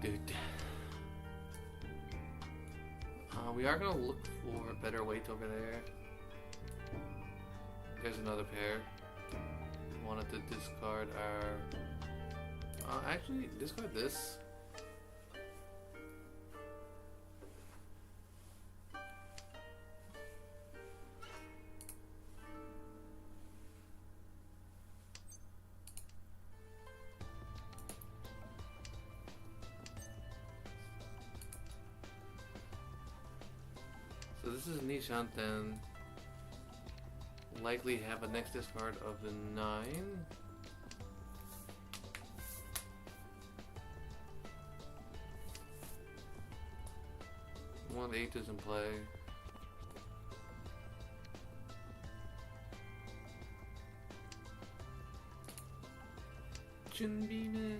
Dude. We are gonna look for a better weight over there. There's another pair. Wanted to discard our... actually, discard this. So this is Nishant then. Likely have a next discard of the 9. One 8 is in play. Junbime.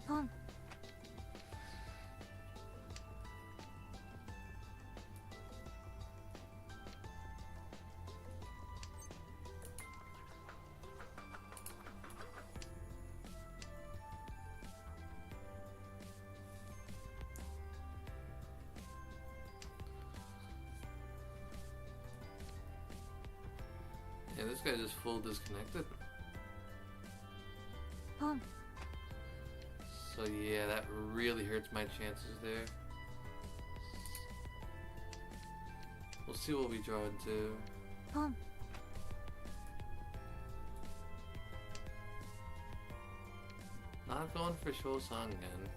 Pon. Yeah, this guy just full disconnected. Pon. So yeah, that really hurts my chances there. We'll see what we draw into. Pon. Not going for Shosang again.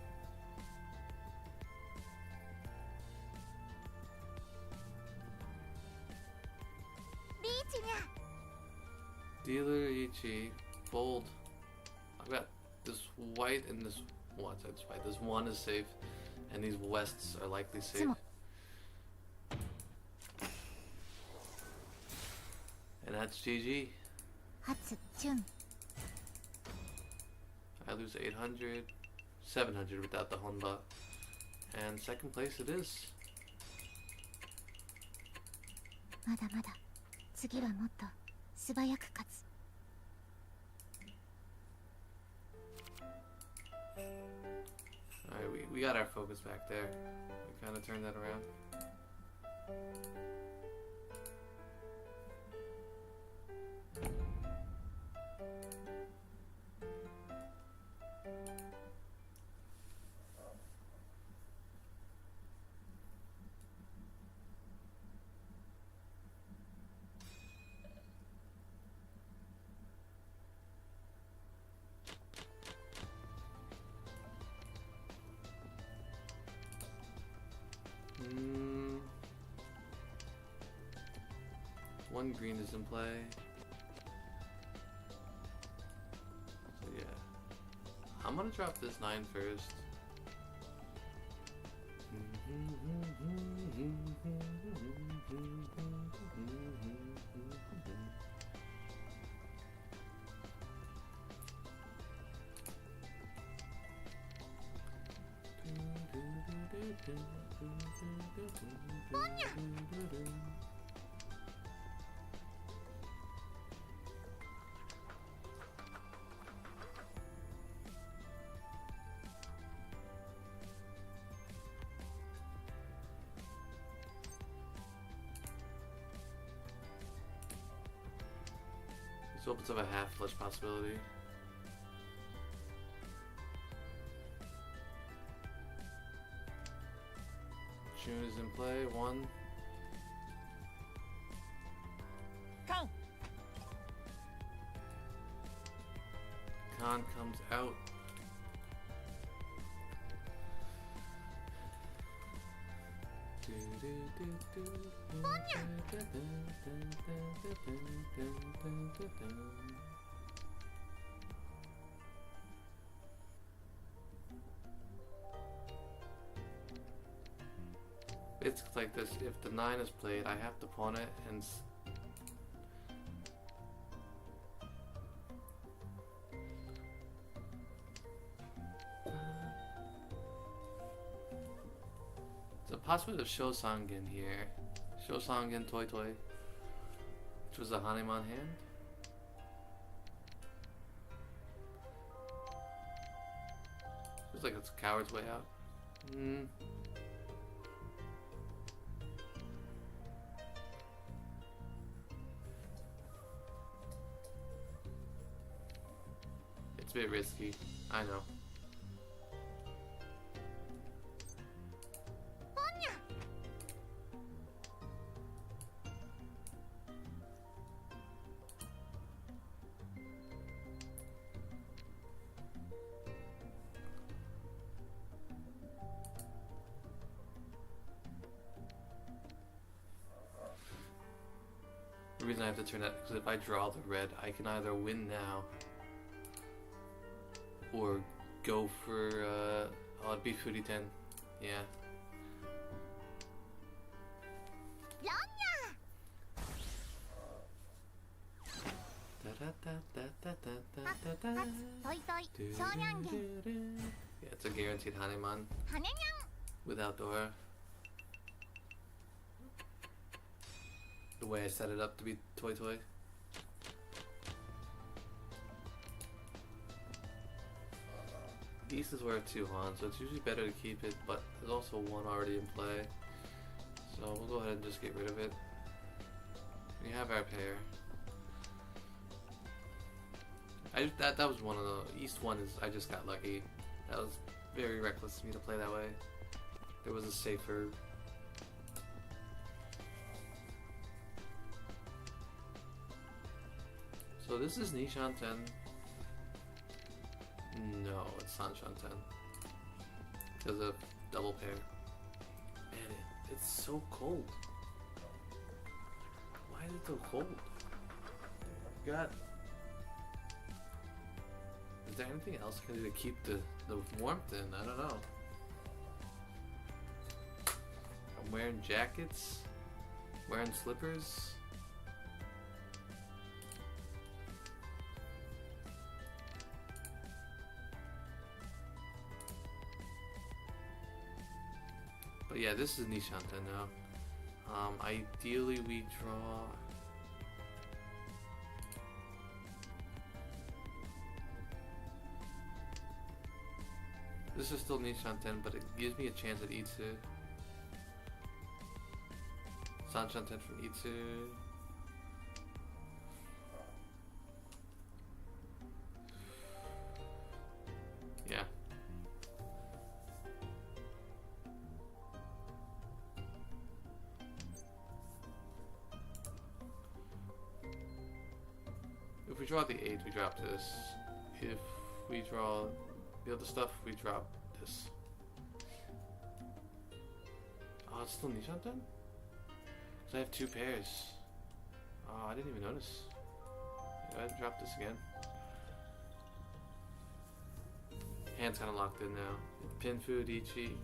Dealer Ichi, fold. I've got this white and this one. That's white. This one is safe, and these wests are likely safe. And that's GG. Hatsu. Jun. I lose 800, 700 without the Honda, and second place it is. まだまだ。次はもっと素早く勝つ。Alright, we got our focus back there. We kind of turned that around. One green is in play. So yeah. I'm gonna drop this 9 first. This opens up a half flush possibility. June is in play. 1. Con. Khan comes out. It's like this. If the 9 is played, I have to pawn it and the possibility of Shosangin here. Shosangin Toy Toy, which was a Hanuman hand. Feels like it's a coward's way out. It's a bit risky, I know. The reason I have to turn that because if I draw the red, I can either win now or go for oh, it'd be Foodie 10. Yeah. Yeah, it's a guaranteed Hanuman without Dora. The way I set it up to be Toy Toy. East is worth 2 Han, so it's usually better to keep it, but there's also 1 already in play. So we'll go ahead and just get rid of it. We have our pair. That was one of the East 1 is I just got lucky. That was very reckless of me to play that way. There was a safer. So this is Nishan 10. No, it's Sanshan 10. Because of double pair. Man, it's so cold. Why is it so cold? God. Is there anything else I can do to keep the warmth in? I don't know. I'm wearing jackets. Wearing slippers. But yeah, this is Nishan 10 now. Ideally we draw. This is still Nishan 10, but it gives me a chance at E2. Sanshan 10 from E2. Yeah. If we draw the 8, we drop this. If we draw the other stuff, we drop this. Oh, it's still Nishan 10? Because I have 2 pairs. Oh, I didn't even notice. Go ahead and drop this again. Hand's kind of locked in now. Pinfu, Ichi.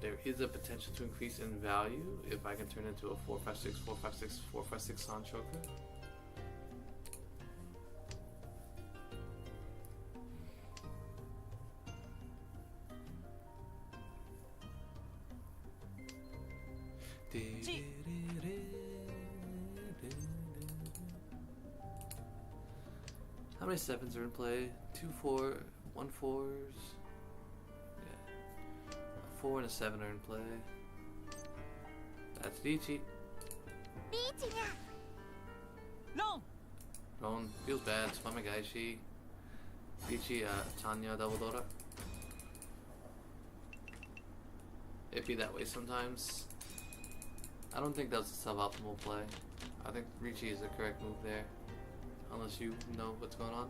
There is a potential to increase in value if I can turn into a 456, 456, 456 Sanchoku. How many sevens are in play? 2 4, 1 4s. Yeah. A 4 and a 7 are in play. That's Ichi. リーチにゃ Ron feels bad. Spamagaishi. Ichi, Tanya, double Dora. It be that way sometimes. I don't think that's a suboptimal play. I think Ricci is the correct move there. Unless you know what's going on.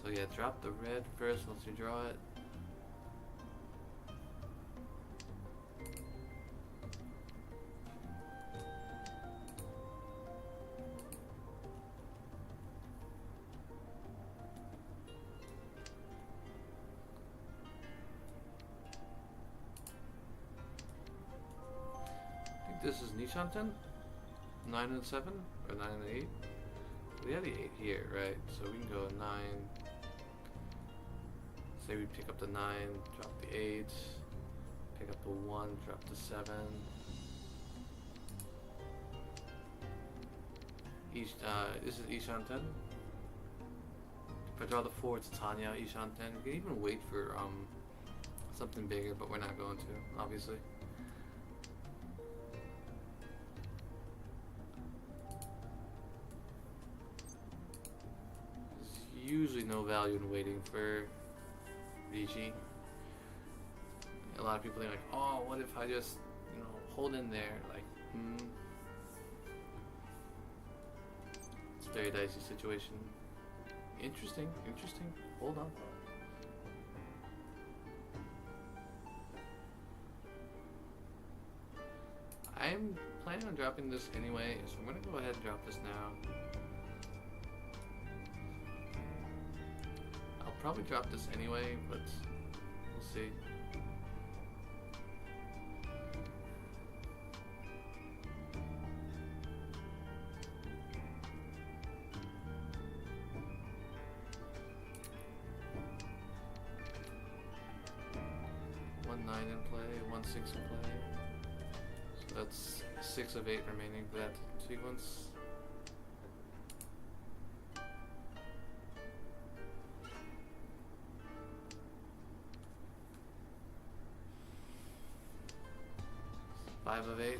So yeah, drop the red first once you draw it. I think this is Nishanten? 9 and 7? Or 9 and 8? We have the 8 here, right? So we can go 9. Say we pick up the 9, drop the 8, pick up the 1, drop the 7. This is Ishanten. If I draw the 4, it's Tanya, Ishanten. We can even wait for something bigger, but we're not going to, obviously. Usually no value in waiting for Ricci. A lot of people think like, oh, what if I just, hold in there? Like, It's a very dicey situation. Interesting. Hold on. I'm planning on dropping this anyway, so I'm gonna go ahead and drop this now. Probably drop this anyway, but we'll see. One 9 in play, 1 6 in play. So that's 6 of 8 remaining for that sequence. Five of 8.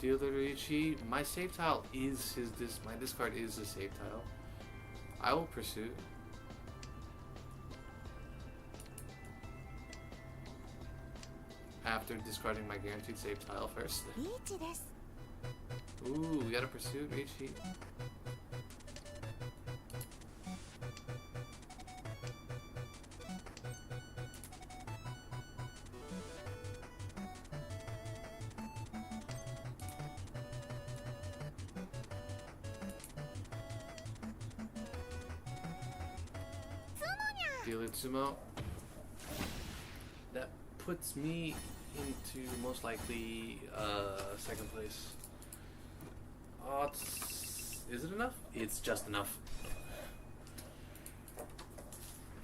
Deal the Ricci. My save tile is my discard is the save tile. I will pursue. After discarding my guaranteed save tile first. Ooh, we got a pursuit, Ricci. Deal it, Sumo. That puts me into most likely second place. Oh, is it enough? It's just enough.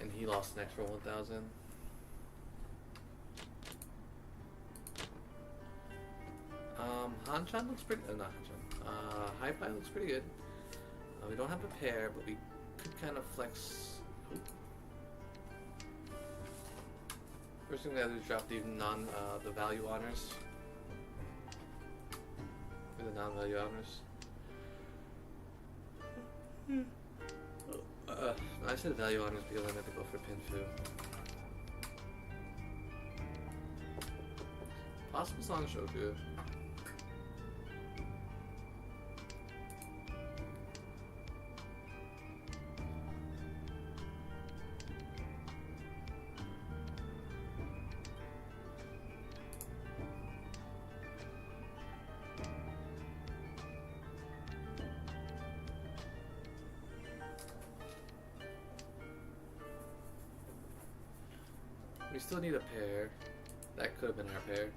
And he lost the next roll 1,000. Hanchan looks pretty. Not Hanchan. Hi-Fi looks pretty good. We don't have a pair, but we could kind of flex. Oop. First thing we have to do is drop the the value honors. For the non-value honors. I said value honors because I meant to go for Pinfu. Possible Song Shoku. We still need a pair. That could have been our pair.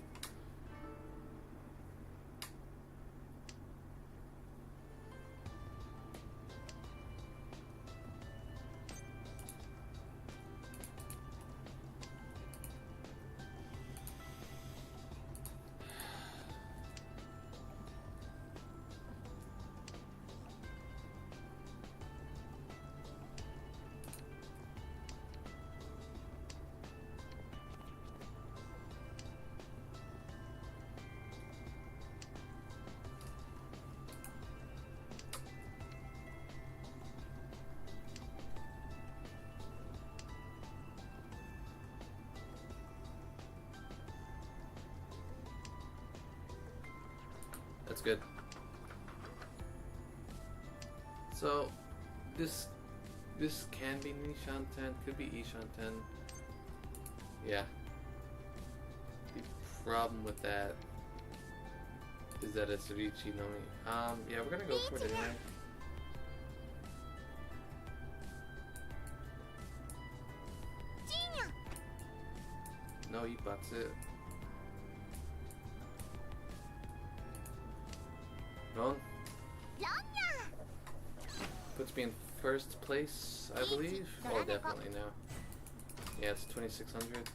That's good. So, this can be Nishan 10, could be Ishan 10. Yeah. The problem with that is that it's Richi Nomi. Yeah, we're gonna go for it anyway. No, he butts it. Ron? Puts me in first place, I believe. Oh, definitely now. Yeah, it's 2600.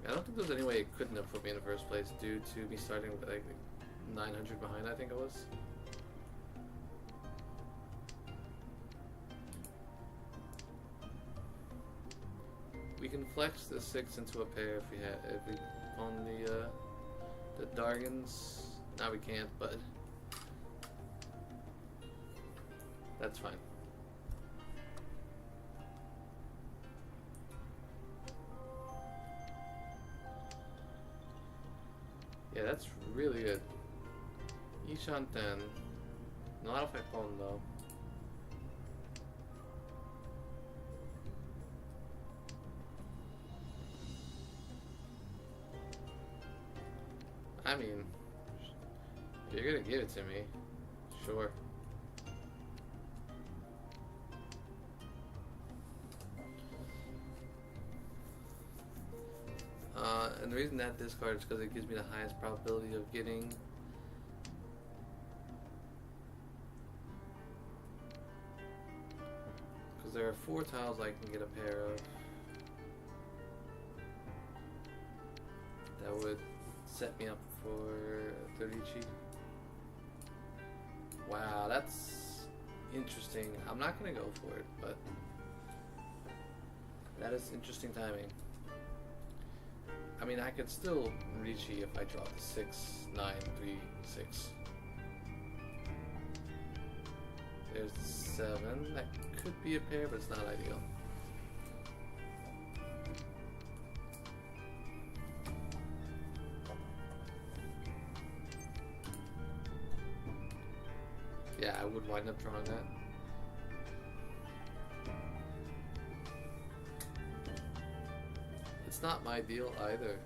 I don't think there's any way it couldn't have put me in the first place due to me starting with like 900 behind, I think it was. We can flex the 6 into a pair if we on the Dargans. Now we can't, but that's fine. Yeah, that's really good. Ishan 10. Not if I phone though. I mean, if you're gonna give it to me, sure. And the reason that discard is because it gives me the highest probability of getting because there are 4 tiles I can get a pair of that would set me up for Torichi. Wow, that's interesting. I'm not gonna go for it, but that is interesting timing. I mean, I could still Richi if I draw the 6, 9, 3, 6. There's the 7. That could be a pair, but it's not ideal. Yeah, I would wind up drawing that. It's not my deal either.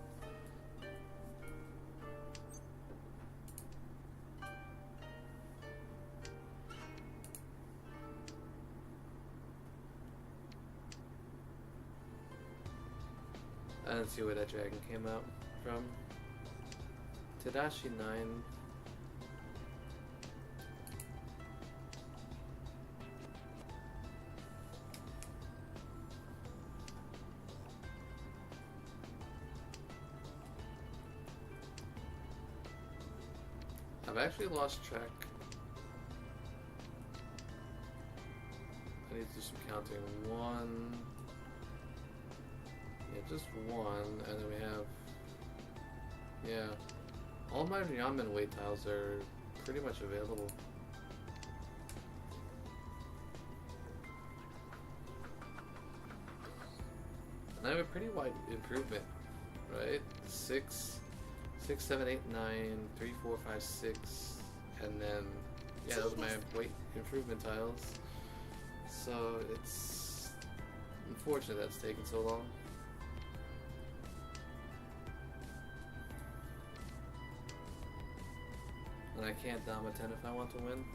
I didn't see where that dragon came out from. Tadashi 9. I've actually lost track. I need to do some counting. 1. Yeah, just 1. And then we have. Yeah. All my Ryamen weight tiles are pretty much available. I have a pretty wide improvement, right? 6, 6, 7, 8, 9, 3, 4, 5, 6, and then yeah, those are my weight improvement tiles. So it's unfortunate that's taken so long. And I can't dom a 10 if I want to win.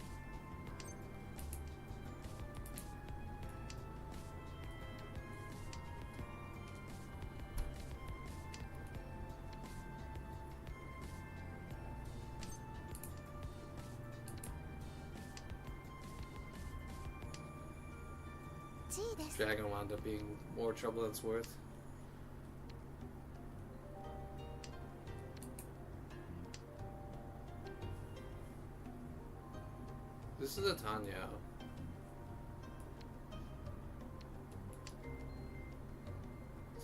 Dragon wound up being more trouble than it's worth. This is a Tanya.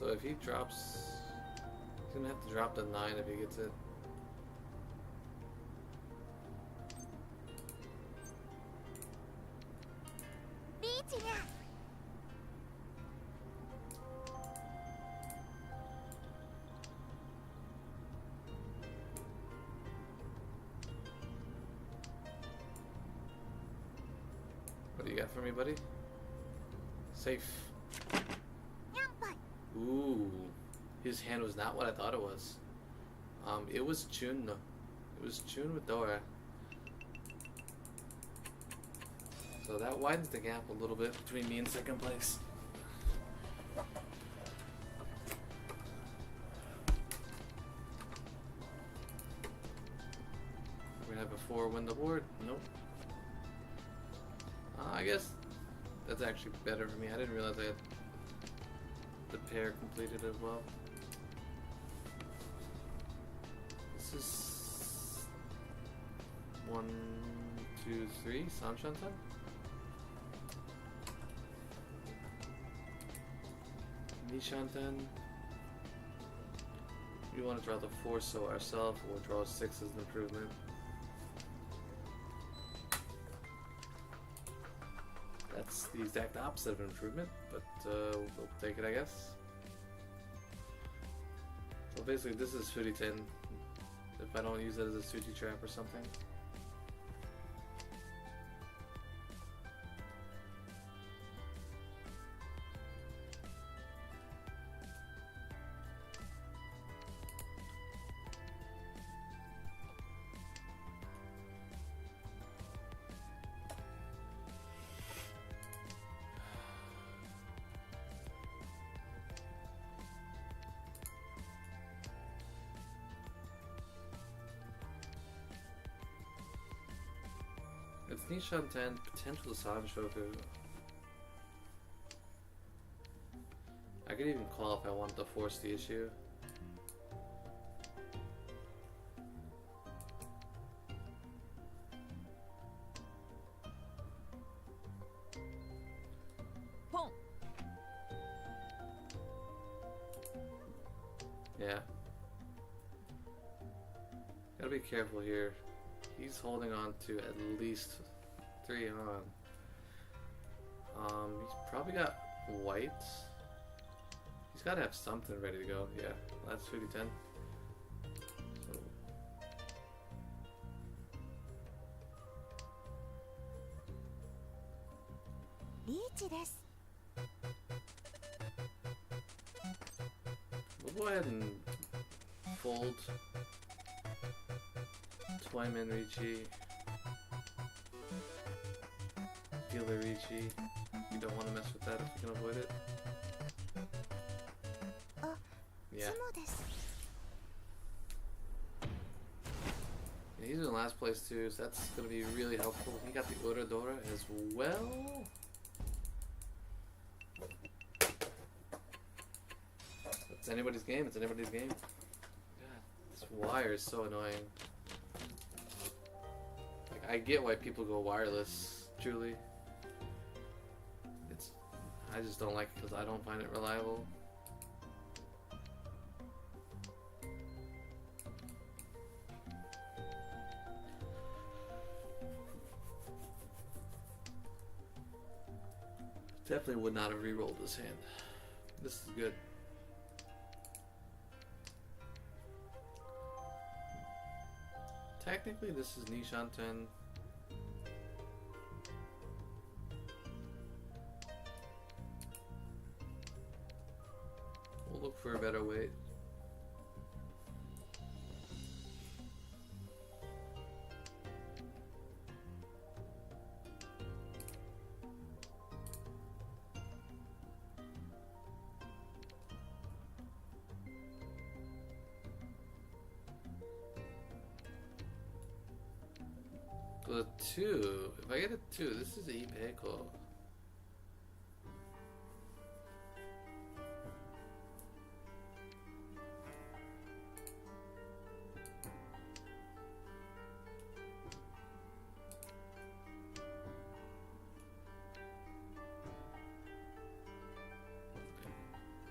So if he drops, he's gonna have to drop the 9 if he gets it. What do you got for me, buddy? Safe. Ooh, his hand was not what I thought it was. It was Chun. It was Chun with Dora. So that widens the gap a little bit between me and second place. We're gonna have a 4 win the board. Nope. I guess that's actually better for me. I didn't realize I had the pair completed as well. This is 1, 2, 3 Sunshine time. Nishanten. We want to draw the 4 so ourselves. We'll draw 6 as an improvement. That's the exact opposite of improvement, but we'll take it, I guess. So basically, this is Furiten. If I don't use it as a Suji trap or something. It's Nishan 10, potential Sanshoku. I could even call if I wanted to force the issue. Yeah. Gotta be careful here. He's holding on to at least 3 on. He's probably got white. He's got to have something ready to go. Yeah, that's 50-10. So. We'll go ahead and fold. Twyman Ricci, Healer Ricci. You don't want to mess with that if you can avoid it. Yeah. And he's in last place too, so that's going to be really helpful. He got the Oradora as well. It's anybody's game. It's anybody's game. God, this wire is so annoying. I get why people go wireless, truly. I just don't like it because I don't find it reliable. Definitely would not have re-rolled this hand. This is good. technically this is Nishanten. We'll look for a better weight. The 2. If I get a 2, this is Ipeco.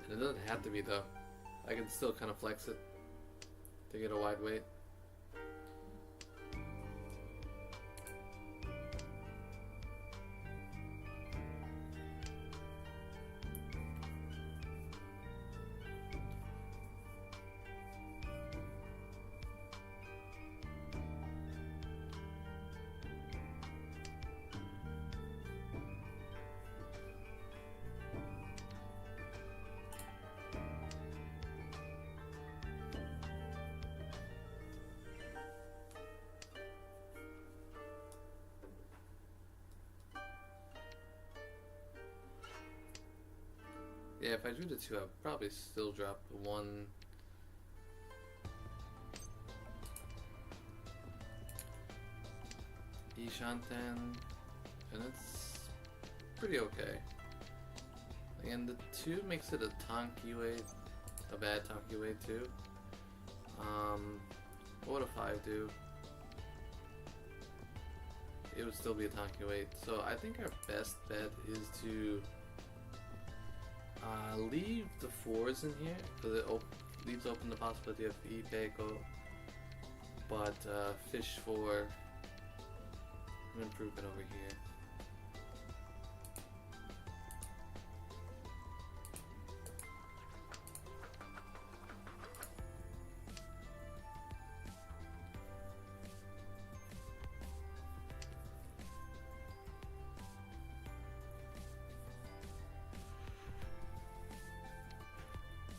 And it doesn't have to be though. I can still kind of flex it to get a wide weight. Yeah, if I drew the 2, I'd probably still drop the 1. Ishanten, and it's pretty okay. And the 2 makes it a Tanki weight, a bad Tanki weight too. What would a 5 do? It would still be a Tanki weight. So I think our best bet is to leave the 4s in here, because it leaves open the possibility of Ipeco, but fish for an improvement over here.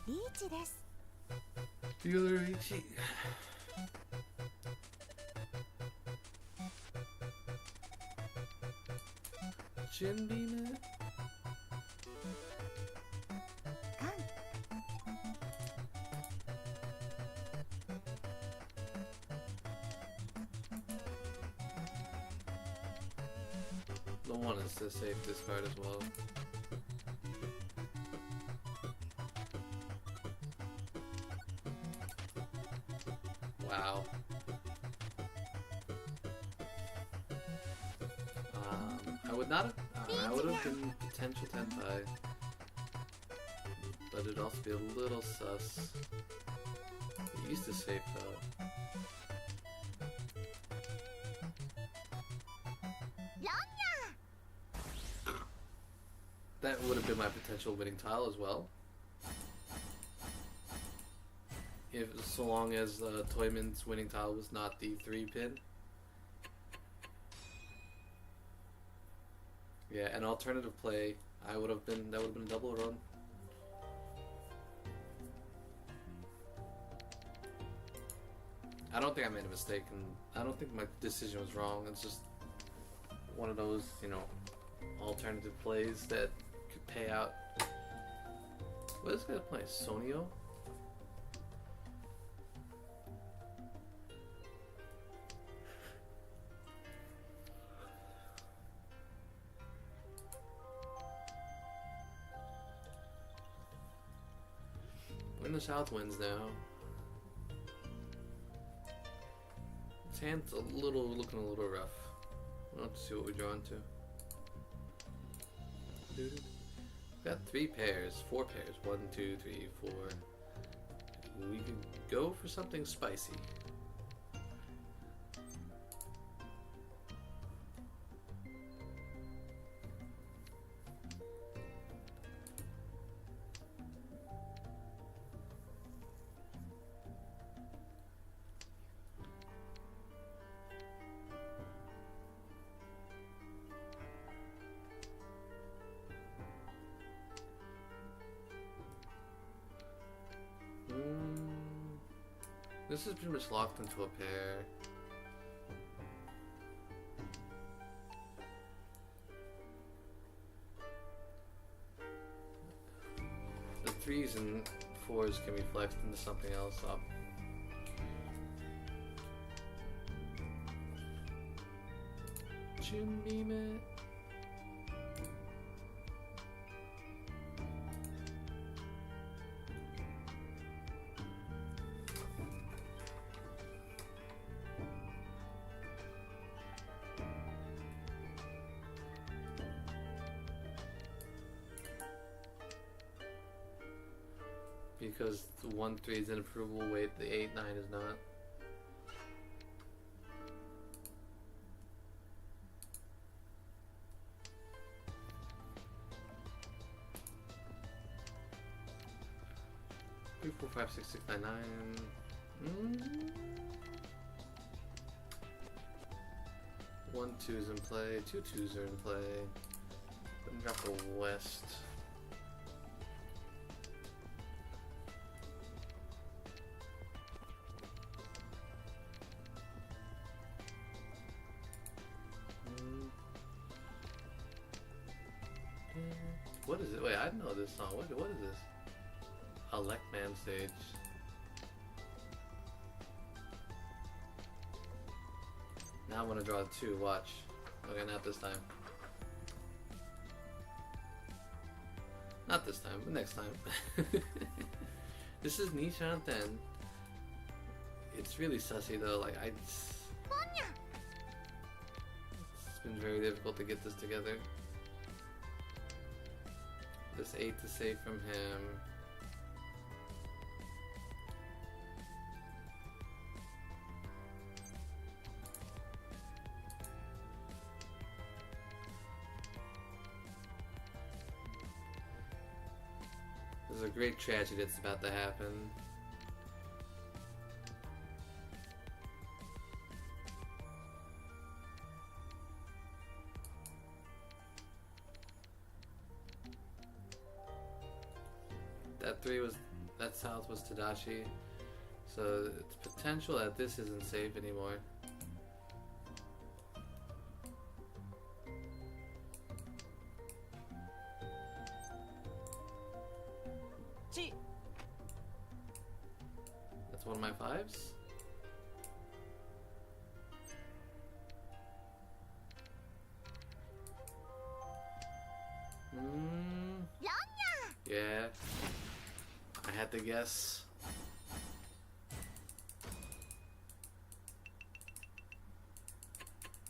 Riichi desu. Dealer Ichi. Jinbina? Kan. The 1 is the safe discard as well. Wow. I would not have. I would have been potential tenpai, but it'd also be a little sus. It used to safe though. That would have been my potential winning tile as well. If so long as Toyman's winning tile was not the 3-pin. Yeah, an alternative play, that would have been a double run. I don't think I made a mistake, and I don't think my decision was wrong. It's just one of those, you know, alternative plays that could pay out. What is this guy playing? Sonio? We're in the south winds now. His hand's looking a little rough. Let's see what we're drawn to. We've got 3 pairs, 4 pairs. 1, 2, 3, 4. We could go for something spicy. This is pretty much locked into a pair. The 3s and 4s can be flexed into something else up. Junbime. Because the 1-3 is an approval weight, the 8-9 is not. Three, four, five, six, six, nine, nine. 1 2 is in play. 2 2s are in play. Then drop a west. What is it? Wait, I didn't know this song. What is this? Electman stage. Now I'm gonna draw 2. Watch. Okay, not this time. Not this time, but next time. This is Nishan 10. It's really sussy though. Like it's been very difficult to get this together. This 8 to save from him. There's a great tragedy that's about to happen. That south was Tadashi, so it's potential that this isn't safe anymore. That's one of my 5s. Yeah. I had to guess.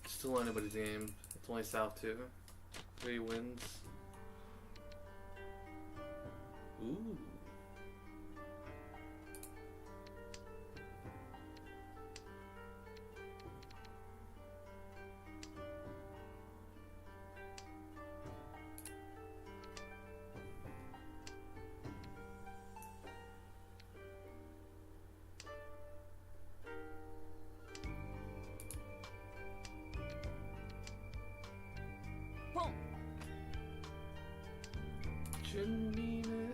Still anybody's game. It's only South 2. 3 wins. Ooh. Junbime.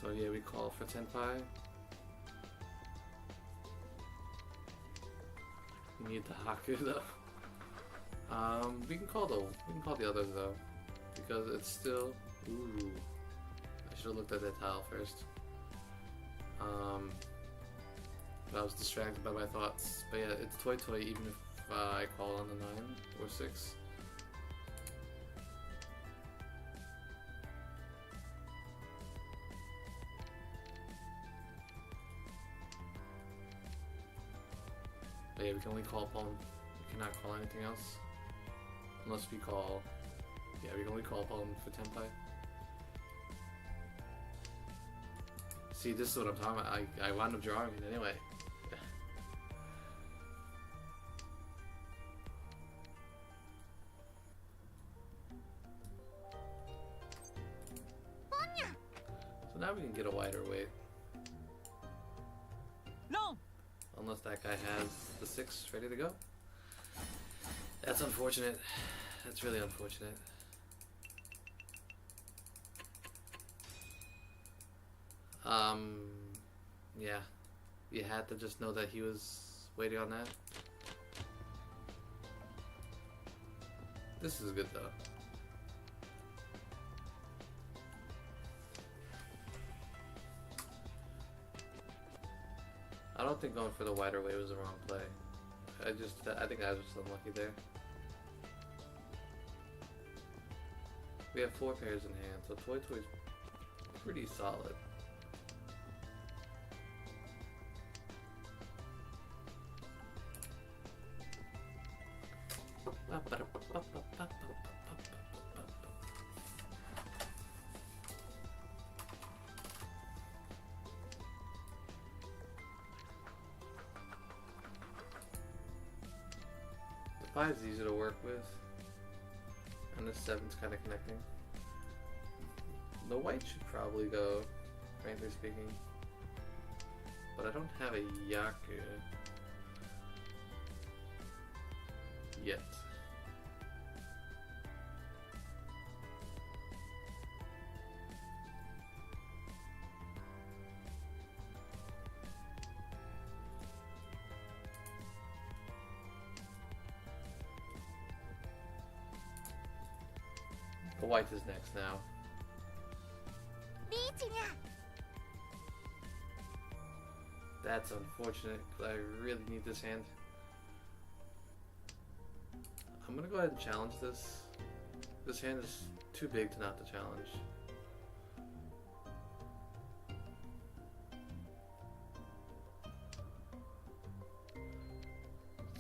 So yeah, we call for Tenpai. We need the Haku though. We can call the others though, because it's still. Ooh, I should have looked at that tile first. But I was distracted by my thoughts. But yeah, it's Toy Toy even if I call on the 9 or 6. But yeah, we can only call upon. We cannot call anything else. Unless we call. Yeah, we can only call upon for Tenpai. See, this is what I'm talking about. I wound up drawing it anyway. So now we can get a wider weight. No. Unless that guy has the 6 ready to go. That's unfortunate. That's really unfortunate. Yeah. You had to just know that he was waiting on that. This is good though. I don't think going for the wider way was the wrong play. I think I was just unlucky there. We have 4 pairs in hand, so Toy Toy's pretty solid. The 5's easy to work with, and the 7's kind of connecting. The white should probably go, frankly speaking, but I don't have a Yaku yet. The white is next now. That's unfortunate, because I really need this hand. I'm gonna go ahead and challenge this. This hand is too big to not to challenge.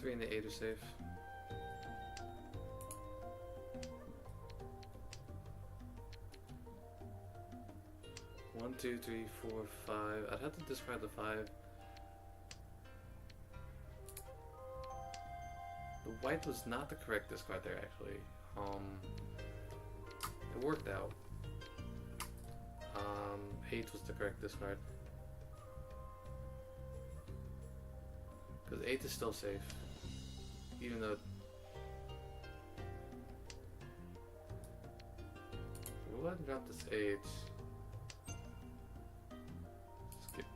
Three and the 8 are safe. One, two, three, 4, 5. I'd have to discard the 5. The white was not the correct discard there, actually. It worked out. 8 was the correct discard. Because 8 is still safe. Even though... We'll go ahead and drop this 8. Skip.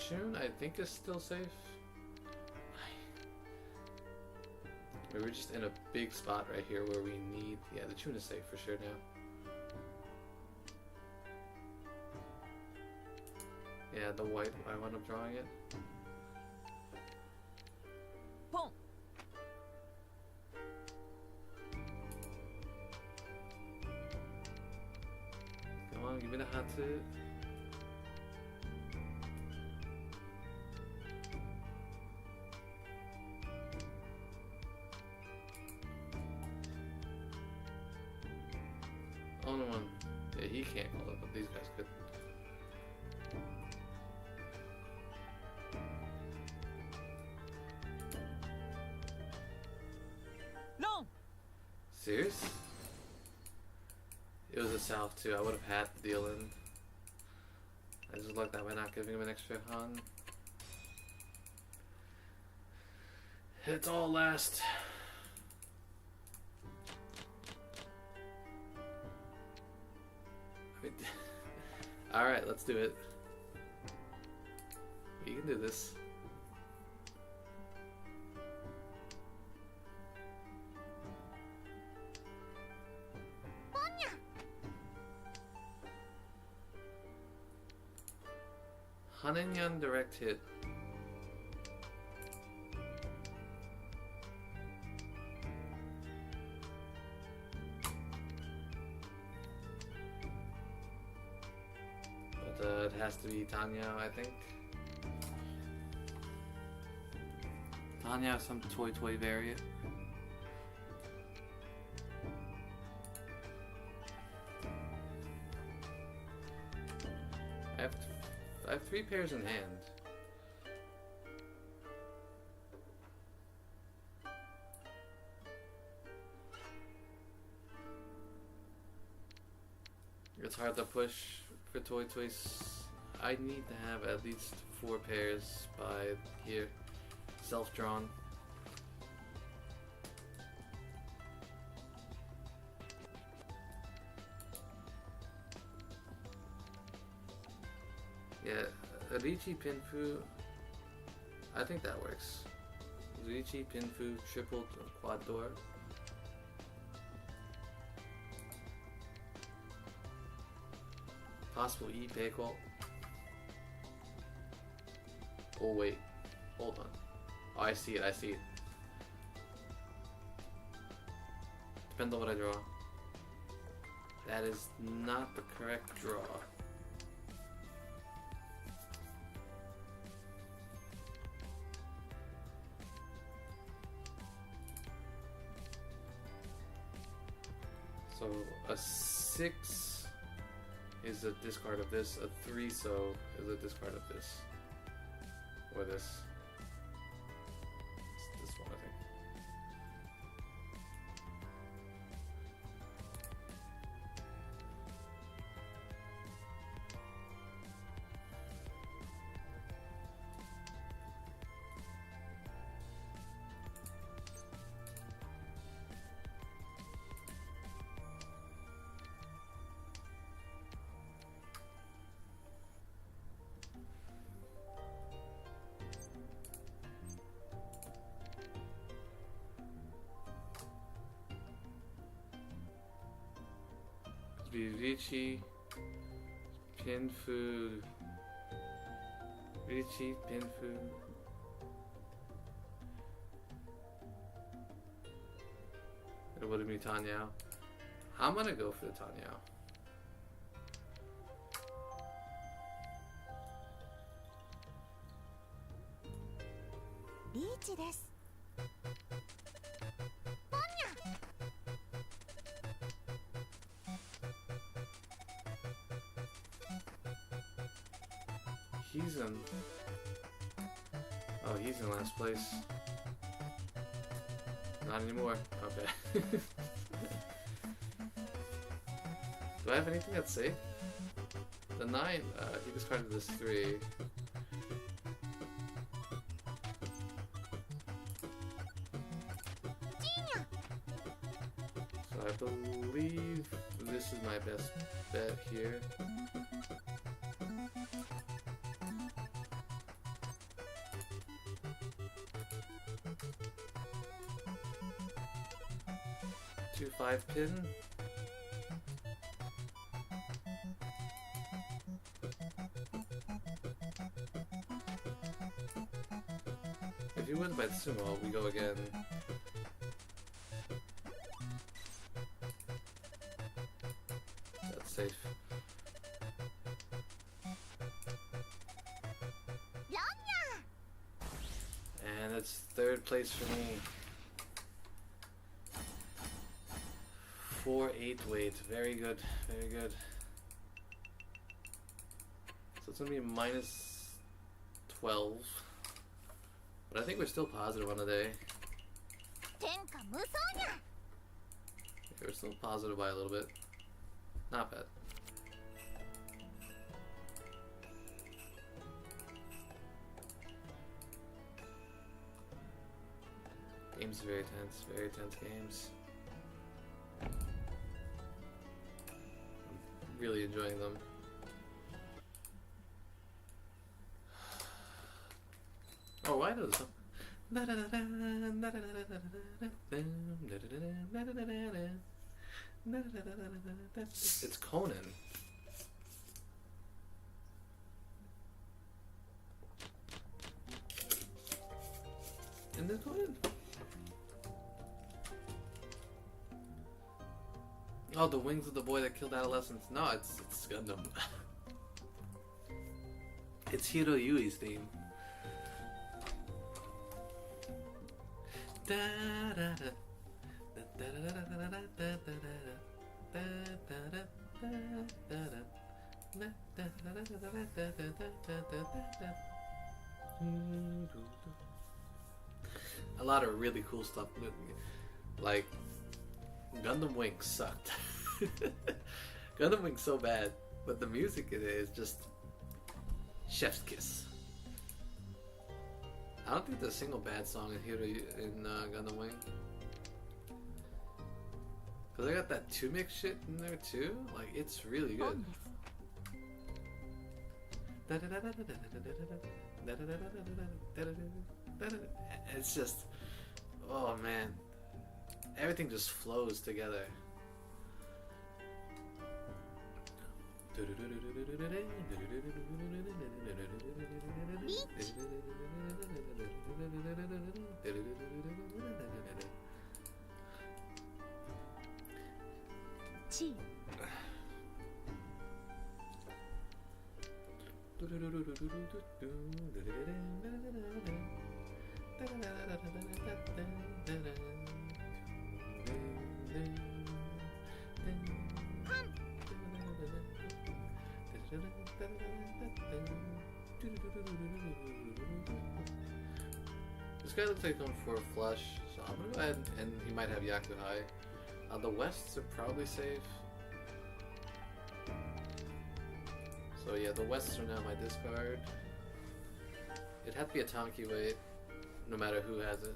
June, I think, is still safe. We're just in a big spot right here where we need... Yeah, the tune is safe for sure now. Yeah, the white, I wound up drawing it. Boom. Come on, give me the hot tip. Only one. Yeah, he can't call it, but these guys could. No. Serious? It was a south too. I would have had to deal in. I just lucked out by not giving him an extra hun. It's all last. Alright, let's do it. You can do this. Hanenyan direct hit. But it has to be Tanya, I think. Tanya, some toy variant. I have 3 pairs in hand. It's hard to push for toys. I need to have at least 4 pairs by here. Self-drawn. Yeah, Richi Pinfu, I think that works. Richi Pinfu triple quad door. Possible E Payqual. Oh wait, hold on. Oh, I see it. Depends on what I draw. That is not the correct draw. So a 6 is a discard of this, a 3 so is a discard of this. Or this. It's this one, I think. Richi Pinfu. Richi Pinfu. It would be Tanya. I'm gonna go for the Tanya. Richi です。 He's in. Oh, he's in last place. Not anymore. Okay. Do I have anything that's safe? The 9, he discarded this 3. So I believe this is my best bet here. Two 5-pin. If he wins by sumo, we go again. That's safe. And it's 3rd place for me. 4-8 weight. Very good. Very good. So it's gonna be minus 12. But I think we're still positive on the day. Yeah, we're still positive by a little bit. Not bad. Games are very tense games. really enjoying them. Oh, I know this one. It's Conan. Isn't it Conan? Oh, the wings of the boy that killed adolescents. No, it's Gundam. It's Hiro Yui's theme. A lot of really cool stuff. Like, Gundam Wing sucked. Gundam Wing's so bad, but the music in it is just chef's kiss. I don't think there's a single bad song in here in Gundam Wing. Cause I got that 2-mix shit in there too. Like, it's really good. It's just, oh man, everything just flows together. Chi. This guy looks like he's going for a flush, so I'm gonna go ahead and he might have Yaku High. The Wests are probably safe. So yeah, the Wests are now my discard. It'd have to be a Tonki weight, no matter who has it.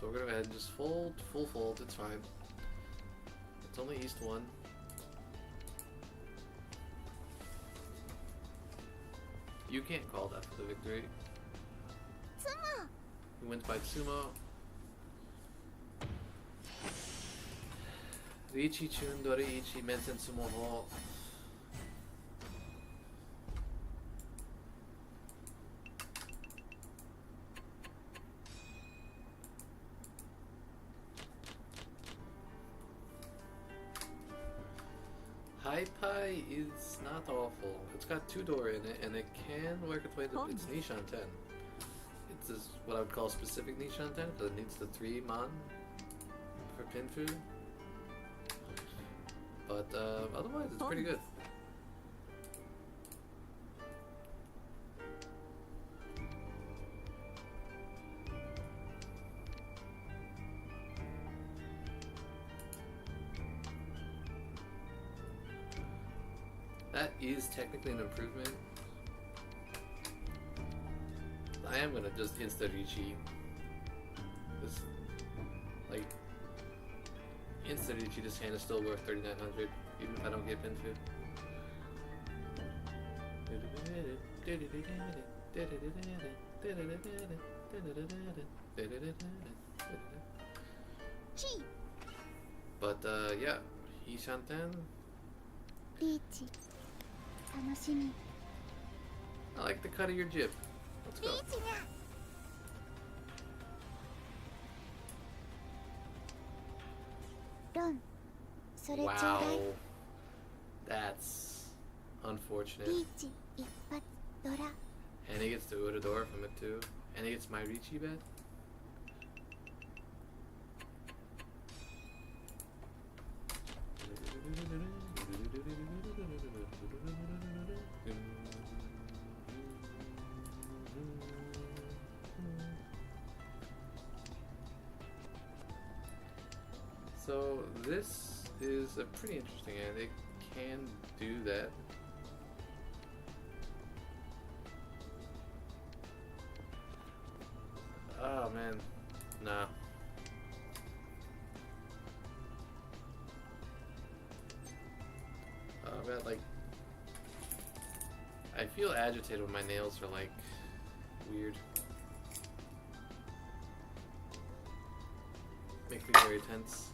So we're gonna go ahead and just fold, full fold, it's fine. It's only East 1. You can't call that for the victory. He wins by Tsumo. Riichi Chun Doriichi Mensen Sumo Ho. High Pie is not awful. It's got 2-door in it, and it can work its way to its Nishan 10. It's just what I would call specific Nishan 10, because it needs the 3 Mon for Pinfu. But otherwise, it's pretty good. That is technically an improvement. I am gonna just insta-Riichi. This, like, insta-Riichi, this hand is still worth 3,900, even if I don't get Pinfu. Chi. But yeah, Hishanten. Riichi. 楽しみ。 I like the cut of your jib. Let's go. リーチが。ロン。それちょうだい。 Wow. That's unfortunate. リーチ一発ドラ。 And he gets the Urador from it too. And he gets my Riichi bet. So this is a pretty interesting hand. It can do that. Oh man, nah. Man, like, I feel agitated when my nails are like weird. Makes me very tense.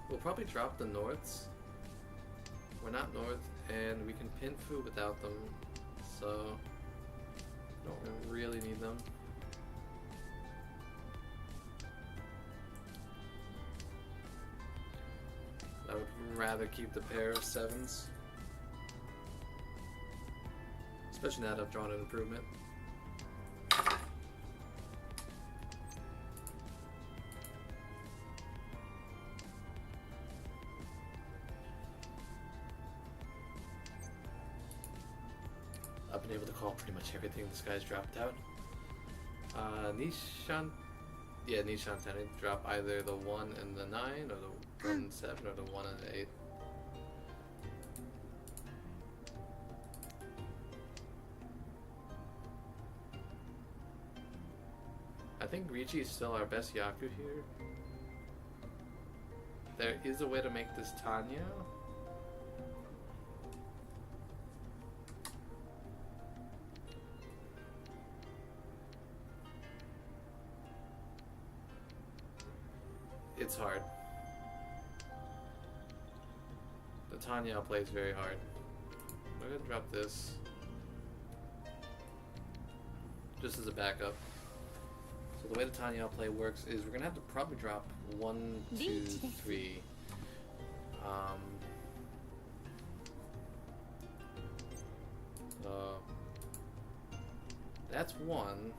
We'll probably drop the Norths. We're not North, and we can pin Fu without them, so don't really need them. I would rather keep the pair of 7s. Especially now that I've drawn an improvement. I've been able to call pretty much everything this guy's dropped out. Nishan, yeah, Nishan 10. Drop either the 1 and the 9, or the 1 and 7, or the 1 and 8. I think Ricci is still our best Yaku here. There is a way to make this Tanya. It's hard. The Tanya plays very hard. I'm gonna drop this just as a backup. So the way the Tanya play works is we're gonna have to probably drop 1, 2, 3. That's 1.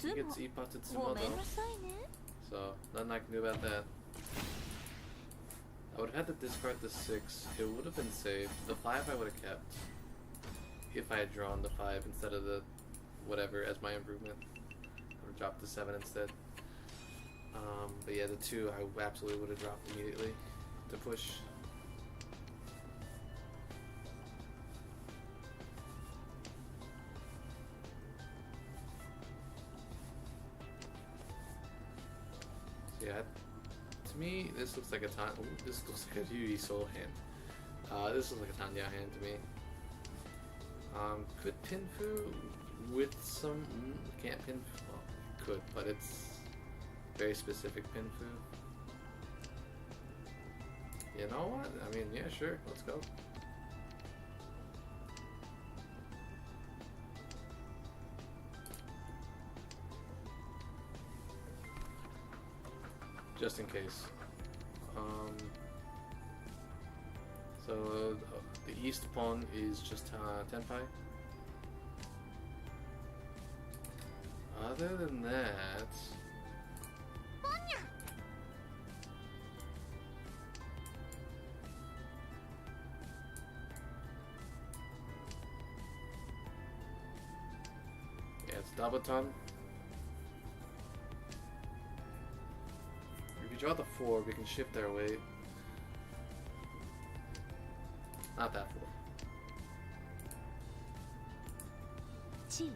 He gets Ippa Tsumodo. So, nothing I can do about that. I would have had to discard the 6. It would have been safe. The 5 I would have kept if I had drawn the 5 instead of the whatever as my improvement. I would have dropped the 7 instead. But yeah, the 2 I absolutely would have dropped immediately to push. Yeah, to me, this looks like a this looks like a Yui Soul hand. This looks like a Tanya hand to me. Could Pinfu with some... can't Pinfu? Well, could, but it's very specific Pinfu. You know what? I mean, yeah, sure, let's go. Just in case. So the east pawn is just Tenpai. Other than that, yeah, it's Dabaton. If you draw the 4, we can shift our weight. Not that 4. Chi.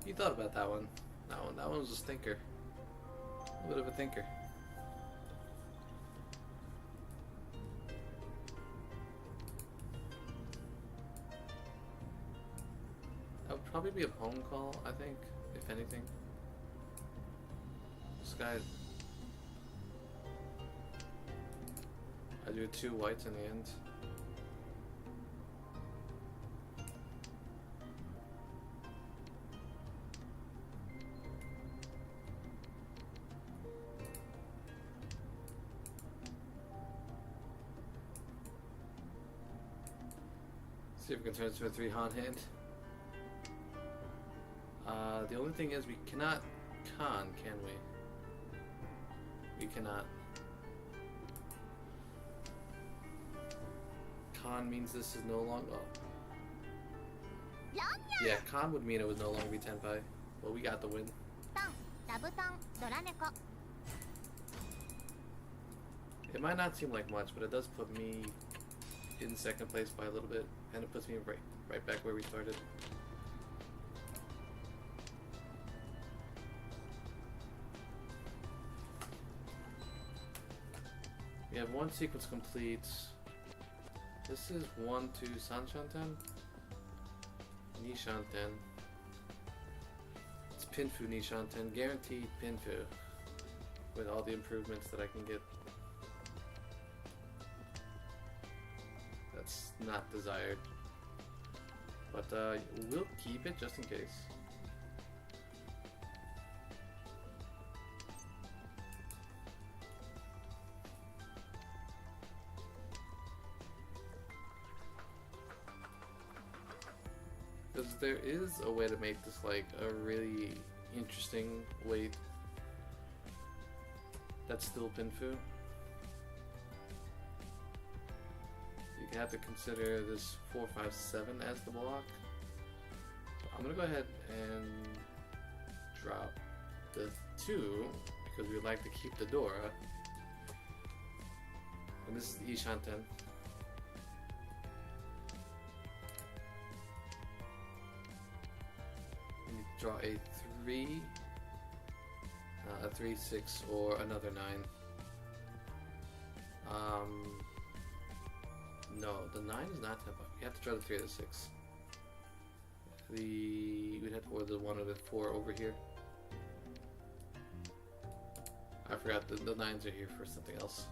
You thought about that one. That one was a stinker. A bit of a thinker. That would probably be a home call, I think, if anything. This guy... I do 2 whites in the end. See if we can turn it to a 3-Han hand. The only thing is we cannot con, can we? We cannot. Con means this is no longer. Yeah, con would mean it would no longer be Tenpai. Well, we got the win. トンダブトンドラ猫 It might not seem like much, but it does put me in second place by a little bit, and it puts me right back where we started. We have one sequence complete. This is 1 to Sanshanten, Nishanten. It's Pinfu Nishanten, guaranteed Pinfu, with all the improvements that I can get. That's not desired, but we'll keep it just in case. Because there is a way to make this like a really interesting weight that's still Pinfu. You have to consider this 457 as the block. I'm gonna go ahead and drop the 2 because we like to keep the Dora. And this is the Ishanten. And you draw a 3, a 3, 6, or another 9. No, the 9 is not Tenpai. You have to try the 3 or the 6. We'd have to order the 1 or the 4 over here. I forgot the 9s are here for something else.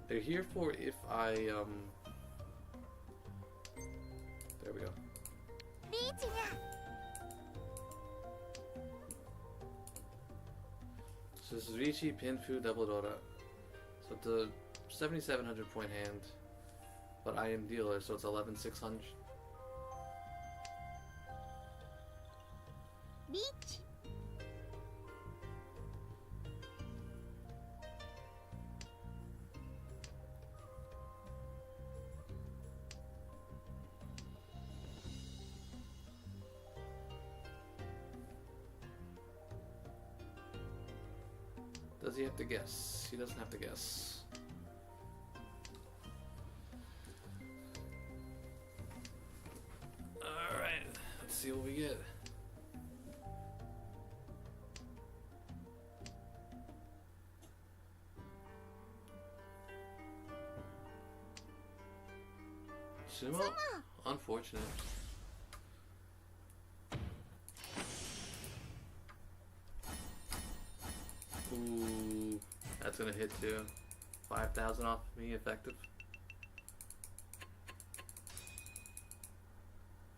They're here for if I there we go. リーチが So this is Richi, Pinfu, Double Dora. So it's a 7,700 point hand, but I am dealer, so it's 11,600. リーチ Does he have to guess? He doesn't have to guess. Alright, let's see what we get. Sumo? Unfortunate. Ooh, that's gonna hit too. 5,000 off of me, effective.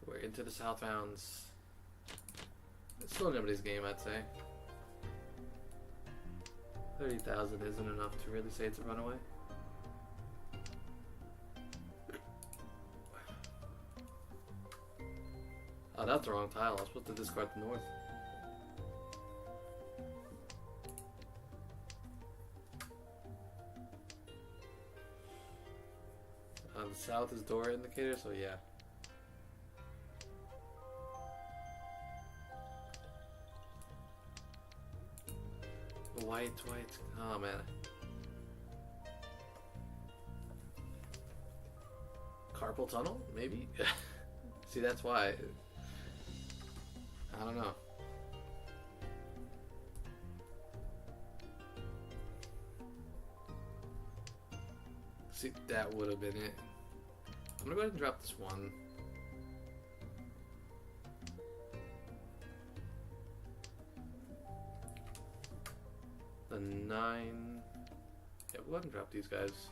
We're into the southbounds. It's still nobody's game, I'd say. 30,000 isn't enough to really say it's a runaway. Oh, that's the wrong tile. I was supposed to discard the north. The south is door indicator, so yeah. White. Oh man. Carpal tunnel? Maybe? See, that's why. I don't know. See, that would have been it. I'm gonna go ahead and drop this 1. The 9. Yeah, we'll go ahead and drop these guys.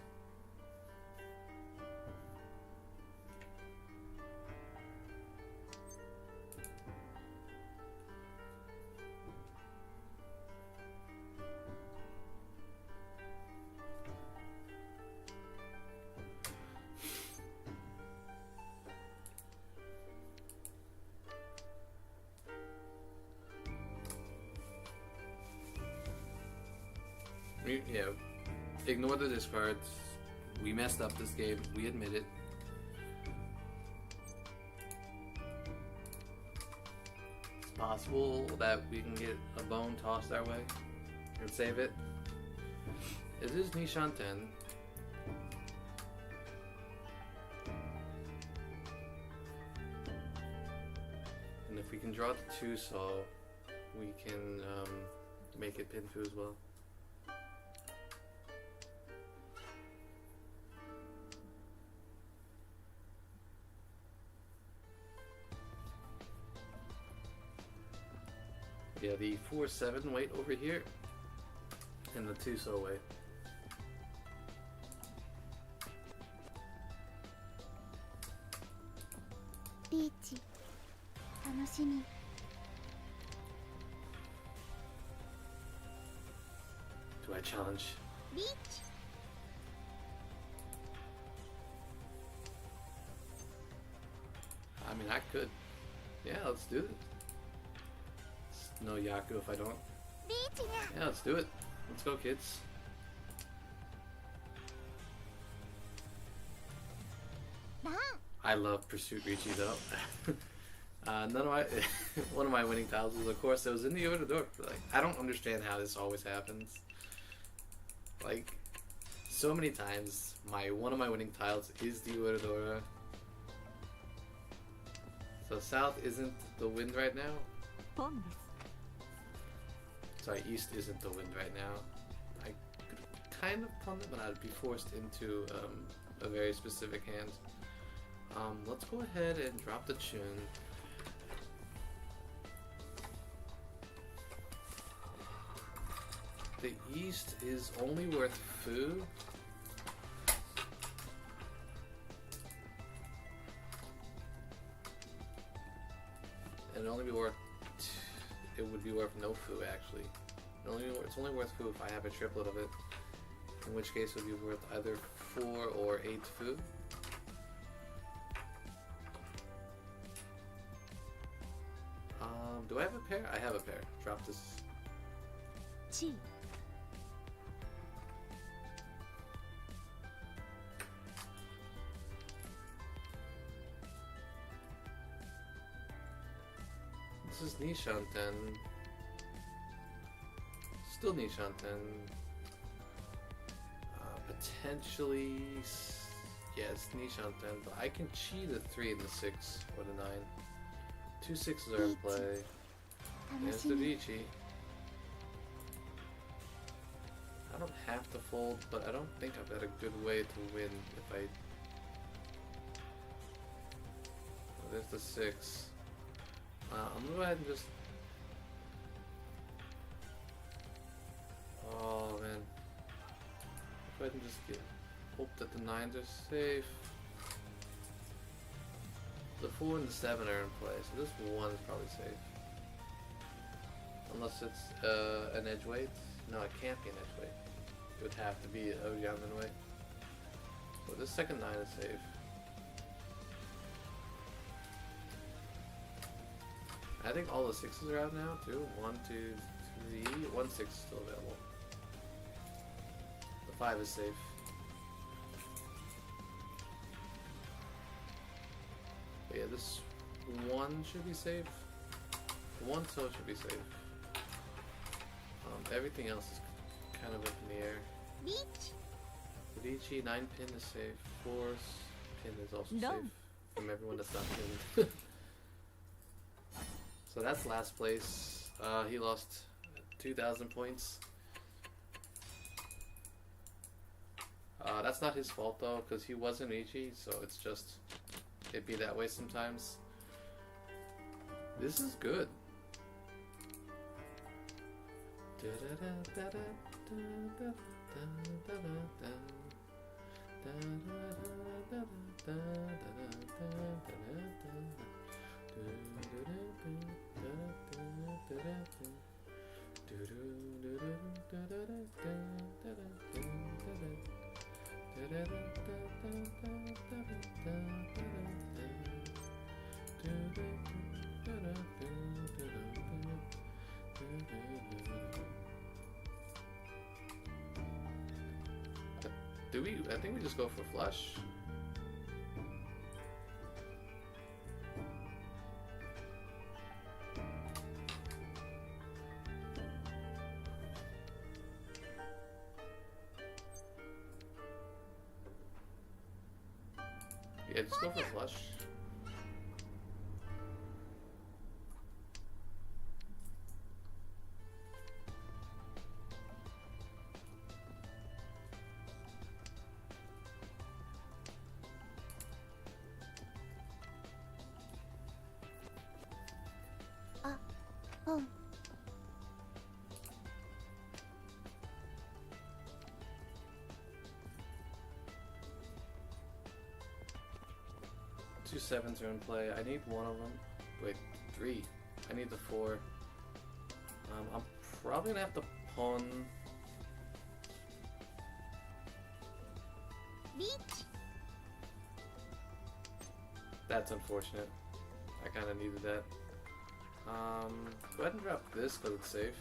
Yeah, ignore the discards. We messed up this game. We admit it. It's possible that we can get a bone tossed our way and save it. It is Nishan 10. And if we can draw the 2 so we can make it Pinfu as well. Yeah, the 4-7 weight over here, and the 2 so weight. Peach, 楽しみ。 Do I challenge? Peach. I mean, I could. Yeah, let's do it. It's no Yaku if I don't. Peach. Yeah, let's do it. Let's go, kids. I love Pursuit Ricci though. None of my one of my winning tiles was, of course, it was in the Order Door. Like, I don't understand how this always happens. Like, so many times, one of my winning tiles is the Order Door. So South isn't the wind right now. ポンです。 Sorry, East isn't the wind right now. I could kind of pun it, but I'd be forced into a very specific hand. Let's go ahead and drop the tune. The East is only worth Fu. And only be worth. It would be worth no Fu actually. It's only worth Fu if I have a triplet of it. In which case it would be worth either 4 or 8 Fu. Do I have a pair? I have a pair. Drop this. チ This is Nishan 10. Still Nishan 10. Potentially. Yes, Nishan 10. But I can cheat the 3 and the 6 or the 9. 2 6s are in play. 楽 There's し the み。 Ricci. I don't have to fold, but I don't think I've got a good way to win if I... Oh, there's the 6. I'm gonna go ahead and just... Oh man. Go ahead and just hope that the 9s are safe. The 4 and the 7 are in play, so this 1 is probably safe. Unless it's an edge weight. No, it can't be an edge weight. It would have to be a Yamen weight. So this second 9 is safe. I think all the 6s are out now too. 1, 2, 3. 1 6 is still available. The 5 is safe. But yeah, this 1 should be safe. 1 so should be safe. Everything else is kind of up in the air. リーチ Ricci 9 pin is safe. 4's pin is also No. safe from everyone that's not pinned. So that's last place. He lost 2,000 points. That's not his fault though, because he wasn't Ricci, so it's just, it'd be that way sometimes. This is good. Do we? I think we just go for flush. Yeah, just go for flush. Oh, 2 sevens are in play. I need one of them. Wait, 3. I need the 4. I'm probably gonna have to pawn. reach. That's unfortunate. I kind of needed that. Go ahead and drop this because it's safe.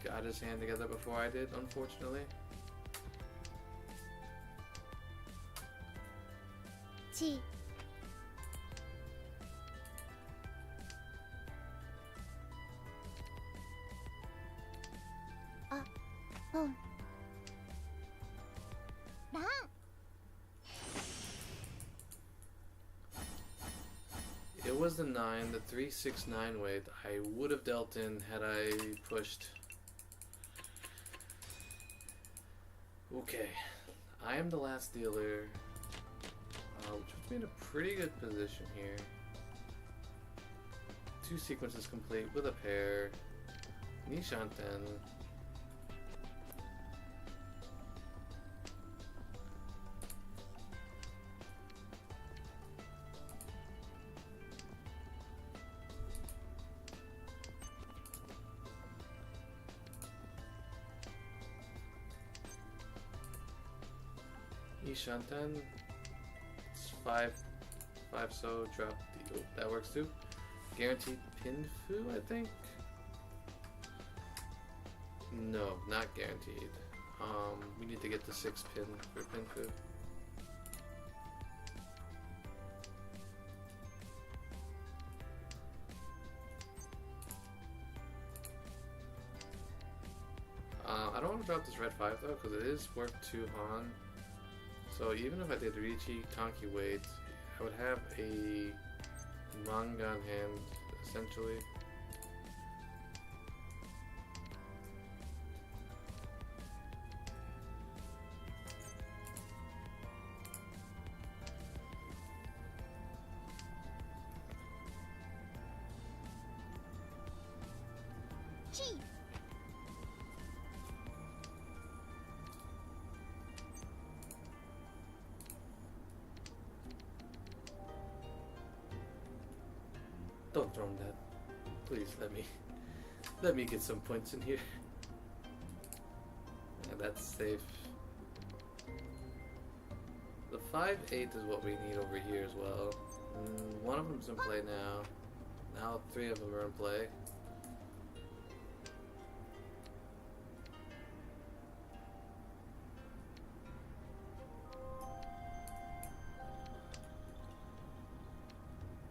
Got his hand together before I did, unfortunately. ち あ、ポンラン It was the 9, the 3-6-9 weight. I would have dealt in had I pushed. Okay, I am the last dealer, which puts me in a pretty good position here. 2 sequences complete with a pair. Nishanten. Nishanten. It's 5 so drop the. Oh, that works too. Guaranteed Pinfu, I think? No, not guaranteed. We need to get the 6 pin for Pinfu. I don't want to drop this red 5 though, because it is worth 2 Han. So even if I did Riichi Kanki wait, I would have a Mangan hand, essentially. Chi. Don't throw him that. Please let me get some points in here. Yeah, that's safe. The 5-8 is what we need over here as well. One of them's in play now. Now 3 of them are in play.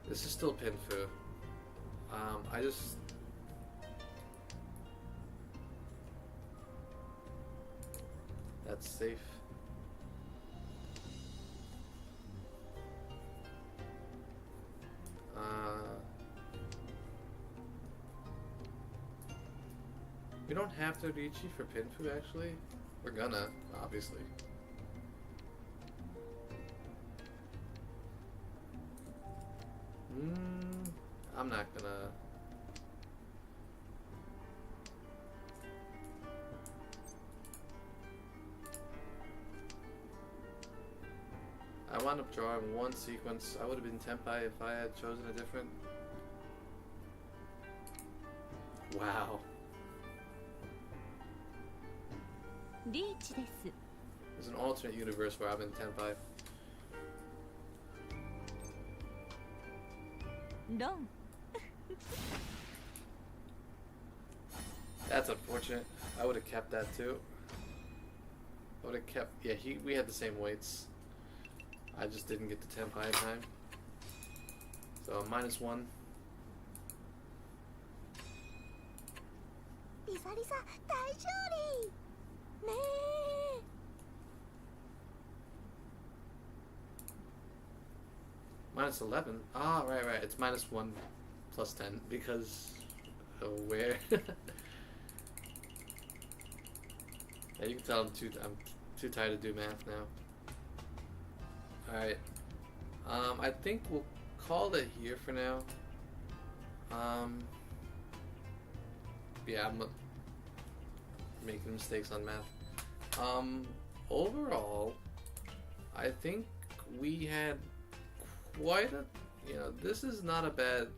This is still Pinfu. I just... That's safe. We don't have to Riichi for Pinfu, actually. We're gonna, obviously. I'm not gonna... I wound up drawing 1 sequence. I would have been Tenpai if I had chosen a different... Wow. リーチです There's an alternate universe where I'm in Tenpai. ロン That's unfortunate. I would have kept that too. I would have kept. Yeah, we had the same weights. I just didn't get the temp high in time. So -1. リサリサ大勝利ねえ -11. Ah, right. It's -1 plus 10 because where? Yeah, you can tell I'm too tired to do math now. All right. I think we'll call it here for now. Yeah, I'm making mistakes on math. Overall, I think we had quite a, this is not bad.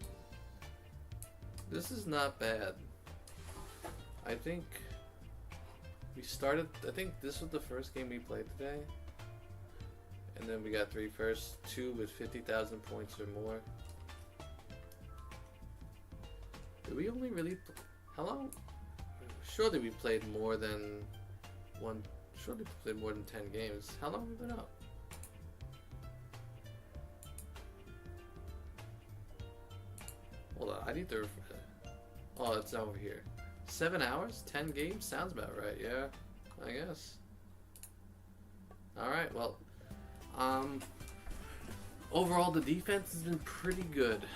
I think we started, I think this was the first game we played today. And then we got 3 first, 2 with 50,000 points or more. Did we only really, how long? Surely we played more than 10 games. How long have we been up? Hold on, I need to, oh, it's over here. 7 hours? 10 games? Sounds about right, yeah, I guess. Alright, well, overall the defense has been pretty good.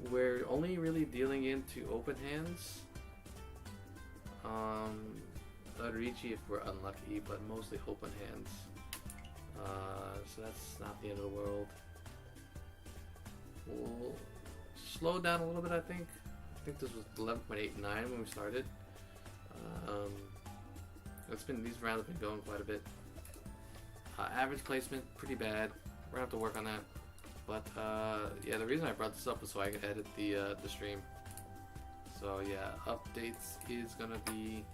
We're only really dealing into open hands. Ricci if we're unlucky, but mostly open hands. So that's not the end of the world. We'll slow down a little bit, I think. I think this was 11.89 when we started. These rounds have been going quite a bit. Average placement, pretty bad. We're gonna have to work on that. But yeah, the reason I brought this up was so I could edit the stream. So yeah, updates is gonna be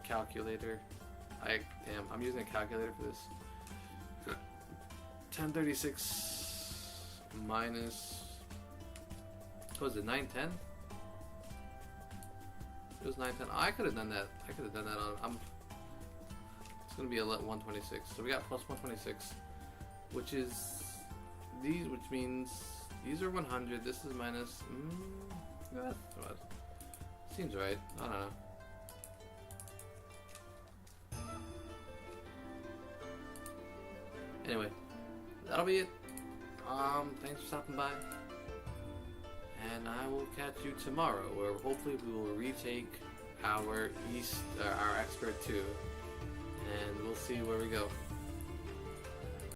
calculator. I'm using a calculator for this. 1036 minus, what was it, 910? It was 910. I could have done that. On. It's gonna be a 126. So we got plus 126, which means these are 100. This is minus. Seems right. I don't know. Anyway, that'll be it. Thanks for stopping by. And I will catch you tomorrow, where hopefully we will retake our expert 2, and we'll see where we go.